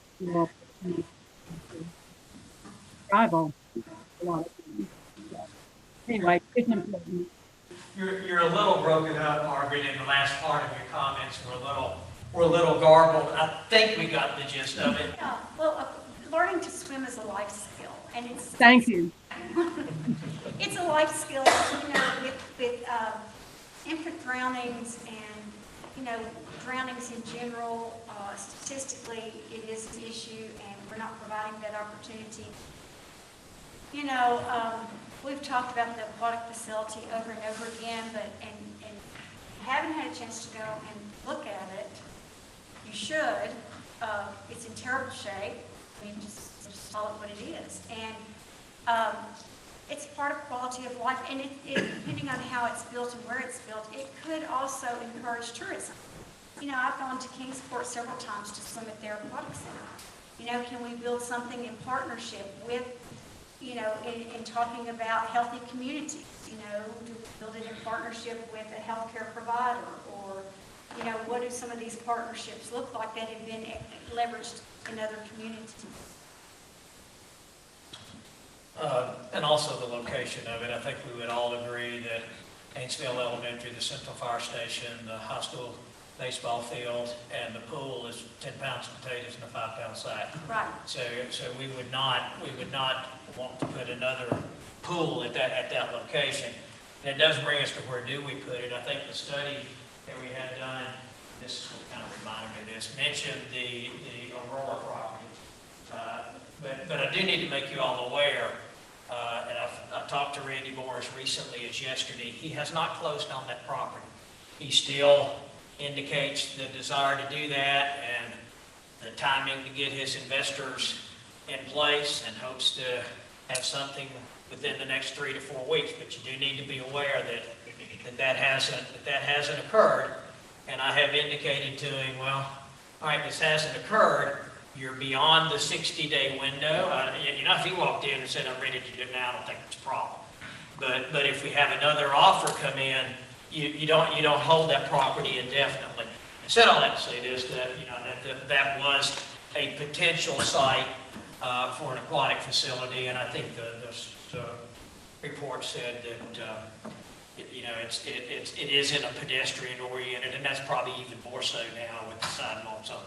travel a lot of things. So, anyway, it's important. You're a little broken up, Margaret, in the last part of your comments. We're a little garbled. I think we got the gist of it. Yeah, well, learning to swim is a life skill, and it's. Thank you. It's a life skill, with infant drownings and, drownings in general, statistically, it is an issue, and we're not providing that opportunity. we've talked about the aquatic facility over and over again, but, and haven't had a chance to go and look at it. You should. It's in terrible shape. I mean, just call it what it is. And it's part of quality of life, and depending on how it's built and where it's built, it could also encourage tourism. You know, I've gone to Kingsport several times to swim at their aquatic center. You know, can we build something in partnership with, you know, in talking about healthy communities? You know, do we build it in partnership with a healthcare provider? Or, you know, what do some of these partnerships look like that have been leveraged in other communities? And also the location of it. I think we would all agree that Haynesville Elementary, the Central Fire Station, the high school baseball field, and the pool is 10 pounds of potatoes and a 5-pound sack. Right. So we would not want to put another pool at that location. And it does bring us to where do we put it. I think the study that we had done, this is what kind of reminded me of this, mentioned the Aurora property. But I do need to make you all aware, and I've talked to Randy Morris recently as yesterday. He has not closed on that property. He still indicates the desire to do that and the timing to get his investors in place, and hopes to have something within the next 3 to 4 weeks. But you do need to be aware that hasn't occurred. And I have indicated to him, well, all right, this hasn't occurred. You're beyond the 60-day window. You know, if he walked in and said, I'm ready to do it now, I don't think it's a problem. But if we have another offer come in, you don't hold that property indefinitely. I said all that to say this, that, you know, that was a potential site for an aquatic facility, and I think the report said that you know, it isn't a pedestrian oriented, and that's probably even more so now with the sidewalks on.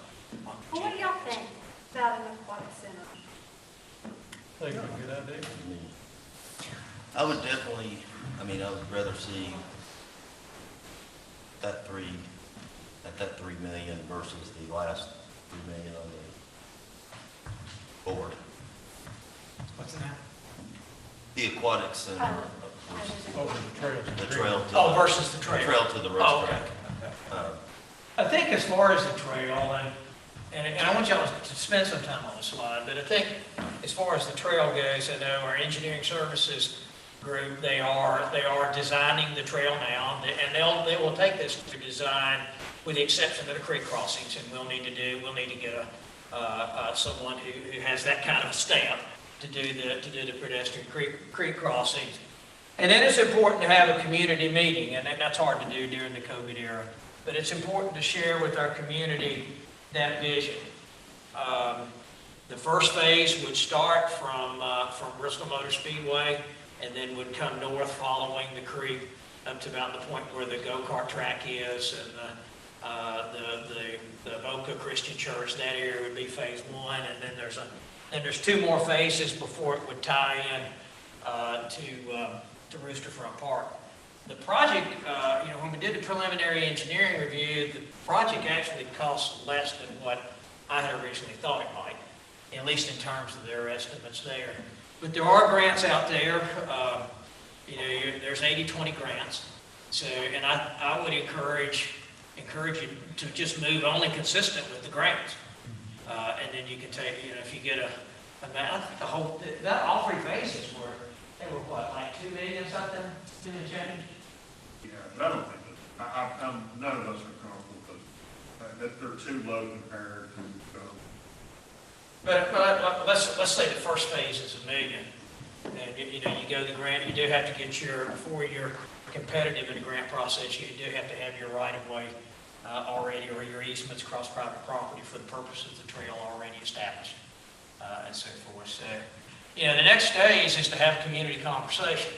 Well, what do y'all think about an aquatic center? I think it's a good idea. I would definitely, I would rather see that 3 million versus the last 3 million on the board. What's that? The aquatic center. Over the trail. The trail to. Oh, versus the trail. The trail to the racetrack. I think as far as the trail, and I want y'all to spend some time on the slide, but I think as far as the trail goes, I know our engineering services group, they are designing the trail now, and they will take this to design with the exception of the creek crossings, and we'll need to get someone who has that kind of a stamp to do the pedestrian creek crossings. And then it's important to have a community meeting, and that's hard to do during the COVID era. But it's important to share with our community that vision. The first phase would start from Bristol Motor Speedway, and then would come north following the creek up to about the point where the go-kart track is, and the Boca Christian Church. That area would be phase 1, and then there's 2 more phases before it would tie in to Rooster Front Park. The project, when we did the preliminary engineering review, the project actually cost less than what I had originally thought it might, at least in terms of their estimates there. But there are grants out there. There's 80-20 grants. So, and I would encourage you to just move only consistent with the grants. And then you can take, if you get all 3 phases they were what, like 2 million something, 2 million change? Yeah, but I don't think none of us are comfortable with that they're too low compared to. But let's say the first phase is $1 million, and you go the grant. You do have to get before you're competitive in the grant process, you do have to have your right of way already, or your easements across private property for the purposes of the trail already established, and so forth. So, the next stage is to have a community conversation.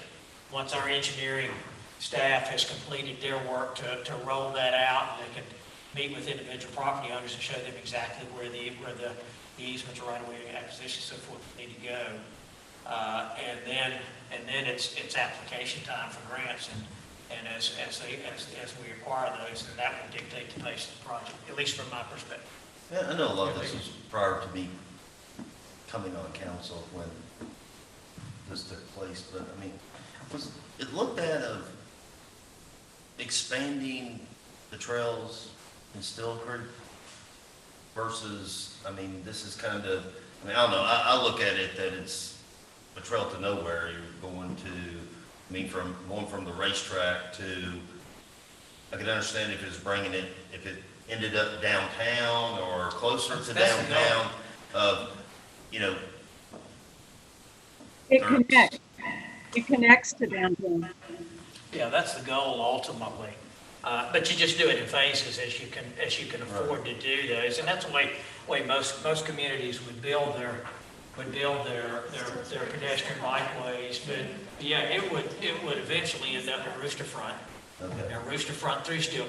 Once our engineering staff has completed their work to roll that out, they can meet with individual property owners and show them exactly where the easements, right of way acquisition, so forth need to go. And then it's application time for grants, and as we acquire those, then that will dictate the pace of the project, at least from my perspective. Yeah, I know a lot of this was prior to me coming on council when this took place, but I mean, was it looked at of expanding the trails in Still Creek versus, I mean, this is kind of, I mean, I don't know, I look at it that it's a trail to nowhere. You're going to, I mean, going from the racetrack to, I could understand if it's bringing it, if it ended up downtown or closer to That's the goal. downtown, you know. It connects to downtown. Yeah, that's the goal ultimately. But you just do it in phases as you can afford to do those. And that's the way most communities would build their pedestrian bikeways. But yeah, it would eventually end up at Rooster Front. Okay. And Rooster Front through Steel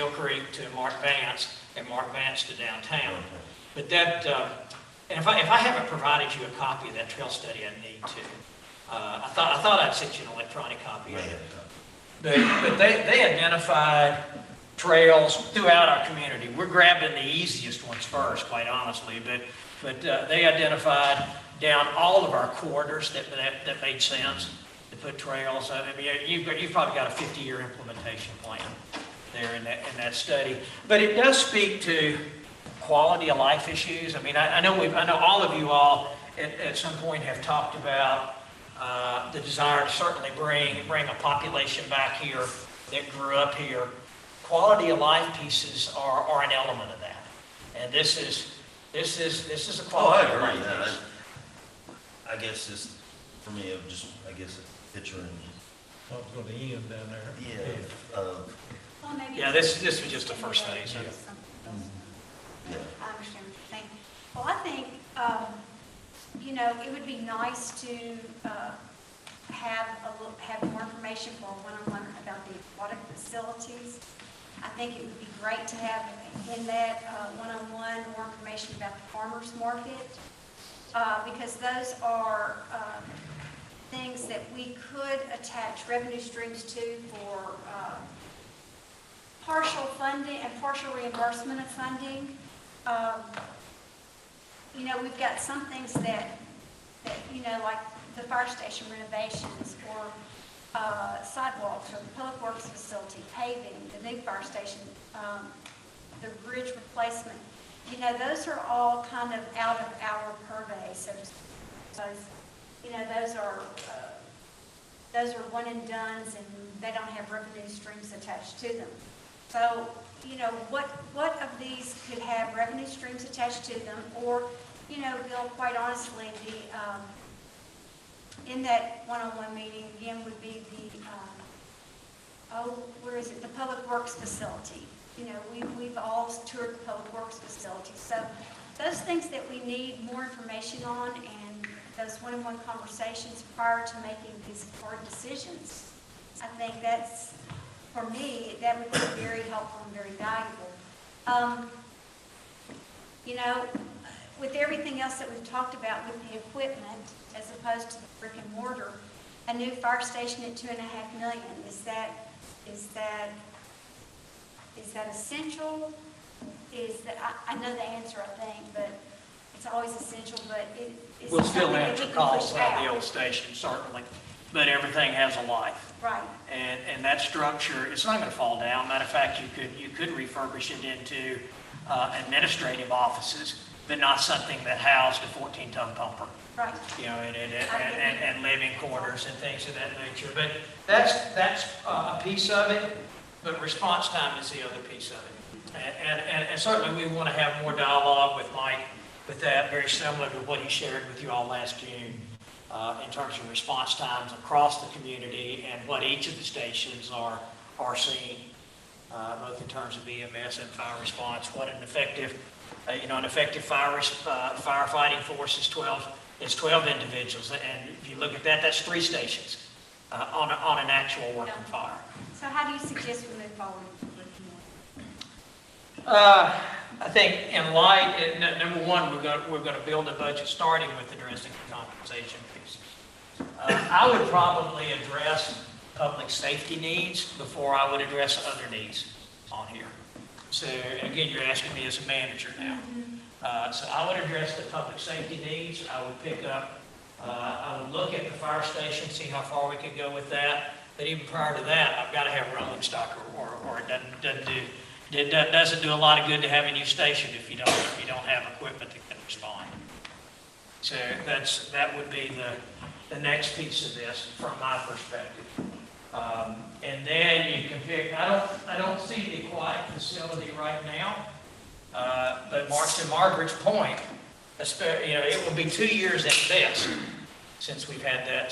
Creek to Mark Vance, and Mark Vance to downtown. Okay. But that, and if I haven't provided you a copy of that trail study, I need to. I thought I'd sent you an electronic copy of it. But they identified trails throughout our community. We're grabbing the easiest ones first, quite honestly, but they identified down all of our corridors that made sense to put trails. I mean, you've probably got a 50-year implementation plan there in that study. But it does speak to quality of life issues. I mean, I know all of you all at some point have talked about the desire to certainly bring a population back here that grew up here. Quality of life pieces are an element of that, and this is a quality of life piece. I guess just for me, it was just picturing. Oh, it's going to end down there. Yeah. Well, maybe Yeah, this was just the first phase. Yeah. Yeah. I understand what you're saying. Well, I think, it would be nice to have more information for one-on-one about the aquatic facilities. I think it would be great to have in that one-on-one more information about the farmers market, because those are things that we could attach revenue streams to for partial funding and partial reimbursement of funding. We've got some things that like the fire station renovations or sidewalks or the public works facility, paving, the new fire station, the bridge replacement. Those are all kind of out of our purvey, so to speak. Those are one and dones, and they don't have revenue streams attached to them. So, what of these could have revenue streams attached to them, or, Bill, quite honestly, in that one-on-one meeting, again, would be the Public Works facility. We've all toured the Public Works facility. So those things that we need more information on, and those one-on-one conversations prior to making these hard decisions, I think that's, for me, that would be very helpful and very valuable. With everything else that we've talked about with the equipment, as opposed to the brick and mortar, a new fire station at $2.5 million, is that essential? I know the answer, I think, but it's always essential, but it's We'll still something that answer we can calls push at the out. old station, certainly, but everything has a life. Right. And that structure, it's not going to fall down. Matter of fact, you could refurbish it into administrative offices, but not something that housed a 14-ton pumper. Right. And living quarters and things of that nature. But that's a piece of it, but response time is the other piece of it. And certainly we want to have more dialogue with Mike with that, very similar to what he shared with you all last June in terms of response times across the community and what each of the stations are seeing, both in terms of EMS and fire response. What an effective firefighting force is 12 individuals, and if you look at that, that's 3 stations on an actual working fire. So how do you suggest we move forward with I think in light, number one, we're going to build a budget starting with addressing the compensation piece. I would probably address public safety needs before I would address other needs on here. So again, you're asking me as a manager now. So I would address the public safety needs. I would pick up I would look at the fire station, see how far we could go with that. But even prior to that, I've got to have rolling stock, or it doesn't do a lot of good to have a new station if you don't have equipment that can respond. So that would be the next piece of this from my perspective. And then you can pick, I don't see the aquatic facility right now, but to Margaret's point, it will be 2 years at best since we've had that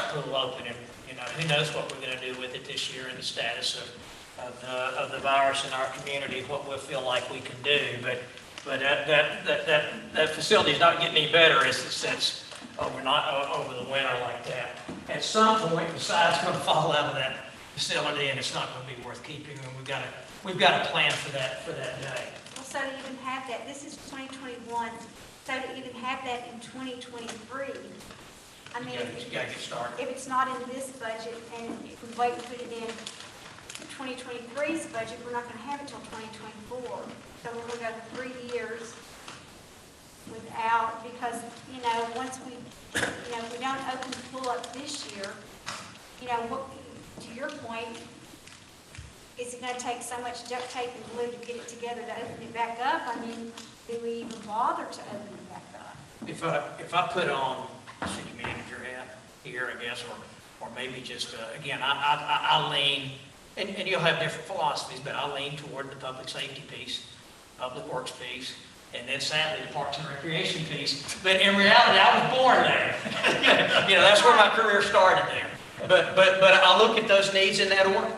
pool open, and who knows what we're going to do with it this year and the status of the virus in our community, what we'll feel like we can do, but that facility is not getting any better as it sits over the winter like that. At some point, the side's going to fall out of that facility, and it's not going to be worth keeping. And we've got a plan for that day. Well, so to even have that, this is 2021. So to even have that in 2023, I mean, you got to get started. If it's not in this budget, and if we wait and put it in 2023's budget, we're not going to have it till 2024. So we're going to go 3 years without, because, once we, if we don't open the pool up this year, to your point, is it going to take so much duct tape and glue to get it together to open it back up? I mean, do we even bother to open it back up? If I put on city manager hat here, I guess, or maybe just, again, I lean, and you'll have different philosophies, but I lean toward the public safety piece, public works piece, and then sadly the Parks and Recreation piece. But in reality, I was born there. That's where my career started there. But I look at those needs in that order.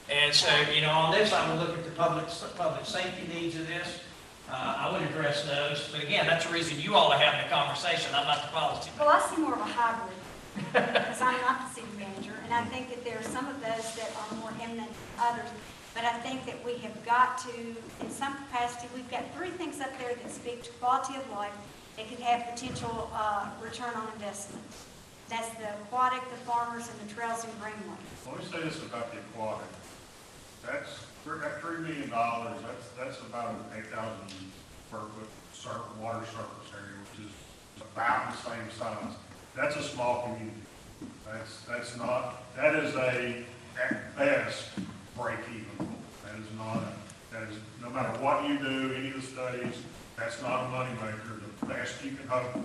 And so, on this, I would look at the public safety needs of this. I would address those. But again, that's the reason you all are having a conversation. I'm not the policy. Well, I see more of a hybrid, because I'm not the city manager, and I think that there are some of those that are more eminent than others. But I think that we have got to, in some capacity, we've got 3 things up there that speak to quality of life that could have potential return on investment. That's the aquatic, the farmers, and the trails and greenways. Let me say this about the aquatic. That $3 million, that's about an 8,000 square foot water surface area, which is about the same size. That's a small community. That is at best, break even. That is, no matter what you do, any of the studies, that's not a moneymaker. The best you can hope for.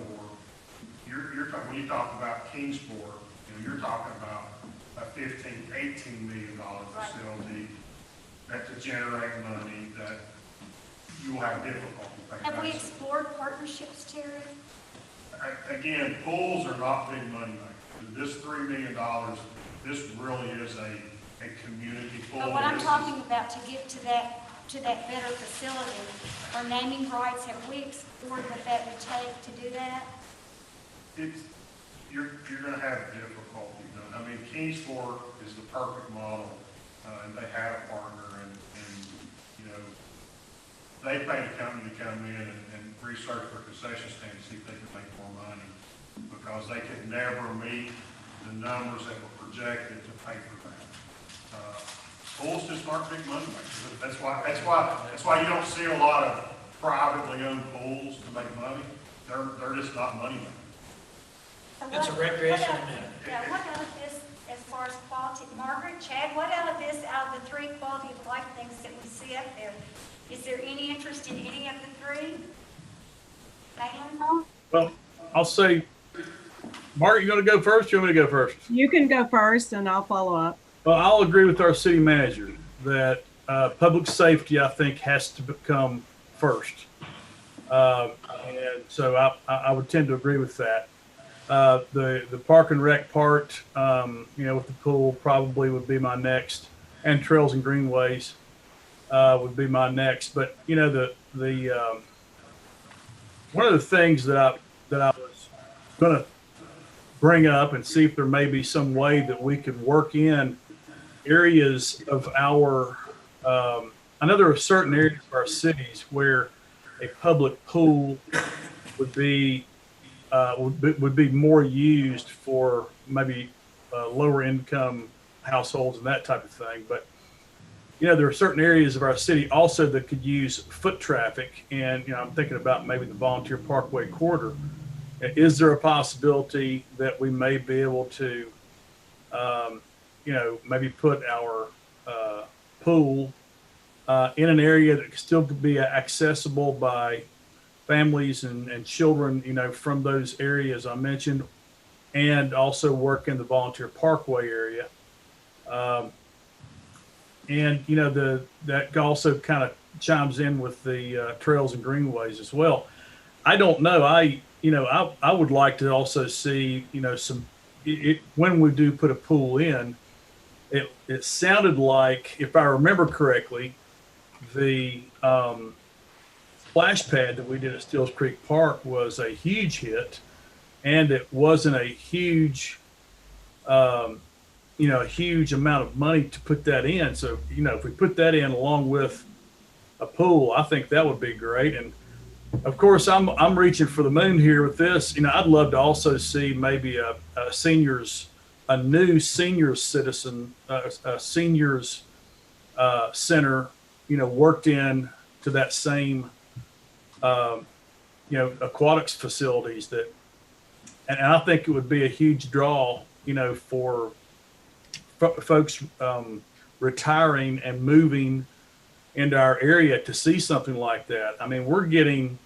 When you talk about Kingsport, you're talking about a $15, $18 million facility that to generate money that you will have difficulty paying. Have we explored partnerships, Terry? Again, pools are not big money makers. This $3 million, this really is a community pool. But what I'm talking about, to get to that better facility, or naming rights, have we explored what that would take to do that? You're going to have difficulty. I mean, Kingsport is the perfect model, and they have a partner, and they paid a company to come in and research their concession stand to see if they could make more money, because they could never meet the numbers that were projected to pay for that. Pools just aren't big money makers. That's why you don't see a lot of privately owned pools to make money. They're just not money makers. It's a recreation amenity. Yeah, what out of this, as far as quality, Margaret, Chad, what out of this, out of the 3 quality of life things that we see up there, is there any interest in any of the 3? Caitlin? Well, I'll say, Mark, you going to go first? You want me to go first? You can go first and I'll follow up. Well, I'll agree with our city manager that public safety, I think, has to become first. And so I would tend to agree with that. The park and rec part, with the pool probably would be my next, and trails and greenways would be my next. But one of the things that I was going to bring up and see if there may be some way that we could work in areas of our. I know there are certain areas of our cities where a public pool would be more used for maybe lower income households and that type of thing. But there are certain areas of our city also that could use foot traffic, and I'm thinking about maybe the Volunteer Parkway corridor. is there a possibility that we may be able to, maybe put our pool in an area that could still be accessible by families and children, from those areas I mentioned, and also work in the volunteer parkway area. And that also kind of chimes in with the trails and greenways as well. I don't know. I would like to also see, when we do put a pool in, it sounded like, if I remember correctly, the splash pad that we did at Steels Creek Park was a huge hit, and it wasn't a huge, a huge amount of money to put that in. So, if we put that in along with a pool, I think that would be great. And of course, I'm reaching for the moon here with this. I'd love to also see maybe a new seniors citizen, a seniors center, worked in to that same, aquatics facilities and I think it would be a huge draw, for folks retiring and moving into our area to see something like that. I mean,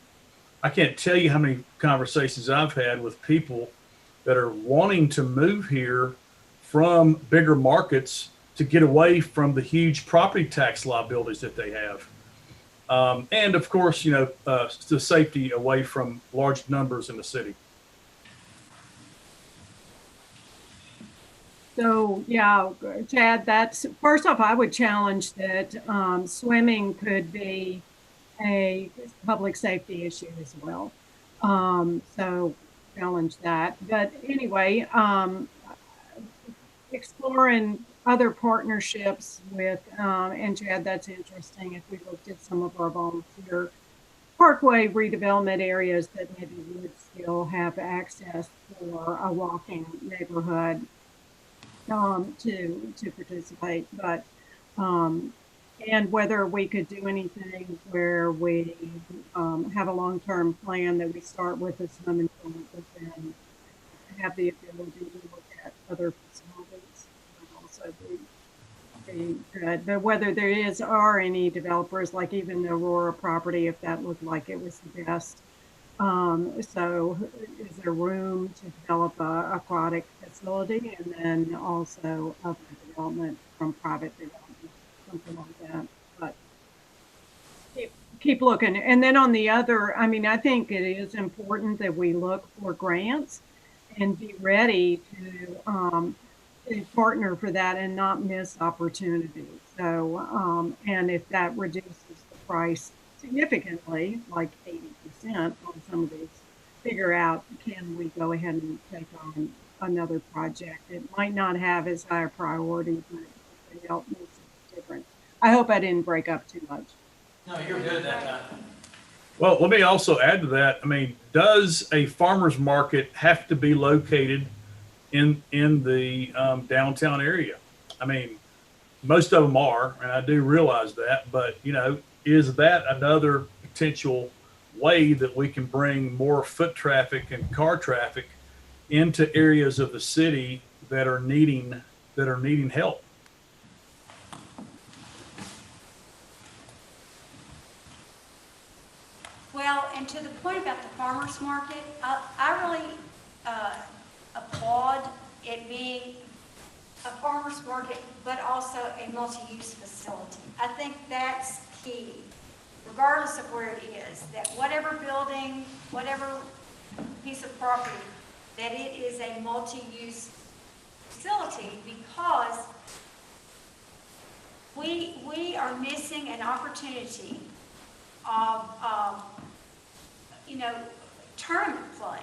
I can't tell you how many conversations I've had with people that are wanting to move here from bigger markets to get away from the huge property tax liabilities that they have. And of course, the safety away from large numbers in the city. So, yeah, Chad, that's first off, I would challenge that swimming could be a public safety issue as well. So challenge that. But anyway, exploring other partnerships with, and Chad, that's interesting. If we looked at some of our volunteer parkway redevelopment areas that maybe would still have access for a walking neighborhood to participate, but and whether we could do anything where we have a long-term plan that we start with a swimming pool, but then have the ability to look at other facilities would also be good. But whether there are any developers, like even the Aurora property, if that looked like it was the best. So is there room to develop a aquatic facility and then also other development from private development, something like that. But keep looking. And then on the other, I think it is important that we look for grants and be ready to partner for that and not miss opportunities. So, and if that reduces the price significantly, like 80% on some of these, figure out, can we go ahead and take on another project? It might not have as high a priority, but it help make a difference. I hope I didn't break up too much. No, you're good that time. Well, let me also add to that. Does a farmer's market have to be located in the downtown area? Most of them are, and I do realize that, but is that another potential way that we can bring more foot traffic and car traffic into areas of the city that are needing help? Well, and to the point about the farmer's market, I really applaud it being a farmer's market, but also a multi-use facility. I think that's key, regardless of where it is, that whatever building, whatever piece of property, that it is a multi-use facility, because we are missing an opportunity of, tournament play,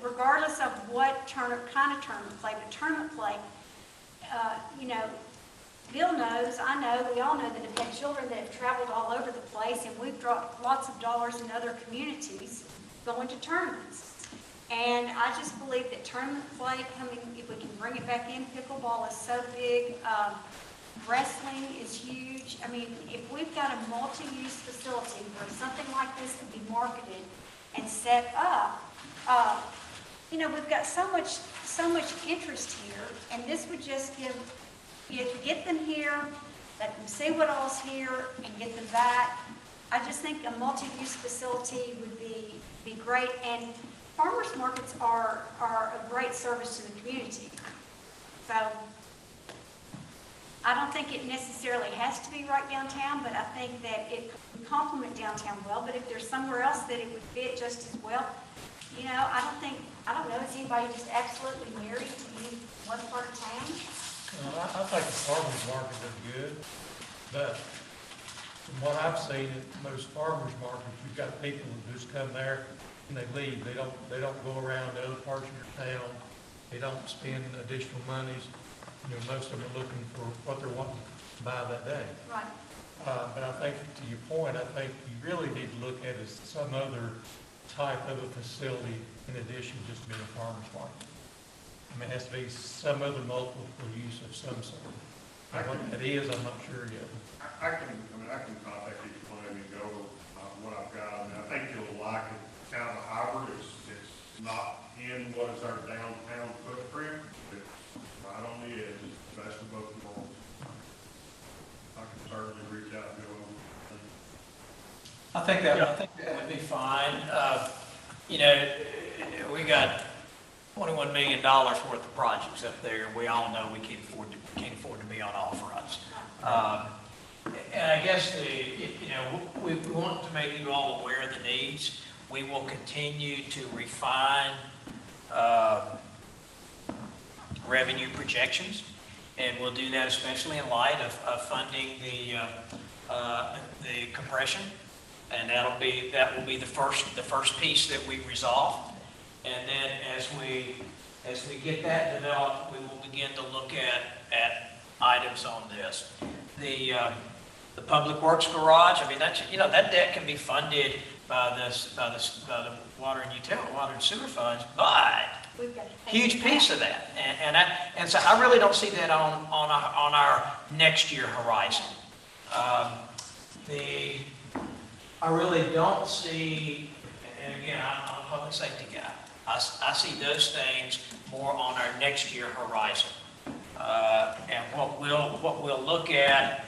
regardless of what kind of tournament play, but tournament play, Bill knows, I know, we all know that have had children that have traveled all over the place, and we've dropped lots of dollars in other communities going to tournaments. And I just believe that tournament play if we can bring it back in, pickleball is so big, wrestling is huge. If we've got a multi-use facility where something like this can be marketed and set up, You know, we've got so much interest here, and this would just give, you know, to get them here, let them see what all's here, and get them back. I just think a multi-use facility would be great, and farmers markets are a great service to the community. So I don't think it necessarily has to be right downtown, but I think that it would complement downtown well. But if there's somewhere else that it would fit just as well, you know, I don't know, is anybody just absolutely married to any one part of town? I think the farmers market is good, but from what I've seen at most farmers markets, you've got people who just come there and they leave. They don't go around to other parts of your town. They don't spend additional monies. You know, most of them are looking for what they're wanting to buy that day. Right. But I think, to your point, I think you really need to look at is some other type of a facility in addition to just being a farmer's market. I mean, it has to be some other multiple use of some sort. And what that is, I'm not sure yet. I can contact each one and go over what I've got. I mean, I think you'll like it, kind of hybrid. It's not in what is our downtown footprint. It's right on the edge. It's best of both worlds. I can certainly reach out and go over. I think that would be fine. You know, we got $21 million worth of projects up there, and we all know we can't afford to be on all fronts. And I guess you know, we want to make you all aware of the needs. We will continue to refine revenue projections, and we'll do that especially in light of funding the compression. And that will be the first piece that we resolve. And then as we get that developed, we will begin to look at items on this. The public works garage, I mean, that's, you know, that debt can be funded by the water and sewer funds, but huge piece of that. And so I really don't see that on our next year horizon. I really don't see, and again, I'm a public safety guy, I see those things more on our next year horizon. And what we'll look at,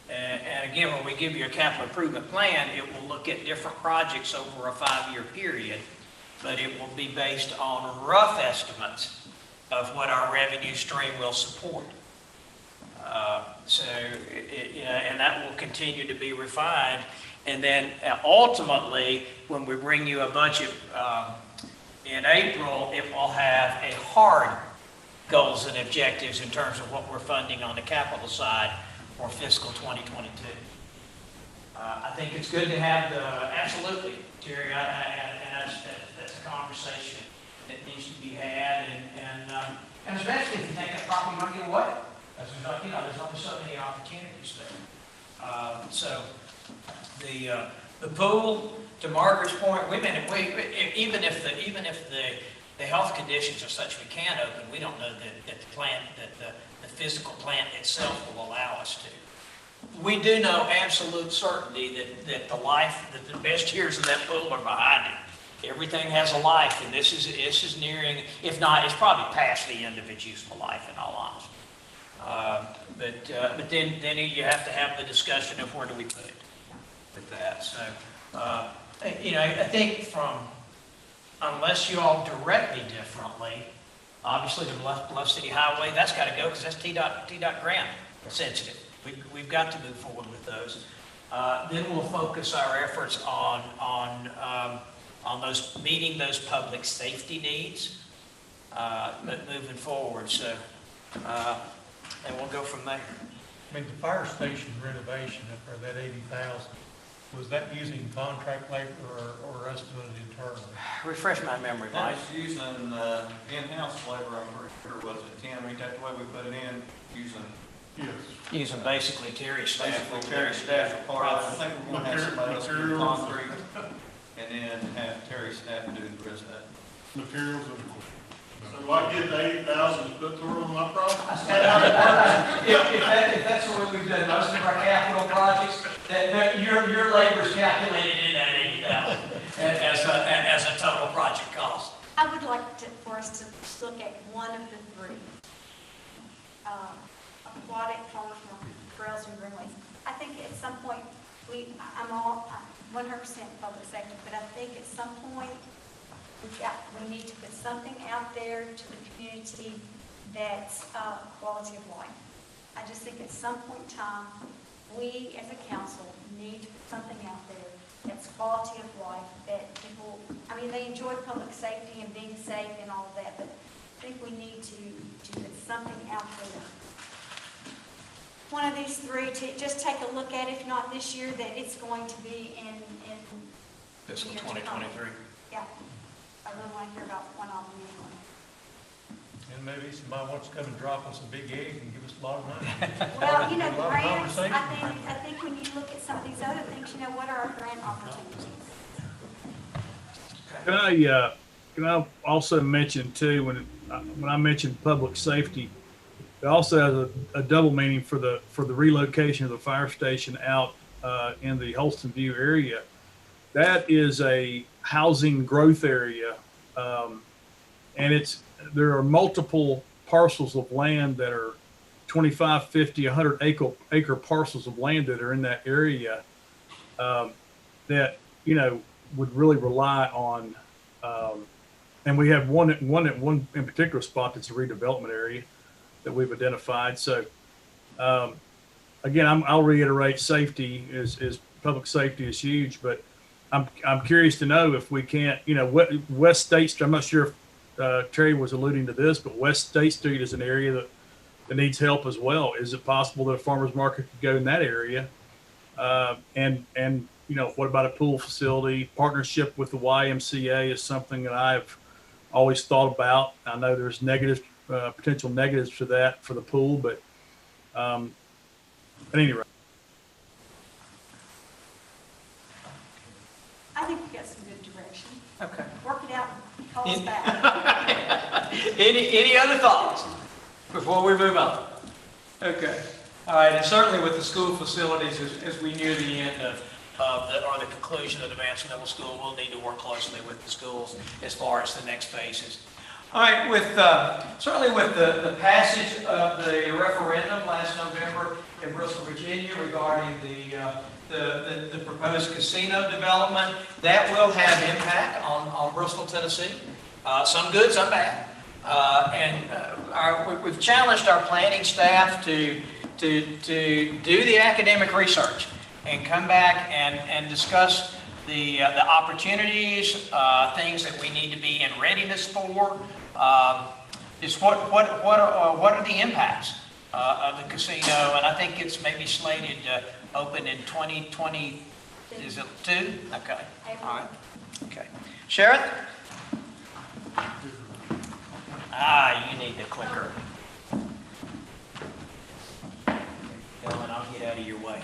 and again, when we give you a capital improvement plan, it will look at different projects over a 5-year period, but it will be based on rough estimates of what our revenue stream will support. And that will continue to be refined. And then ultimately, when we bring you a budget in April, it will have a hard goals and objectives in terms of what we're funding on the capital side for fiscal 2022. I think it's good to have absolutely, Terry, and that's a conversation that needs to be had, and especially if you take that property money away. There's only so many opportunities there. So the pool, to Margaret's point, even if the health conditions are such we can't open, we don't know that the physical plant itself will allow us to. We do know absolute certainty that the best years of that pool are behind it. Everything has a life, and this is nearing, if not, it's probably past the end of its useful life, in all honesty. But then you have to have the discussion of where do we put it with that. So, I think unless you all direct me differently, obviously the Bluff City Highway, that's got to go because that's TDOT grant sensitive. We've got to move forward with those. Then we'll focus our efforts on those meeting those public safety needs moving forward. So, and we'll go from there. I mean, the fire station renovation for that 80,000, was that using contract labor or us doing it internally? Refresh my memory, Mike. That's using in-house labor, I'm pretty sure, was it, Tim? I mean, that's the way we put it in, Using basically Terry's staff. Basically Terry's staff are part of it. I think we're going to have somebody else do concrete, and then have Terry's staff do the rest of that. Materials and equipment. So I get the 80,000 to put toward on my project? If that's the way we've done most of our capital projects, that your labor's calculated in that 80,000 as a total project cost. one of the three, aquatic, farmers market, trails and greenways. I think at some point, I'm all 100% public safety, but I think at some point, we need to put something out there to the community that's quality of life. I just think at some point in time, we as a council need to put something out there that's quality of life, that people, I mean, they enjoy public safety and being safe and all of that, but I think we need to put something out there. One of these three, to just take a look at, if not this year, that it's going to be in Fiscal years to come. 2023. Yeah, I really want to hear about one of them anyway. And maybe somebody wants to come and drop us a big egg and give us a lot of money. Well, you know, A lot of grants, conversation. I think when you look at some of these other things, you know, what are our grant opportunities? Can I also mention too, when I mentioned public safety, it also has a double meaning for the relocation of the fire station out in the Holston View area. That is a housing growth area, and there are multiple parcels of land that are 25, 50, 100 acre parcels of land that are in that area that, you know, would really rely on, and we have one in particular spot that's a redevelopment area that we've identified. So again, I'll reiterate, safety is public safety is huge, but I'm curious to know if we can't, you know, West State Street, I'm not sure if Terry was alluding to this, but West State Street is an area that needs help as well. Is it possible that a farmer's market could go in that area? And you know, what about a pool facility? Partnership with the YMCA is something that I've always thought about. I know there's potential negatives for that for the pool, but at any rate. I think we got some good direction. Okay. Work it out, call us back. Any other thoughts before we move on? Okay. All right, and certainly with the school facilities, as we near the end of the conclusion of the Vance Middle School, we'll need to work closely with the schools as far as the next phases. All right, certainly with the passage of the referendum last November in Bristol, Virginia regarding the proposed casino development, that will have impact on Bristol, Tennessee. Some good, some bad. We've challenged our planning staff to do the academic research and come back and discuss the opportunities, things that we need to be in readiness for. Is what are the impacts of the casino? And I think it's maybe slated to open in 2020. Is it 2? Okay. All right. Okay. Sheriff? You need the clicker. Ellen, I'll get out of your way.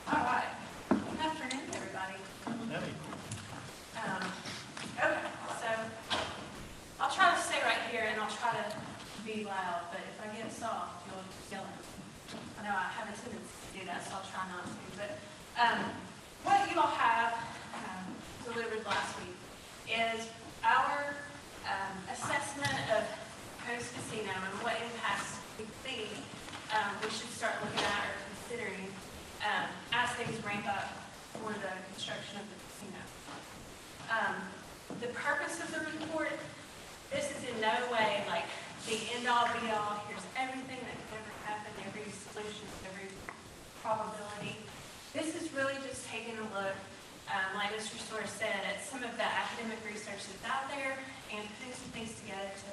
All right. Good afternoon, everybody. Okay, so I'll try to stay right here and I'll try to be loud, but if I get soft, you'll yell at me. I know I have a tendency to do that, so I'll try not to. But what you all have delivered last week is our assessment of Coast Casino and what impacts we think we should start looking at or considering as things ramp up for the construction of the casino. The purpose of the report, this is in no way like the end-all be-all, here's everything that could ever happen, every solution, every probability. This is really just taking a look, like Mr. Sawyer said, at some of the academic research that's out there and putting some things together to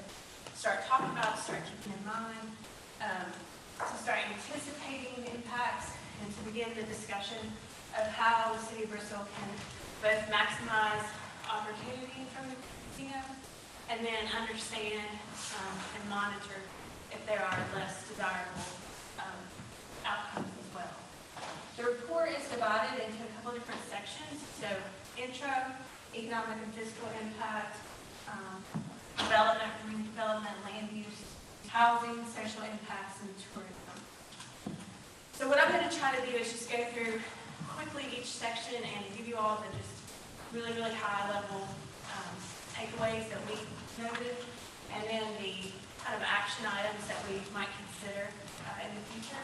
start talking about, start keeping in mind, to start anticipating the impacts, and to begin the discussion of how the city of Bristol can both maximize opportunity from the casino and then understand and monitor if there are less desirable outcomes as well. The report is divided into a couple of different sections. So intro, economic and fiscal impact, development, redevelopment, land use, housing, social impacts, and tourism. So what I'm going to try to do is just go through quickly each section and give you all the just really, really high level takeaways that we noted, and then the kind of action items that we might consider in the future.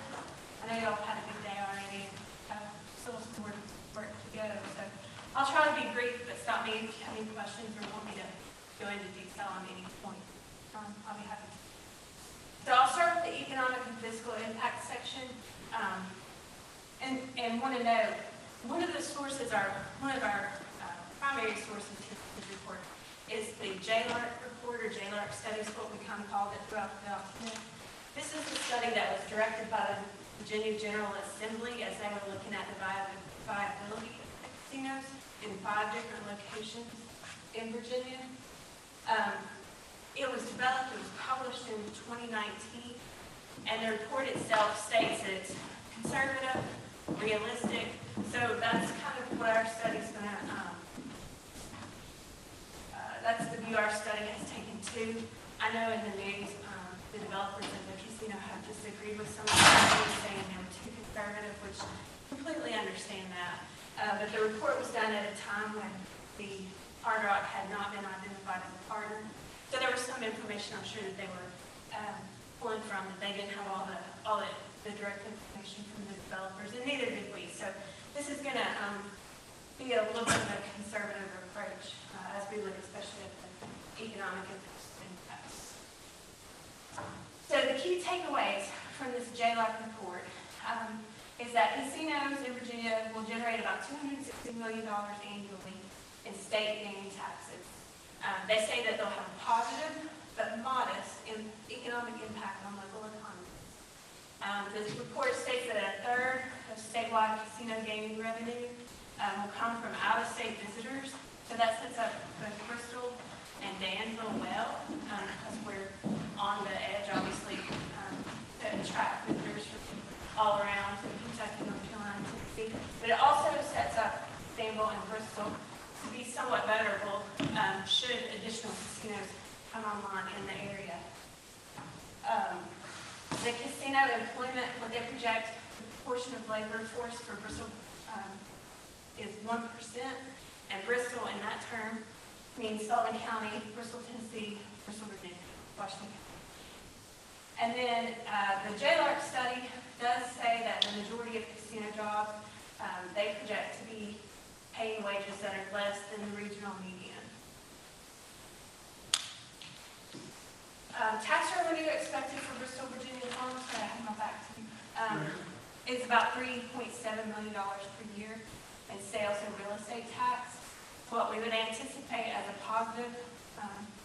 I know y'all had a good day already, and still some more work to go, so I'll try to be brief, but stop me if you have any questions or want me to go into detail on any point. I'll be happy to. So I'll start with the economic and fiscal impact section, and want to note, one of our primary sources to this report is the JLARC report, or JLARC studies, what we kind of called it throughout the document. This is a study that was directed by the Virginia General Assembly as they were looking at the viability of casinos in 5 different locations in Virginia. It was developed, it was published in 2019, and the report itself states that it's conservative, realistic, so that's kind of what our study's going to, that's the view our study has taken to. I know in the news, the developers of the casino have disagreed with some of the studies, saying they were too conservative, which I completely understand that. But the report was done at a time when the Hard Rock had not been identified as a partner. So there was some information I'm sure that they were pulling from, that they didn't have all the direct information from the developers, and neither did we. So this is going to be a little bit of a conservative approach as we look especially at the economic impacts. So the key takeaways from this JLAC report is that casinos in Virginia will generate about $260 million annually in state gaming taxes. They say that they'll have a positive but modest economic impact on local economies. The report states that a third of statewide casino gaming revenue will come from out-of-state visitors. So that sets up both Bristol and Danville well, because we're on the edge, obviously, to attract visitors from all around Kentucky, North Carolina, Tennessee. But it also sets up Danville and Bristol to be somewhat vulnerable should additional casinos come online in the area. The casino employment, what they project, the proportion of labor force for Bristol is 1%, and Bristol in that term means Sullivan County, Bristol, Tennessee, Bristol, Virginia, Washington County. And then the JLARC study does say that the majority of casino jobs, they project to be paying wages that are less than the regional median. Tax revenue expected for Bristol, Virginia farms, I have my back to you, is about $3.7 million per year in sales and real estate tax. What we would anticipate as a positive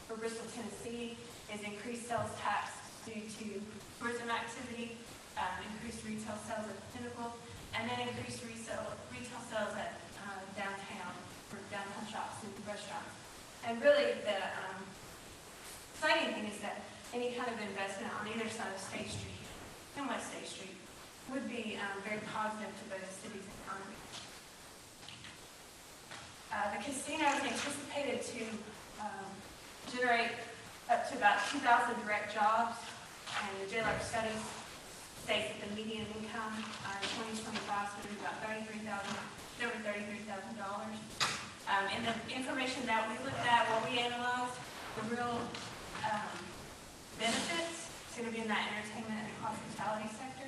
for Bristol, Tennessee is increased sales tax due to tourism activity, increased retail sales at Pinnacle, and then increased retail sales at downtown, for downtown shops and restaurants. And really the exciting thing is that any kind of investment on either side of State Street and West State Street would be very positive to both cities' economies. The casino is anticipated to generate up to about 2,000 direct jobs, and the JLARC study states that the median income in 2025 is going to be about over $33,000. And the information that we looked at, what we analyzed, the real benefits is going to be in that entertainment and hospitality sector.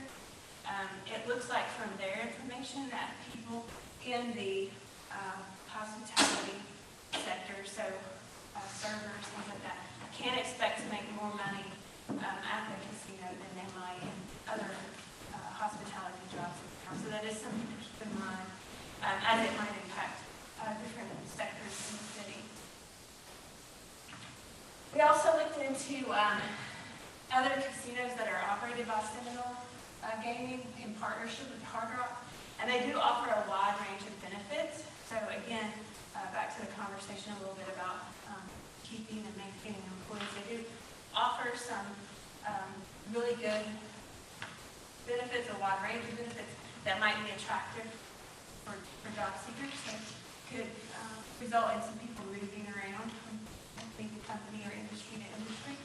It looks like from their information that people in the hospitality sector, so servers, things like that, can expect to make more money at the casino than they might in other hospitality jobs. So that is something to keep in mind as it might impact different sectors in the city. We also looked into other casinos that are operated by Seminole Gaming in partnership with Hard Rock, and they do offer a wide range of benefits. So again, back to the conversation a little bit about keeping and maintaining employees. They do offer some really good benefits, a wide range of benefits that might be attractive for job seekers. So could result in some people moving around from company or industry to industry.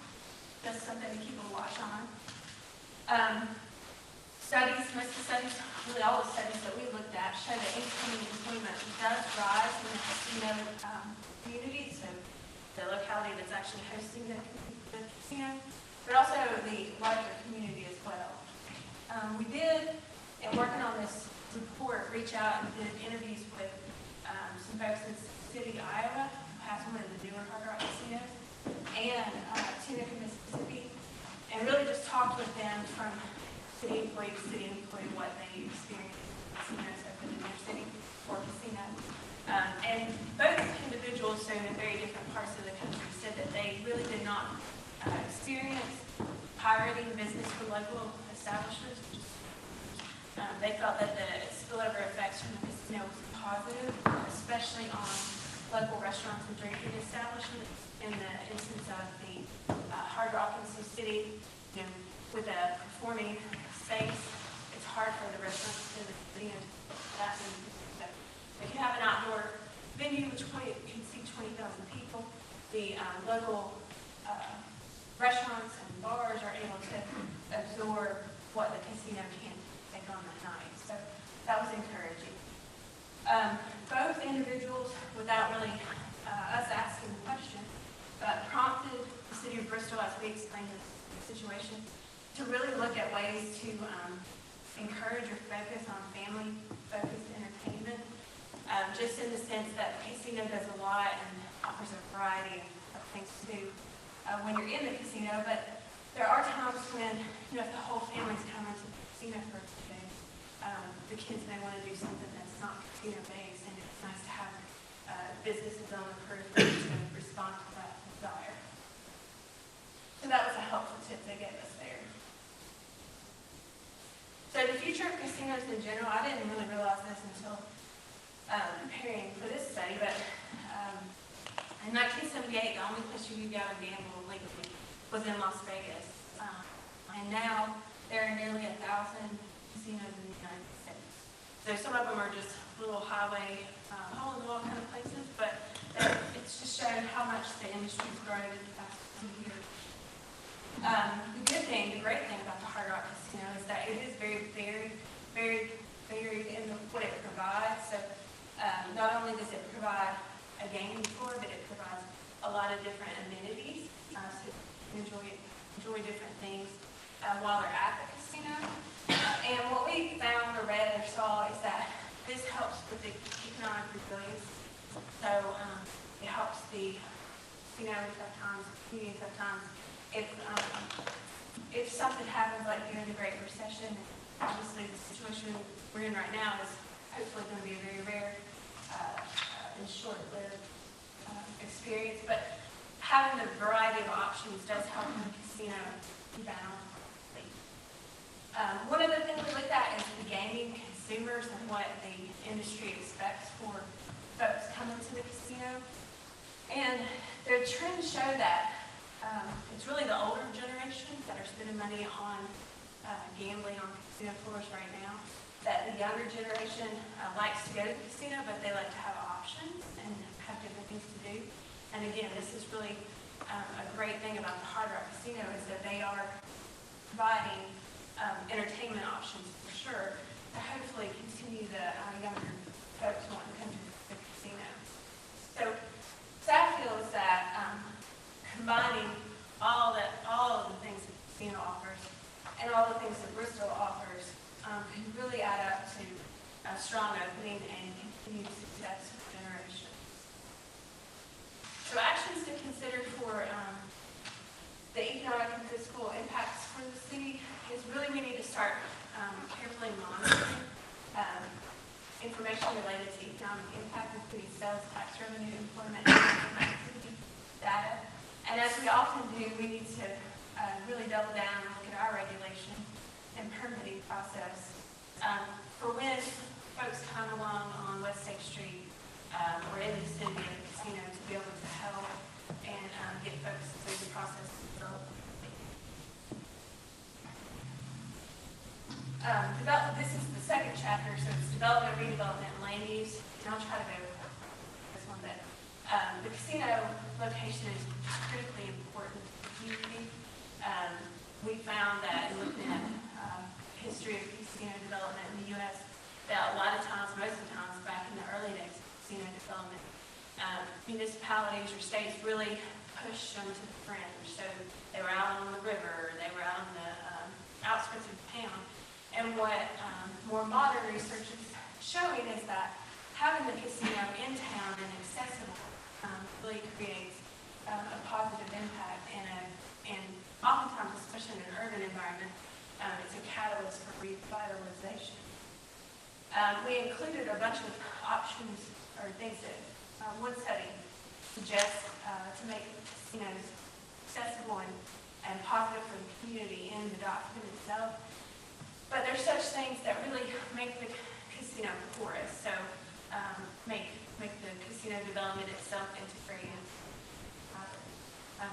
That's something to keep a watch on. Most of the studies, really all the studies that we looked at, show that incoming employment does rise in the casino community. So the locality that's actually hosting the casino, but also the larger community as well. We did, in working on this report, reach out and did interviews with some folks in City, Iowa, who has one of the newer Hard Rock casinos, and Tunica, Mississippi, and really just talked with them from city employee to city employee what they experienced in casinos open in their city or casinos. And both individuals, so in very different parts of the country, said that they really did not experience pirating business from local establishments. They felt that the spillover effects from the casino was positive, especially on local restaurants and drinking establishments. In the instance of the Hard Rock in Sioux City, with a performing space, it's hard for the restaurants to that. So if you have an outdoor venue which can seat 20,000 people, the local restaurants and bars are able to absorb what the casino can't take on that night. So that was encouraging. Both individuals, without really us asking the question, prompted the city of Bristol, as we explained the situation, to really look at ways to encourage or focus on family-focused entertainment, just in the sense that the casino does a lot and offers a variety of things to do when you're in the casino, but there are times when, if the whole family's coming to the casino for a day, the kids may want to do something that's not casino-based, and it's nice to have businesses on the periphery to respond to that desire. So that was a helpful tip they gave us there. So the future of casinos in general, I didn't really realize this until preparing for this study, but in 1978, the only place you could go and gamble legally was in Las Vegas. And now there are nearly 1,000 casinos in the United States. So some of them are just little highway, hole-in-the-wall kind of places, but it's just showing how much the industry's grown in the past few years. The good thing, the great thing about the Hard Rock Casino is that it is very varied in what it provides. So not only does it provide a gaming floor, but it provides a lot of different amenities, so you can enjoy different things while they're at the casino. And what we found or read or saw is that this helps with the economic resilience. So it helps the casinos at times, communities at times. If something happens like during the Great Recession, obviously the situation we're in right now is hopefully going to be a very rare and short-lived experience. But having a variety of options does help the casino balance. One of the things we looked at is the gaming consumers and what the industry expects for folks coming to the casino. And the trends show that it's really the older generation that are spending money on gambling on casino floors right now. That the younger generation likes to go to the casino, but they like to have options and have different things to do. And again, this is really a great thing about the Hard Rock Casino is that they are providing entertainment options for sure to hopefully continue the younger folks wanting to come to the casino. So staff feels that combining all of the things that the casino offers and all the things that Bristol offers can really add up to a strong opening and continued success for generations. So actions to consider for the economic and fiscal impacts for the city is really we need to start carefully monitoring information related to economic impact, including sales tax revenue, employment, and activity data. And as we often do, we need to really double down and look at our regulation and permitting process for when folks come along on West State Street or in the city of the casino to be able to help and get folks through the process. This is the second chapter, so it's development, redevelopment, and land use. And I'll try to go this one, but the casino location is critically important to the community. We found that in looking at history of casino development in the U.S., that a lot of times, most of the times, back in the early days of casino development, municipalities or states really pushed them to the fringe. So they were out on the river, they were out on the outskirts of town. And what more modern research is showing is that having the casino in town and accessible really creates a positive impact, and oftentimes, especially in an urban environment, it's a catalyst for revitalization. We included a bunch of options or things that one study suggests to make casinos accessible and positive for the community in the document itself. But there's such things that really make the casino porous. So make the casino development itself integrated.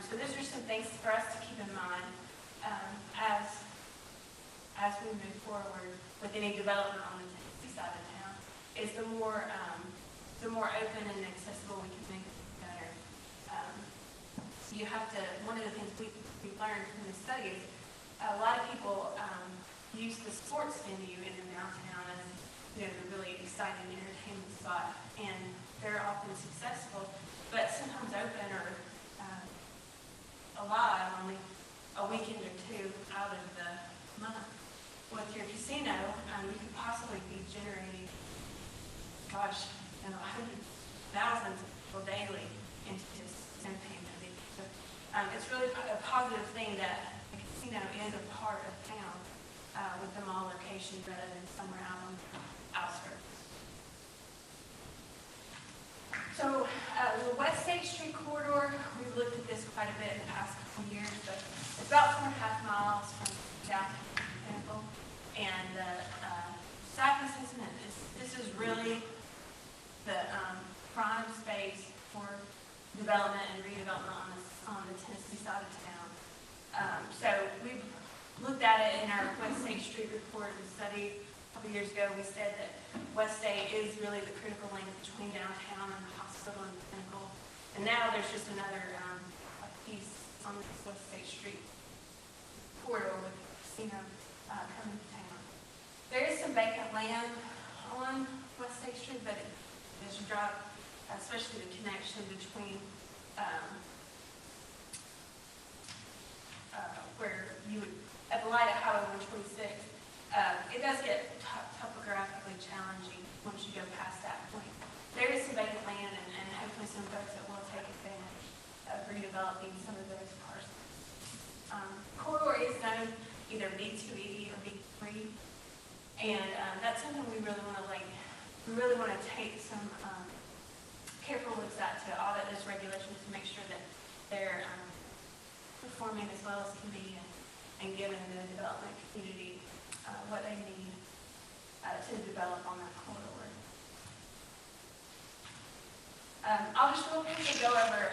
So those are some things for us to keep in mind as we move forward with any development on the Tennessee side of town. Is the more open and accessible we can make it, the better. So you have to. One of the things we learned from this study is a lot of people use the sports venue in the downtown as a really exciting entertainment spot, and they're often successful, but sometimes open or alive only a weekend or two out of the month. With your casino, you could possibly be generating, hundreds, thousands of people daily into this entertainment. So, it's really a positive thing that the casino is a part of town with the mall location rather than somewhere out on the outskirts. So the West State Street corridor, we've looked at this quite a bit in the past couple of years, but it's about 4.5 miles from downtown Pinnacle. And the staff assessment this is really the prime space for development and redevelopment on the Tennessee side of town. So we've looked at it in our West State Street report and study a couple years ago. We said that West State is really the critical link between downtown and the hospital and the Pinnacle. And now there's just another piece on this West State Street corridor with the casino coming to town. There is some vacant land on West State Street, but as you drive, especially the connection between where you would, at the light of Highway 126, it does get topographically challenging once you go past that point. There is some vacant land and hopefully some folks that will take advantage of redeveloping some of those parcels. Corridor is known either B2E or B3, and that's something we really want to take some careful looks at to audit those regulations to make sure that they're performing as well as can be and giving the development community what they need to develop on that corridor. I'll just real quickly go over,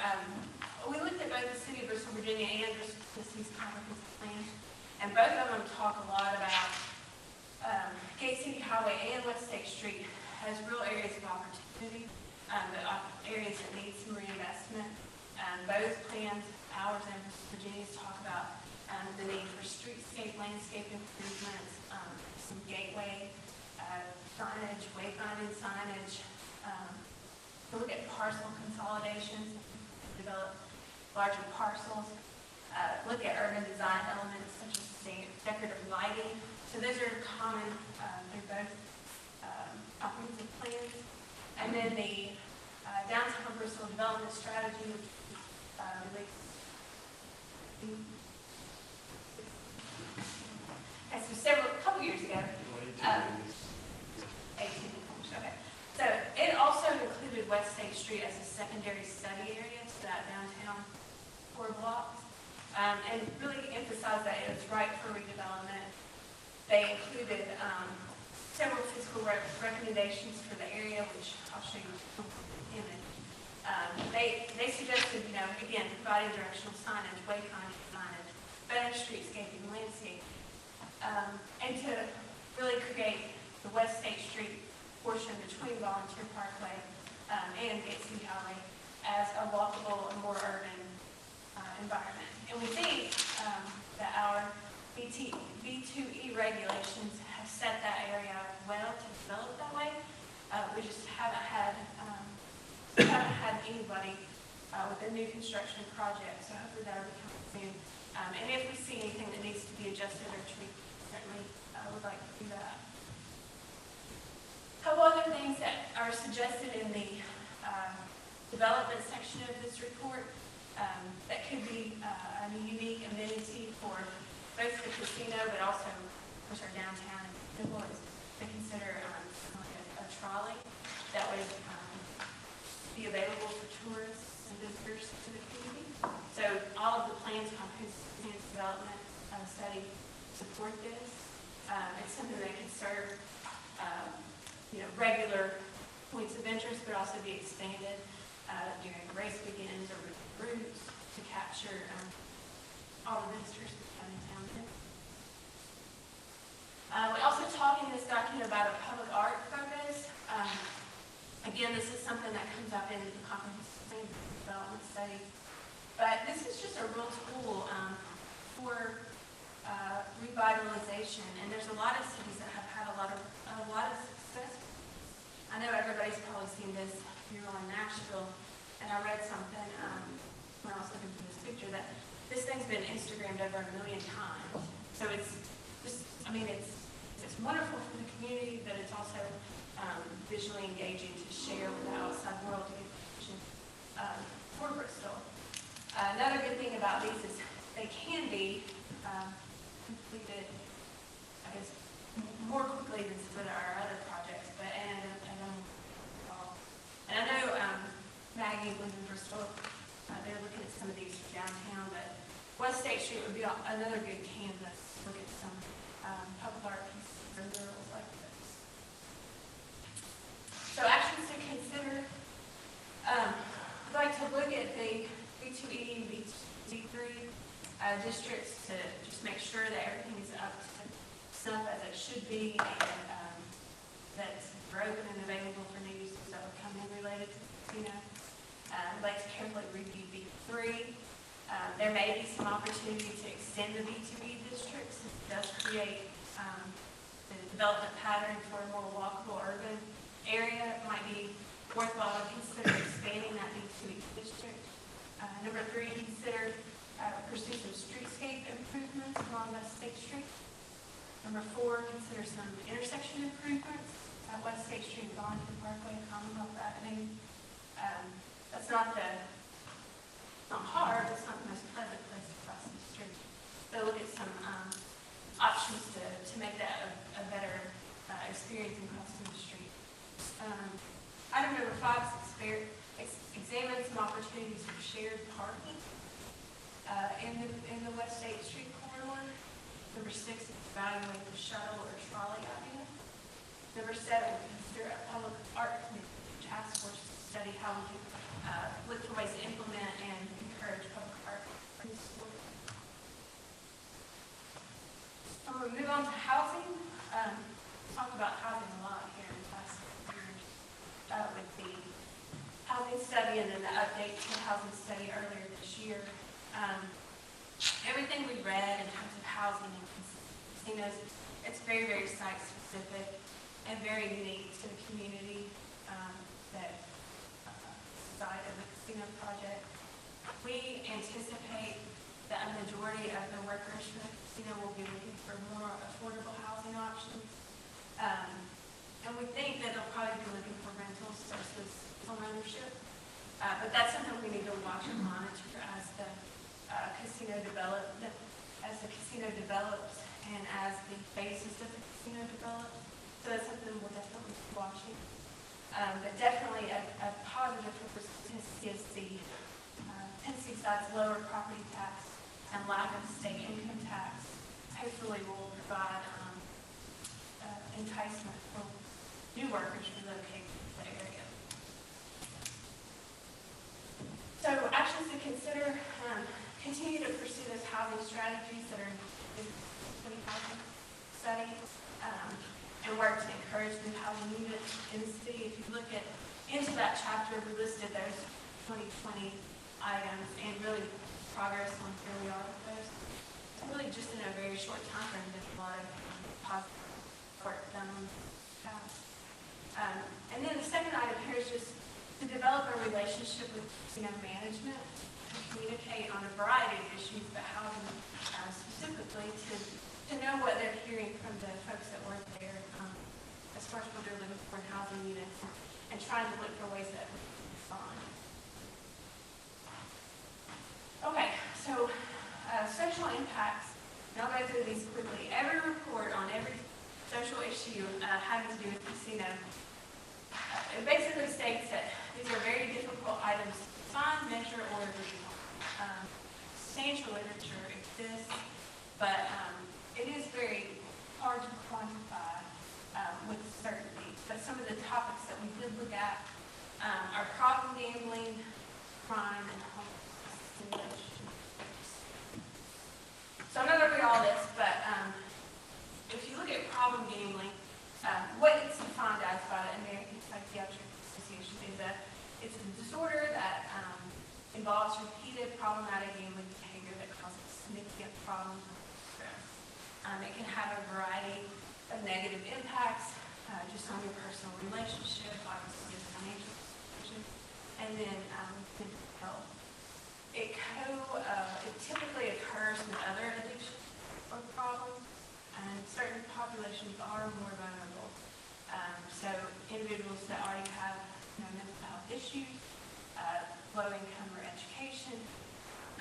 we looked at both the City of Bristol, Virginia and Bristol, Tennessee's comprehensive plan, and both of them talk a lot about Gate City Highway and West State Street as real areas of opportunity, but areas that need some reinvestment. Both plans, ours and Virginia's, talk about the need for streetscape, landscape improvements, some gateway signage, wayfinding signage, to look at parcel consolidations, develop larger parcels, look at urban design elements such as decorative lighting. So those are common through both comprehensive plans. And then the downtown Bristol development strategy, which relates a couple years ago. 18 years, okay. So it also included West State Street as a secondary study area to that downtown core blocks, and really emphasized that it was right for redevelopment. They included several fiscal recommendations for the area, which I'll show you in a minute. They suggested, again, providing directional signage, wayfinding signage, better streetscaping, landscape, and to really create the West State Street portion between Volunteer Parkway and Gate City Highway as a walkable and more urban environment. And we think that our B2E regulations have set that area well to develop that way. We just haven't had We haven't had anybody with a new construction project, so hopefully that'll be coming soon. And if we see anything that needs to be adjusted or tweaked, certainly would like to do that. A couple other things that are suggested in the development section of this report that could be a unique amenity for both the casino, but also, of course, our downtown and Bristol is to consider like a trolley that would be available for tourists and visitors to the community. So all of the plans, comprehensive development study support this. It's something that can serve, regular points of interest, but also be expanded during the race begins or routes to capture all the visitors that come in town. We also talk in this document about a public art focus. Again, this is something that comes up in the comprehensive development study. But this is just a real tool for revitalization, and there's a lot of cities that have had a lot of success. I know everybody's probably seen this mural in Nashville, and I read something when I was looking for this picture that this thing's been Instagrammed over 1 million times. So it's just, it's wonderful for the community, but it's also visually engaging to share with the outside world to get attention for Bristol. Another good thing about these is they can be completed, I guess, more quickly than some of our other projects, but and I know Maggie lives in Bristol. They're looking at some of these downtown, but West State Street would be another good canvas to look at some public art pieces or murals like this. So actions to consider. I'd like to look at the B2E and B3 districts to just make sure that everything is up to snuff as it should be, and that's open and available for new uses that would come in related to the casino. I'd like to carefully review B3. There may be some opportunity to extend the B2E districts. It does create the development pattern for a more walkable urban area. It might be worthwhile to consider expanding that B2E district. Number 3, consider pursue some streetscape improvements along West State Street. Number 4, consider some intersection improvements at West State Street, Bonington Parkway, Commonwealth Avenue. That's not hard, it's not the most pleasant place to cross the street. So look at some options to make that a better experience in crossing the street. Item number 5 is examine some opportunities for shared parking in the West State Street corridor. Number 6 is evaluate the shuttle or trolley idea. Number 7, consider a public art committee task force to study how we can look for ways to implement and encourage public art in the school. I'm going to move on to housing. Talk about housing a lot here in the past years with the housing study and then the update to the housing study earlier this year. Everything we read in terms of housing and casinos, it's very, very site specific and very unique to the community that side of the casino project. We anticipate that a majority of the workers for the casino will be looking for more affordable housing options. And we think that they'll probably be looking for rentals versus home ownership. But that's something we need to watch and monitor as the casino develops and as the basis of the casino develops. So that's something we'll definitely be watching. But definitely a positive for Tennessee is the Tennessee side's lower property tax and lack of state income tax hopefully will provide enticement for new workers to relocate to the area. So actions to consider, continue to pursue those housing strategies that are in the 20,000 study, and work to encourage new housing units in the city. If you look into that chapter, we listed those 2020 items and really progress on where we are with those. It's really just in a very short time frame, there's a lot of positive work done on the past. And then the second item here is just to develop a casino management, to communicate on a variety of issues, but housing specifically, to know what they're hearing from the folks that work there, as far as what they're looking for in housing units, and trying to look for ways that we can respond. Okay, so social impacts, and I'll go through these quickly. Every report on every social issue having to do with casino, it basically states that these are very difficult items to find, measure, or agree on. Substantial literature exists, but it is very hard to quantify with certainty. But some of the topics that we did look at are problem gambling, crime, and homelessness. So I'm not going to read all this, but if you look at problem gambling, what it's defined as by the American Psychiatric Association is that it's a disorder that involves repeated problematic gambling behavior that causes significant problems with stress. It can have a variety of negative impacts just on your personal relationship, obviously financial situation, and then mental health. It typically occurs with other addictions or problems, and certain populations are more vulnerable. So individuals that already have mental health issues, low income or education,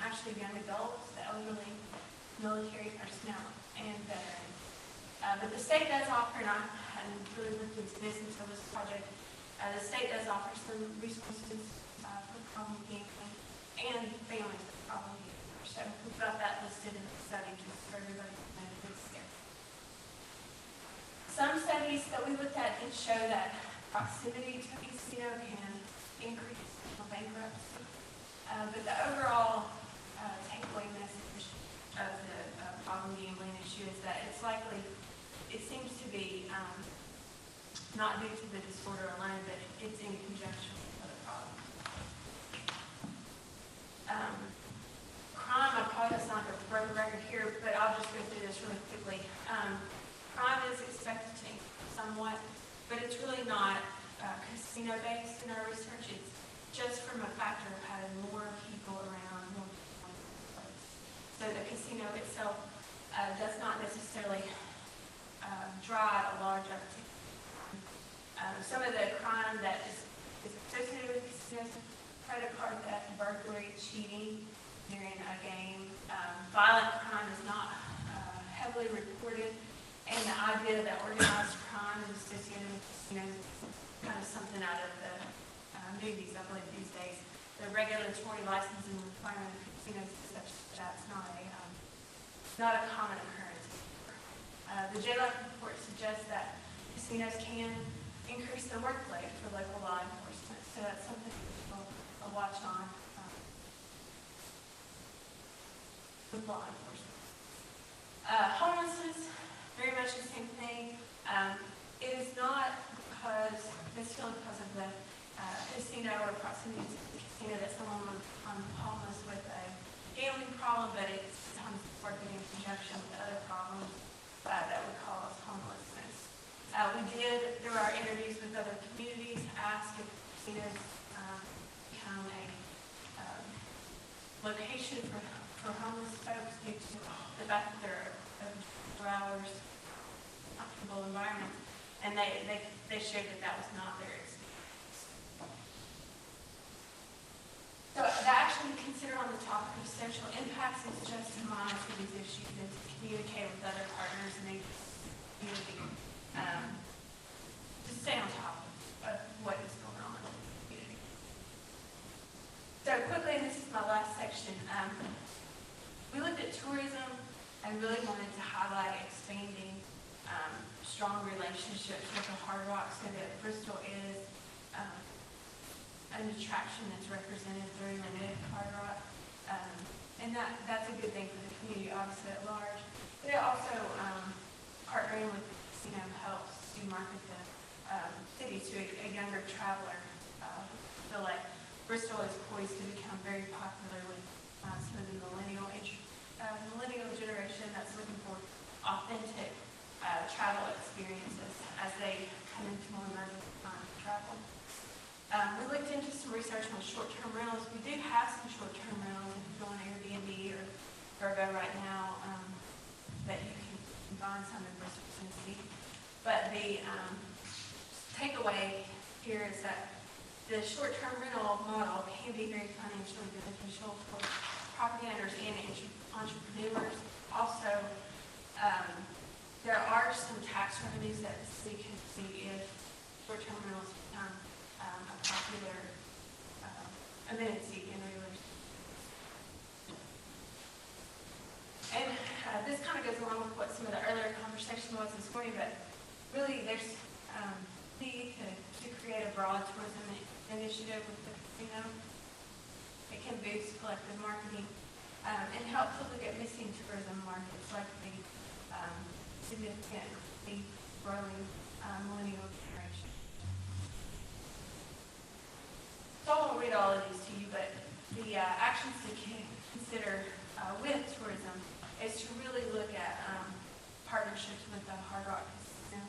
actually young adults, the elderly, military personnel, and veterans. But the state does offer, and I hadn't really looked into this until this project, the state does offer some resources for problem gambling and families with problem gambling. So we've got that listed in the study just for everybody's benefits there. Some studies that we looked at did show that proximity to a casino can increase bankruptcy. But the overall takeaway message of the problem gambling issue is that it's likely, it seems to be not due to the disorder alone, but it's in conjunction with other problems. Crime, I probably that's not the broken record here, but I'll just go through this really quickly. Crime is expected to increase somewhat, but it's really not casino-based in our research. It's just from a factor of having more people around, more people in the place. So the casino itself does not necessarily drive a large uptick. Some of the crime that is associated with casinos, credit card theft, burglary, cheating during a game. Violent crime is not heavily reported, and the idea that organized crime is associated with casinos is kind of something out of the movies, I believe, these days. The regulatory licensing requirement of casinos is such that that's not a common occurrence. The JLAC report suggests that casinos can increase the workload for local law enforcement, so that's something to watch on with law enforcement. Homelessness, very much the same thing. It is not necessarily because of the casino or proximity to the casino that someone would become homeless with a gambling problem, but it's sometimes working in conjunction with other problems that would cause homelessness. We did, through our interviews with other communities, ask if casinos become a location for homeless folks due to the fact that they're open 24 hours, comfortable environment, and they showed that was not their experience. So the action to consider on the topic of social impacts is just to monitor these issues and to communicate with other partners and community to stay on top of what is going on in the community. So quickly, and this is my last section, we looked at tourism and really wanted to highlight expanding strong relationships with the Hard Rock so that Bristol is an attraction that's represented through limited Hard Rock. And that's a good thing for the community, obviously, at large. But it also, partnering with the casino helps to market the city to a younger traveler. I feel like Bristol is poised to become very popular with some of the millennial generation that's looking for authentic travel experiences as they come into more emergent travel. We looked into some research on short-term rentals. We do have some short-term rentals if you go on Airbnb or Vrbo right now, that you can find some in Bristol, Tennessee. But the takeaway here is that the short-term rental model can be very financially beneficial for property owners and entrepreneurs. Also, there are some tax revenues that the city can see if short-term rentals become a popular amenity in regular. And this kind of goes along with what some of the earlier conversation was this morning, but really there's need to create a broad tourism initiative with the casino. It can boost collective marketing and help to look at missing tourism markets like the significantly growing millennial generation. So I won't read all of these to you, but the actions to consider with tourism is to really look at partnerships with the Hard Rock Casino,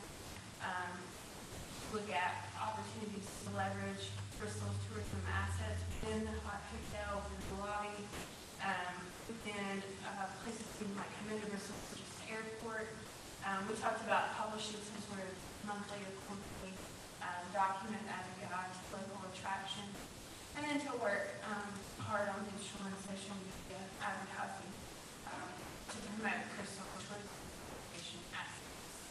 look at opportunities to leverage Bristol's tourism assets within the hotels and the lobby, within places like come into Bristol, such as the airport. We talked about publishing some sort of monthly or quarterly document as a guide to local attraction, and then to work hard on digital and social media advertising to promote Bristol tourism assets.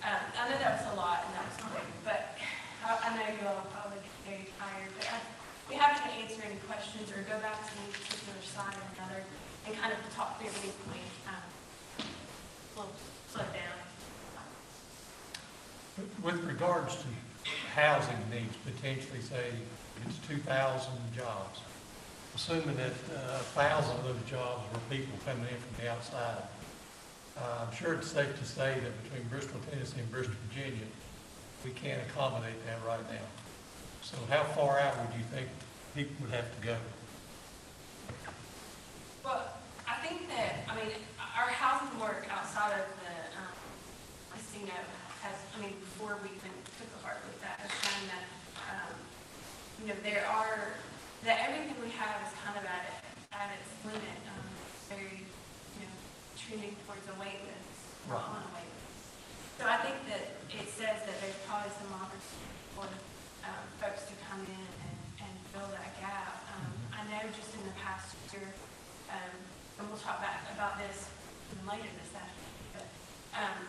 I know that was a lot and that was quick, but I know you all probably get very tired, but we have to answer any questions or go back to any particular slide or another and kind of talk through briefly. We'll slow down. With regards to housing needs, potentially say it's 2,000 jobs, assuming that 1,000 of those jobs were people coming in from the outside. I'm sure it's safe to say that between Bristol, Tennessee and Bristol, Virginia, we can't accommodate that right now. So how far out would you think people would have to go? Well, I think that, our housing work outside of the casino has, before we even took a hard look at that, has shown that, that everything we have is kind of at its limit, very, trending towards a wait list, or on a wait list. So I think that it says that there's probably some opportunity for folks to come in and fill that gap. I know just in the past year, and we'll talk about this later this afternoon, but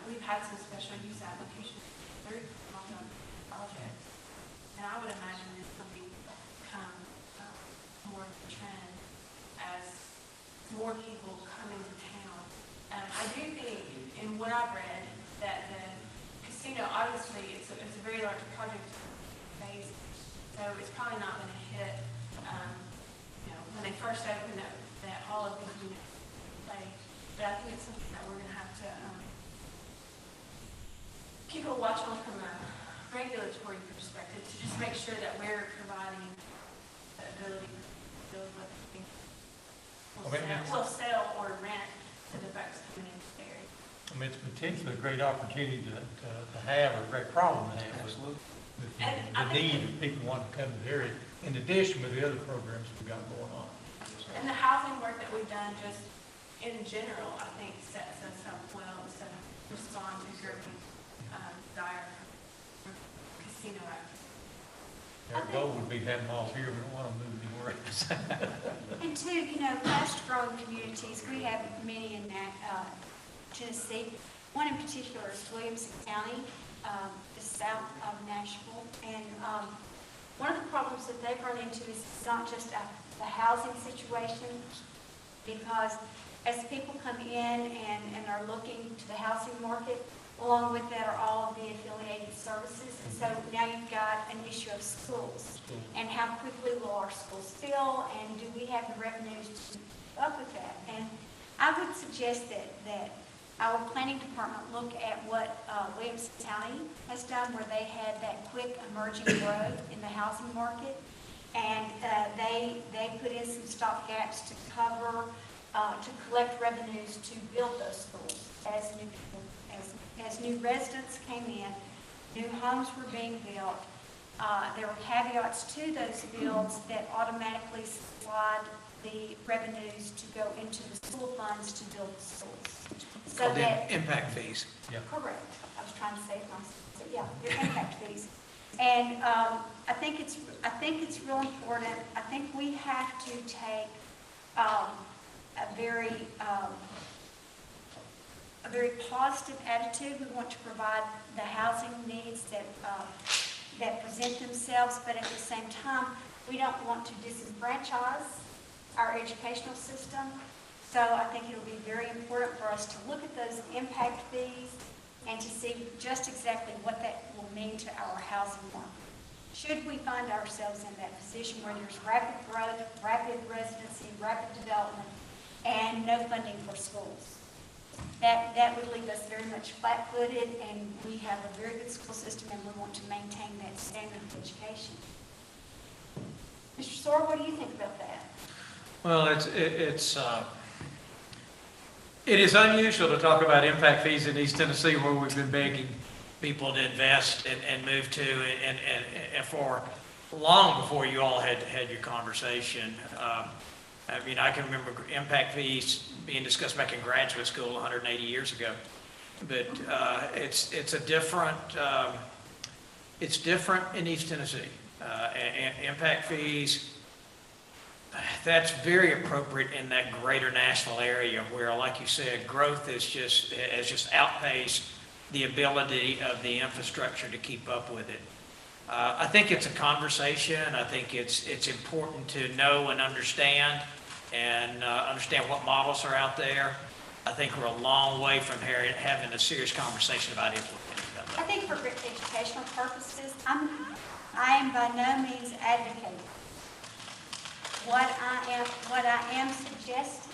we've had some special use applications through projects, and I would imagine this will become more of a trend as more people come into town. I do think, in what I've read, that the casino, obviously, it's a very large project phase, so it's probably not going to hit, when they first open up, that all of these units play. But I think it's something that we're going to have to keep a watch on from a regulatory perspective to just make sure that we're providing the ability to build what we will sell or rent to the folks coming into the area. It's potentially a great opportunity to have, or a great problem to have. Absolutely. The need of people wanting to come to the area, in addition with the other programs we've got going on. And the housing work that we've done just in general, I think, sets us up well to respond to certain dire casino activity. Our goal would be to have them all here, we don't want to move anywhere else. And two, fast-growing communities, we have many in Tennessee. One in particular is Williamson County, the south of Nashville. And one of the problems that they've run into is not just the housing situation, because as people come in and are looking to the housing market, along with that are all of the affiliated services. And so now you've got an issue of schools and how quickly will our schools fill, and do we have the revenues to keep up with that? And I would suggest that our planning department look at what Williamson County has done, where they had that quick emerging growth in the housing market, and they put in some stopgaps to cover, to collect revenues to build those schools as new residents came in. new homes were being built. There were caveats to those builds that automatically slide the revenues to go into the school funds to build the schools. So Called that, impact fees. correct, I was trying to say it myself, but yeah, your impact fees. And I think it's real important. I think we have to take a very positive attitude. We want to provide the housing needs that present themselves, but at the same time, we don't want to disenfranchise our educational system. So I think it'll be very important for us to look at those impact fees and to see just exactly what that will mean to our housing market. Should we find ourselves in that position where there's rapid growth, rapid residency, rapid development, and no funding for schools? That would leave us very much flat-footed, and we have a very good school system, and we want to maintain that standard of education. Mr. Sorrell, what do you think about that? Well, it is unusual to talk about impact fees in East Tennessee, where we've been begging people to invest and move to, and for long before you all had your conversation. I mean, I can remember impact fees being discussed back in graduate school 180 years ago. But it's different in East Tennessee. Impact fees, that's very appropriate in that greater Nashville area where, like you said, growth has just outpaced the ability of the infrastructure to keep up with it. I think it's a conversation. I think it's important to know and understand what models are out there. I think we're a long way from having a serious conversation about implementing them. I think for educational purposes, I am by no means advocating. What I am suggesting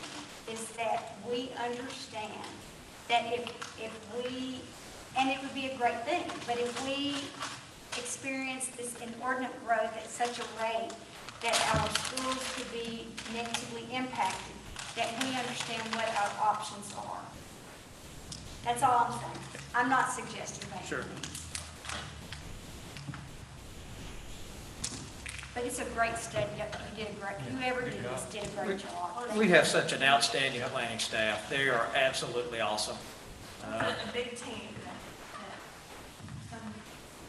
is that we understand that if we, and it would be a great thing, but if we experience this inordinate growth at such a rate that our schools could be negatively impacted, that we understand what our options are. That's all I'm saying. I'm not suggesting that. Sure. But it's a great study. You did a great, whoever did this did a great job. We have such an outstanding planning staff. They are absolutely awesome. A big team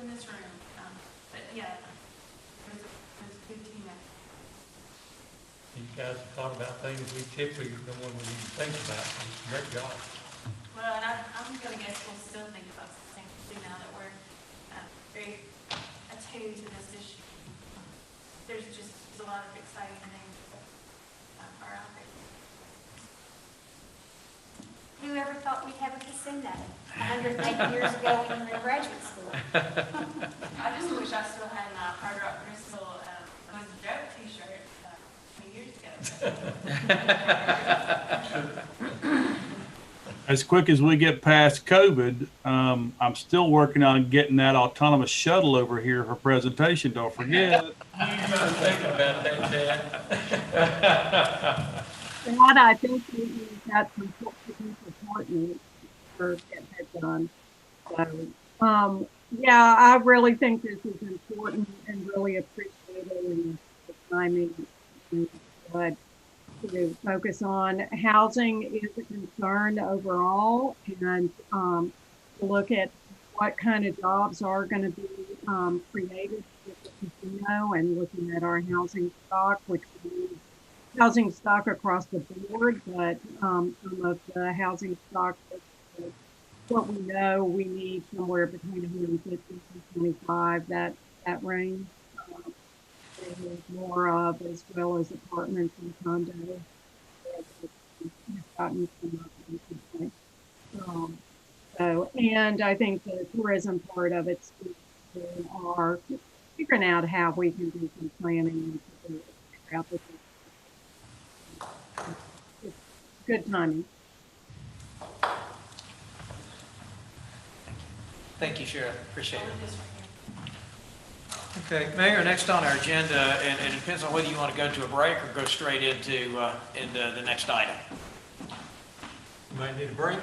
in this room. But yeah, it was a good team. You guys have thought about things we typically don't want to even think about. It's a great job. Well, and I'm going to guess we'll still think about the same thing now that we're very attuned to this issue. There's a lot of exciting things that are out there. Whoever thought we'd have a casino 180 years ago when we were in graduate school? I just wish I still had my Hard Rock Bristol was a joke t-shirt 20 years ago. As quick as we get past COVID, I'm still working on getting that autonomous shuttle over here for presentation. Don't forget. You must think about that, Dad. That I think we've got some potential partners for getting that done. So, yeah, I really think this is important and really appreciating the timing to focus on. Housing is a concern overall, and to look at what kind of jobs are going to be created with the casino, and looking at our housing stock, which we need housing stock across the board, but some of the housing stock, what we know, we need somewhere between 150 and 25, that range. There's more of, as well as apartments and condos. Gotten some up recently. So, and I think the tourism part of it speaks to our figuring out how we can do some planning and figure out this. It's good timing. Thank you, Sheriff. Appreciate it. Okay, Mayor, next on our agenda, and it depends on whether you want to go to a break or go straight into the next item. You might need a break.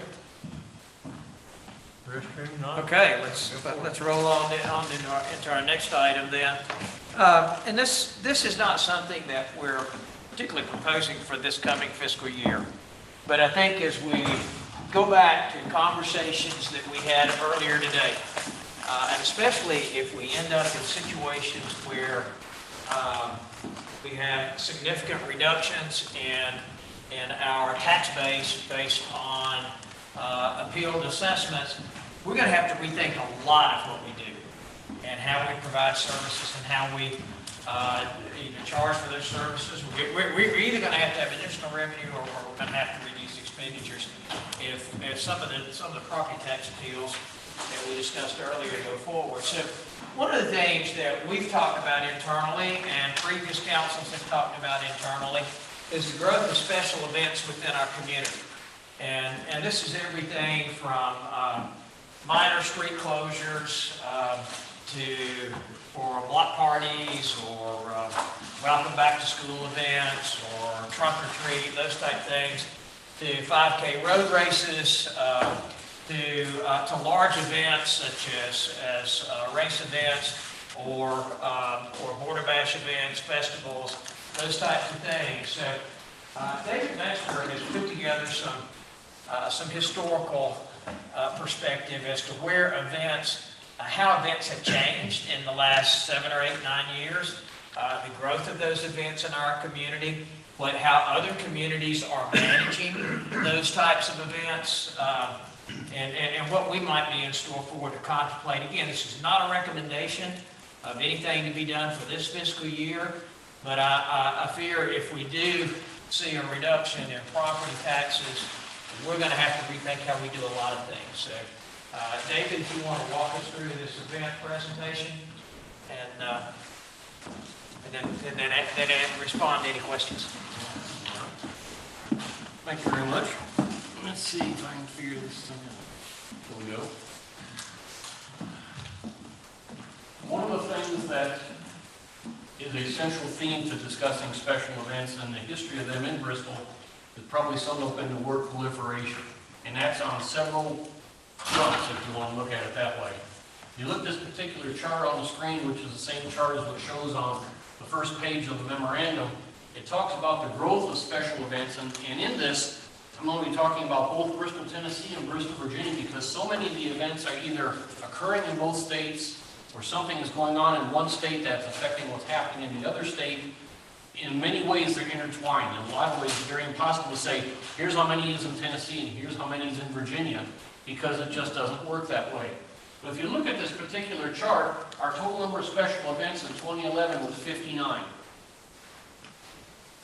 Restroom, not. Okay, let's roll on into our next item then. And this is not something that we're particularly proposing for this coming fiscal year. But I think as we go back to conversations that we had earlier today, and especially if we end up in situations where we have significant reductions in our tax base based on appealed assessments, we're going to have to rethink a lot of what we do and how we provide services and how we either charge for those services. We're either going to have additional revenue or we're going to have to reduce expenditures if some of the property tax appeals that we discussed earlier go forward. So one of the things that we've talked about internally and previous councils have talked about internally is the growth of special events within our community. And this is everything from minor street closures for block parties or welcome back to school events or trunk or treat, those type things, to 5K road races, to large events such as race events or border bash events, festivals, those types of things. So David Metzger has put together some historical perspective as to where events, how events have changed in the last 7 or 8, 9 years, the growth of those events in our community, how other communities are managing those types of events, and what we might be in store for to contemplate. Again, this is not a recommendation of anything to be done for this fiscal year, but I fear if we do see a reduction in property taxes, we're going to have to rethink how we do a lot of things. So, David, if you want to walk us through this event presentation, and then respond to any questions. Thank you very much. Let's see if I can figure this thing out. There we go. One of the things that is a central theme to discussing special events and the history of them in Bristol is probably summed up in the word proliferation. And that's on several fronts, if you want to look at it that way. You look at this particular chart on the screen, which is the same chart as what shows on the first page of the memorandum. It talks about the growth of special events, and in this, I'm only talking about both Bristol, Tennessee and Bristol, Virginia, because so many of the events are either occurring in both states or something is going on in one state that's affecting what's happening in the other state. In many ways, they're intertwined. In a lot of ways, it's very impossible to say, here's how many is in Tennessee and here's how many is in Virginia, because it just doesn't work that way. But if you look at this particular chart, our total number of special events in 2011 was 59.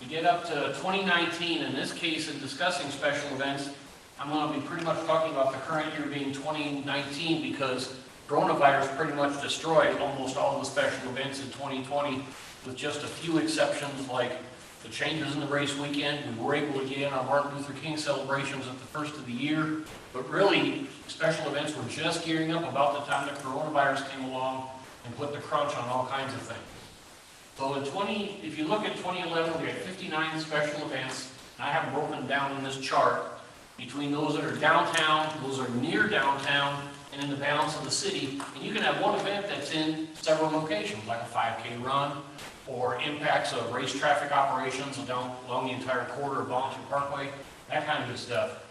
You get up to 2019, in this case, in discussing special events, I'm going to be pretty much talking about the current year being 2019 because coronavirus pretty much destroyed almost all of the special events in 2020, with just a few exceptions like the changes in the race weekend. We were able to get in our Martin Luther King celebrations at the first of the year, but really, special events were just gearing up about the time the coronavirus came along and put the crunch on all kinds of things. So if you look at 2011, we had 59 special events, and I have broken down in this chart between those that are downtown, those that are near downtown, and in the balance of the city. And you can have one event that's in several locations, like a 5K run, or impacts of race traffic operations along the entire corridor of Volunteer Parkway, that kind of good stuff.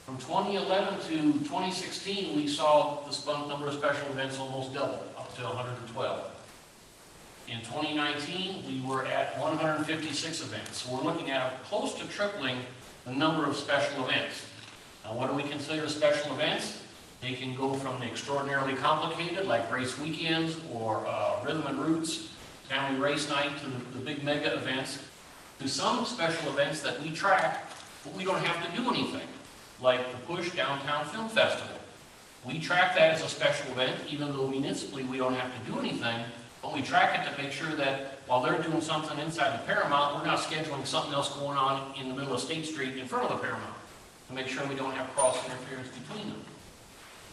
From 2011 to 2016, we saw the number of special events almost double, up to 112. In 2019, we were at 156 events. So we're looking at close to tripling the number of special events. Now, what do we consider special events? They can go from the extraordinarily complicated, like race weekends or rhythm and roots, family race night, to the big mega events, to some special events that we track, but we don't have to do anything, like the Push Downtown Film Festival. We track that as a special event, even though municipally we don't have to do anything, but we track it to make sure that while they're doing something inside the Paramount, we're not scheduling something else going on in the middle of State Street in front of the Paramount, to make sure we don't have cross interference between them.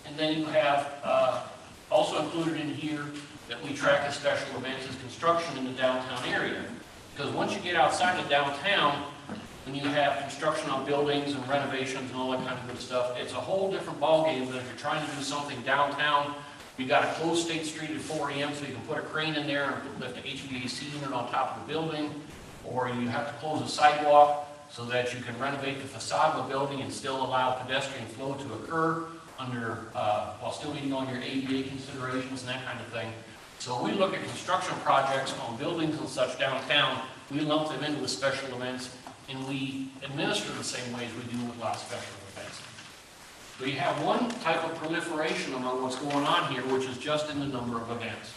And then you have also included in here that we track as special events is construction in the downtown area. Because once you get outside of downtown, when you have construction on buildings and renovations and all that kind of good stuff, it's a whole different ballgame than if you're trying to do something downtown. You got to close State Street at 4 a.m. so you can put a crane in there and lift an HVAC unit on top of the building, or you have to close a sidewalk so that you can renovate the facade of a building and still allow pedestrian flow to occur under, while still meeting all your ADA considerations and that kind of thing. So when we look at construction projects on buildings and such downtown, we lump them into the special events, and we administer the same way as we do with a lot of special events. So you have one type of proliferation among what's going on here, which is just in the number of events.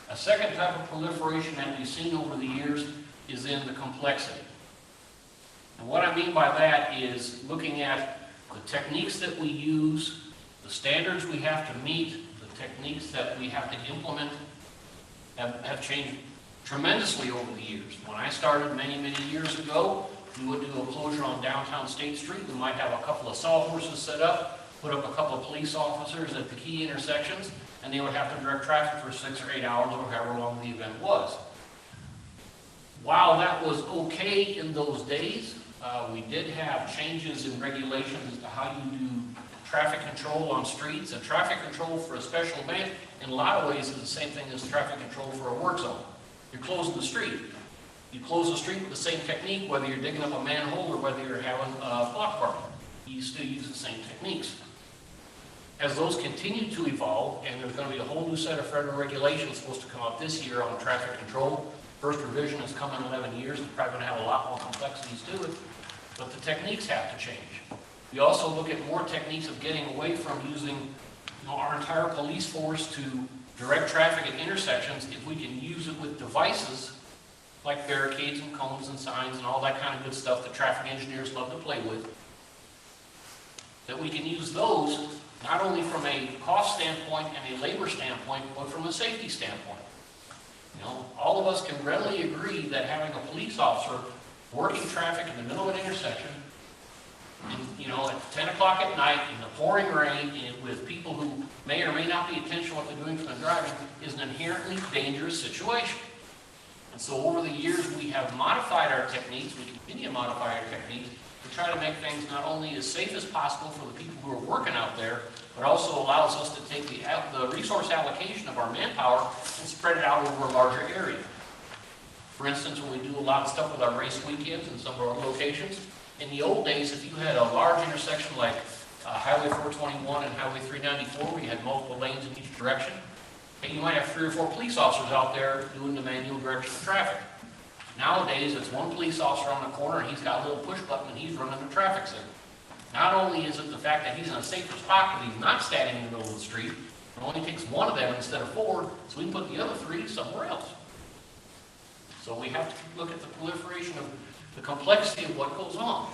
A second type of proliferation that we've seen over the years is in the complexity. And what I mean by that is looking at the techniques that we use, the standards we have to meet, the techniques that we have to implement have changed tremendously over the years. When I started many, many years ago, we would do a closure on downtown State Street. We might have a couple of sawhorses set up, put up a couple of police officers at the key intersections, and they would have to direct traffic for 6 or 8 hours or however long the event was. While that was okay in those days, we did have changes in regulations as to how you do traffic control on streets, and traffic control for a special event in a lot of ways is the same thing as traffic control for a work zone. You're closing the street. You close the street with the same technique, whether you're digging up a manhole or whether you're having block parking. You still use the same techniques. As those continue to evolve, and there's going to be a whole new set of federal regulations supposed to come out this year on traffic control. First revision has come in 11 years. It's probably going to have a lot more complexities to it, but the techniques have to change. We also look at more techniques of getting away from using our entire police force to direct traffic at intersections if we can use it with devices like barricades and cones and signs and all that kind of good stuff that traffic engineers love to play with. That we can use those not only from a cost standpoint and a labor standpoint, but from a safety standpoint. You know, all of us can readily agree that having a police officer working traffic in the middle of an intersection, and, you know, at 10 o'clock at night in the pouring rain and with people who may or may not pay attention to what they're doing from the driving is an inherently dangerous situation. And so over the years, we have modified our techniques, we continue to modify our techniques to try to make things not only as safe as possible for the people who are working out there, but also allows us to take the resource allocation of our manpower and spread it out over a larger area. For instance, when we do a lot of stuff with our race weekends in some of our locations, in the old days, if you had a large intersection like Highway 421 and Highway 394, where you had multiple lanes in each direction, and you might have 3 or 4 police officers out there doing the manual direction of traffic. Nowadays, it's one police officer on the corner, and he's got a little push button, and he's running the traffic signal. Not only is it the fact that he's in a safer spot, but he's not standing in the middle of the street. It only takes one of them instead of 4, so we can put the other 3 somewhere else. So we have to look at the proliferation of the complexity of what goes on.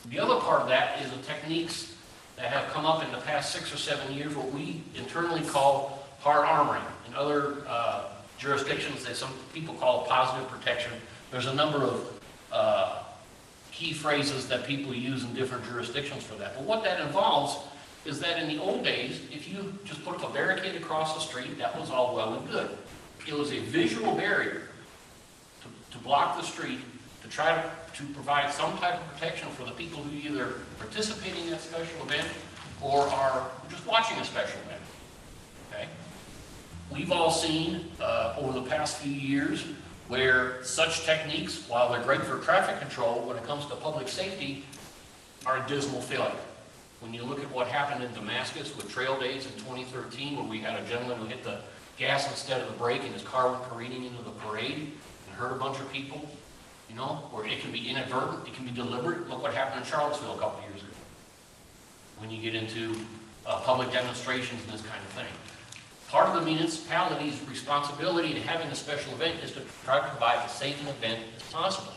The other part of that is the techniques that have come up in the past 6 or 7 years, what we internally call hard armoring. In other jurisdictions that some people call positive protection, there's a number of key phrases that people use in different jurisdictions for that. But what that involves is that in the old days, if you just put up a barricade across the street, that was all well and good. It was a visual barrier to block the street, to try to provide some type of protection for the people who either participating in that special event or are just watching a special event. Okay? We've all seen over the past few years where such techniques, while they're great for traffic control, when it comes to public safety, are a dismal failure. When you look at what happened in Damascus with Trail Days in 2013, where we had a gentleman who hit the gas instead of the brake and his car went careening into the parade and hurt a bunch of people, you know, or it can be inadvertent, it can be deliberate. Look what happened in Charlottesville a couple years ago when you get into public demonstrations and this kind of thing. Part of the municipality's responsibility to having a special event is to try to provide as safe an event as possible.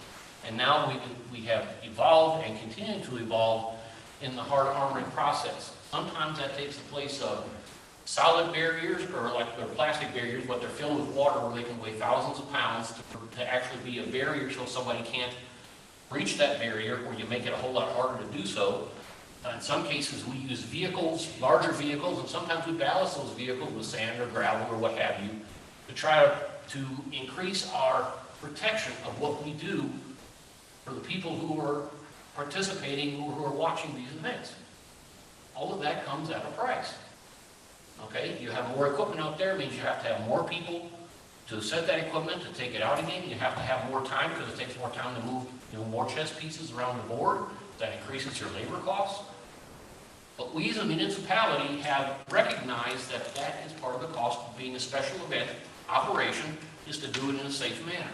And now we have evolved and continue to evolve in the hard armoring process. Sometimes that takes the place of solid barriers, or like they're plastic barriers, but they're filled with water where they can weigh thousands of pounds to actually be a barrier so somebody can't reach that barrier, or you make it a whole lot harder to do so. In some cases, we use vehicles, larger vehicles, and sometimes we ballast those vehicles with sand or gravel or what have you to try to increase our protection of what we do for the people who are participating or who are watching these events. All of that comes at a price. Okay, you have more equipment out there, means you have to have more people to set that equipment, to take it out again. You have to have more time because it takes more time to move, more chess pieces around the board. That increases your labor costs. But we as a municipality have recognized that that is part of the cost of being a special event operation, is to do it in a safe manner.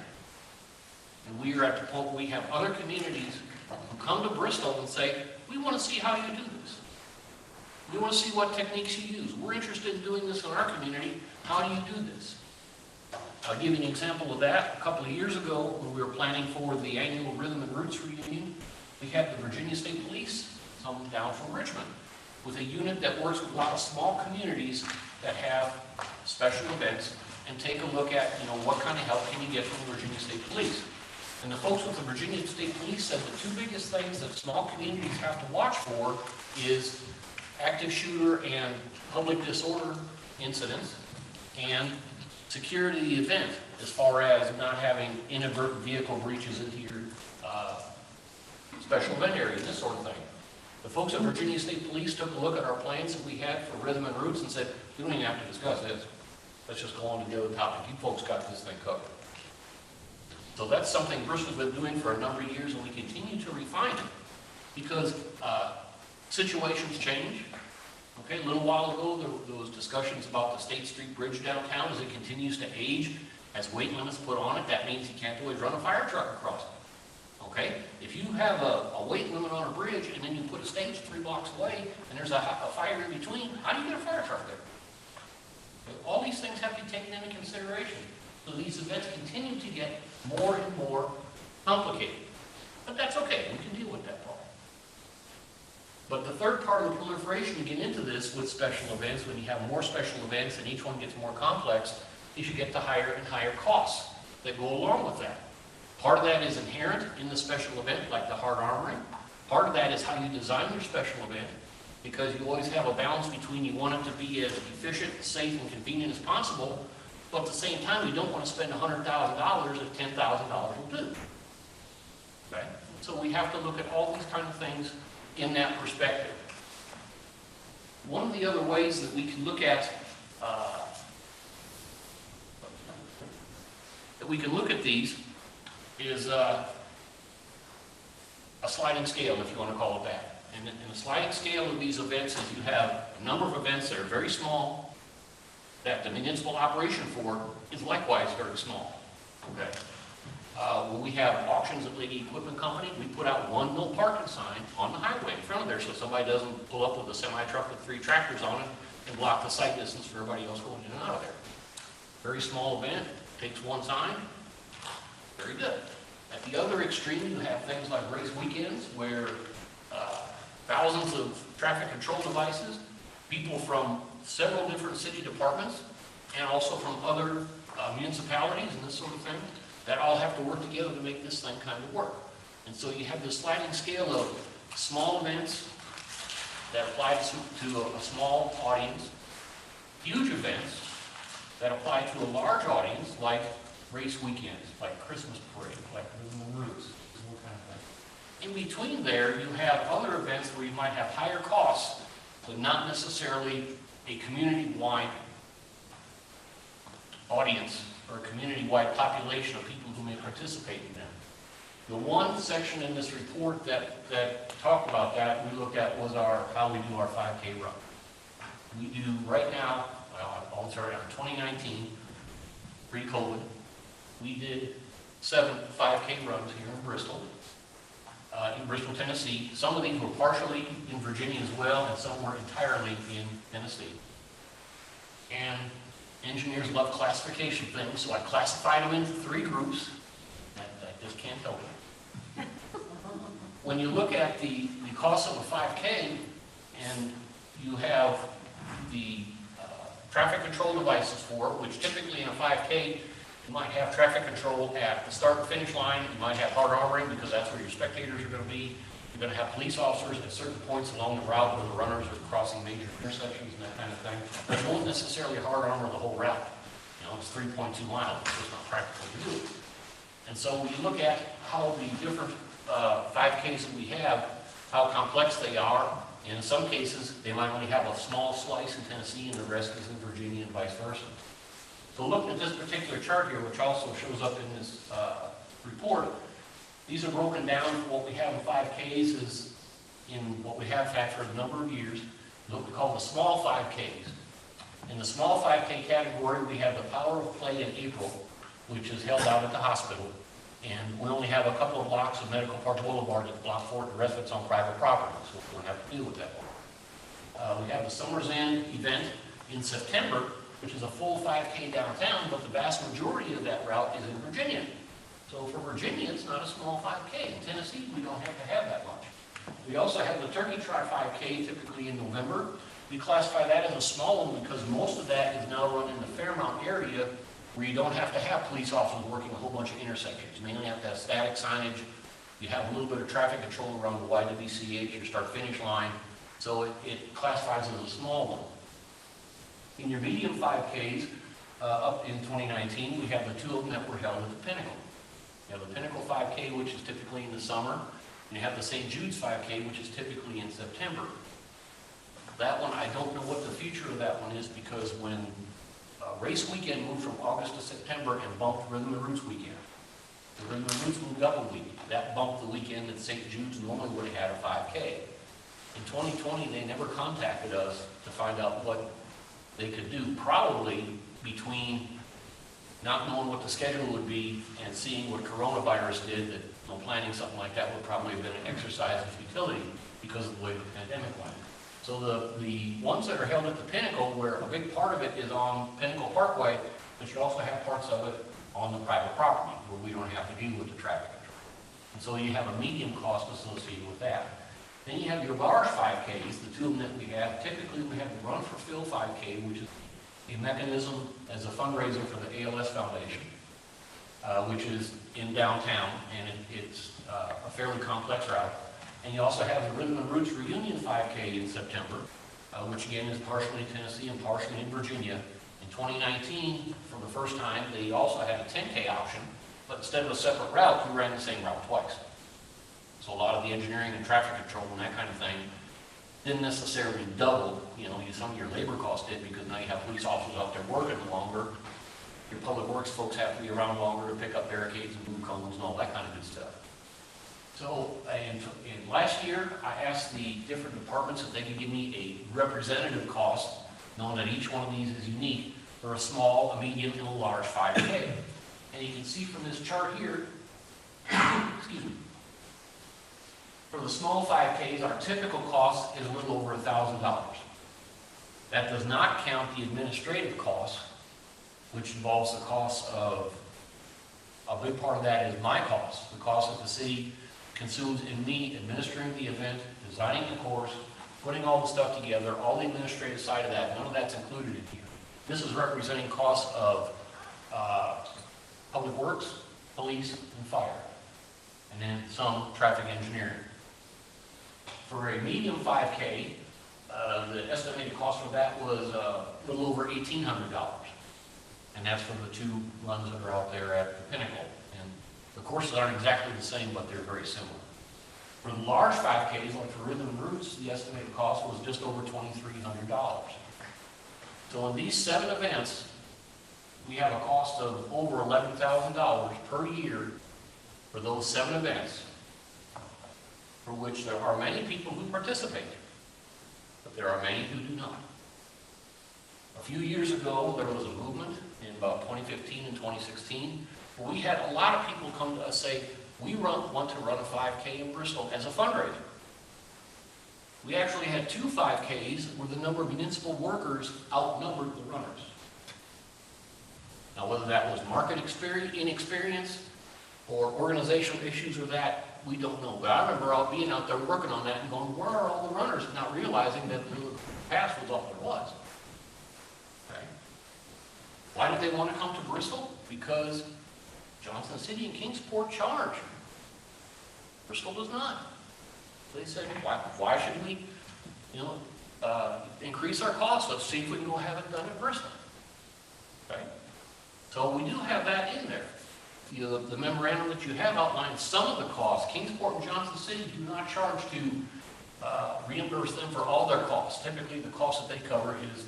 And we are at the point where we have other communities who come to Bristol and say, we want to see how you do this. We want to see what techniques you use. We're interested in doing this in our community. How do you do this? I'll give you an example of that. A couple of years ago, when we were planning for the annual Rhythm and Roots reunion, we had the Virginia State Police come down from Richmond with a unit that works with a lot of small communities that have special events and take a look at, what kind of help can you get from the Virginia State Police. And the folks with the Virginia State Police said the two biggest things that small communities have to watch for is active shooter and public disorder incidents and security of the event, as far as not having inadvertent vehicle breaches into your special event area, this sort of thing. The folks at Virginia State Police took a look at our plans that we had for Rhythm and Roots and said, we don't even have to discuss this. Let's just go on to the other topic. You folks got this thing covered. So that's something Bristol's been doing for a number of years, and we continue to refine it because situations change. Okay, a little while ago, there was discussions about the State Street Bridge downtown as it continues to age, as weight limits put on it. That means you can't always run a fire truck across it. Okay, if you have a weight limit on a bridge and then you put a stage 3 blocks away and there's a fire in between, how do you get a fire truck there? Okay, all these things have to be taken into consideration. So these events continue to get more and more complicated. But that's okay, we can deal with that part. But the third part of the proliferation to get into this with special events, when you have more special events and each one gets more complex, is you get to higher and higher costs that go along with that. Part of that is inherent in the special event, like the hard armoring. Part of that is how you design your special event, because you always have a balance between you want it to be as efficient, safe, and convenient as possible, but at the same time, you don't want to spend $100,000 if $10,000 will do. Okay? So we have to look at all these kind of things in that perspective. One of the other ways that we can look at these is a sliding scale, if you want to call it that. And a sliding scale of these events is you have a number of events that are very small, that the municipal operation for is likewise very small. Okay. When we have auctions at Lady Equipment Company, we put out one no parking sign on the highway in front of there so somebody doesn't pull up with a semi-truck with 3 tractors on it and block the sight distance for everybody else going in and out of there. Very small event, takes one sign, very good. At the other extreme, you have things like race weekends where thousands of traffic control devices, people from several different city departments, and also from other municipalities and this sort of thing, that all have to work together to make this thing kind of work. And so you have this sliding scale of small events that apply to a small audience, huge events that apply to a large audience, like race weekends, like Christmas parade, like Rhythm and Roots, this kind of thing. In between there, you have other events where you might have higher costs, but not necessarily a community-wide audience or a community-wide population of people who may participate in them. The one section in this report that talked about that, we looked at, was how we do our 5K run. We do right now, on 2019, pre-COVID, we did 7 5K runs here in Bristol, Tennessee. Some of these were partially in Virginia as well, and some were entirely in Tennessee. And engineers love classification things, so I classified them into 3 groups. I just can't help it. When you look at the cost of a 5K, and you have the traffic control devices for it, which typically in a 5K, you might have traffic control at the start and finish line. You might have hard armoring because that's where your spectators are going to be. You're going to have police officers at certain points along the route where the runners are crossing major intersections and that kind of thing. But you won't necessarily hard armor the whole route. It's 3.2 miles. It's just not practical to do it. And so when you look at how the different 5Ks that we have, how complex they are. And in some cases, they might only have a small slice in Tennessee and the rest is in Virginia and vice versa. So looking at this particular chart here, which also shows up in this report, these are broken down. What we have in 5Ks is in what we have had for a number of years, what we call the small 5Ks. In the small 5K category, we have the Power of Play in April, which is held out at the hospital. And we only have a couple of blocks of Medical Park Boulevard at Block 4, the rest of it's on private property, so we don't have to deal with that one. We have the Summer's End event in September, which is a full 5K downtown, but the vast majority of that route is in Virginia. So for Virginia, it's not a small 5K. In Tennessee, we don't have to have that much. We also have the Turkey Trot 5K, typically in November. We classify that as a small one because most of that is now run in the Fairmount area, where you don't have to have police officers working a whole bunch of intersections. You mainly have to have static signage. You have a little bit of traffic control around the YWCA, your start-finish line. So it classifies as a small one. In your medium 5Ks, up in 2019, we have the two of them that were held at the Pinnacle. You have the Pinnacle 5K, which is typically in the summer, and you have the St. Jude's 5K, which is typically in September. That one, I don't know what the future of that one is, because when race weekend moved from August to September and bumped Rhythm and Roots weekend. The Rhythm and Roots moved up a week. That bumped the weekend that St. Jude's normally would have had a 5K. In 2020, they never contacted us to find out what they could do, probably between not knowing what the schedule would be and seeing what coronavirus did, that planning something like that would probably have been an exercise of futility because of the way the pandemic went. So the ones that are held at the Pinnacle, where a big part of it is on Pinnacle Parkway, but you also have parts of it on the private property where we don't have to deal with the traffic control. And so you have a medium cost associated with that. Then you have your large 5Ks, the two of them that we have. Typically we have the Run for Phil 5K, which is a mechanism as a fundraiser for the ALS Foundation, which is in downtown, and it's a fairly complex route. And you also have the Rhythm and Roots Reunion 5K in September, which again is partially in Tennessee and partially in Virginia. In 2019, for the first time, they also had a 10K option, but instead of a separate route, we ran the same route twice. So a lot of the engineering and traffic control and that kind of thing didn't necessarily double, some of your labor costs did, because now you have police officers out there working longer. Your public works folks have to be around longer to pick up barricades and move cones and all that kind of good stuff. So in last year, I asked the different departments if they could give me a representative cost, knowing that each one of these is unique, for a small, a medium, and a large 5K. And you can see from this chart here, excuse me, for the small 5Ks, our typical cost is a little over $1,000. That does not count the administrative costs, which involves the cost of, a big part of that is my cost, the cost that the city consumes in me administering the event, designing the course, putting all the stuff together, all the administrative side of that. None of that's included in here. This is representing costs of public works, police, and fire, and then some traffic engineering. For a medium 5K, the estimated cost for that was a little over $1,800. And that's for the two runs that are out there at the Pinnacle. And the courses aren't exactly the same, but they're very similar. For the large 5Ks, like for Rhythm and Roots, the estimated cost was just over $2,300. So in these 7 events, we have a cost of over $11,000 per year for those 7 events, for which there are many people who participate, but there are many who do not. A few years ago, there was a movement in about 2015 and 2016, where we had a lot of people come to us say, we want to run a 5K in Bristol as a fundraiser. We actually had 2 5Ks where the number of municipal workers outnumbered the runners. Now, whether that was market inexperience or organizational issues or that, we don't know. But I remember being out there working on that and going, where are all the runners? Not realizing that the pass was all there was. Okay. Why did they want to come to Bristol? Because Johnson City and Kingsport charge. Bristol does not. So they said, why should we, increase our costs? Let's see if we can go have it done in Bristol. Okay. So we do have that in there. the memorandum that you have outlined some of the costs. Kingsport and Johnson City do not charge to reimburse them for all their costs. Typically, the cost that they cover is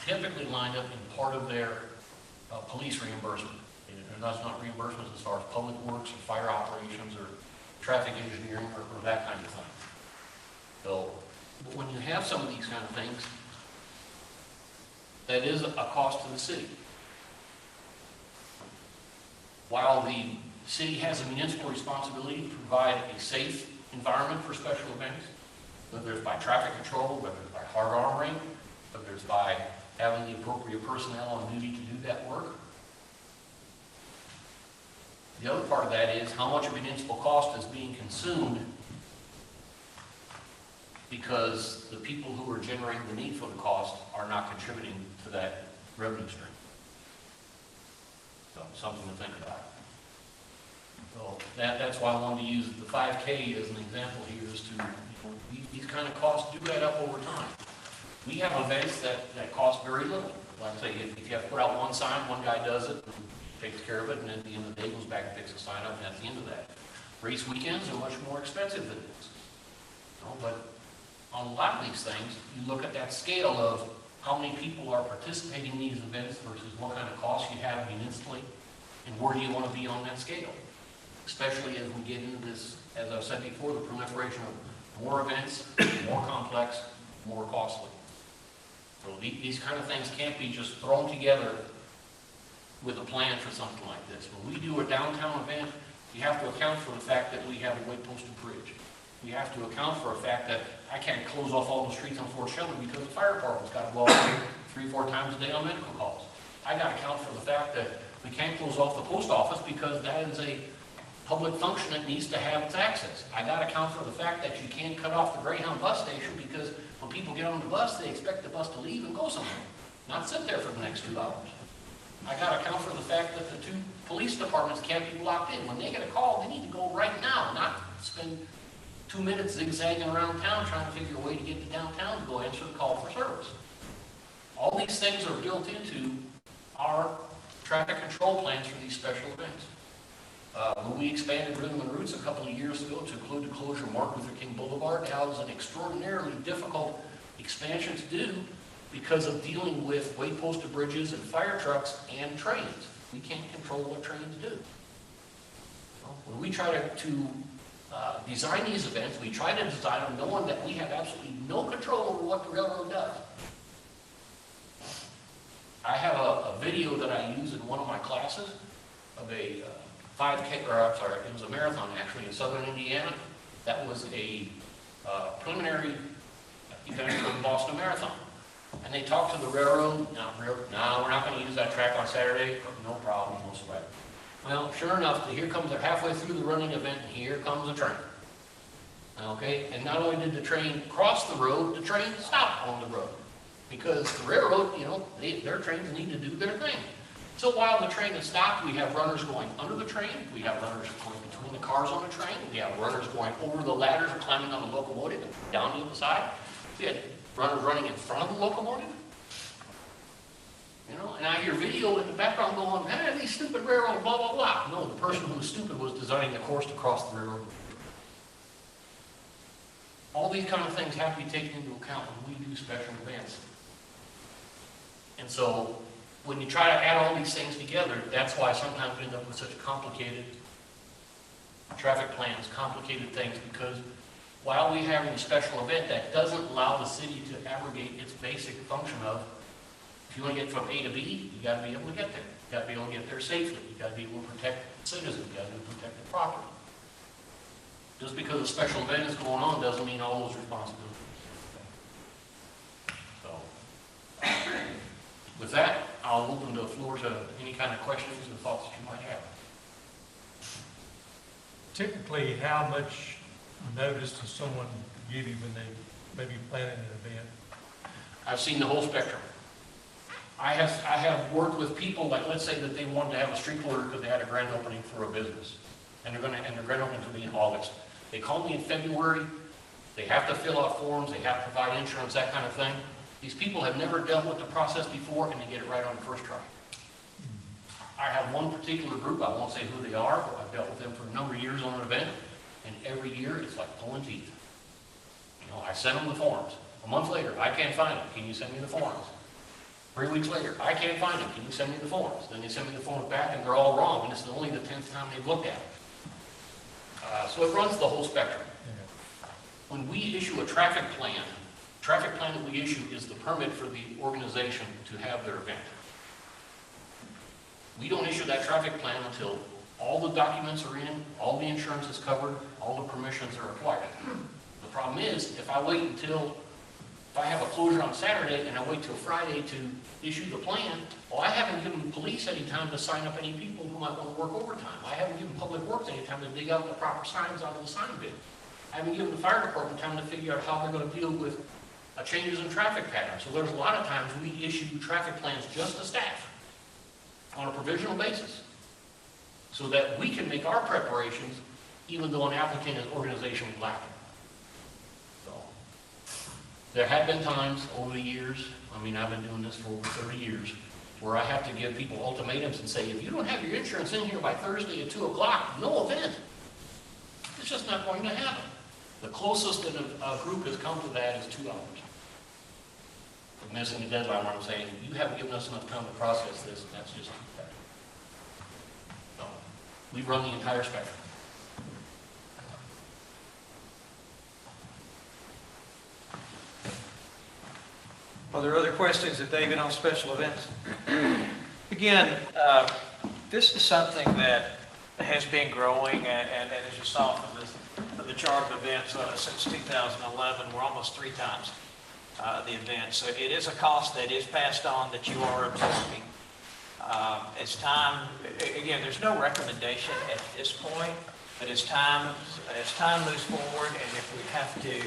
typically lined up in part of their police reimbursement. And that's not reimbursements as far as public works or fire operations or traffic engineering or that kind of thing. So, but when you have some of these kind of things, that is a cost to the city. While the city has a municipal responsibility to provide a safe environment for special events, whether it's by traffic control, whether it's by hard armoring, whether it's by having the appropriate personnel on duty to do that work. The other part of that is how much of municipal cost is being consumed because the people who are generating the need for the cost are not contributing to that revenue stream. So, something to think about. So that's why I wanted to use the 5K as an example here, is to, these kind of costs do add up over time. We have events that cost very little. Like I say, if you have to put out one sign, one guy does it, and takes care of it, and then at the end of the day goes back and picks a sign up, and that's the end of that. Race weekends are much more expensive than this. But on a lot of these things, you look at that scale of how many people are participating in these events versus what kind of costs you have municipally, and where do you want to be on that scale? Especially as we get into this, as I said before, the proliferation of more events, more complex, more costly. So these kind of things can't be just thrown together with a plan for something like this. When we do a downtown event, you have to account for the fact that we have a weight-posted bridge. We have to account for the fact that I can't close off all the streets on Fort Shelby because the fire department's got to go out there 3-4 times a day on medical calls. I got to account for the fact that we can't close off the post office because that is a public function that needs to have its access. I got to account for the fact that you can't cut off the Greyhound bus station because when people get on the bus, they expect the bus to leave and go somewhere, not sit there for the next 2 hours. I got to account for the fact that the 2 police departments can't be locked in. When they get a call, they need to go right now, not spend 2 minutes zigzagging around town trying to figure a way to get to downtown to go answer the call for service. All these things are built into our traffic control plans for these special events. When we expanded Rhythm and Roots a couple of years ago to include the closure of Martin Luther King Boulevard, that was an extraordinarily difficult expansion to do because of dealing with weight-posted bridges and fire trucks and trains. We can't control what trains do. When we try to design these events, we try to design them knowing that we have absolutely no control over what the railroad does. I have a video that I use in one of my classes of a 5K, or I'm sorry, it was a marathon actually in southern Indiana. That was a preliminary event for the Boston Marathon. And they talked to the railroad, no, we're not going to use that track on Saturday, no problem, no sweat. Well, sure enough, here comes, they're halfway through the running event, and here comes the train. Okay, and not only did the train cross the road, the train stopped on the road. Because the railroad, their trains need to do their thing. So while the train is stopped, we have runners going under the train, we have runners going between the cars on the train, we have runners going over the ladders and climbing on the locomotive and down the other side. We had runners running in front of the locomotive. And I hear video in the background going, these stupid railroad, blah, blah, blah. No, the person who was stupid was designing the course to cross the railroad. All these kind of things have to be taken into account when we do special events. And so, when you try to add all these things together, that's why sometimes we end up with such complicated traffic plans, complicated things, because while we have a special event, that doesn't allow the city to abrogate its basic function of, if you want to get from A to B, you got to be able to get there. You got to be able to get there safely. You got to be able to protect citizens. You got to be able to protect the property. Just because a special event is going on doesn't mean all those responsibilities. So, with that, I'll open the floor to any kind of questions and thoughts that you might have. Typically, how much notice does someone give you when they maybe planning an event? I've seen the whole spectrum. I have worked with people, like let's say that they wanted to have a street corner because they had a grand opening for a business, and their grand opening will be in August. They call me in February. They have to fill out forms. They have to provide insurance, that kind of thing. These people have never dealt with the process before, and they get it right on the first try. I have one particular group, I won't say who they are, but I've dealt with them for a number of years on an event, and every year it's like pulling teeth. You know, I send them the forms. A month later, I can't find them. Can you send me the forms? 3 weeks later, I can't find them. Can you send me the forms? Then they send me the forms back, and they're all wrong, and it's only the 10th time they've looked at it. So it runs the whole spectrum. When we issue a traffic plan that we issue is the permit for the organization to have their event. We don't issue that traffic plan until all the documents are in, all the insurance is covered, all the permissions are acquired. The problem is, if I have a closure on Saturday and I wait till Friday to issue the plan, well, I haven't given police any time to sign up any people who might want to work overtime. I haven't given public works any time to dig out the proper signs out of the sign bin. I haven't given the fire department time to figure out how they're going to deal with changes in traffic patterns. So there's a lot of times we issue traffic plans just to staff on a provisional basis so that we can make our preparations even though an applicant is organizationally lacking. So there have been times over the years, I mean, I've been doing this for over 30 years, where I have to give people ultimatums and say, if you don't have your insurance in here by Thursday at 2 o'clock, no event. It's just not going to happen. The closest that a group has come to that is 2 hours. Of missing a deadline where I'm saying, you haven't given us enough time to process this, and that's just too bad. So, we run the entire spectrum. Are there other questions of David on special events? Again, this is something that has been growing, and as you saw from the chart of events since 2011, we're almost 3 times the event. So it is a cost that is passed on that you are absorbing. As time, again, there's no recommendation at this point, but as time moves forward, and if we have to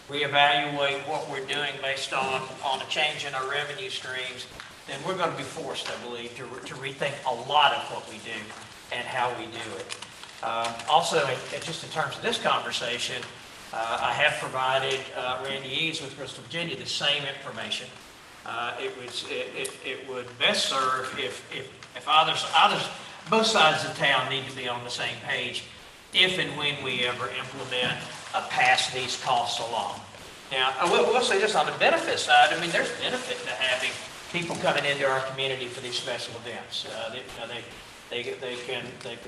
reevaluate what we're doing based on a change in our revenue streams, then we're going to be forced, I believe, to rethink a lot of what we do and how we do it. Also, just in terms of this conversation, I have provided Randy Eads with Bristol, Virginia, the same information. It would best serve if others, both sides of town need to be on the same page if and when we ever implement pass these costs along. Now, I will say this on the benefit side. I mean, there's benefit to having people coming into our community for these special events. They can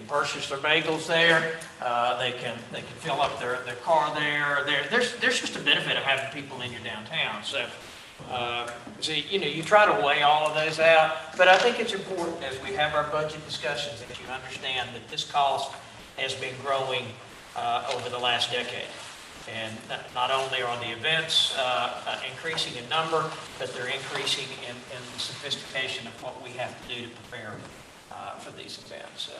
purchase their bagels there. They can fill up their car there. There's just a benefit of having people in your downtown. So, you try to weigh all of those out. But I think it's important as we have our budget discussions that you understand that this cost has been growing over the last decade. And not only are the events increasing in number, but they're increasing in the sophistication of what we have to do to prepare for these events. So.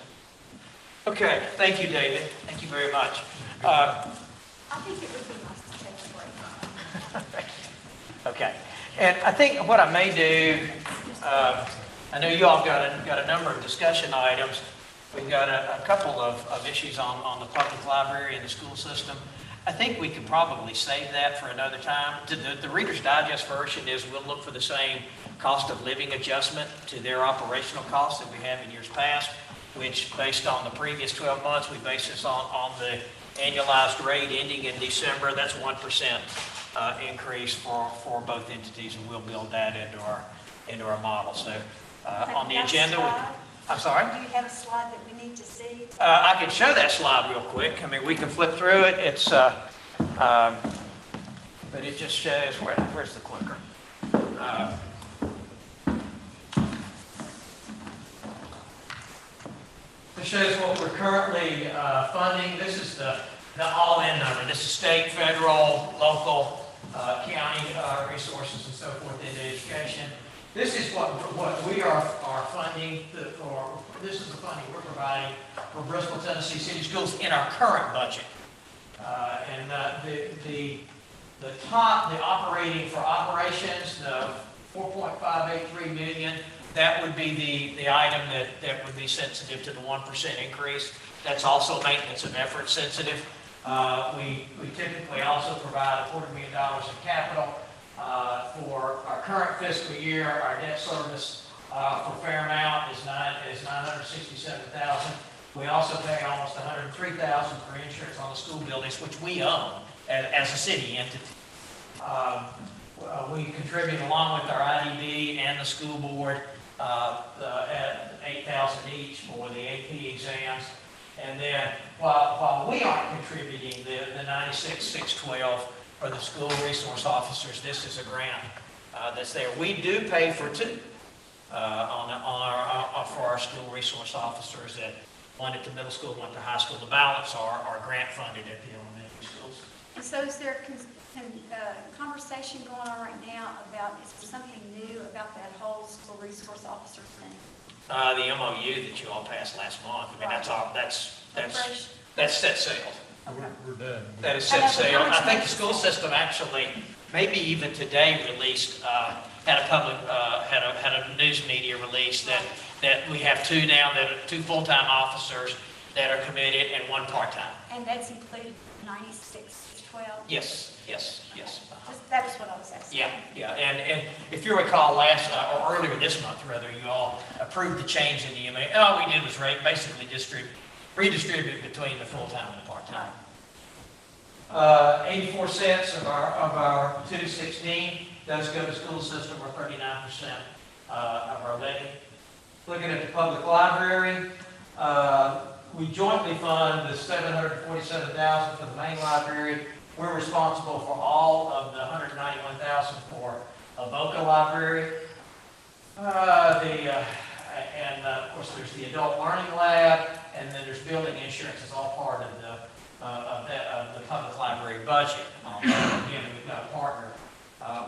Okay, thank you, David. Thank you very much. I think it would be nice to take a break. Okay, and I think what I may do, I know you all got a number of discussion items. We've got a couple of issues on the public library and the school system. I think we could probably save that for another time. The Reader's Digest version is we'll look for the same cost of living adjustment to their operational costs that we have in years past, which based on the previous 12 months, we base this on the annualized rate ending in December. That's 1% increase for both entities, and we'll build that into our model. So on the agenda, I'm sorry? Do you have a slide that we need to see? I can show that slide real quick. I mean, we can flip through it. It's, but it just shows, where's the clicker? It shows what we're currently funding. This is the all-in number. This is state, federal, local, county resources and so forth into education. This is what we are funding for. This is the funding we're providing for Bristol, Tennessee City Schools in our current budget. And the top, the operating for operations, the $4.583 million, that would be the item that would be sensitive to the 1% increase. That's also maintenance of effort sensitive. We typically also provide $250,000 in capital. For our current fiscal year, our debt service for Fairmount is 967,000. We also pay almost 103,000 for insurance on the school buildings, which we own as a city entity. We contribute along with our IDB and the school board at 8,000 each for the AP exams. And then while we aren't contributing the 96,612 for the school resource officers, this is a grant that's there. We do pay for two for our school resource officers, that one at the middle school, one at the high school. The balance are grant funded at the elementary schools. And so is there conversation going on right now about, is there something new about that whole school resource officer thing? The MOU that you all passed last month, I mean, that's set sail. We're done. That is set sail. I think the school system actually, maybe even today, released, had a news media release that we have two now, that are two full-time officers that are committed and one part-time. And that's included 9612? Yes. That was what I was asking. Yeah, and if you recall or earlier this month, rather, you all approved the change in the EMA. All we did was basically redistribute between the full-time and the part-time. 84 cents of our 216 does go to school system, or 39% of our levy. Looking at the public library, we jointly fund the $747,000 for the main library. We're responsible for all of the $191,000 for Avoca Library. Of course, there's the Adult Learning Lab, and then there's building insurance is all part of the public library budget. Again, we've got a partner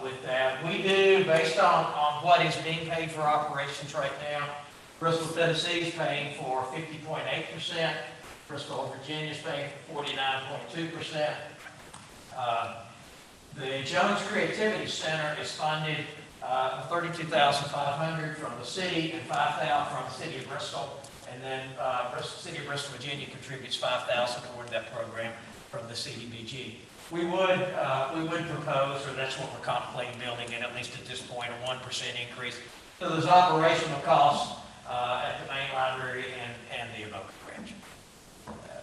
with that. We do, based on what is being paid for operations right now, Bristol, Tennessee is paying for 50.8%. Bristol, Virginia is paying for 49.2%. The Jones Creativity Center is funded $32,500 from the city and $5,000 from the city of Bristol, and then city of Bristol, Virginia contributes $5,000 toward that program from the CDBG. We would propose, or that's what we're contemplating building in, at least at this point, a 1% increase. So there's operational costs at the main library and the Avoca branch.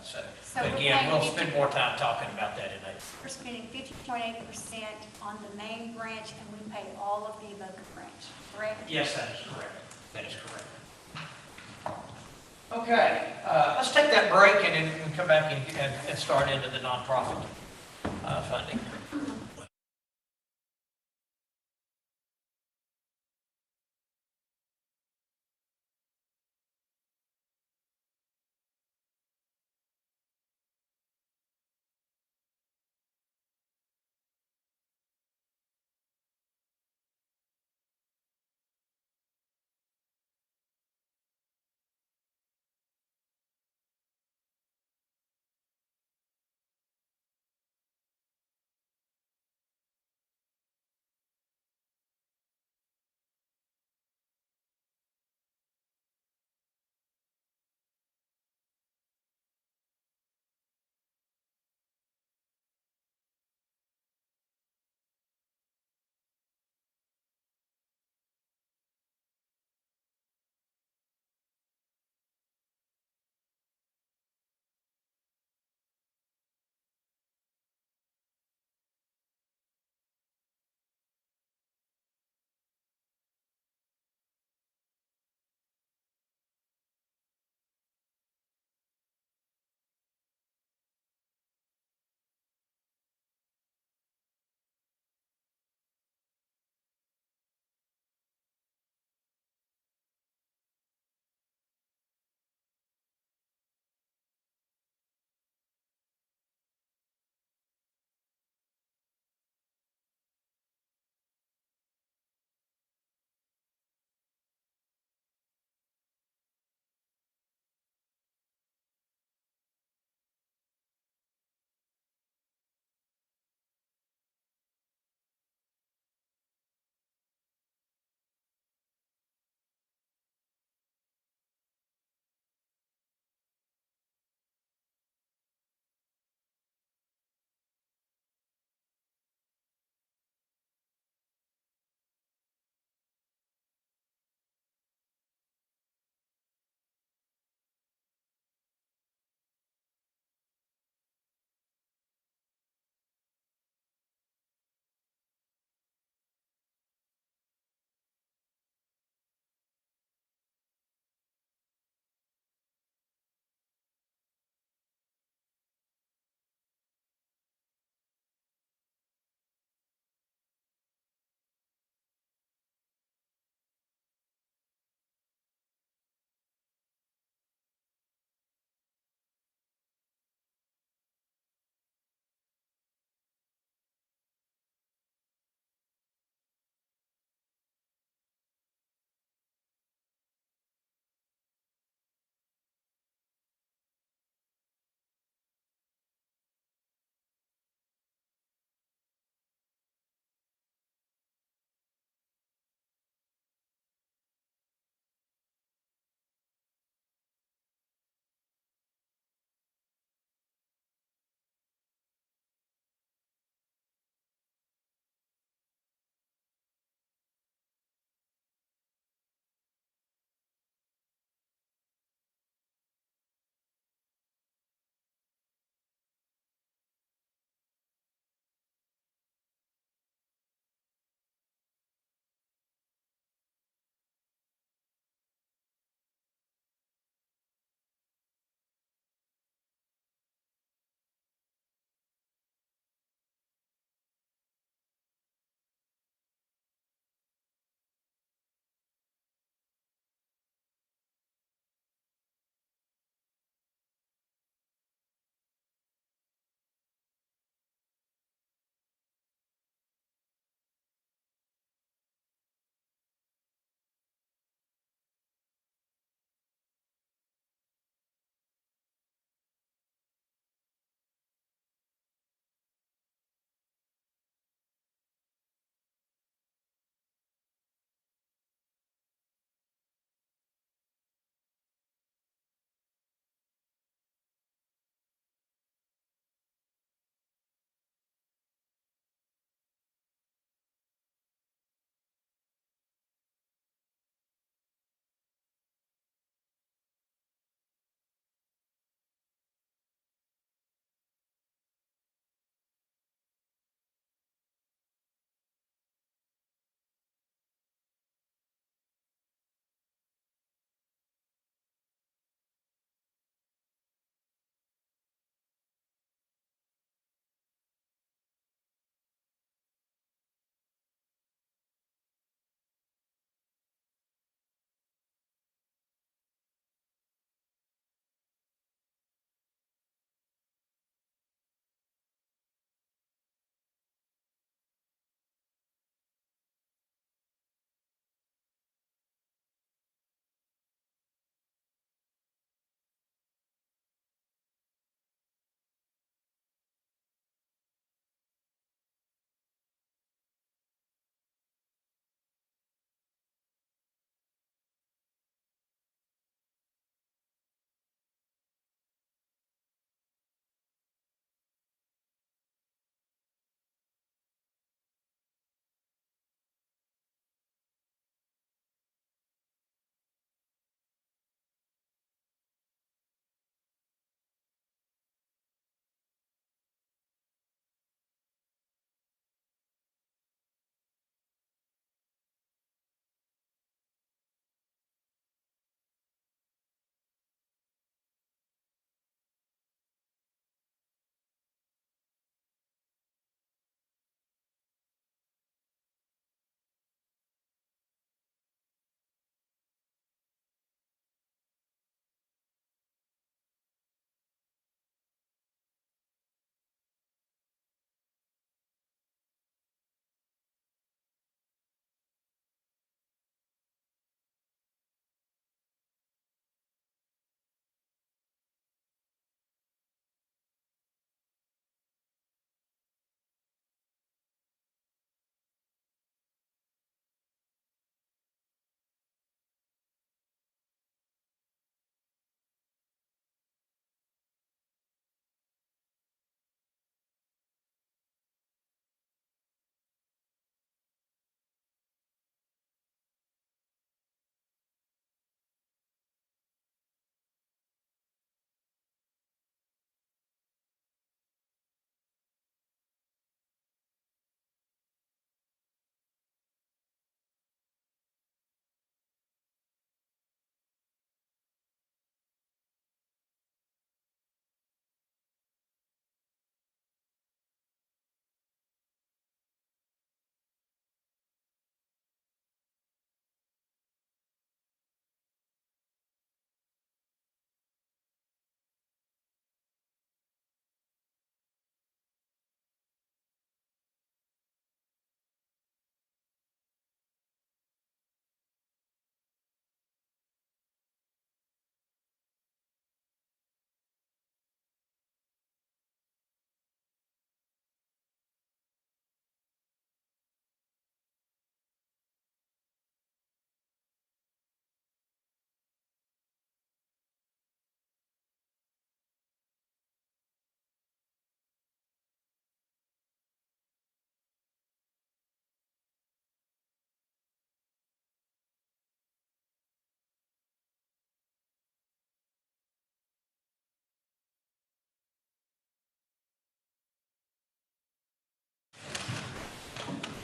So but again, we'll spend more time talking about that in April. We're spending 50.8% on the main branch, and we pay all of the Avoca branch, correct? Yes, that is correct. That is correct. Okay, let's take that break and come back and start into the nonprofit funding.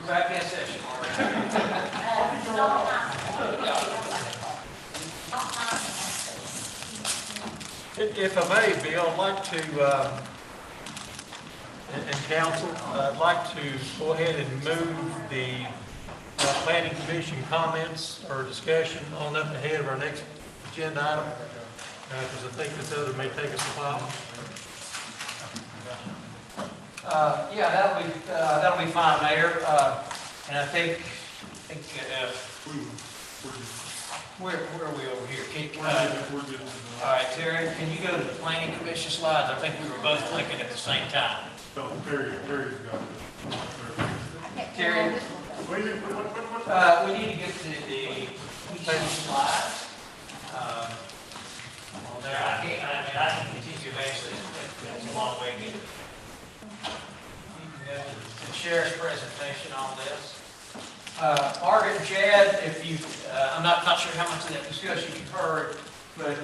We're back in session. If I may, Bill, I'd like to, and council, I'd like to go ahead and move the planning commission comments or discussion on up ahead of our next agenda item, because I think this other may take us a while. Yeah, that'll be fine, Mayor. And I think where are we over here? All right, Terry, can you go to the planning commission slides? I think we were both clicking at the same time. Terry's got it. Terry, we need to get to the slides. Well, there, I can continue eventually. It's a long way to get it. The sheriff's presentation on this. Margaret and Chad, if you, I'm not sure how much of that discussion you've heard, but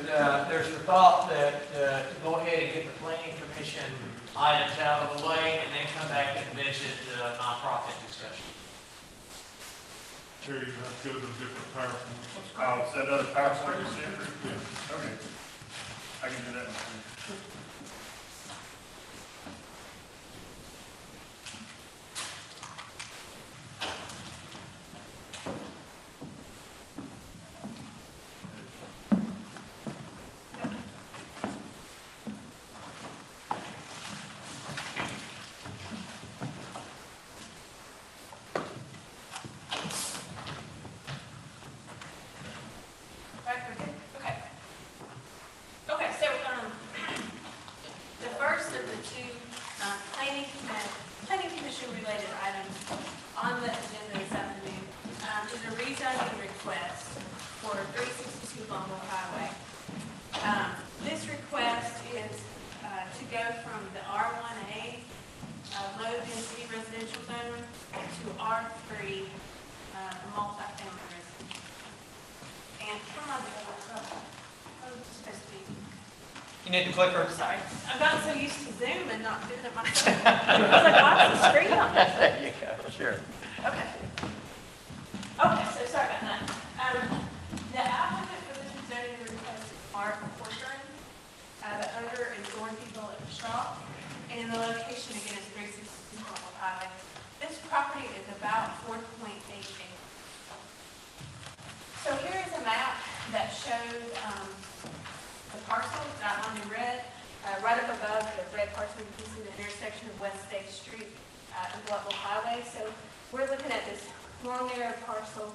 there's the thought that to go ahead and get the planning commission items out of the way and then come back and visit the nonprofit discussion. Terry, you have to go to a different PowerPoint. Oh, is that other PowerPoint you sent? Yeah. Okay. I can do that. Okay, so, the first of the two, planning commission related items on the agenda this afternoon, is a rezoning request for 362 Longville Highway. This request is, to go from the R1A, low density residential zone to R3, multifamily residential. And come on, supposed to be. You need the clicker? Sorry. I've gotten so used to Zoom and not doing it myself. I was like, why is the screen on? There you go, sure. Okay. Okay, so sorry about that. The applicant for this zoning request is Mark Corcoran. The owner is Dorothy Bullock Shaw. And the location again is 360 Longville Highway. This property is about 4.8 acres. So here is a map that shows the parcel outlined in red. Right up above the red parcel, you can see the intersection of West State Street and Bluffville Highway. So we're looking at this long narrow parcel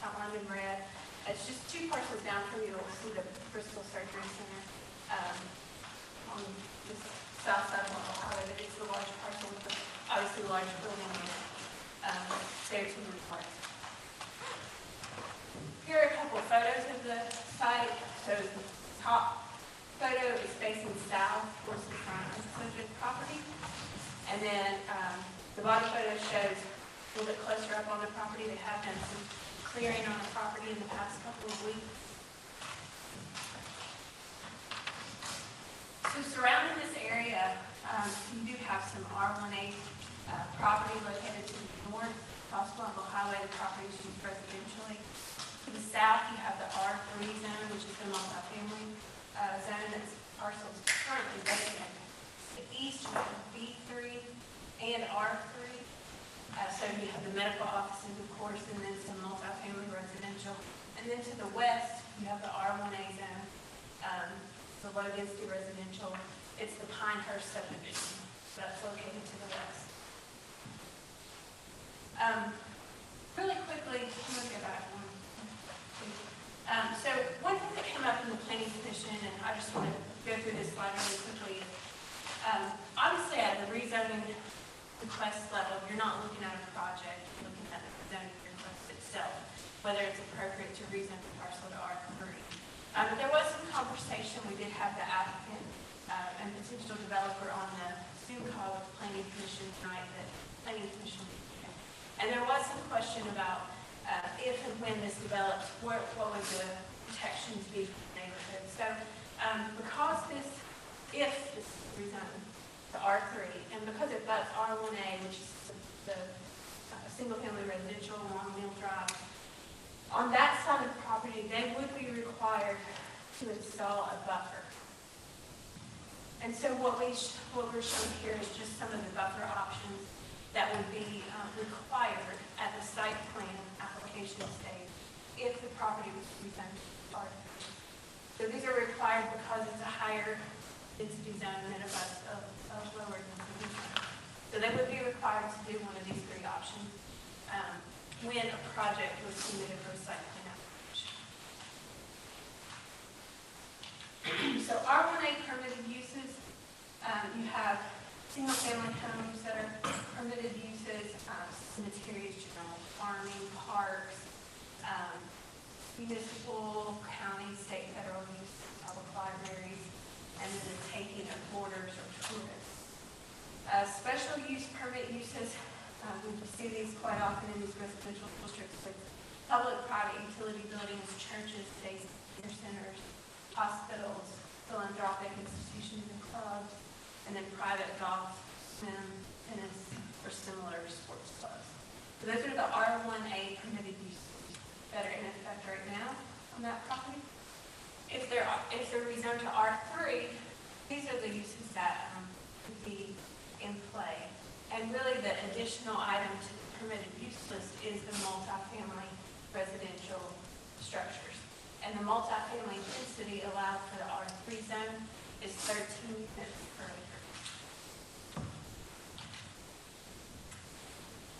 outlined in red. It's just two parcels down from you. You'll see the Bristol Surgery Center on the south side of Bluffville Highway, but it's the large parcel with the obviously large building in it. There to the park. Here are a couple of photos of the site. So the top photo is facing south towards the front of the subject property. And then the bottom photo shows a little bit closer up on the property. They have done some clearing on the property in the past couple of weeks. So surrounding this area, you do have some R1A property located to the north, across Bluffville Highway. The property is used residentially. To the south, you have the R3 zone, which is the multifamily zone that's parcels currently vacant. The east, you have B3 and R3. So you have the medical offices, of course, and then some multifamily residential. And then to the west, you have the R1A zone, the low density residential. It's the Pinehurst subdivision that's located to the west. Really quickly, I'm going to go back one. So one thing that came up in the planning commission, and I just want to go through this slide really quickly. Obviously, at the rezoning request level, you're not looking at a project, you're looking at the zoning request itself, whether it's appropriate to rezone the parcel to R3. But there was some conversation. We did have the applicant and potential developer on the Zoom call with the planning commission tonight. That planning commission, and there was some question about if and when this develops, what would the protections be for the neighborhood? So because if this is rezoned to R3, and because it butts R1A, which is the single-family residential along Mill Drive. On that side of the property, they would be required to install a buffer. And so what we're showing here is just some of the buffer options that would be required at the site plan application stage if the property was rezoned to R3. So these are required because it's a higher density zone than a lower density zone. So they would be required to do one of these three options when a project was submitted for a site plan application. So R1A permitted uses, you have single-family homes that are permitted uses, cemeteries, general farming, parks, municipal, county, state, federal use, public libraries, and then the taking of borders or tourists. Special use permit uses, we see these quite often in these residential districts with public, private utility buildings, churches, day centers, hospitals, philanthropic institutions and clubs, and then private golf, swim, tennis, or similar sports clubs. So those are the R1A permitted uses that are in effect right now on that property. If they're rezoned to R3, these are the uses that would be in play. And really the additional item to the permitted use list is the multifamily residential structures. And the multifamily density allowed for the R3 zone is 13 units per acre.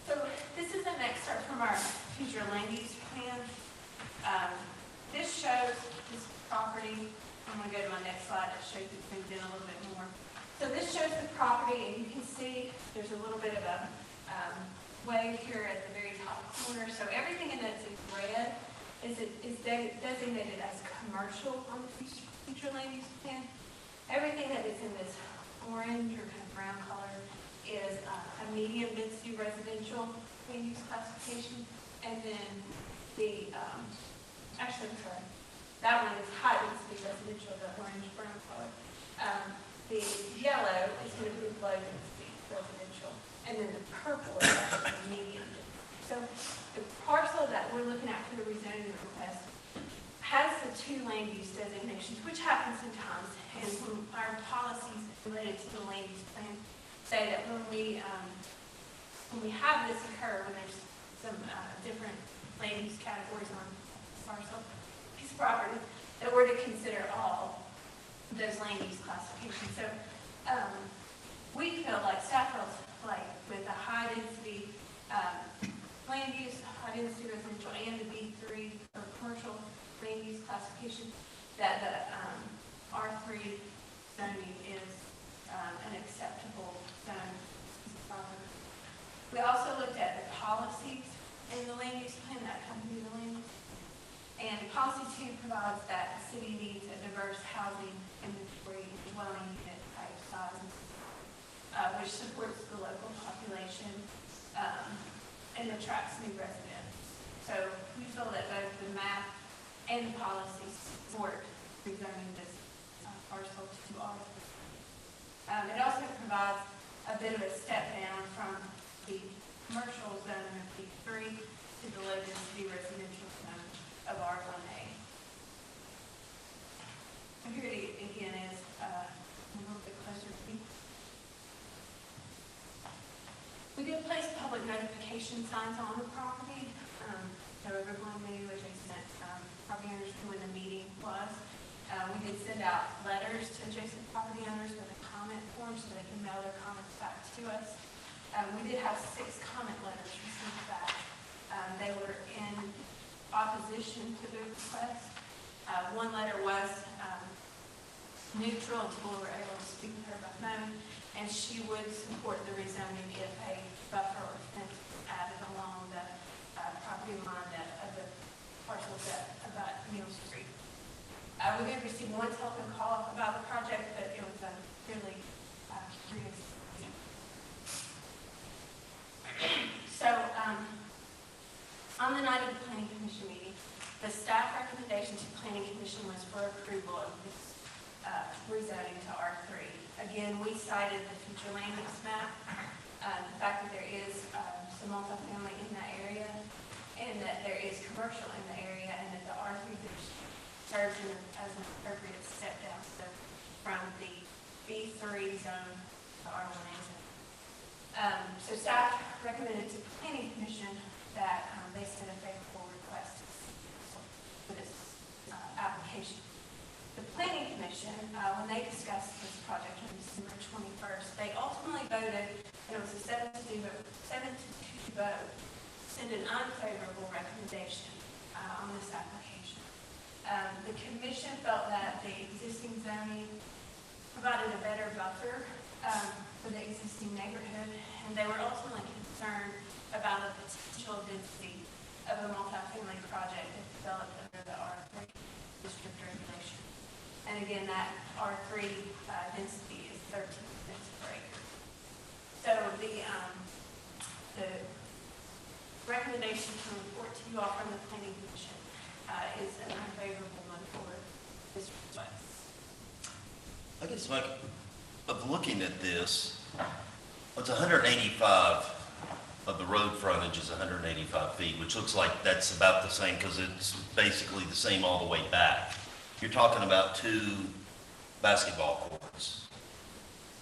So this is an excerpt from our future land use plan. This shows this property. I'm going to go to my next slide. It shows it zoomed in a little bit more. So this shows the property, and you can see there's a little bit of a wave here at the very top corner. So everything that's in red is designated as commercial on the future land use plan. Everything that is in this orange or kind of brown color is a medium density residential land use classification. And then the, actually, I'm sorry, that one is high density residential, the orange brown color. The yellow is going to be low density residential, and then the purple is actually medium. So the parcel that we're looking at for the rezoning request has the two land use designations, which happens sometimes, and our policies related to the land use plan say that when we have this occur, when there's some different land use categories on parcel, piece of property, that we're to consider all those land use classifications. So we feel like staff feels like with a high density land use, high density residential, and the B3 or commercial land use classification, that the R3 zoning is an acceptable zone. We also looked at the policies in the land use plan that accompany the land use. And policy 2 provides that the city needs a diverse housing inventory dwelling unit type size, which supports the local population and attracts new residents. So we feel that both the map and the policies support rezoning this parcel to R. It also provides a bit of a step down from the commercial zone of B3 to the low density residential zone of R1A. So here it again is a little bit closer to me. We did place public notification signs on the property, so everyone knew adjacent property owners knew when the meeting was. We did send out letters to adjacent property owners with a comment form so they can mail their comments back to us. We did have 6 comment letters received back. They were in opposition to the request. One letter was neutral until we were able to speak with her by phone, and she would support the rezoning if a buffer or fence was added along the property line of the parcels that about Mill Street. We did receive one telephone call about the project, but it was fairly brief. So, on the night of the Planning Commission meeting, the staff recommendation to the Planning Commission was for approval of this rezoning to R3. Again, we cited the future land use map, the fact that there is some multifamily in that there is commercial in the area and that the R3 serves as an appropriate step down, so from the B3 zone to R1A zone. So staff recommended to the Planning Commission that they send a favorable request for this application. The Planning Commission, when they discussed this project on December 21st, they ultimately voted, and it was a 7-2 vote, send an unfavorable recommendation on this application. The commission felt that the existing zoning provided a better buffer for the existing neighborhood, and they were ultimately concerned about the potential density of a multifamily project if developed under the R3 district regulation. And again, that R3 density is 13 cents per acre. So the recommendation to report to you all from the Planning Commission is an unfavorable one for this request. I guess, Mike, of looking at this, it's 185 of the road frontage is 185 feet, which looks like that's about the same because it's basically the same all the way back. You're talking about 2 basketball courts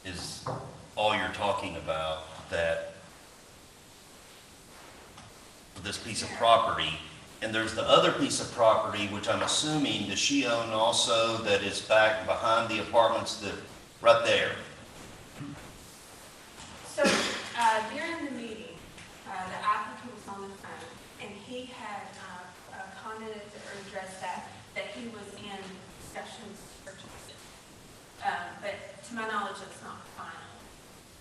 is all you're talking about that for this piece of property. And there's the other piece of property, which I'm assuming, does she own also, that is back behind the apartments that, right there? So during the meeting, the applicant was on the phone, and he had commented or addressed that he was in discussions to purchase it. But to my knowledge, it's not final.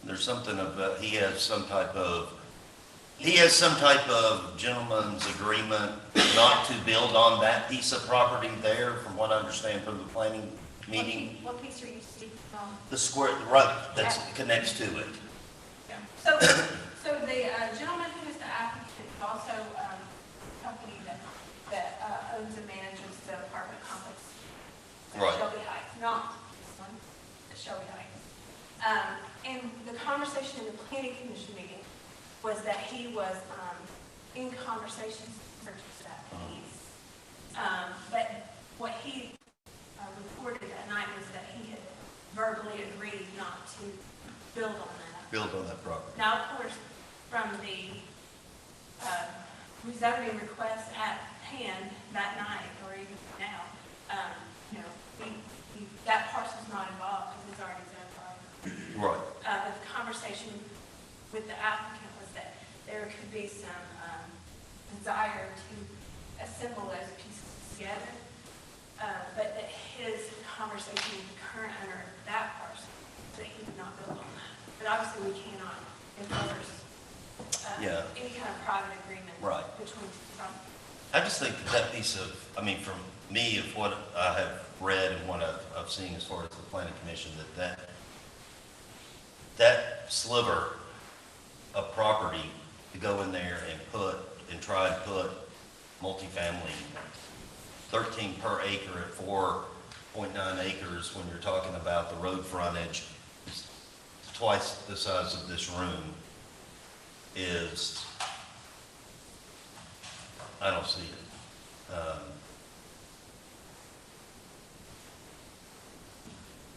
There's something about, he has some type of gentleman's agreement not to build on that piece of property there, from what I understand from the planning meeting. What piece are you speaking on? The square, right, that connects to it. Yeah. So the gentleman who is the applicant is also a company that owns and manages the apartment complex at Right. Shelby Heights, not this one, at Shelby Heights. And the conversation in the Planning Commission meeting was that he was in conversations to purchase that piece. But what he reported that night was that he had verbally agreed not to build on that. Build on that property. Now, of course, from the rezoning request at hand that night, or even now, that parcel's not involved because it's already zoned property. Right. But the conversation with the applicant was that there could be some desire to assemble those pieces together, but that his conversation with the current owner of that parcel, that he would not build on that. But obviously, we cannot enforce any kind of private agreement between two properties. I just think that piece of, I mean, from me, of what I have read and what I've seen as far as the planning commission, that sliver of property to go in there and try and put multifamily, 13 per acre at 4.9 acres, when you're talking about the road frontage, is twice the size of this room, is, I don't see it.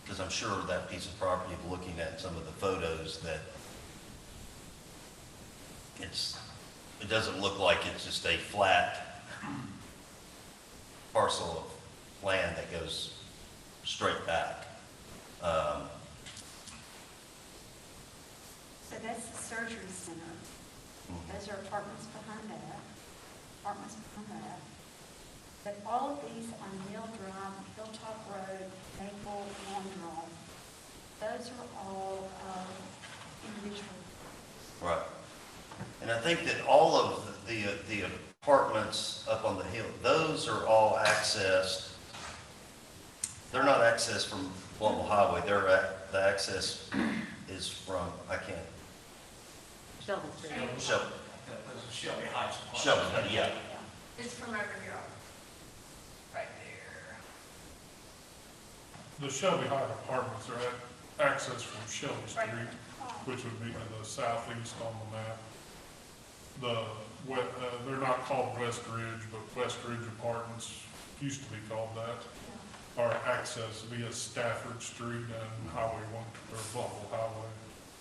Because I'm sure that piece of property, looking at some of the photos, that it doesn't look like it's just a flat parcel of land that goes straight back. So that's the surgery center. Those are apartments behind that. But all of these on Mill Drive, Hilltop Road, Maple, Lawn Drive, those are all individual. Right. And I think that all of the apartments up on the hill, those are all accessed. They're not accessed from Global Highway. The access is from, I can't. Sheldon Street. Shelby. Shelby Heights. Shelby, yeah. It's from over here, right there. The Shelby Heights apartments are accessed from Shelby Street, which would be to the southeast on the map. they're not called West Ridge, but West Ridge Apartments, used to be called that, are accessed via Stafford Street and Highway 1, or Bumble Highway,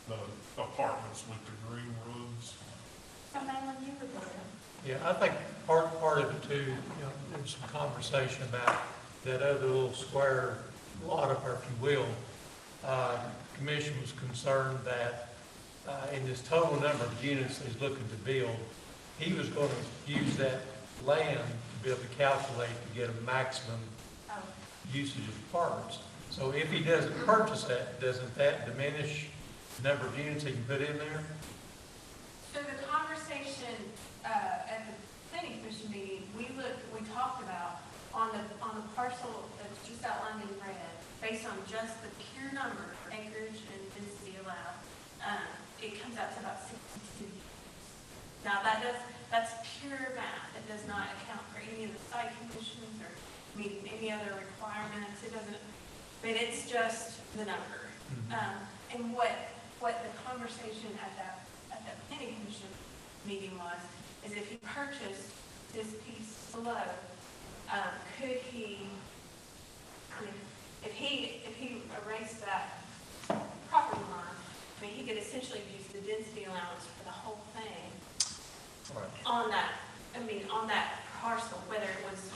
the apartments with the green roofs. So Madeline, you were there. Yeah, I think part of it too, you know, there was some conversation about that other little square lot up there, if you will. Commission was concerned that in this total number of units he's looking to build, he was going to use that land to be able to calculate to get a maximum usage of apartments. So if he doesn't purchase that, doesn't that diminish the number of units he can put in there? So the conversation at the planning commission meeting, we talked about on the parcel that's just outlined in red, based on just the pure number of acreage and density allowed, it comes out to about 62. Now that's pure math. It does not account for any of the site conditions or meeting any other requirements. It doesn't. I mean, it's just the number. And what the conversation at that planning commission meeting was is if he purchased this piece below, could he? I mean, if he erased that property line, I mean, he could essentially use the density allowance for the whole thing on that. I mean, on that parcel, whether it was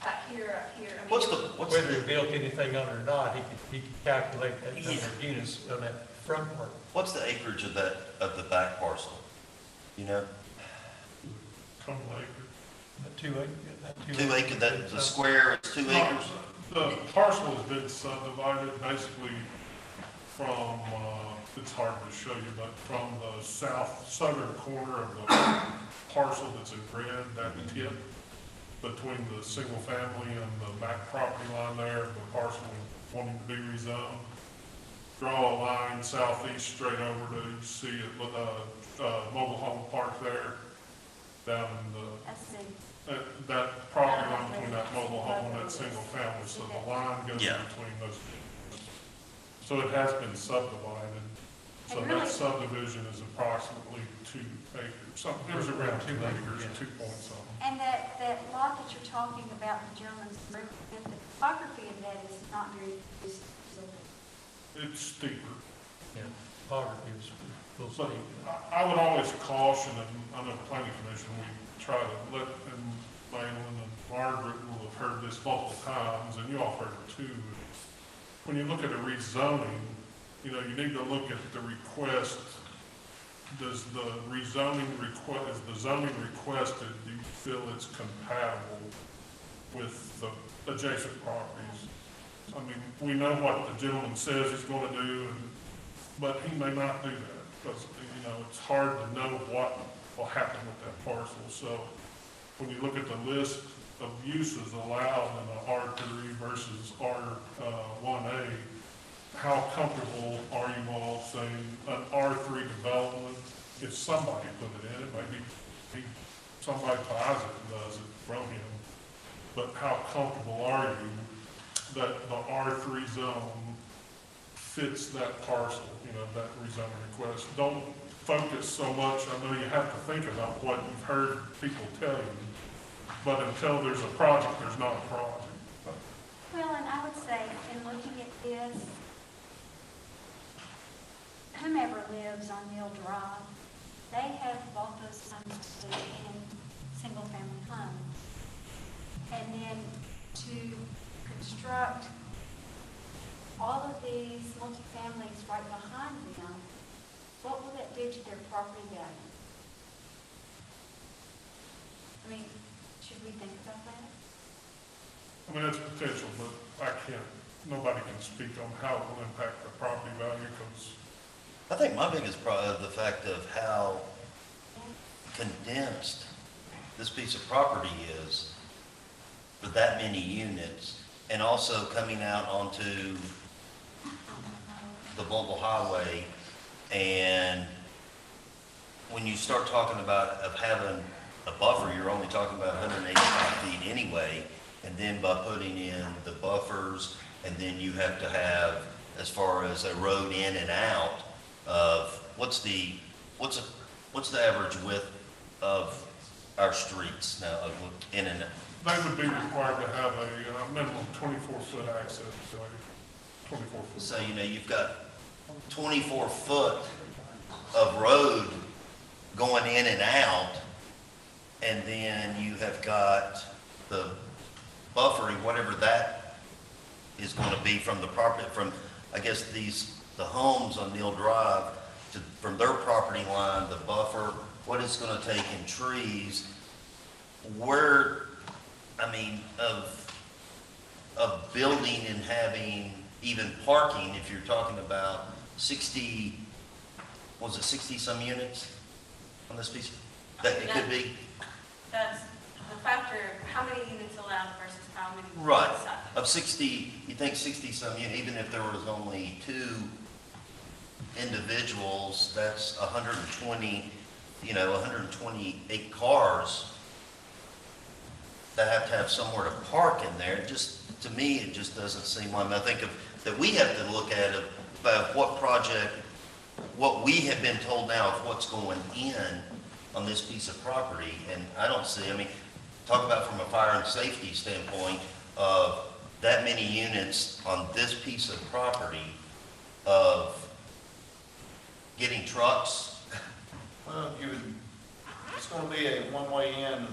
back here, up here. I mean, Whether he built anything on it or not, he could calculate that number of units on that front part. What's the acreage of the back parcel? You know? Couple acres. That 2 acre. 2 acre, the square is 2 acres? The parcel has been subdivided basically from, it's hard to show you, but from the southern corner of the parcel that's in red, that tip between the single family and the back property line there, the parcel wanting to be rezoned. Draw a line southeast straight over to see it with a mobile home park there, down in that property line between that mobile home and that single family. So the line goes between those. So it has been subdivided. So that subdivision is approximately 2 acres. Something, it was around 2 acres, 2 point something. And that lot that you're talking about, the gentleman's roof, the topography of that is not very, it's steeper. Yeah, topography is a little But steep. I would always caution, and I know the planning commission, we try to let, and Maylin and Margaret will have heard this multiple times, and you all heard it too. When you look at a rezoning, you know, you need to look at the request. Does the rezoning request, is the zoning requested, do you feel it's compatible with the adjacent properties? I mean, we know what the gentleman says he's going to do, but he may not do that, because, you know, it's hard to know what will happen with that parcel. So when you look at the list of uses allowed in a R3 versus R1A, how comfortable are you all saying an R3 development, if somebody put it in, it may be somebody buys it and does it from him, but how comfortable are you that the R3 zone fits that parcel, you know, that rezoning request? Don't focus so much, I know you have to think about what you've heard people tell you, but until there's a project, there's not a project. well, and I would say, in looking at this, whomever lives on Mill Drive, they have bought those homes in single-family homes. And then to construct all of these multifamilies right behind them, what will that do to their property value? I mean, should we think about that? I mean, that's potential, but nobody can speak on how it will impact the property value, because I think my biggest problem is the fact of how condensed this piece of property is for that many units, and also coming out onto the Bumble Highway. And when you start talking about of having a buffer, you're only talking about 185 feet anyway, and then by putting in the buffers, and then you have to have, as far as a road in and out of, what's what's the average width of our streets now, in and out? They would be required to have a minimum 24-foot access, so 24 foot. So, you've got 24 foot of road going in and out, and then you have got the buffering, whatever that is going to be from the property, from, I guess, the homes on Neil Drive, from their property line, the buffer, what it's going to take in trees, where, of building and having even parking, if you're talking about 60, was it 60 some units on this piece? That it could be? That's the factor, how many units allowed versus how many. Right. Inside. Of 60, you think 60 some units, even if there was only 2 individuals, that's 120, 128 cars that have to have somewhere to park in there. It just, to me, it just doesn't seem like, I think that we have to look at about what we have been told now of what's going in on this piece of property, and I don't see, talk about from a fire and safety standpoint of that many units on this piece of property of getting trucks. Well, it's gonna be a one-way in,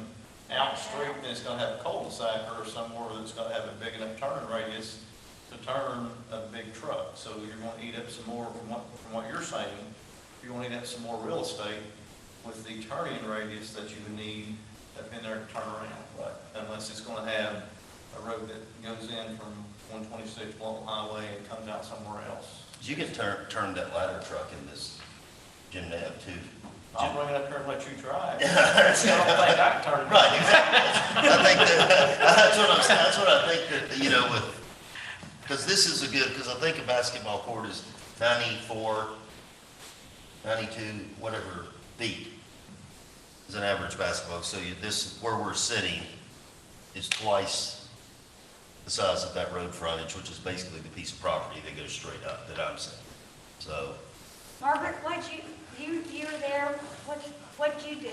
out street, and it's gonna have a cul-de-sac or somewhere that's gonna have a big enough turn radius to turn a big truck. So you're gonna eat up some more, from what you're saying, you're gonna eat up some more real estate with the turning radius that you would need up in there to turn around. Right. Unless it's gonna have a road that goes in from 126 Blount Highway and comes out somewhere else. You can turn that ladder truck in this Jim Nab too. I'll bring it up here and let you try it. I don't think I can turn it. Right, exactly. I think that's what I think that, because this is because I think a basketball court is 94, 92, whatever feet is an average basketball. So this, where we're sitting, is twice the size of that road frontage, which is basically the piece of property that goes straight up that I'm saying. So. Margaret, you were there, what'd you do?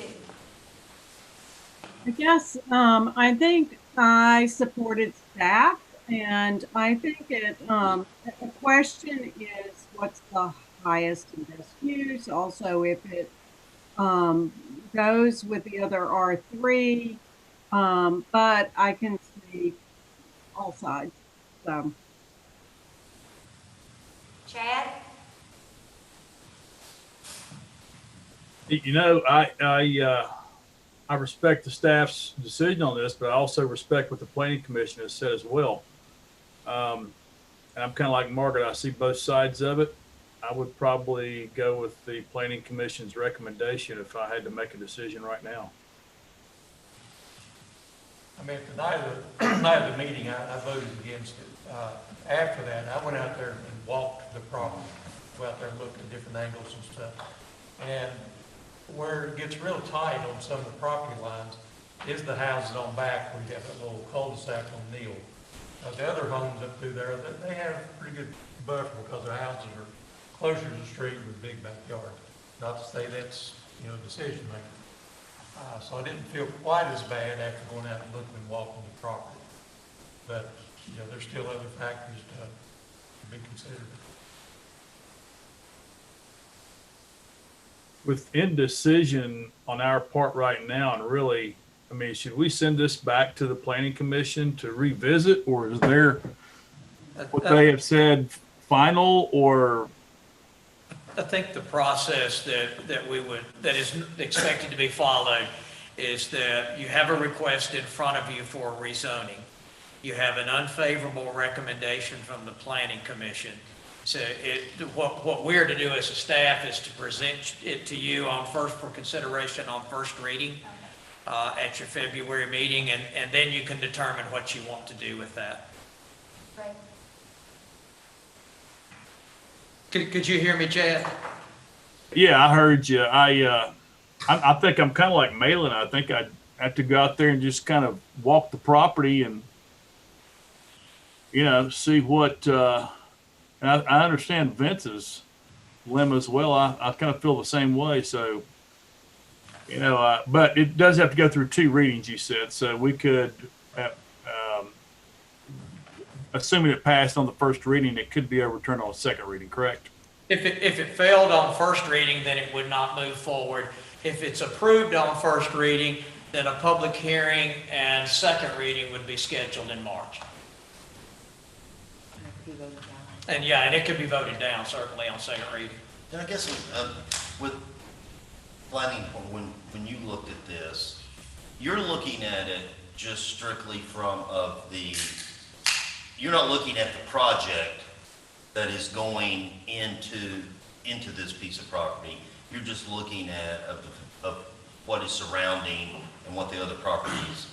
I guess, I think I supported staff, and I think the question is what's the highest and best use. Also, if it goes with the other R3, but I can see all sides. So, Chad? I respect the staff's decision on this, but I also respect what the planning commission has said as well. And I'm kind of like Margaret. I see both sides of it. I would probably go with the planning commission's recommendation if I had to make a decision right now. At the night of the meeting, I voted against it. After that, I went out there and walked the property, go out there and looked at different angles and stuff. And where it gets real tight on some of the property lines is the houses on back where you have that little cul-de-sac on Neal. The other homes up through there, they have a pretty good buffer because their houses are closer to the street with big backyards. Not to say that's, decision making. So I didn't feel quite as bad after going out and looking and walking the property. But, there's still other factors to be considered. With indecision on our part right now, and really, should we send this back to the planning commission to revisit, or is there what they have said final, or? I think the process that is expected to be followed is that you have a request in front of you for rezoning. You have an unfavorable recommendation from the planning commission. So what we're to do as a staff is to present it to you for consideration on first reading at your February meeting, and then you can determine what you want to do with that. Right. Could you hear me, Chad? Yeah, I heard you. I think I'm kind of like Malin. I think I'd have to go out there and just kind of walk the property and, see what, and I understand Vince's limb as well. I kind of feel the same way. So But it does have to go through 2 readings, you said, so we could, assuming it passed on the first reading, it could be overturned on a second reading, correct? If it failed on first reading, then it would not move forward. If it's approved on first reading, then a public hearing and second reading would be scheduled in March. And yeah, and it could be voted down certainly on second reading. And I guess with planning, when you looked at this, you're looking at it just strictly from you're not looking at the project that is going into this piece of property. You're just looking at of what is surrounding and what the other properties.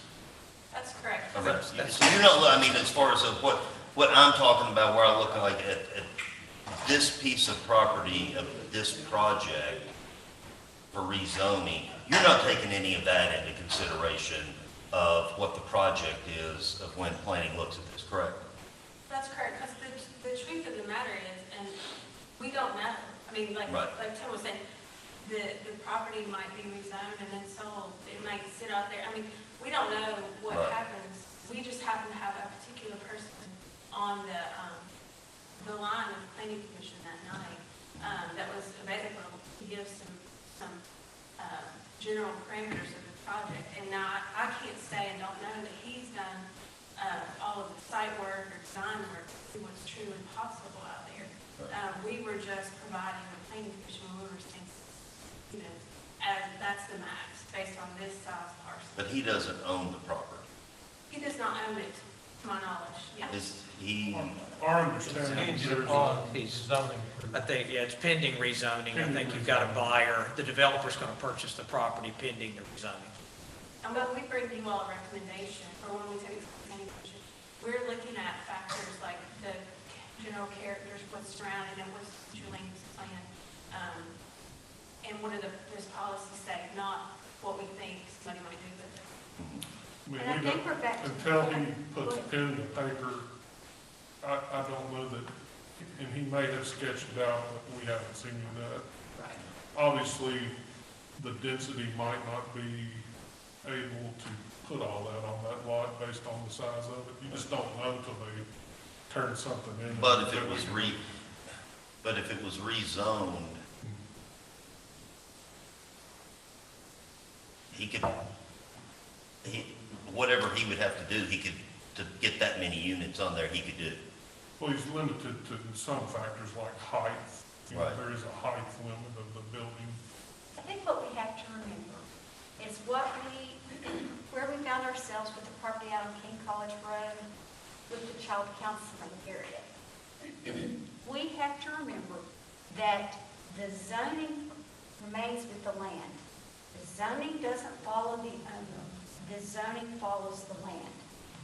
That's correct. So you're not, I mean, as far as what I'm talking about, where I look like at this piece of property, of this project for rezoning, you're not taking any of that into consideration of what the project is of when planning looks at this, correct? That's correct, because the truth of the matter is, and we don't know. I mean, like Tim was saying, the property might be rezoned and then sold. It might sit out there. I mean, we don't know what happens. We just happen to have a particular person on the line of planning commission that night that was available to give some general parameters of the project. And now I can't say and don't know that he's done all of the site work or design work to see what's truly possible out there. We were just providing the planning commission when we were saying, as that's the max based on this size parcel. But he doesn't own the property. He does not own it, to my knowledge. Yeah. Is he? Our understanding is there's Zoning. I think, yeah, it's pending rezoning. I think you've got a buyer. The developer's going to purchase the property pending the rezoning. And when we bring you all a recommendation, or when we take it to the planning commission, we're looking at factors like the general characters, what's surrounding it, what's Julian's plan, and what do those policies say, not what we think somebody might do with it. I mean, And I think we're back to- until he puts pen to paper, I don't know that, and he may have sketched it out, but we haven't seen that. Right. Obviously, the density might not be able to put all that on that lot based on the size of it. You just don't know until they turn something in. But if it was rezoned, whatever he would have to do, to get that many units on there, he could do. Well, he's limited to some factors like height. Right. There is a height limit of the building. I think what we have to remember is where we found ourselves with the property out on King College Road with the child counseling area. We have to remember that the zoning remains with the land. The zoning doesn't follow the owner. The zoning follows the land.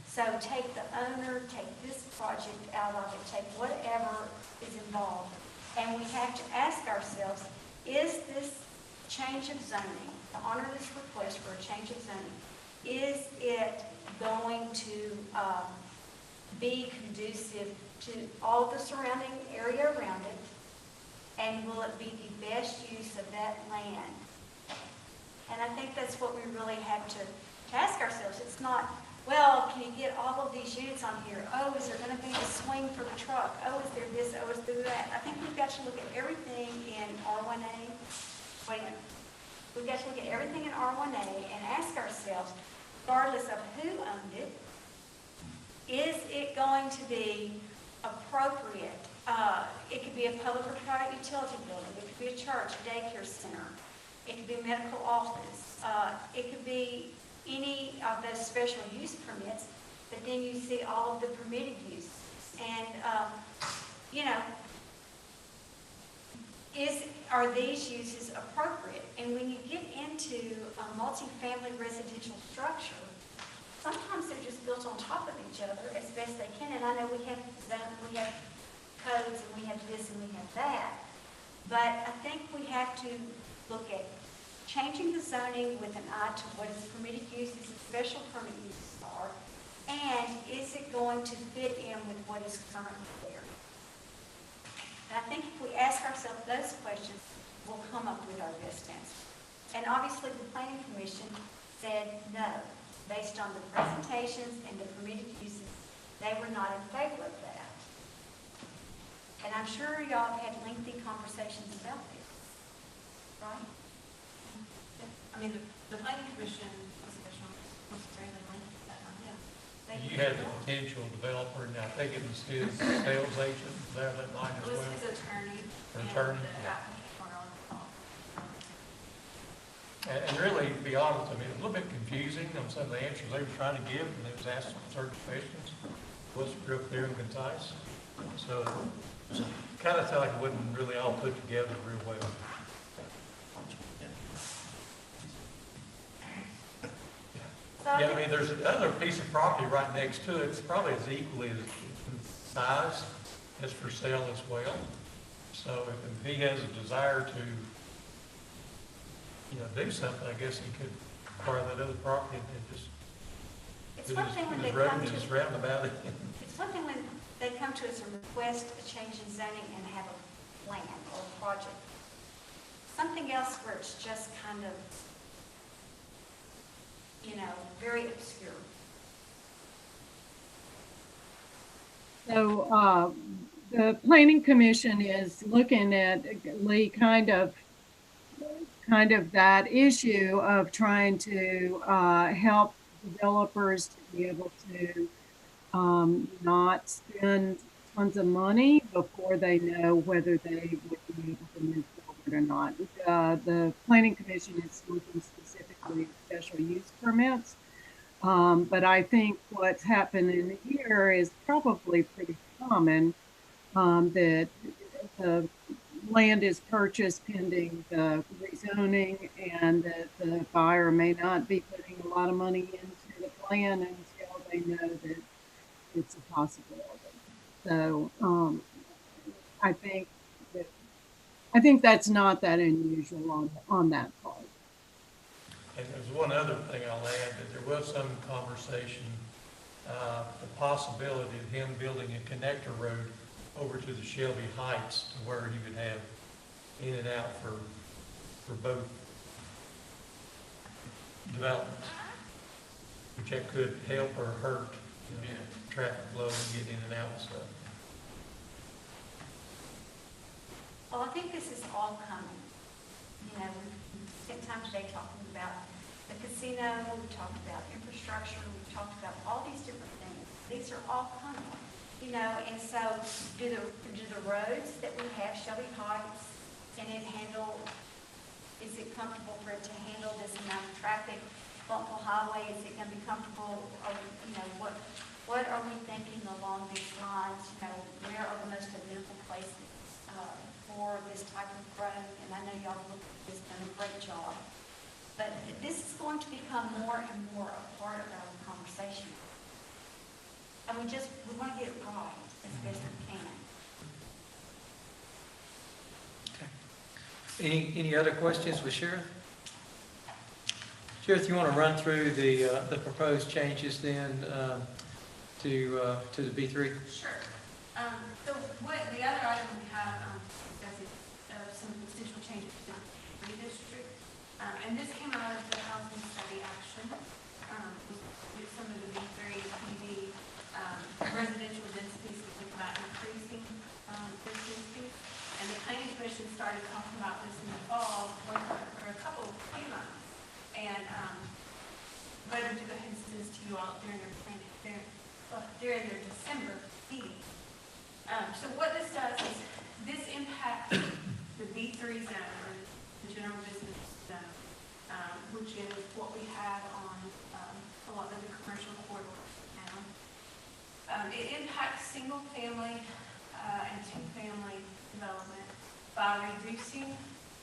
So take the owner, take this project out of it, take whatever is involved, and we have to ask ourselves, is this change of zoning, to honor this request for a change of zoning, is it going to be conducive to all the surrounding area around it, and will it be the best use of that land? And I think that's what we really have to ask ourselves. It's not, well, can you get all of these units on here? Oh, is there going to be a swing for the truck? Oh, is there this? Oh, is there that? I think we've got to look at everything in R1A. Wait a minute. We've got to look at everything in R1A and ask ourselves, regardless of who owned it, is it going to be appropriate? It could be a public or private utility building. It could be a church, a daycare center. It could be a medical office. It could be any of those special use permits, but then you see all of the permitted use. And, are these uses appropriate? And when you get into a multifamily residential structure, sometimes they're just built on top of each other as best they can. And I know we have codes and we have this and we have that. But I think we have to look at changing the zoning with an eye to what its permitted uses and special permit uses are, and is it going to fit in with what is currently there? And I think if we ask ourselves those questions, we'll come up with our best answer. And And obviously, the planning commission said no. Based on the presentations and the permitted uses, they were not in favor of that. And I'm sure y'all have had lengthy conversations about this, right? I mean, the planning commission discussion was fairly lengthy that time, yeah. You had the potential developer, and I think it was his sales agent there that night as It was well. his attorney. Attorney, And the yeah. applicant were on the call. And really, to be honest, I mean, it was a little bit confusing on some of the answers they were trying to give, and they was asking certain questions. Wasn't real clear and concise. So it kind of felt like it wasn't really all put together real well. Yeah, I mean, there's another piece of property right next to it. It's probably as equally as in size as for sale as well. So if he has a desire to, do something, I guess he could acquire that other property and just It's one thing when they his road come and to, his roundabout. it's one thing when they come to us and request a change in zoning and have a plan or a project. Something else where it's just kind of, very obscure. So the planning commission is looking at, Lee, kind of that issue of trying to help developers to be able to not spend tons of money before they know whether they would be able to move forward or not. The planning commission is looking specifically at special use permits. But I think what's happening here is probably pretty common, that the land is purchased pending the rezoning, and that the buyer may not be putting a lot of money into the plan until they know that it's a possibility. So I think that's not that unusual on that part. And there's one other thing I'll add, that there was some conversation, the possibility of him building a connector road over to the Shelby Heights to where he would have in and out for both developments, which that could help or hurt, traffic flow and get in and out and stuff. Well, I think this is all coming. We spent time today talking about the casino, we talked about infrastructure, we talked about all these different things. These are all coming, and so do the roads that we have, Shelby Heights, is it comfortable for it to handle this amount of traffic? Bumpville Highway, is it going to be comfortable? What are we thinking along these lines? Where are the most amenable places for this type of growth? And I know y'all have done a great job. But this is going to become more and more a part of our conversation. And we want to get it right as best we can. Any other questions with Sheriff? Sheriff, you want to run through the proposed changes then to the B3? Sure. So the other item we have is some potential changes to the redistrict. And this came out of the housing study action with some of the B3 PD residential densities to think about increasing this density. And the planning commission started talking about this in the fall for a few months. And voted to go ahead and send this to you all during their December meeting. So what this does is this impacts the B3 zone, or the general business zone, which is what we have on a lot of the commercial corridors now. It impacts single-family and two-family development by reducing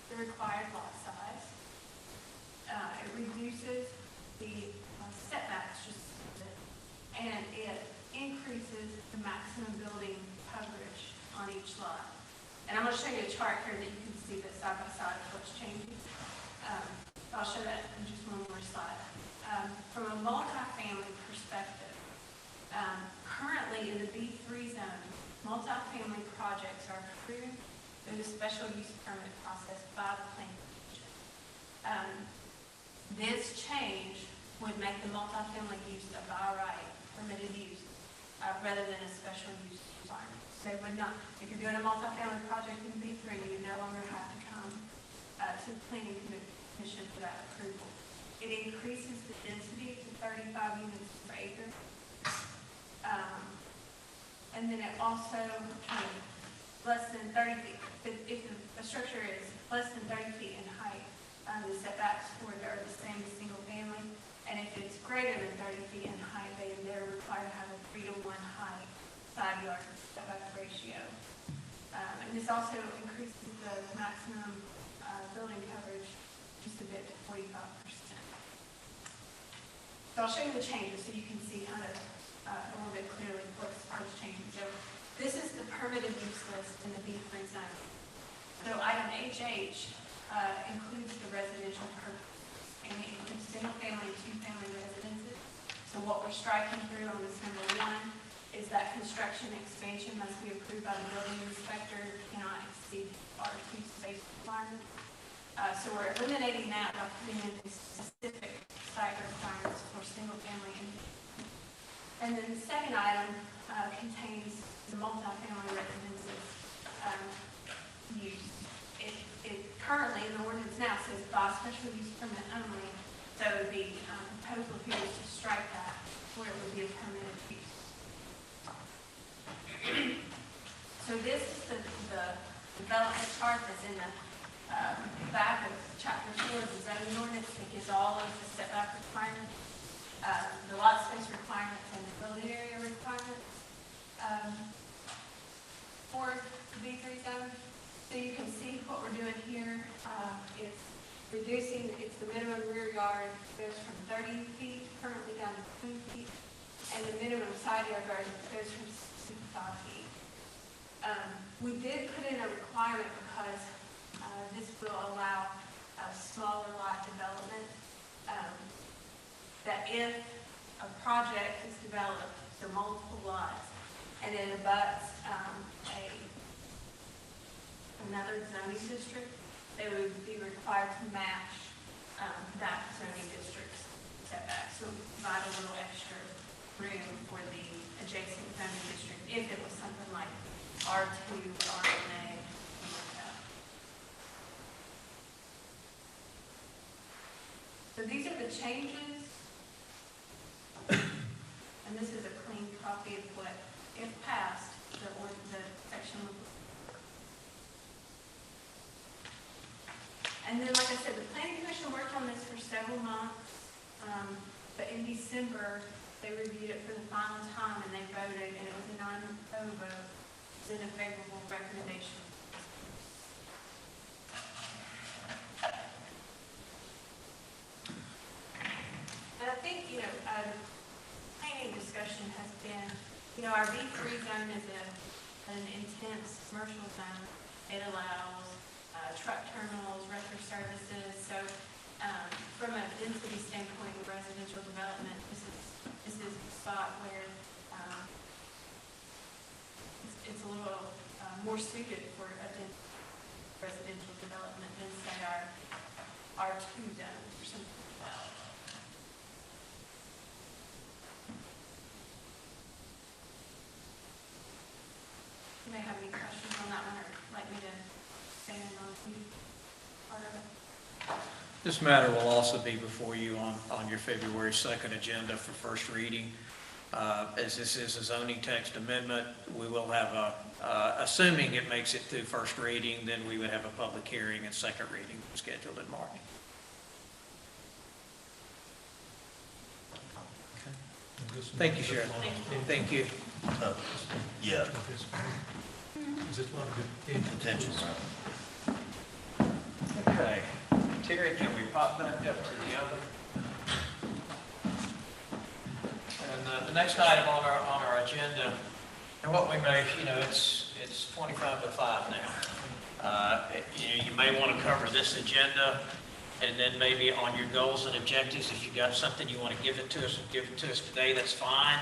the required lot size. It reduces the setbacks just a bit, and it increases the maximum building coverage on each lot. And I'm going to show you a chart here that you can see that side by side of what's changing. I'll show that in just one more slide. From a multifamily perspective, currently in the B3 zone, multifamily projects are approved through the special use permit process by the planning commission. This change would make the multifamily use a by right permitted use, rather than a special use requirement. They would not, if you're doing a multifamily project in B3, you would no longer have to come to the planning commission for that approval. It increases the density to 35 units per acre. And then it also, less than 30 feet, if the structure is less than 30 feet in height, the setbacks for it are the same as single family. And if it's greater than 30 feet in height, they're required to have a 3-to-1 height side yard setback ratio. And this also increases the maximum building coverage just a bit to 45%. So I'll show you the changes so you can see kind of a little bit clearly what's changing. So this is the permitted use list in the B3 zone. So item HH includes the residential purpose, and it includes single-family and two-family residences. So what we're striking through on this number 1 is that construction expansion must be approved by the building inspector, cannot exceed R2 space requirements. So we're eliminating that by putting in the specific site requirements for single-family. And then the second item contains the multifamily residences use. It currently, in the ordinance now, says by special use permit only. So the proposal here is to strike that where it would be a permitted use. So this is the development chart that's in the back of chapter 4 of the zoning ordinance that gives all of the setback requirements, the lot space requirements, and the building area requirements for the B3 zone. So you can see what we're doing here. It's reducing, it's the minimum rear yard goes from 30 feet currently down to 2 feet, and the minimum side yard goes from 65 feet. We did put in a requirement because this will allow a smaller lot development, that if a project is developed, so multiple lots, and it abuts another zoning district, they would be required to match that zoning district's setback. So it would provide a little extra room for the adjacent zoning district if it was something like R2, RNA, something like that. So these are the changes. And this is a clean copy of what, if passed, the section would look. And then, like I said, the Planning Commission worked on this for several months, but in December, they reviewed it for the final time, and they voted, and it was a 9-0 vote, in a favorable recommendation. And I think, planning discussion has been, our B3 zone is an intense commercial zone. It allows truck terminals, retro services. So from a density standpoint of residential development, this is a spot where it's a little more suited for a dense residential development than, say, our R2 zone or something like that. You may have any questions on that one, or like me to stand on part of it. This matter will also be before you on your February 2nd agenda for first reading. As this is a zoning text amendment, we will have assuming it makes it through first reading, then we would have a public hearing and second reading scheduled in March. Thank you, Sheriff. Thank you. Yeah, Is this not a good? contentious. Okay. Terry, can we pop back up to the other? And the next item on our agenda, and what we may, it's 25 to 5 now. You may want to cover this agenda, and then maybe on your goals and objectives, if you've got something you want to give it to us today, that's fine.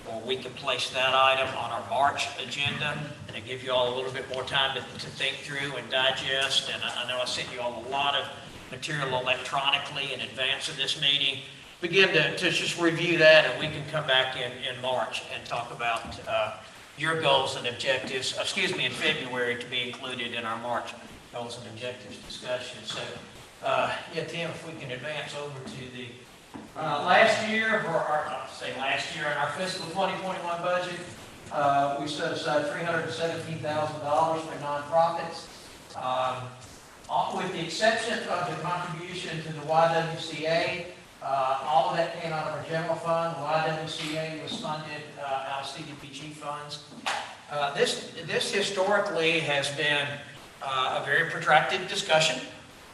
Or we can place that item on our March agenda, and it give you all a little bit more time to think through and digest. And I know I sent you all a lot of material electronically in advance of this meeting. Begin to just review that, and we can come back in March and talk about your goals and objectives, in February, to be included in our March goals and objectives discussion. So, yeah, Tim, if we can advance over to the last year, in our fiscal 2021 budget, we set aside $317,000 for nonprofits. With the exception of the contribution to the YWCA, all of that came out of our general fund. The YWCA was funded out of CDBG funds. This historically has been a very protracted discussion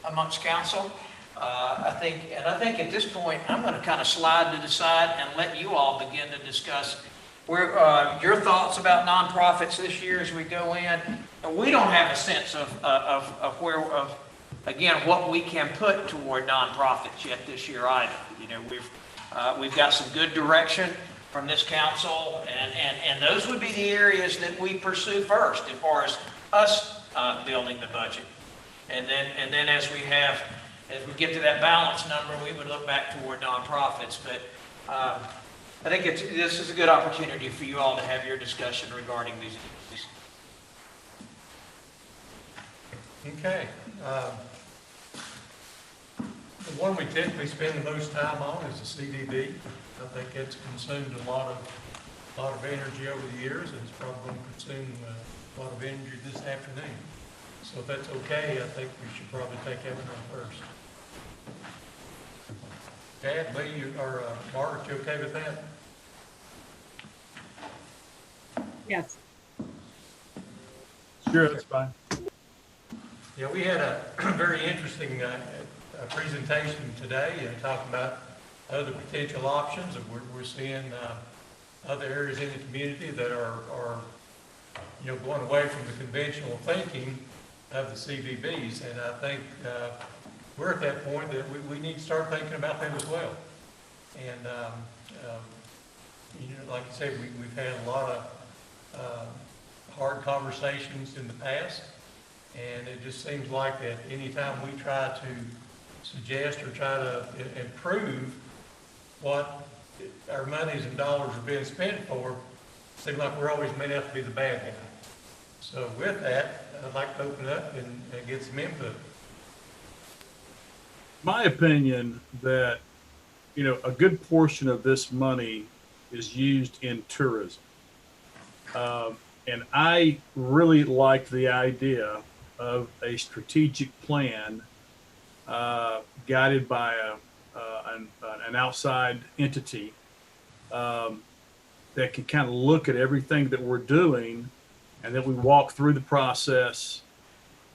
amongst council. I think at this point, I'm going to kind of slide to the side and let you all begin to discuss your thoughts about nonprofits this year as we go in. And we don't have a sense of what we can put toward nonprofits yet this year either. You know, we've got some good direction from this council, and those would be the areas that we pursue first as far as us building the budget. And then as we get to that balance number, we would look back toward nonprofits. But I think this is a good opportunity for you all to have your discussion regarding these. Okay. The one we typically spend the most time on is the CDB. I think it's consumed a lot of energy over the years, and it's probably going to consume a lot of energy this afternoon. So if that's okay, I think we should probably take that one first. Dad, Lee, or Margaret, you okay with that? Yes. Sure, that's fine. Yeah, we had a very interesting presentation today, talking about other potential options, and we're seeing other areas in the community that are going away from the conventional thinking of the CVBs, and I think we're at that point that we need to start thinking about that as well. And like I said, we've had a lot of hard conversations in the past, and it just seems like that anytime we try to suggest or try to improve what our monies and dollars are being spent for, it seems like we're always made out to be the bad guy. So with that, I'd like to open it up and get some input. My opinion that, a good portion of this money is used in tourism. And I really like the idea of a strategic plan guided by an outside entity that can kind of look at everything that we're doing, and that we walk through the process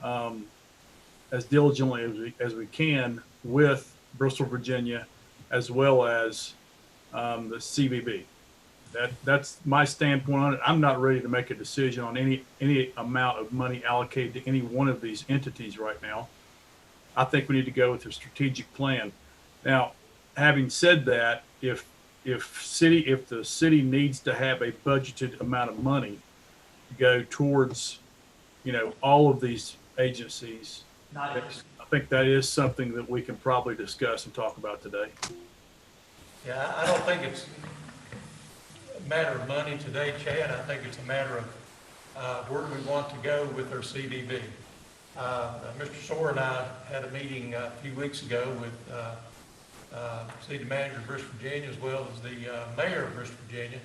as diligently as we can with Bristol, Virginia, as well as the CVB. That's my standpoint on it. I'm not ready to make a decision on any amount of money allocated to any one of these entities right now. I think we need to go with a strategic plan. Now, having said that, if the city needs to have a budgeted amount of money to go towards, all of these agencies, I think that is something that we can probably discuss and talk about today. Yeah, I don't think it's a matter of money today, Chad. I think it's a matter of where do we want to go with our CDB. Mr. Soar and I had a meeting a few weeks ago with City Manager of Bristol, Virginia, as well as the Mayor of Bristol, Virginia.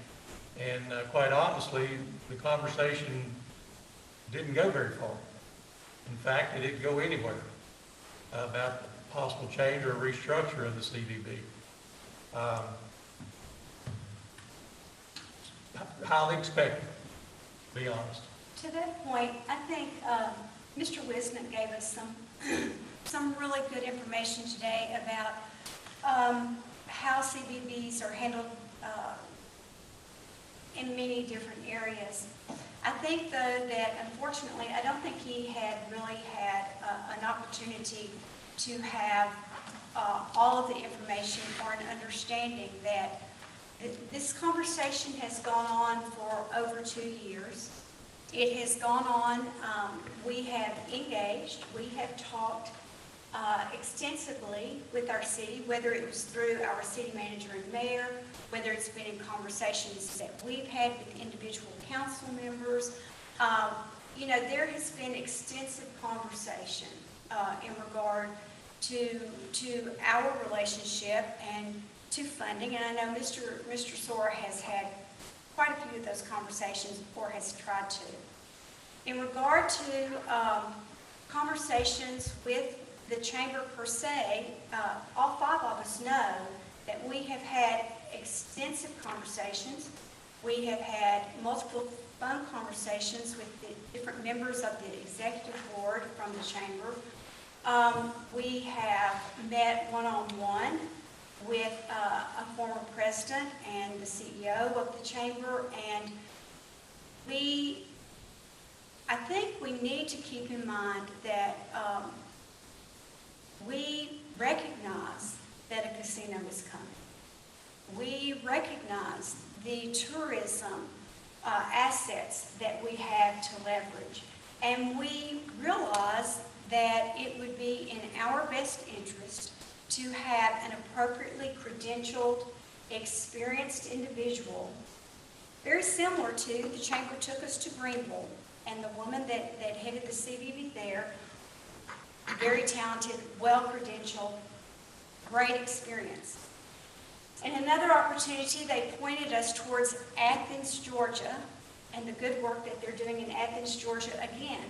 And quite honestly, the conversation didn't go very far. In fact, it didn't go anywhere about possible change or restructure of the CDB. Highly expected, to be honest. To that point, I think Mr. Wisnick gave us some really good information today about how CVBs are handled in many different areas. I think, though, that unfortunately, I don't think he had really had an opportunity to have all of the information or an understanding that this conversation has gone on for over 2 years. It has gone on, we have engaged, we have talked extensively with our city, whether it was through our city manager and mayor, whether it's been in conversations that we've had with individual council members. You know, there has been extensive conversation in regard to our relationship and to funding. And I know Mr. Sora has had quite a few of those conversations or has tried to. In regard to conversations with the chamber per se, all five of us know that we have had extensive conversations. We have had multiple phone conversations with the different members of the executive board from the chamber. We have met one-on-one with a former president and the CEO of the chamber, and I think we need to keep in mind that we recognize that a casino is coming. We recognize the tourism assets that we have to leverage, and we realize that it would be in our best interest to have an appropriately credentialed, experienced individual, very similar to the chamber took us to Greenville, and the woman that headed the CVB there, very talented, well-credentialed, great experience. And another opportunity, they pointed us towards Athens, Georgia, and the good work that they're doing in Athens, Georgia. Again,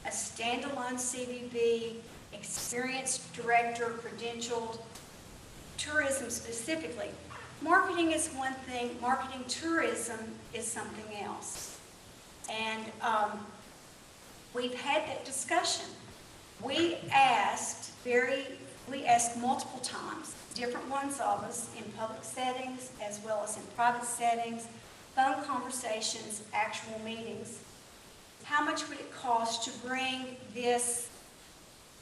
a standalone CVB, experienced director, credentialed, tourism specifically. Marketing is one thing, marketing tourism is something else. And we've had that discussion. We asked multiple times, different ones of us, in public settings as well as in private settings, phone conversations, actual meetings, how much would it cost to bring this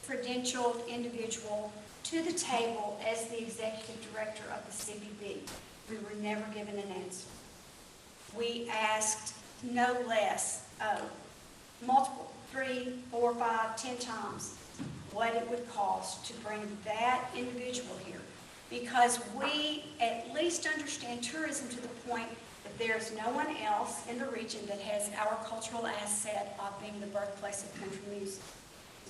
credentialed individual to the table as the executive director of the CVB? We were never given an answer. We asked no less, multiple, 3, 4, 5, 10 times what it would cost to bring that individual here, because we at least understand tourism to the point that there's no one else in the region that has our cultural asset of being the birthplace of country music.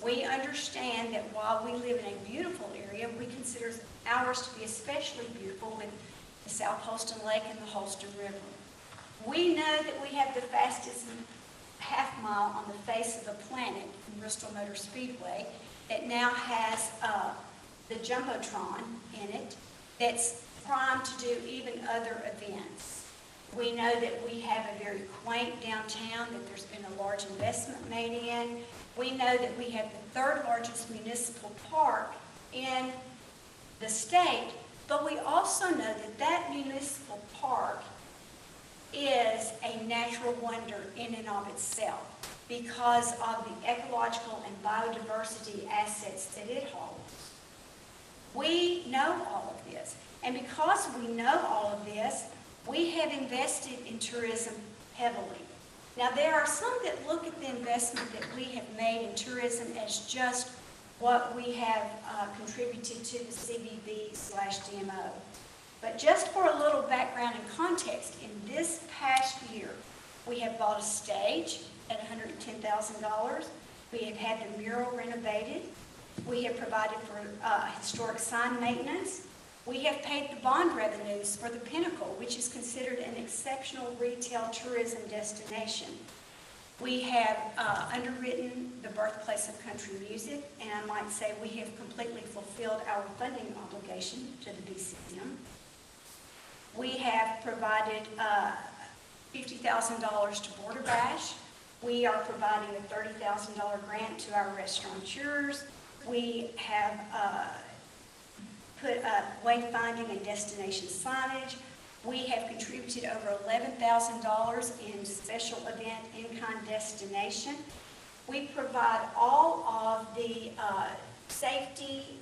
We understand that while we live in a beautiful area, we consider ours to be especially beautiful with the South Holston Lake and the Holston River. We know that we have the fastest half mile on the face of the planet in Bristol Motor Speedway that now has the Jumbotron in it that's primed to do even other events. We know that we have a very quaint downtown that there's been a large investment made in. We know that we have the third largest municipal park in the state, but we also know that that municipal park is a natural wonder in and of itself because of the ecological and biodiversity assets that it holds. We know all of this, and because we know all of this, we have invested in tourism heavily. Now, there are some that look at the investment that we have made in tourism as just what we have contributed to the CVB/DMO. But just for a little background and context, in this past year, we have bought a stage at $110,000. We have had the mural renovated. We have provided for historic sign maintenance. We have paid the bond revenues for the Pinnacle, which is considered an exceptional retail tourism destination. We have underwritten the birthplace of country music, and I might say we have completely fulfilled our funding obligation to the BCM. We have provided $50,000 to Border Bash. We are providing a $30,000 grant to our restaurateurs. We have put up wayfinding and destination signage. We have contributed over $11,000 in special event in-kind destination. We provide all of the safety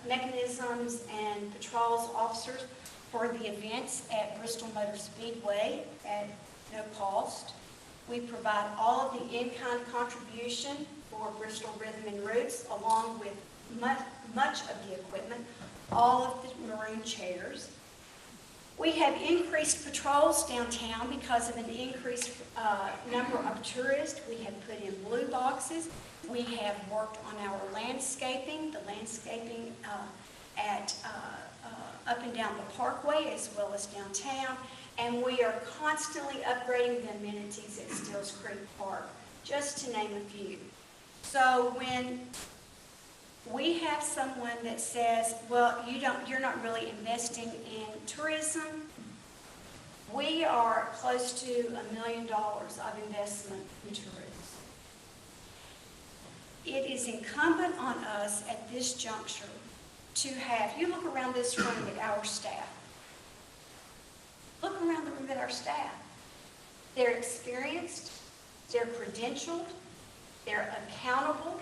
mechanisms and patrols officers for the events at Bristol Motor Speedway at no cost. We provide all of the in-kind contribution for Bristol Rhythm and Roots, along with much of the equipment, all of the maroon chairs. We have increased patrols downtown because of an increased number of tourists. We have put in blue boxes. We have worked on our landscaping, the landscaping up and down the parkway as well as downtown. And we are constantly upgrading the amenities at Stills Creek Park, just to name a few. So when we have someone that says, well, you're not really investing in tourism, we are close to $1 million of investment in tourism. It is incumbent on us at this juncture to have, you look around this room at our staff. Look around the room at our staff. They're experienced, they're credentialed, they're accountable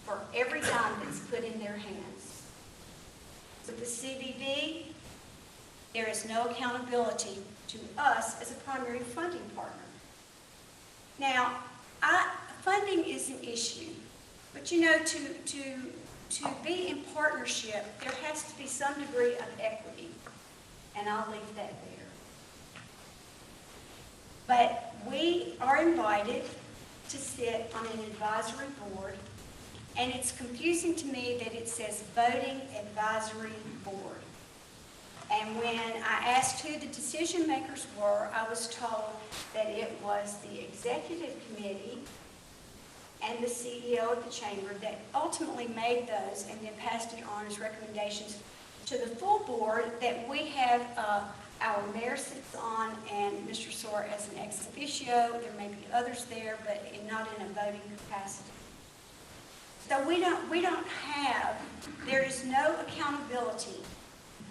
for every dime that's put in their hands. With the CVB, there is no accountability to us as a primary funding partner. Now, funding is an issue, but you know, to be in partnership, there has to be some degree of equity, and I'll leave that there. But we are invited to sit on an advisory board, and it's confusing to me that it says voting advisory board. And when I asked who the decision makers were, I was told that it was the executive committee and the CEO of the chamber that ultimately made those and then passed it on as recommendations to the full board that we have our mayor sits on and Mr. Soar as an ex officio. There may be others there, but not in a voting capacity. So we don't have, there is no accountability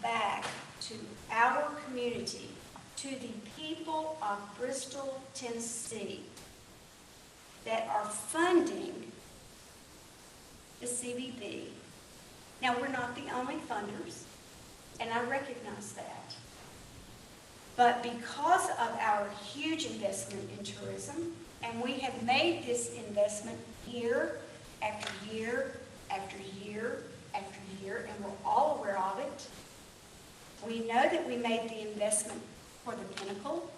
back to our community, to the people of Bristol, Tennessee, that are funding the CVB. Now, we're not the only funders, and I recognize that. But because of our huge investment in tourism, and we have made this investment year after year after year after year, and we're all aware of it. We know that we made the investment for the Pinnacle.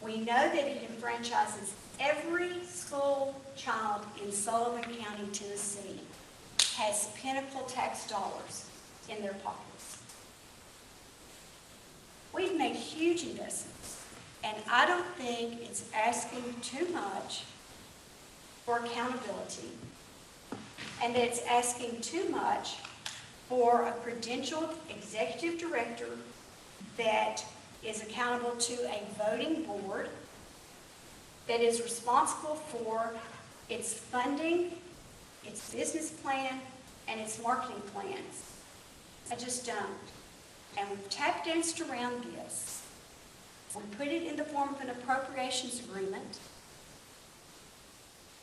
We know that it enfranchises every school child in Sullivan County, Tennessee, has Pinnacle tax dollars in their pockets. We've made huge investments, and I don't think it's asking too much for accountability, and that it's asking too much for a credentialed executive director that is accountable to a voting board that is responsible for its funding, its business plan, and its marketing plans. I just don't. And we've tap danced around this. We put it in the form of an appropriations agreement.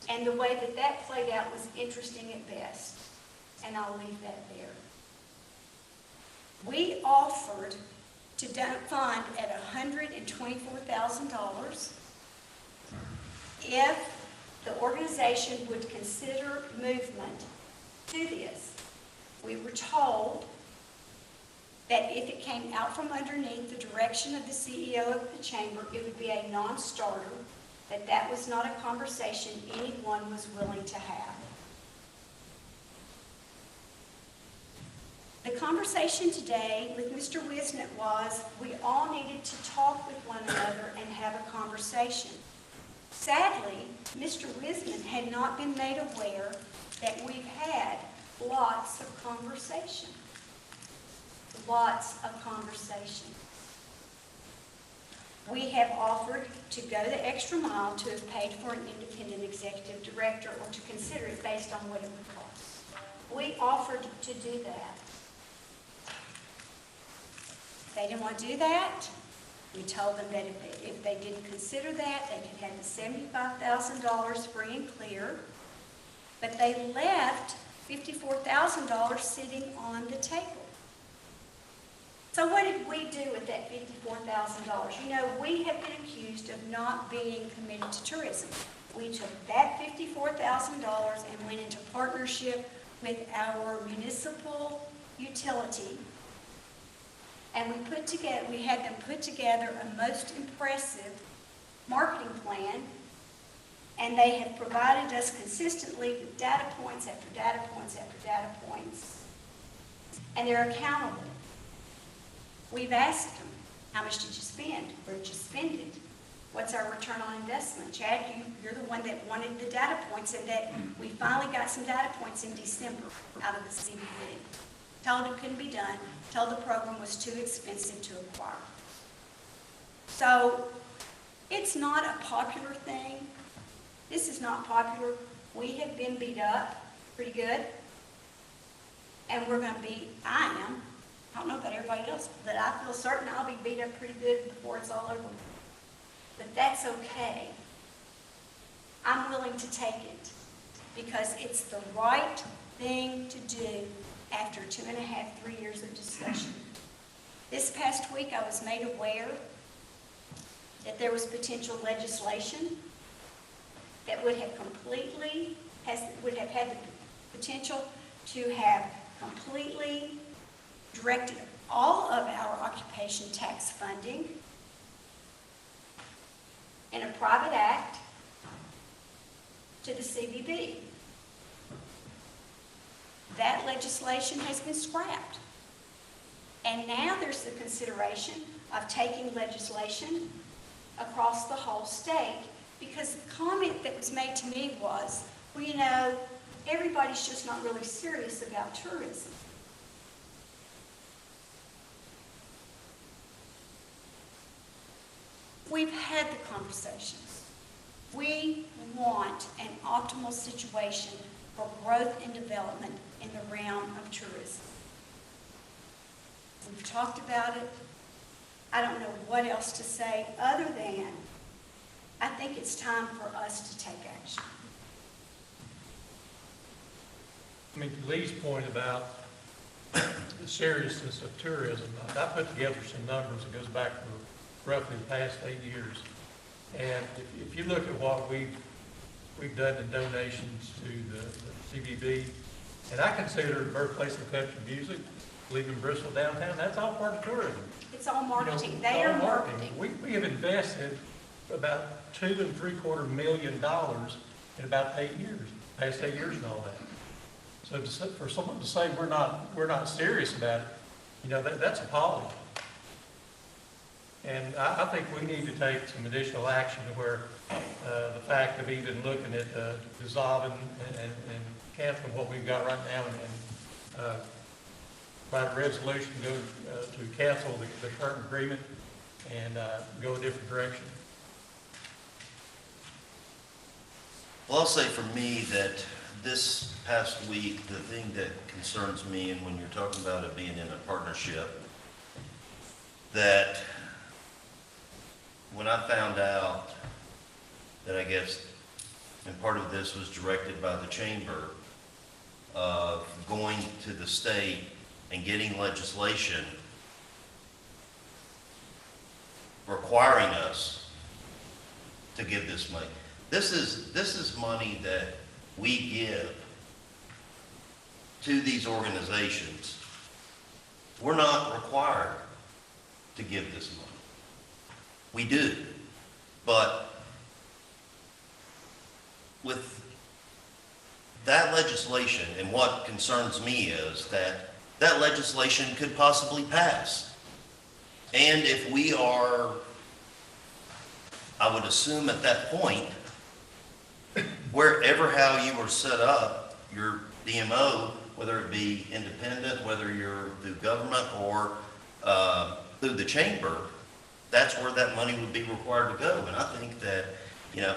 And the way that that played out was interesting at best. And I'll leave that there. We offered to fund at $124,000 if the organization would consider movement to this. We were told that if it came out from underneath the direction of the CEO of the chamber, it would be a non-starter, that was not a conversation anyone was willing to have. The conversation today with Mr. Wisnett was we all needed to talk with one another and have a conversation. Sadly, Mr. Wisnett had not been made aware that we've had lots of conversation. Lots of conversation. We have offered to go the extra mile to have paid for an independent executive director or to consider it based on what it would cost. We offered to do that. They didn't want to do that. We told them that if they didn't consider that, they could have the $75,000 free and clear. But they left $54,000 sitting on the table. So what did we do with that $54,000? You know, we have been accused of not being committed to tourism. We took that $54,000 and went into partnership with our municipal utility, and we had them put together a most impressive marketing plan, and they have provided us consistently with data points after data points after data points, and they're accountable. We've asked them, how much did you spend? Where did you spend it? What's our return on investment? Chad, you're the one that wanted the data points, and that we finally got some data points in December out of the CBD. Told it couldn't be done, told the program was too expensive to acquire. So it's not a popular thing. This is not popular. We have been beat up pretty good, and we're going to be, I don't know about everybody else, but I feel certain I'll be beat up pretty good before it's all over. But that's okay. I'm willing to take it because it's the right thing to do after 2.5, 3 years of discussion. This past week, I was made aware that there was potential legislation that would have had the potential to have completely directed all of our occupation tax funding in a private act to the CBB. That legislation has been scrapped. And now there's the consideration of taking legislation across the whole state, because the comment that was made to me was, well, you know, everybody's just not really serious about tourism. We've had the conversations. We want an optimal situation for growth and development in the realm of tourism. We've talked about it. I don't know what else to say other than I think it's time for us to take action. I mean, to Lee's point about the seriousness of tourism, I put together some numbers that goes back for roughly the past 8 years. And if you look at what we've done in donations to the CBB, and I consider the birthplace of country music, leaving Bristol downtown, that's all part of tourism. It's all marketing. You know, They are marketing. We have invested about $2.75 million in about 8 years, past 8 years and all that. So for someone to say we're not serious about it, you know, that's appalling. And I think we need to take some additional action to where the fact of even looking at dissolving and canceling what we've got right now and write a resolution to cancel the current agreement and go a different direction. Well, I'll say for me that this past week, the thing that concerns me, and when you're talking about it being in a partnership, that when I found out that I guess, and part of this was directed by the chamber, of going to the state and getting legislation requiring us to give this money. This is money that we give to these organizations. We're not required to give this money. We do. But with that legislation, and what concerns me is that that legislation could possibly pass. And if we are, I would assume at that point, wherever how you are set up, your DMO, whether it be independent, whether you're through government or through the chamber, that's where that money would be required to go. And I think that, you know,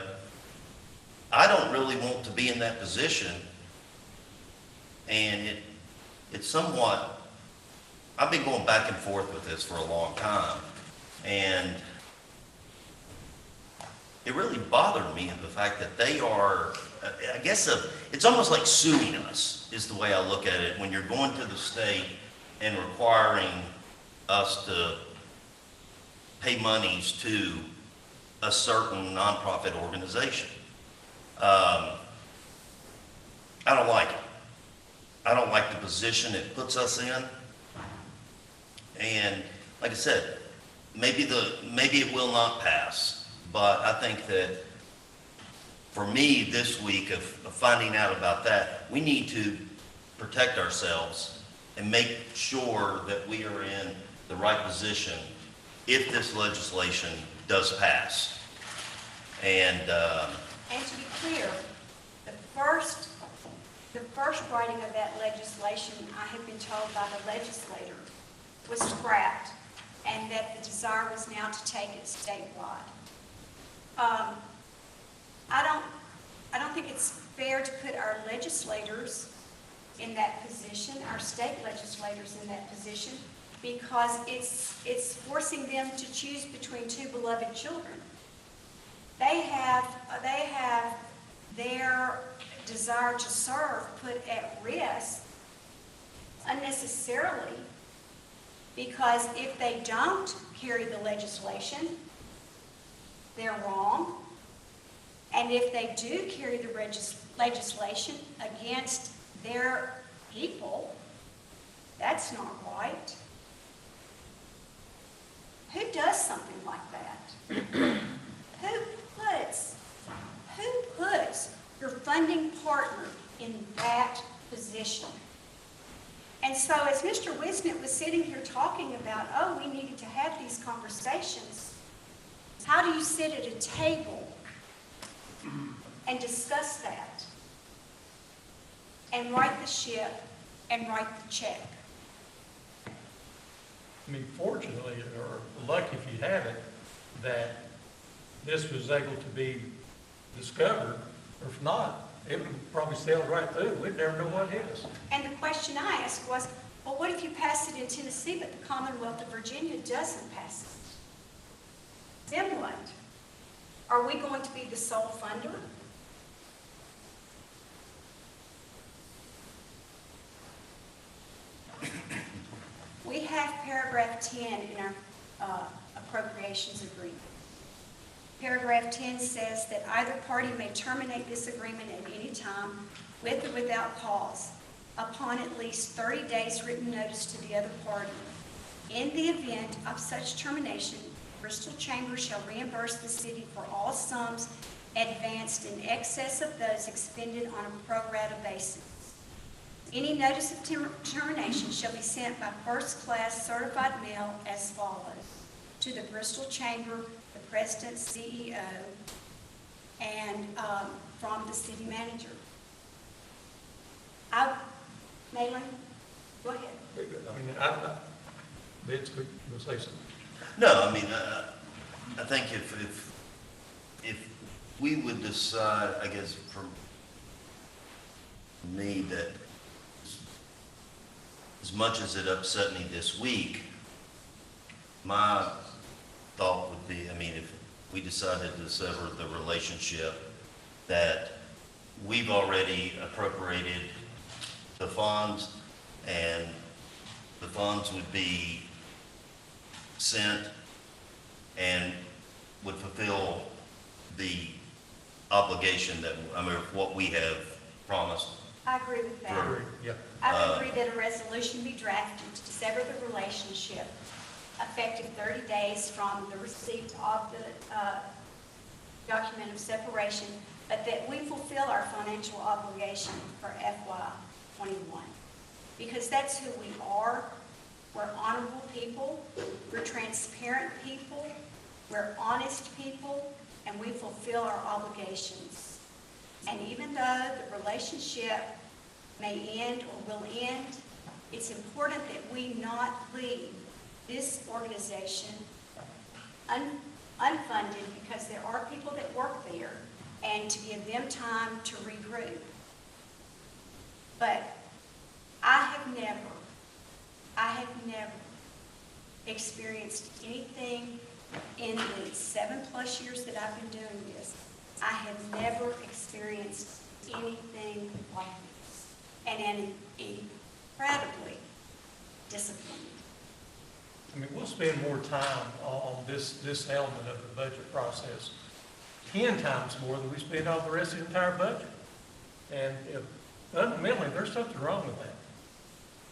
I don't really want to be in that position. And it's somewhat, I've been going back and forth with this for a long time. And it really bothered me the fact that they are, I guess, it's almost like suing us is the way I look at it, when you're going to the state and requiring us to pay monies to a certain nonprofit organization. I don't like it. I don't like the position it puts us in. And like I said, maybe it will not pass, but I think that for me this week of finding out about that, we need to protect ourselves and make sure that we are in the right position if this legislation does pass. And to be clear, the first writing of that legislation, I have been told by the legislator, was scrapped, and that the desire was now to take it statewide. I don't think it's fair to put our legislators in that position, our state legislators in that position, because it's forcing them to choose between two beloved children. They have their desire to serve put at risk unnecessarily, because if they don't carry the legislation, they're wrong. And if they do carry the legislation against their people, that's not right. Who does something like that? Who puts your funding partner in that position? And so as Mr. Wisnett was sitting here talking about, oh, we needed to have these conversations, how do you sit at a table and discuss that and write the ship and write the check? I mean, fortunately, or lucky if you have it, that this was able to be discovered, or if not, it would probably sail right through. We'd never know what hit us. And the question I asked was, well, what if you pass it in Tennessee, but the Commonwealth of Virginia doesn't pass it? Then what? Are we going to be the sole funder? We have paragraph 10 in our appropriations agreement. Paragraph 10 says that either party may terminate this agreement at any time with or without cause upon at least 30 days written notice to the other party. In the event of such termination, Bristol Chamber shall reimburse the city for all sums advanced in excess of those expended on a pro rata basis. Any notice of termination shall be sent by first-class certified mail as follows: to the Bristol Chamber, the President, CEO, and from the city manager. Malin, go ahead. I mean, Vince, could you say something? no, I mean, I think if we would decide, I guess for me, that as much as it upset me this week, my thought would be, I mean, if we decided to sever the relationship, that we've already appropriated the funds, and the funds would be sent and would fulfill the obligation that, I mean, what we have promised. I agree with that. Yeah. I would agree that a resolution be drafted to sever the relationship effective 30 days from the receipt of the document of separation, but that we fulfill our financial obligation for FY21. Because that's who we are. We're honorable people. We're transparent people. We're honest people, and we fulfill our obligations. And even though the relationship may end or will end, it's important that we not leave this organization unfunded, because there are people that work there, and to give them time to regroup. But I have never experienced anything in the 7+ years that I've been doing this. I have never experienced anything like this, and am incredibly disappointed. I mean, we'll spend more time on this element of the budget process 10 times more than we spend on the rest of the entire budget. And fundamentally, there's something wrong with that.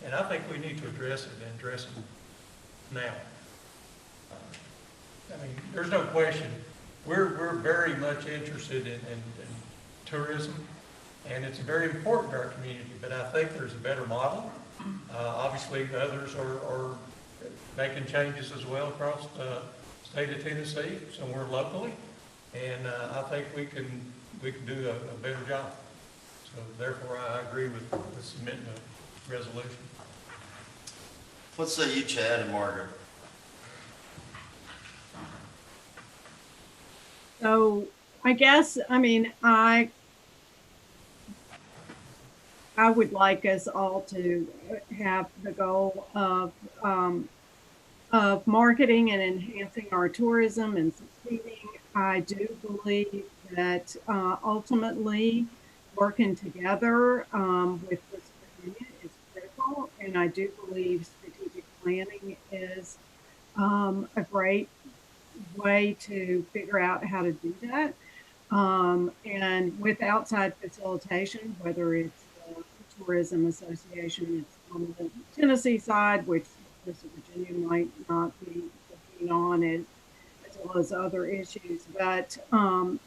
And I think we need to address it and address it now. I mean, there's no question, we're very much interested in tourism, and it's very important to our community, but I think there's a better model. Obviously, others are making changes as well across the state of Tennessee, somewhere locally, and I think we can do a better job. So therefore, I agree with submitting a resolution. What say you, Chad and Margaret? So I guess, I mean, I would like us all to have the goal of marketing and enhancing our tourism and succeeding. I do believe that ultimately working together with West Virginia is critical, and I do believe strategic planning is a great way to figure out how to do that. And with outside facilitation, whether it's the Tourism Association, it's on the Tennessee side, which West Virginia might not be keen on, as well as other issues. But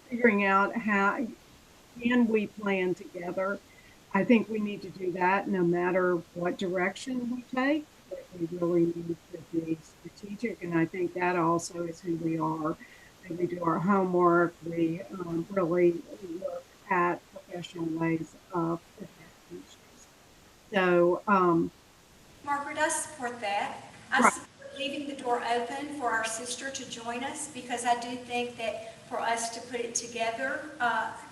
figuring out how can we plan together, I think we need to do that no matter what direction we take. But we really need to be strategic, and I think that also is who we are. And we do our homework. We really look at professional ways of protecting issues. So, Margaret, I support that. I Right. support leaving the door open for our sister to join us, because I do think that for us to put it together,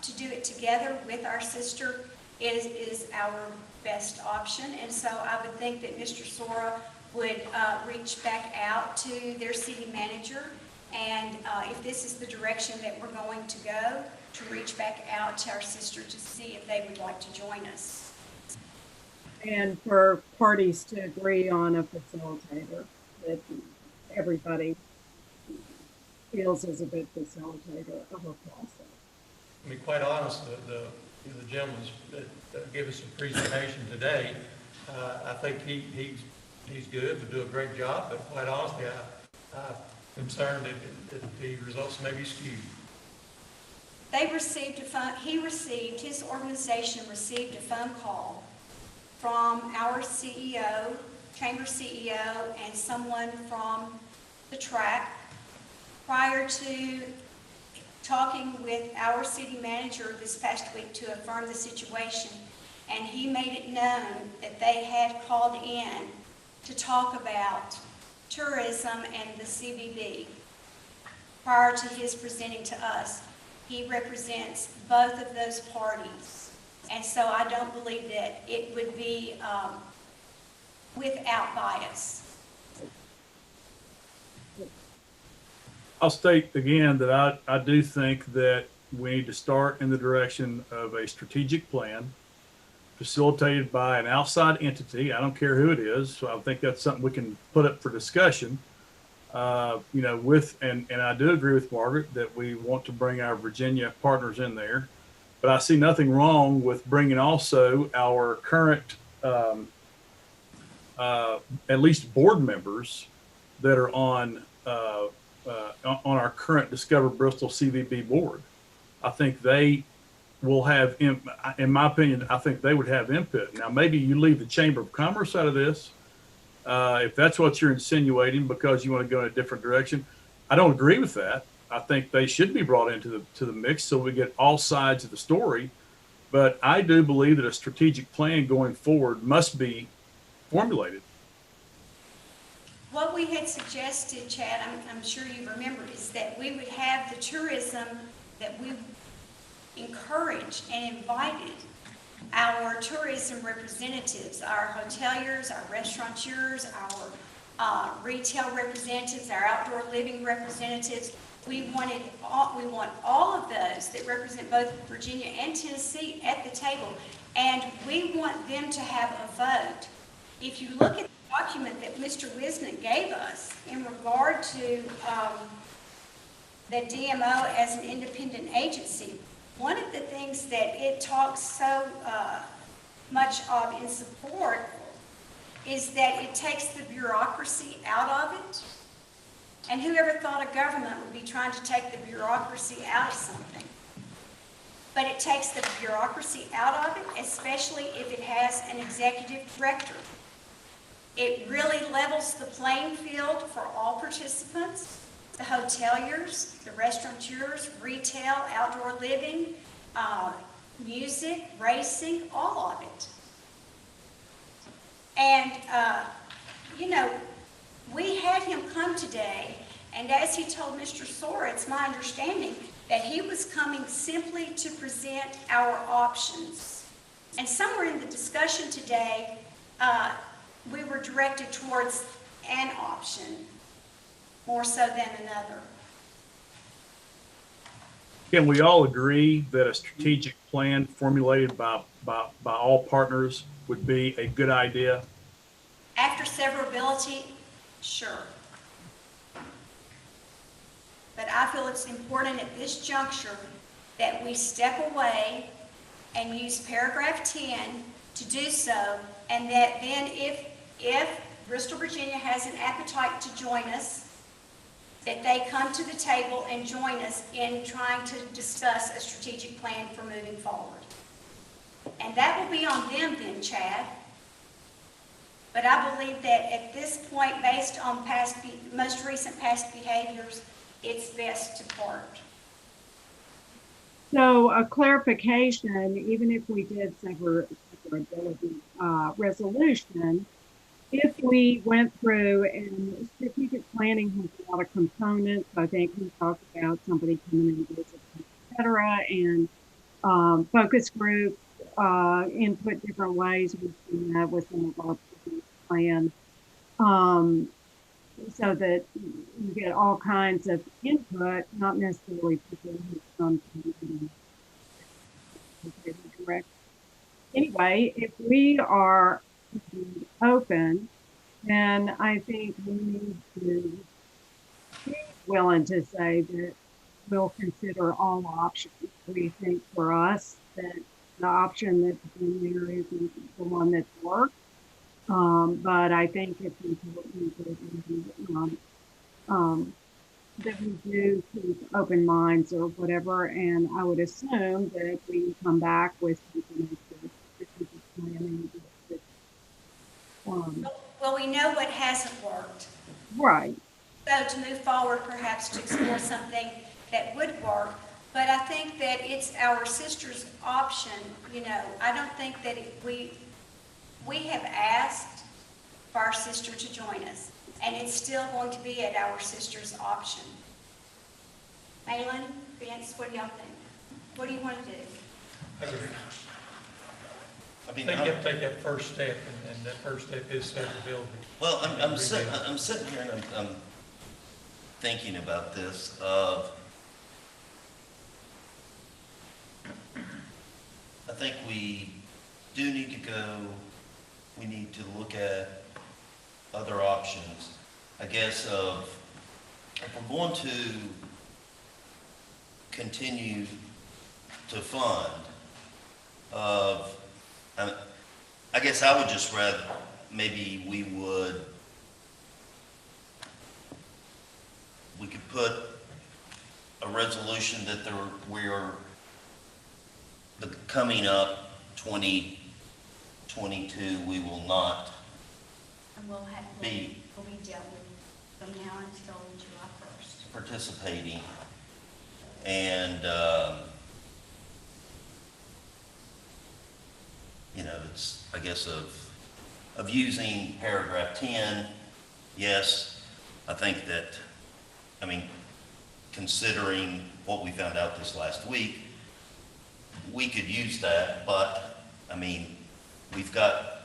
to do it together with our sister is our best option. And so I would think that Mr. Sora would reach back out to their city manager, and if this is the direction that we're going to go, to reach back out to our sister to see if they would like to join us. and for parties to agree on a facilitator that everybody feels is a good facilitator of a process. To be quite honest, the gentleman that gave us a presentation today, I think he's good, will do a great job, but quite honestly, I'm concerned that the results may be skewed. They received his organization received a phone call from our CEO, chamber CEO, and someone from the track prior to talking with our city manager this past week to affirm the situation. And he made it known that they had called in to talk about tourism and the CVB prior to his presenting to us. He represents both of those parties. And so I don't believe that it would be without bias. I'll state again that I do think that we need to start in the direction of a strategic plan facilitated by an outside entity. I don't care who it is. So I think that's something we can put up for discussion. You know, and I do agree with Margaret that we want to bring our Virginia partners in there, but I see nothing wrong with bringing also our current, at least board members that are on our current Discover Bristol CVB board. I think they will have, in my opinion, I think they would have input. Now, maybe you leave the Chamber of Commerce out of this, if that's what you're insinuating, because you want to go in a different direction. I don't agree with that. I think they should be brought into the mix so we get all sides of the story. But I do believe that a strategic plan going forward must be formulated. What we had suggested, Chad, I'm sure you remember, is that we would have the tourism that we encouraged and invited our tourism representatives, our hoteliers, our restaurateurs, our retail representatives, our outdoor living representatives. We want all of those that represent both Virginia and Tennessee at the table, and we want them to have a vote. If you look at the document that Mr. Wisnick gave us in regard to the DMO as an independent agency, one of the things that it talks so much of in support is that it takes the bureaucracy out of it. And whoever thought a government would be trying to take the bureaucracy out of something? But it takes the bureaucracy out of it, especially if it has an executive director. It really levels the playing field for all participants, the hoteliers, the restaurateurs, retail, outdoor living, music, racing, all of it. And, you know, we had him come today, and as he told Mr. Sora, it's my understanding that he was coming simply to present our options. And somewhere in the discussion today, we were directed towards an option more so than another. Can we all agree that a strategic plan formulated by all partners would be a good idea? After severability, sure. But I feel it's important at this juncture that we step away and use paragraph 10 to do so, and that then if Bristol, Virginia has an appetite to join us, that they come to the table and join us in trying to discuss a strategic plan for moving forward. And that will be on them then, Chad. But I believe that at this point, based on most recent past behaviors, it's best to part. So a clarification, even if we did severability resolution, if we went through, and strategic planning has a lot of components, I think we talked about somebody coming in, et cetera, and focus groups, input different ways. We've seen that with some of our business plan, so that you get all kinds of input, not necessarily people who come to direct. Anyway, if we are open, then I think we need to be willing to say that we'll consider all options. We think for us that the option that's been there isn't the one that's worked. But I think it's important that we do keep open minds or whatever. And I would assume that if we come back with something that's planning, well, we know what hasn't worked. right. So to move forward, perhaps to explore something that would work. But I think that it's our sister's option. You know, I don't think that we have asked for our sister to join us, and it's still going to be at our sister's option. Malin, Vince, what do y'all think? What do you want to do? I think you have to take that first step, and that first step is severability. Well, I'm sitting here and I'm thinking about this of, I think we do need to go, we need to look at other options, I guess, of if we're going to continue to fund of, I guess I would just rather, maybe we could put a resolution that we're coming up 2022, we will not And we'll be dealt with from now until July 1st. participating. And, you know, it's, I guess, of using paragraph 10, yes, I think that, I mean, considering what we found out this last week, we could use that, but, I mean, we've got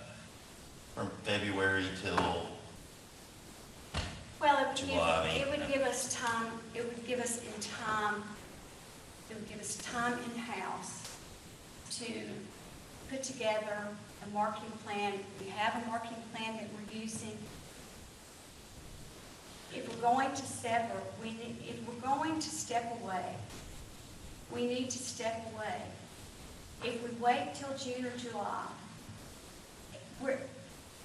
from February till Well, July. it would give us time, it would give us time in-house to put together a marketing plan. We have a marketing plan that we're using. If we're going to sever, if we're going to step away, we need to step away. If we wait till June or July,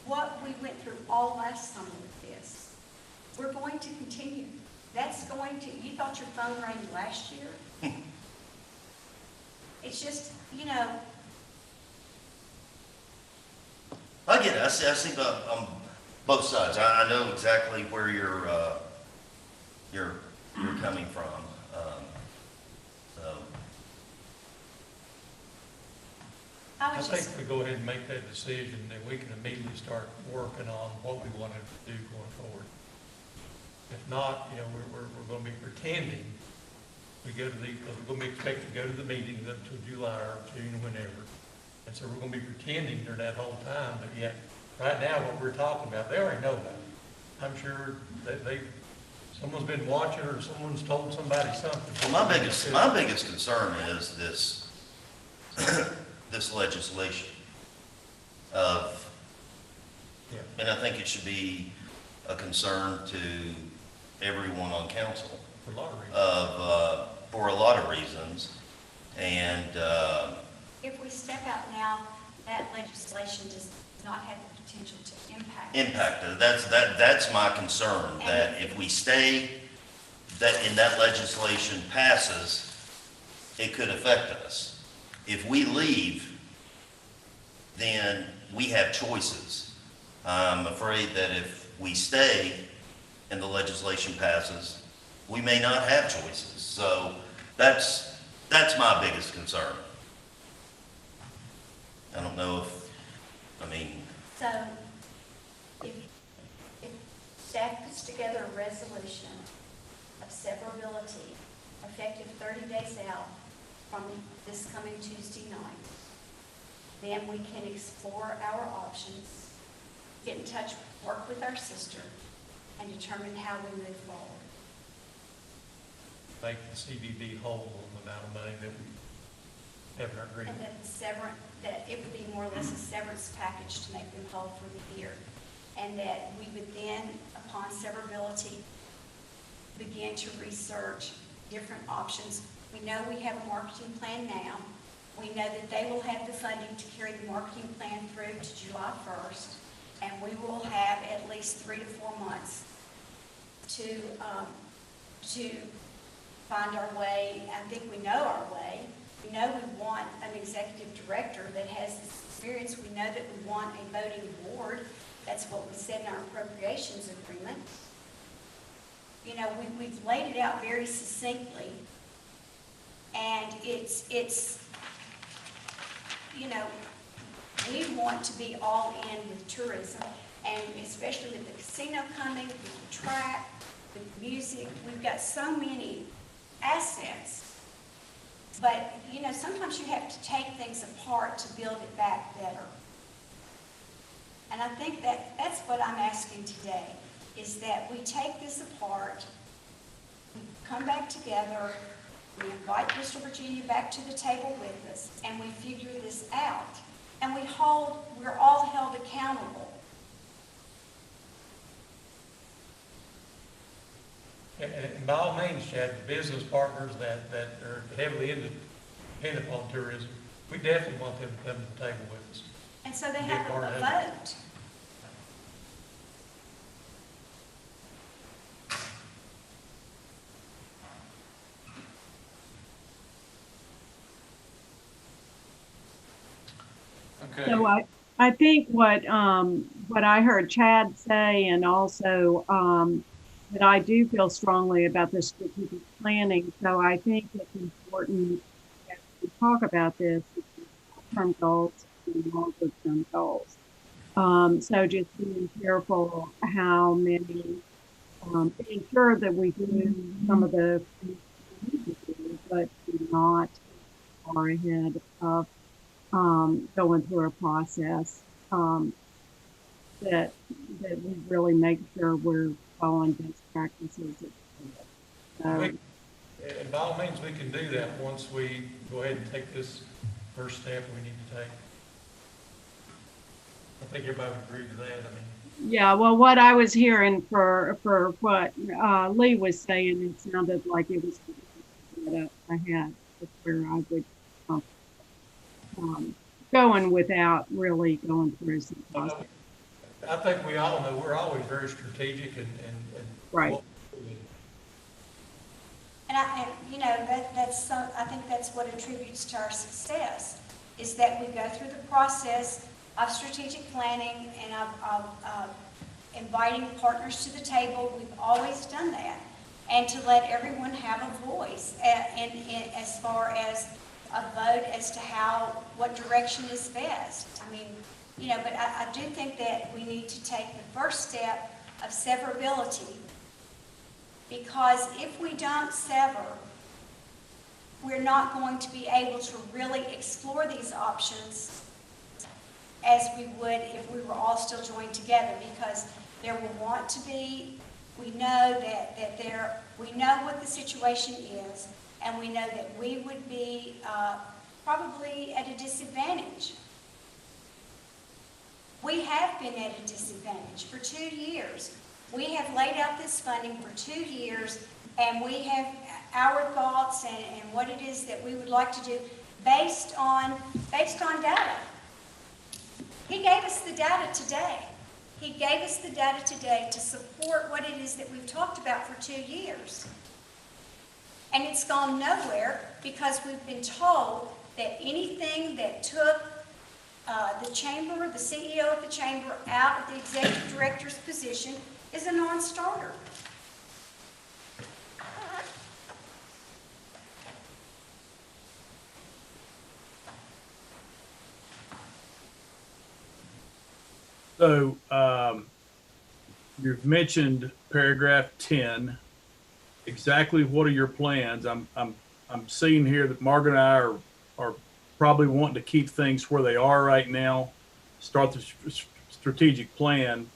what we went through all last summer with this, we're going to continue. That's going to, you thought your phone rang last year? It's just, you know, I get it. I see both sides. I know exactly where you're coming from. So I I was think just, if we go ahead and make that decision, then we can immediately start working on what we want to do going forward. If not, you know, we're going to be pretending we go to these, because we're going to be expected to go to the meetings up until July or June, whenever. And so we're going to be pretending during that whole time, but yet, right now, what we're talking about, they already know about it. I'm sure that someone's been watching or someone's told somebody something. Well, my biggest concern is this, this legislation of, Yeah. and I think it should be a concern to everyone on council For a lot of reasons. for a lot of reasons. And, if we step out now, that legislation does not have the potential to impact. impact, that's my concern, that if we stay, that legislation passes, it could affect us. If we leave, then we have choices. I'm afraid that if we stay and the legislation passes, we may not have choices. So that's my biggest concern. I don't know if, I mean, So if staff puts together a resolution of severability effective 30 days out from this coming Tuesday night, then we can explore our options, get in touch, work with our sister, and determine how we move forward. Make the CBB whole on the amount of money that we have in our agreement. And that it would be more or less a severance package to make them whole for the year. And that we would then, upon severability, begin to research different options. We know we have a marketing plan now. We know that they will have the funding to carry the marketing plan through to July 1st. And we will have at least 3 to 4 months to find our way. I think we know our way. We know we want an executive director that has this experience. We know that we want a voting board. That's what we said in our appropriations agreement. You know, we've laid it out very succinctly. And it's, you know, we want to be all in with tourism, and especially with the casino coming, with the track, with music. We've got so many assets. But, you know, sometimes you have to take things apart to build it back better. And I think that's what I'm asking today, is that we take this apart, we come back together, we invite Bristol, Virginia back to the table with us, and we figure this out. And we're all held accountable. And by all means, Chad, the business partners that are heavily dependent upon tourism, we definitely want them to come to the table with us. And so they Be have part a of it. vote. Okay. So I think what I heard Chad say, and also that I do feel strongly about the strategic planning. So I think it's important as we talk about this, short-term goals and longer-term goals. So just being careful how many, being sure that we do some of the things we need to do, but do not far ahead of going through a process that we really make sure we're following best practices. And by all means, we can do that once we go ahead and take this first step we need to take. I think everybody would agree to that. I mean, yeah, well, what I was hearing for what Lee was saying, it sounded like it was ahead. That's where I would going without really going through some process. I think we all know, we're always very strategic and. Right. And you know, I think that's what attributes to our success, is that we go through the process of strategic planning and of inviting partners to the table. We've always done that. And to let everyone have a voice as far as a vote as to what direction is best. I mean, you know, but I do think that we need to take the first step of severability, because if we don't sever, we're not going to be able to really explore these options as we would if we were all still joined together, because there will want to be, we know we know what the situation is, and we know that we would be probably at a disadvantage. We have been at a disadvantage for 2 years. We have laid out this funding for 2 years, and we have our thoughts and what it is that we would like to do based on data. He gave us the data today. He gave us the data today to support what it is that we've talked about for 2 years. And it's gone nowhere because we've been told that anything that took the chamber, the CEO of the chamber, out of the executive director's position is a non-starter. So, you've mentioned paragraph 10. Exactly what are your plans? I'm seeing here that Margaret and I are probably wanting to keep things where they are right now, start the strategic plan.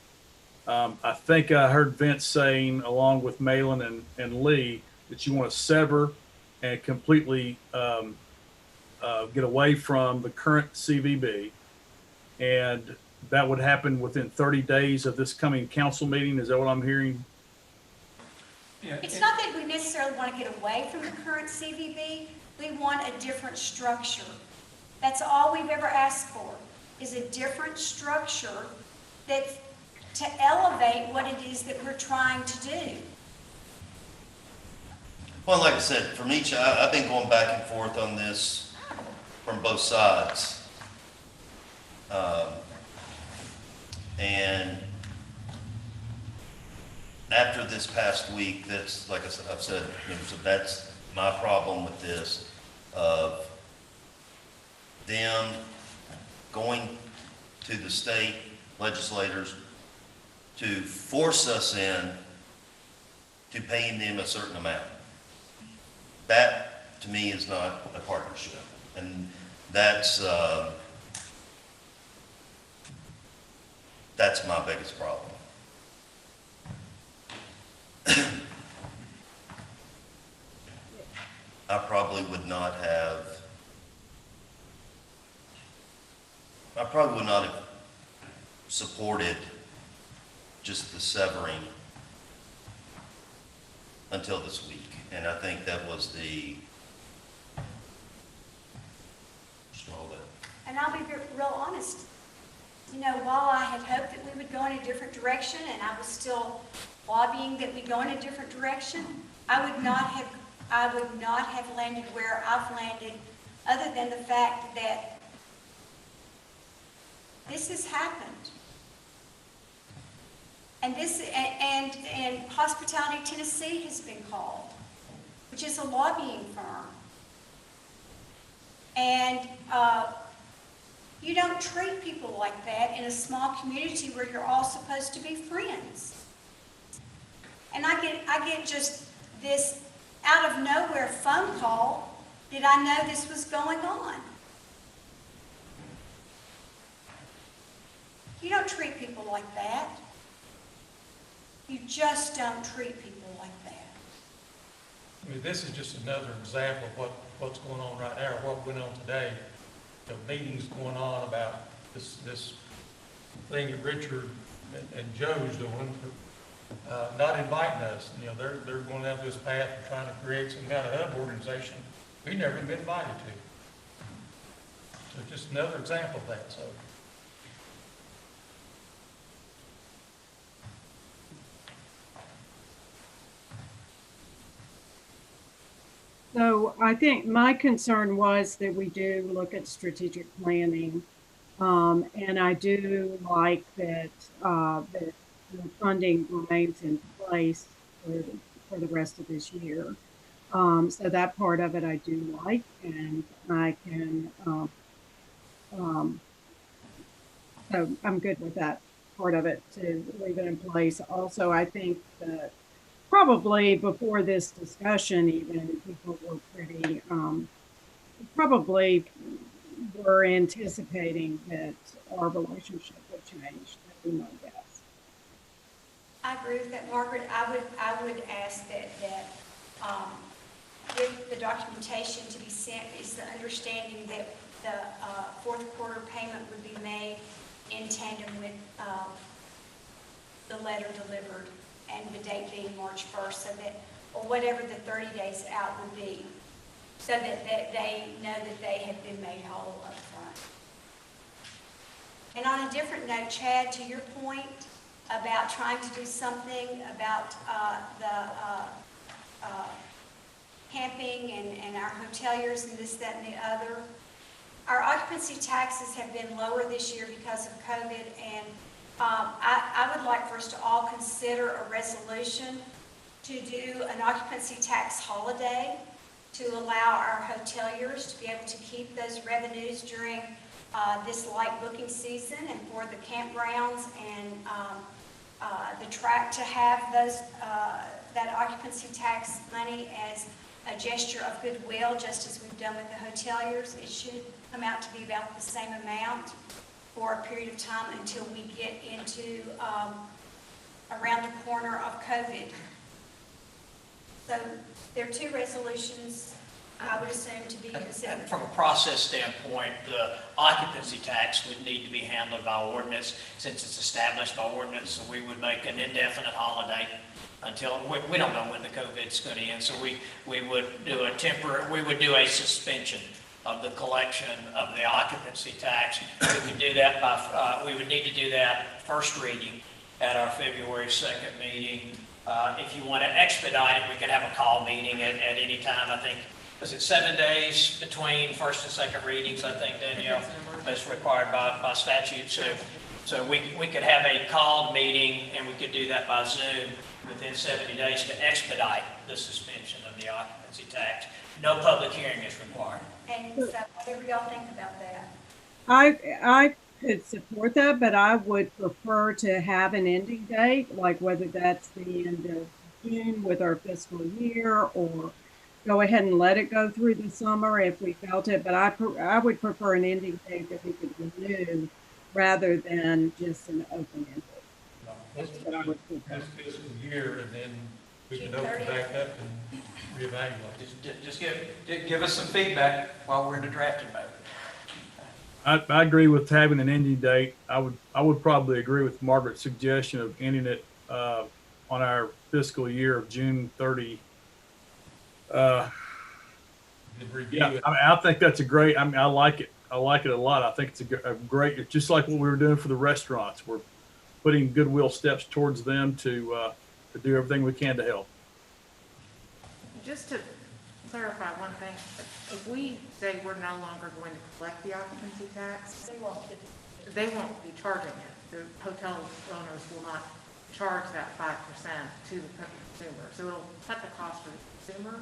I think I heard Vince saying, along with Malin and Lee, that you want to sever and completely get away from the current CVB. And that would happen within 30 days of this coming council meeting. Is that what I'm hearing? It's not that we necessarily want to get away from the current CVB. We want a different structure. That's all we've ever asked for, is a different structure that's to elevate what it is that we're trying to do. Well, like I said, from I've been going back and forth on this from both sides. And after this past week, that's, like I've said, so that's my problem with this, of them going to the state legislators to force us in to paying them a certain amount. That, to me, is not a partnership. And that's my biggest problem. I probably would not have supported just the severing until this week. And I think that was the straw that. And I'll be real honest. You know, while I had hoped that we would go in a different direction, and I was still lobbying that we go in a different direction, I would not have landed where I've landed, other than the fact that this has happened. And and Hospitality Tennessee has been called, which is a lobbying firm. And you don't treat people like that in a small community where you're all supposed to be friends. And I get just this out of nowhere phone call. Did I know this was going on? You don't treat people like that. You just don't treat people like that. I mean, this is just another example of what's going on right now, what went on today. The meetings going on about this thing that Richard and Joe's doing, not inviting us. You know, they're going down this path of trying to create some kind of hub organization we've never been invited to. So just another example of that. So So I think my concern was that we do look at strategic planning. And I do like that, that the funding remains in place for the rest of this year. So that part of it I do like, and I can, so I'm good with that part of it to leave it in place. Also, I think that probably before this discussion, even people were pretty, probably were anticipating that our relationship would change. That would be my guess. I agree with that, Margaret. I would ask that with the documentation to be sent is the understanding that the fourth quarter payment would be made in tandem with the letter delivered and the date being March 1st, so that, or whatever the 30 days out would be, so that they know that they have been made whole up front. And on a different note, Chad, to your point about trying to do something about the camping and our hoteliers and this, that, and the other, our occupancy taxes have been lower this year because of COVID, and I would like for us to all consider a resolution to do an occupancy tax holiday to allow our hoteliers to be able to keep those revenues during this light booking season, and for the campgrounds and the track to have those that occupancy tax money as a gesture of goodwill, just as we've done with the hoteliers. It should come out to be about the same amount for a period of time until we get into around the corner of COVID. So there are two resolutions I would assume to be considered. From a process standpoint, the occupancy tax would need to be handled by ordinance since it's established by ordinance. So we would make an indefinite holiday until, we don't know when the COVID's going to end. So we would do a suspension of the collection of the occupancy tax. We could do that by, we would need to do that first reading at our February 2nd meeting. If you want to expedite it, we could have a call meeting at any time. I think, was it 7 days between first and second readings, I think, Danielle, as required by statute. So we could have a called meeting, and we could do that by Zoom within 70 days to expedite the suspension of the occupancy tax. No public hearing is required. And so whatever y'all think about that. I could support that, but I would prefer to have an ending date, like whether that's the end of June with our fiscal year, or go ahead and let it go through the summer if we felt it. But I would prefer an ending date that we could renew rather than just an open-ended. That's what I would prefer. This fiscal year, and then we can open back up and reevaluate. Just give us some feedback while we're in the drafting mode. I agree with having an ending date. I would probably agree with Margaret's suggestion of ending it on our fiscal year of June 30. Yeah, I think that's a great. I mean, I like it. I like it a lot. I think it's a great. Just like what we were doing for the restaurants. We're putting goodwill steps towards them to do everything we can to help. Just to clarify one thing, if we say we're no longer going to collect the occupancy tax, they won't be charging it. The hotel owners will not charge that 5% to the consumer. So it'll cut the cost for the consumer,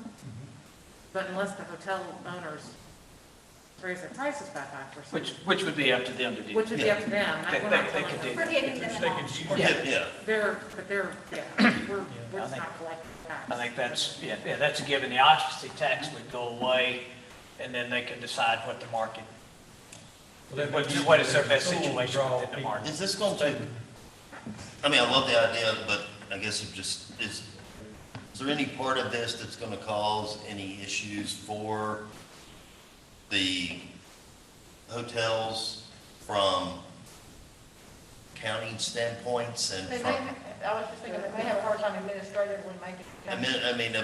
but unless the hotel owners raise their prices by 5%. Which would be up to them to do. Which would be up to them. They could do We're getting them all. Yeah. We're just not collecting tax. I think that's, that's a given. The occupancy tax would go away, and then they can decide what the market, what is their best situation within the market. Is this going to, I mean, I love the idea, but I guess it just is there any part of this that's going to cause any issues for the hotels from counting standpoints and I was just thinking that they have a hard time administratively making. I mean,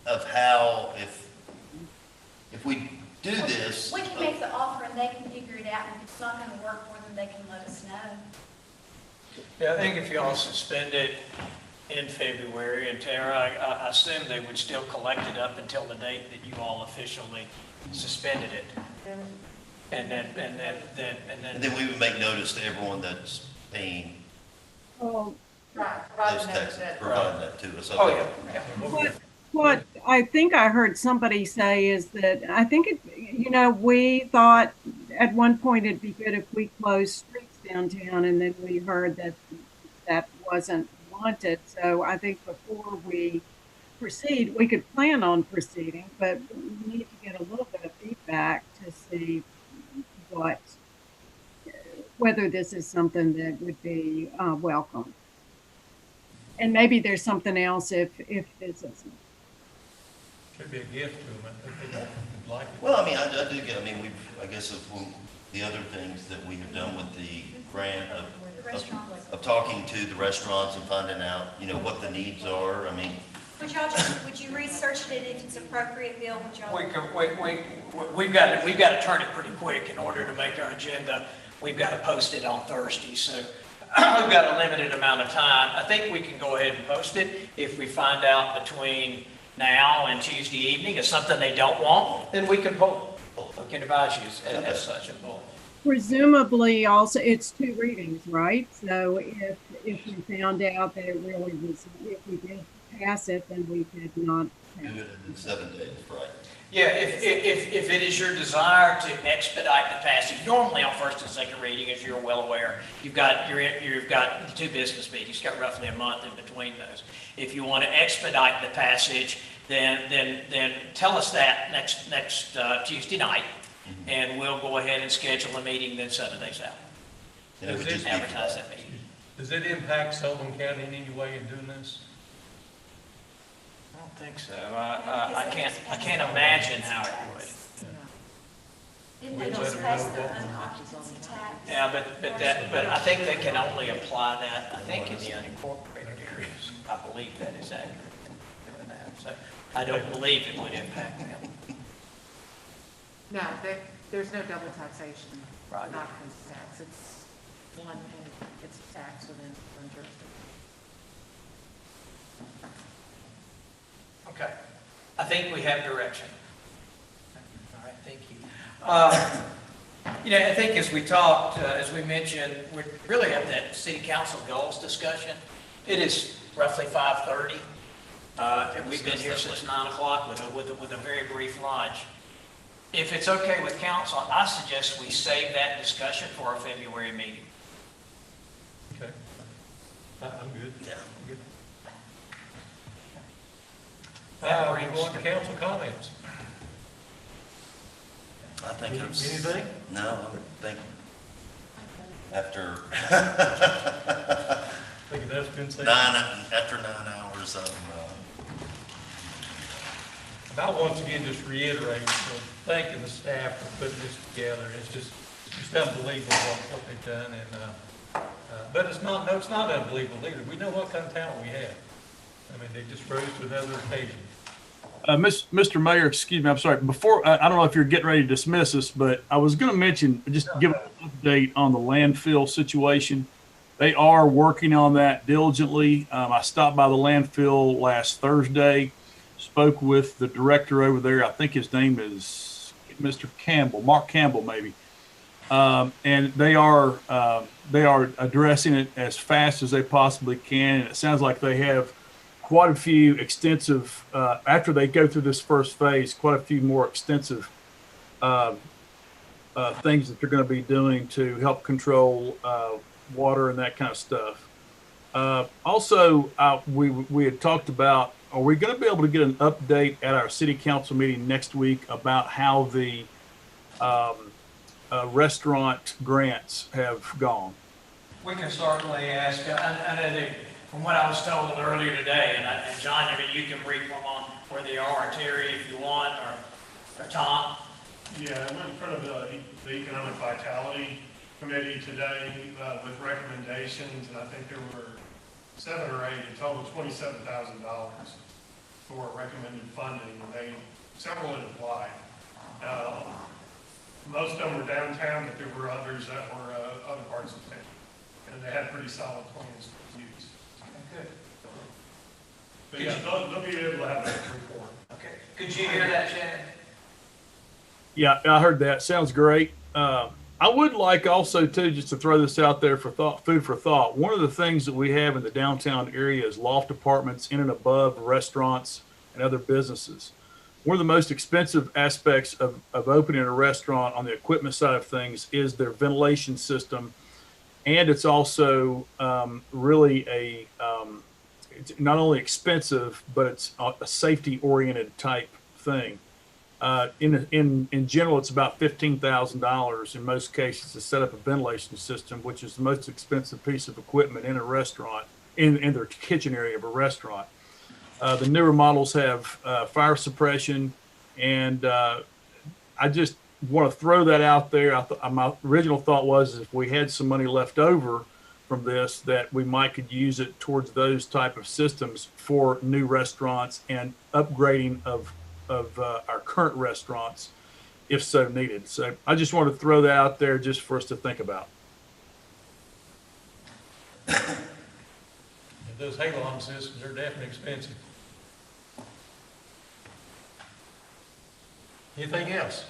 of how, if we do this. We can make the offer and they can figure it out, and if it's not going to work for them, they can let us know. Yeah, I think if you all suspend it in February, and Tara, I assume they would still collect it up until the date that you all officially suspended it. And then. And then we would make notice to everyone that's paying Well, those taxes, providing that to us. Oh, Okay. yeah. what I think I heard somebody say is that I think we thought at one point it'd be good if we closed streets downtown, and then we heard that that wasn't wanted. So I think before we proceed, we could plan on proceeding, but we need to get a little bit of feedback to see whether this is something that would be welcome. And maybe there's something else if this isn't. Could be a gift to them, I think they'd like it. Well, I mean, I do get, I mean, I guess the other things that we have done with the grant of talking to the restaurants and finding out, what the needs are, I mean. Would you research it if it's appropriate, Bill? We've got to turn it pretty quick in order to make our agenda. We've got to post it on Thursday, so we've got a limited amount of time. I think we can go ahead and post it. If we find out between now and Tuesday evening it's something they don't want, then we can pull it. We can advise you as such and pull it. Presumably also it's 2 readings, right? So if we found out that it really was, if we did pass it, then we could not pass Do it in 7 days, right? Yeah, if it is your desire to expedite the passage, normally on first and second reading, as you're well aware, you've got the 2 business meetings, you've got roughly a month in between those. If you want to expedite the passage, then tell us that next Tuesday night, and we'll go ahead and schedule a meeting then 7 days out. And it would just advertise that meeting. Does it impact Sullivan County in any way in doing this? I don't think so. I can't imagine how it would. Yeah, but I think they can only apply that, I think, in the unincorporated areas. I believe that is accurate. So I don't believe it would impact them. No, there's no double taxation. Right. Not because tax, it's one, and it's tax within one jurisdiction. Okay. I think we have direction. All right, thank you. I think as we talked, as we mentioned, we really have that city council goals discussion. It is roughly 5:30. And we've been here since 9 o'clock with a very brief lunch. If it's okay with council, I suggest we save that discussion for our February meeting. Okay. I'm good. Yeah. I'm good. That We're going to council comments. I think it's. Anything? No, I think after. Think that's been said. After 9 hours of. I once again just reiterate, thanking the staff for putting this together. It's just unbelievable what they've done, and but it's not unbelievable either. We know what kind of talent we have. I mean, they just rose to another occasion. Mr. Mayor, excuse me, I'm sorry. Before, I don't know if you're getting ready to dismiss us, but I was going to mention, just give an update on the landfill situation. They are working on that diligently. I stopped by the landfill last Thursday, spoke with the director over there. I think his name is Mr. Campbell, Mark Campbell, maybe. And they are addressing it as fast as they possibly can. And it sounds like they have quite a few extensive, after they go through this first phase, quite a few more extensive things that they're going to be doing to help control water and that kind of stuff. Also, we had talked about, are we going to be able to get an update at our city council meeting next week about how the restaurant grants have gone? We can certainly ask. I know that from what I was told earlier today, and John, I mean, you can brief them on where they are, or Terry if you want, or Tom. Yeah, I went in front of the Economic Vitality Committee today with recommendations, and I think there were 7 or 8, in total $27,000 for recommended funding. Several had applied. Most of them were downtown, but there were others that were other parts of town, and they had pretty solid plans to use. Good. But yeah, they'll be able to have that report. Okay. Could you hear that, Shannon? Yeah, I heard that. Sounds great. I would like also too, just to throw this out there for thought, food for thought. One of the things that we have in the downtown area is loft apartments in and above restaurants and other businesses. One of the most expensive aspects of opening a restaurant on the equipment side of things is their ventilation system. And it's also really it's not only expensive, but it's a safety oriented type thing. In general, it's about $15,000 in most cases to set up a ventilation system, which is the most expensive piece of equipment in a restaurant, in their kitchen area of a restaurant. The newer models have fire suppression, and I just want to throw that out there. My original thought was if we had some money left over from this, that we might could use it towards those type of systems for new restaurants and upgrading of our current restaurants if so needed. So I just want to throw that out there just for us to think about. And those halon systems are definitely expensive. Anything else?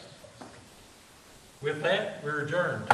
With that, we're adjourned.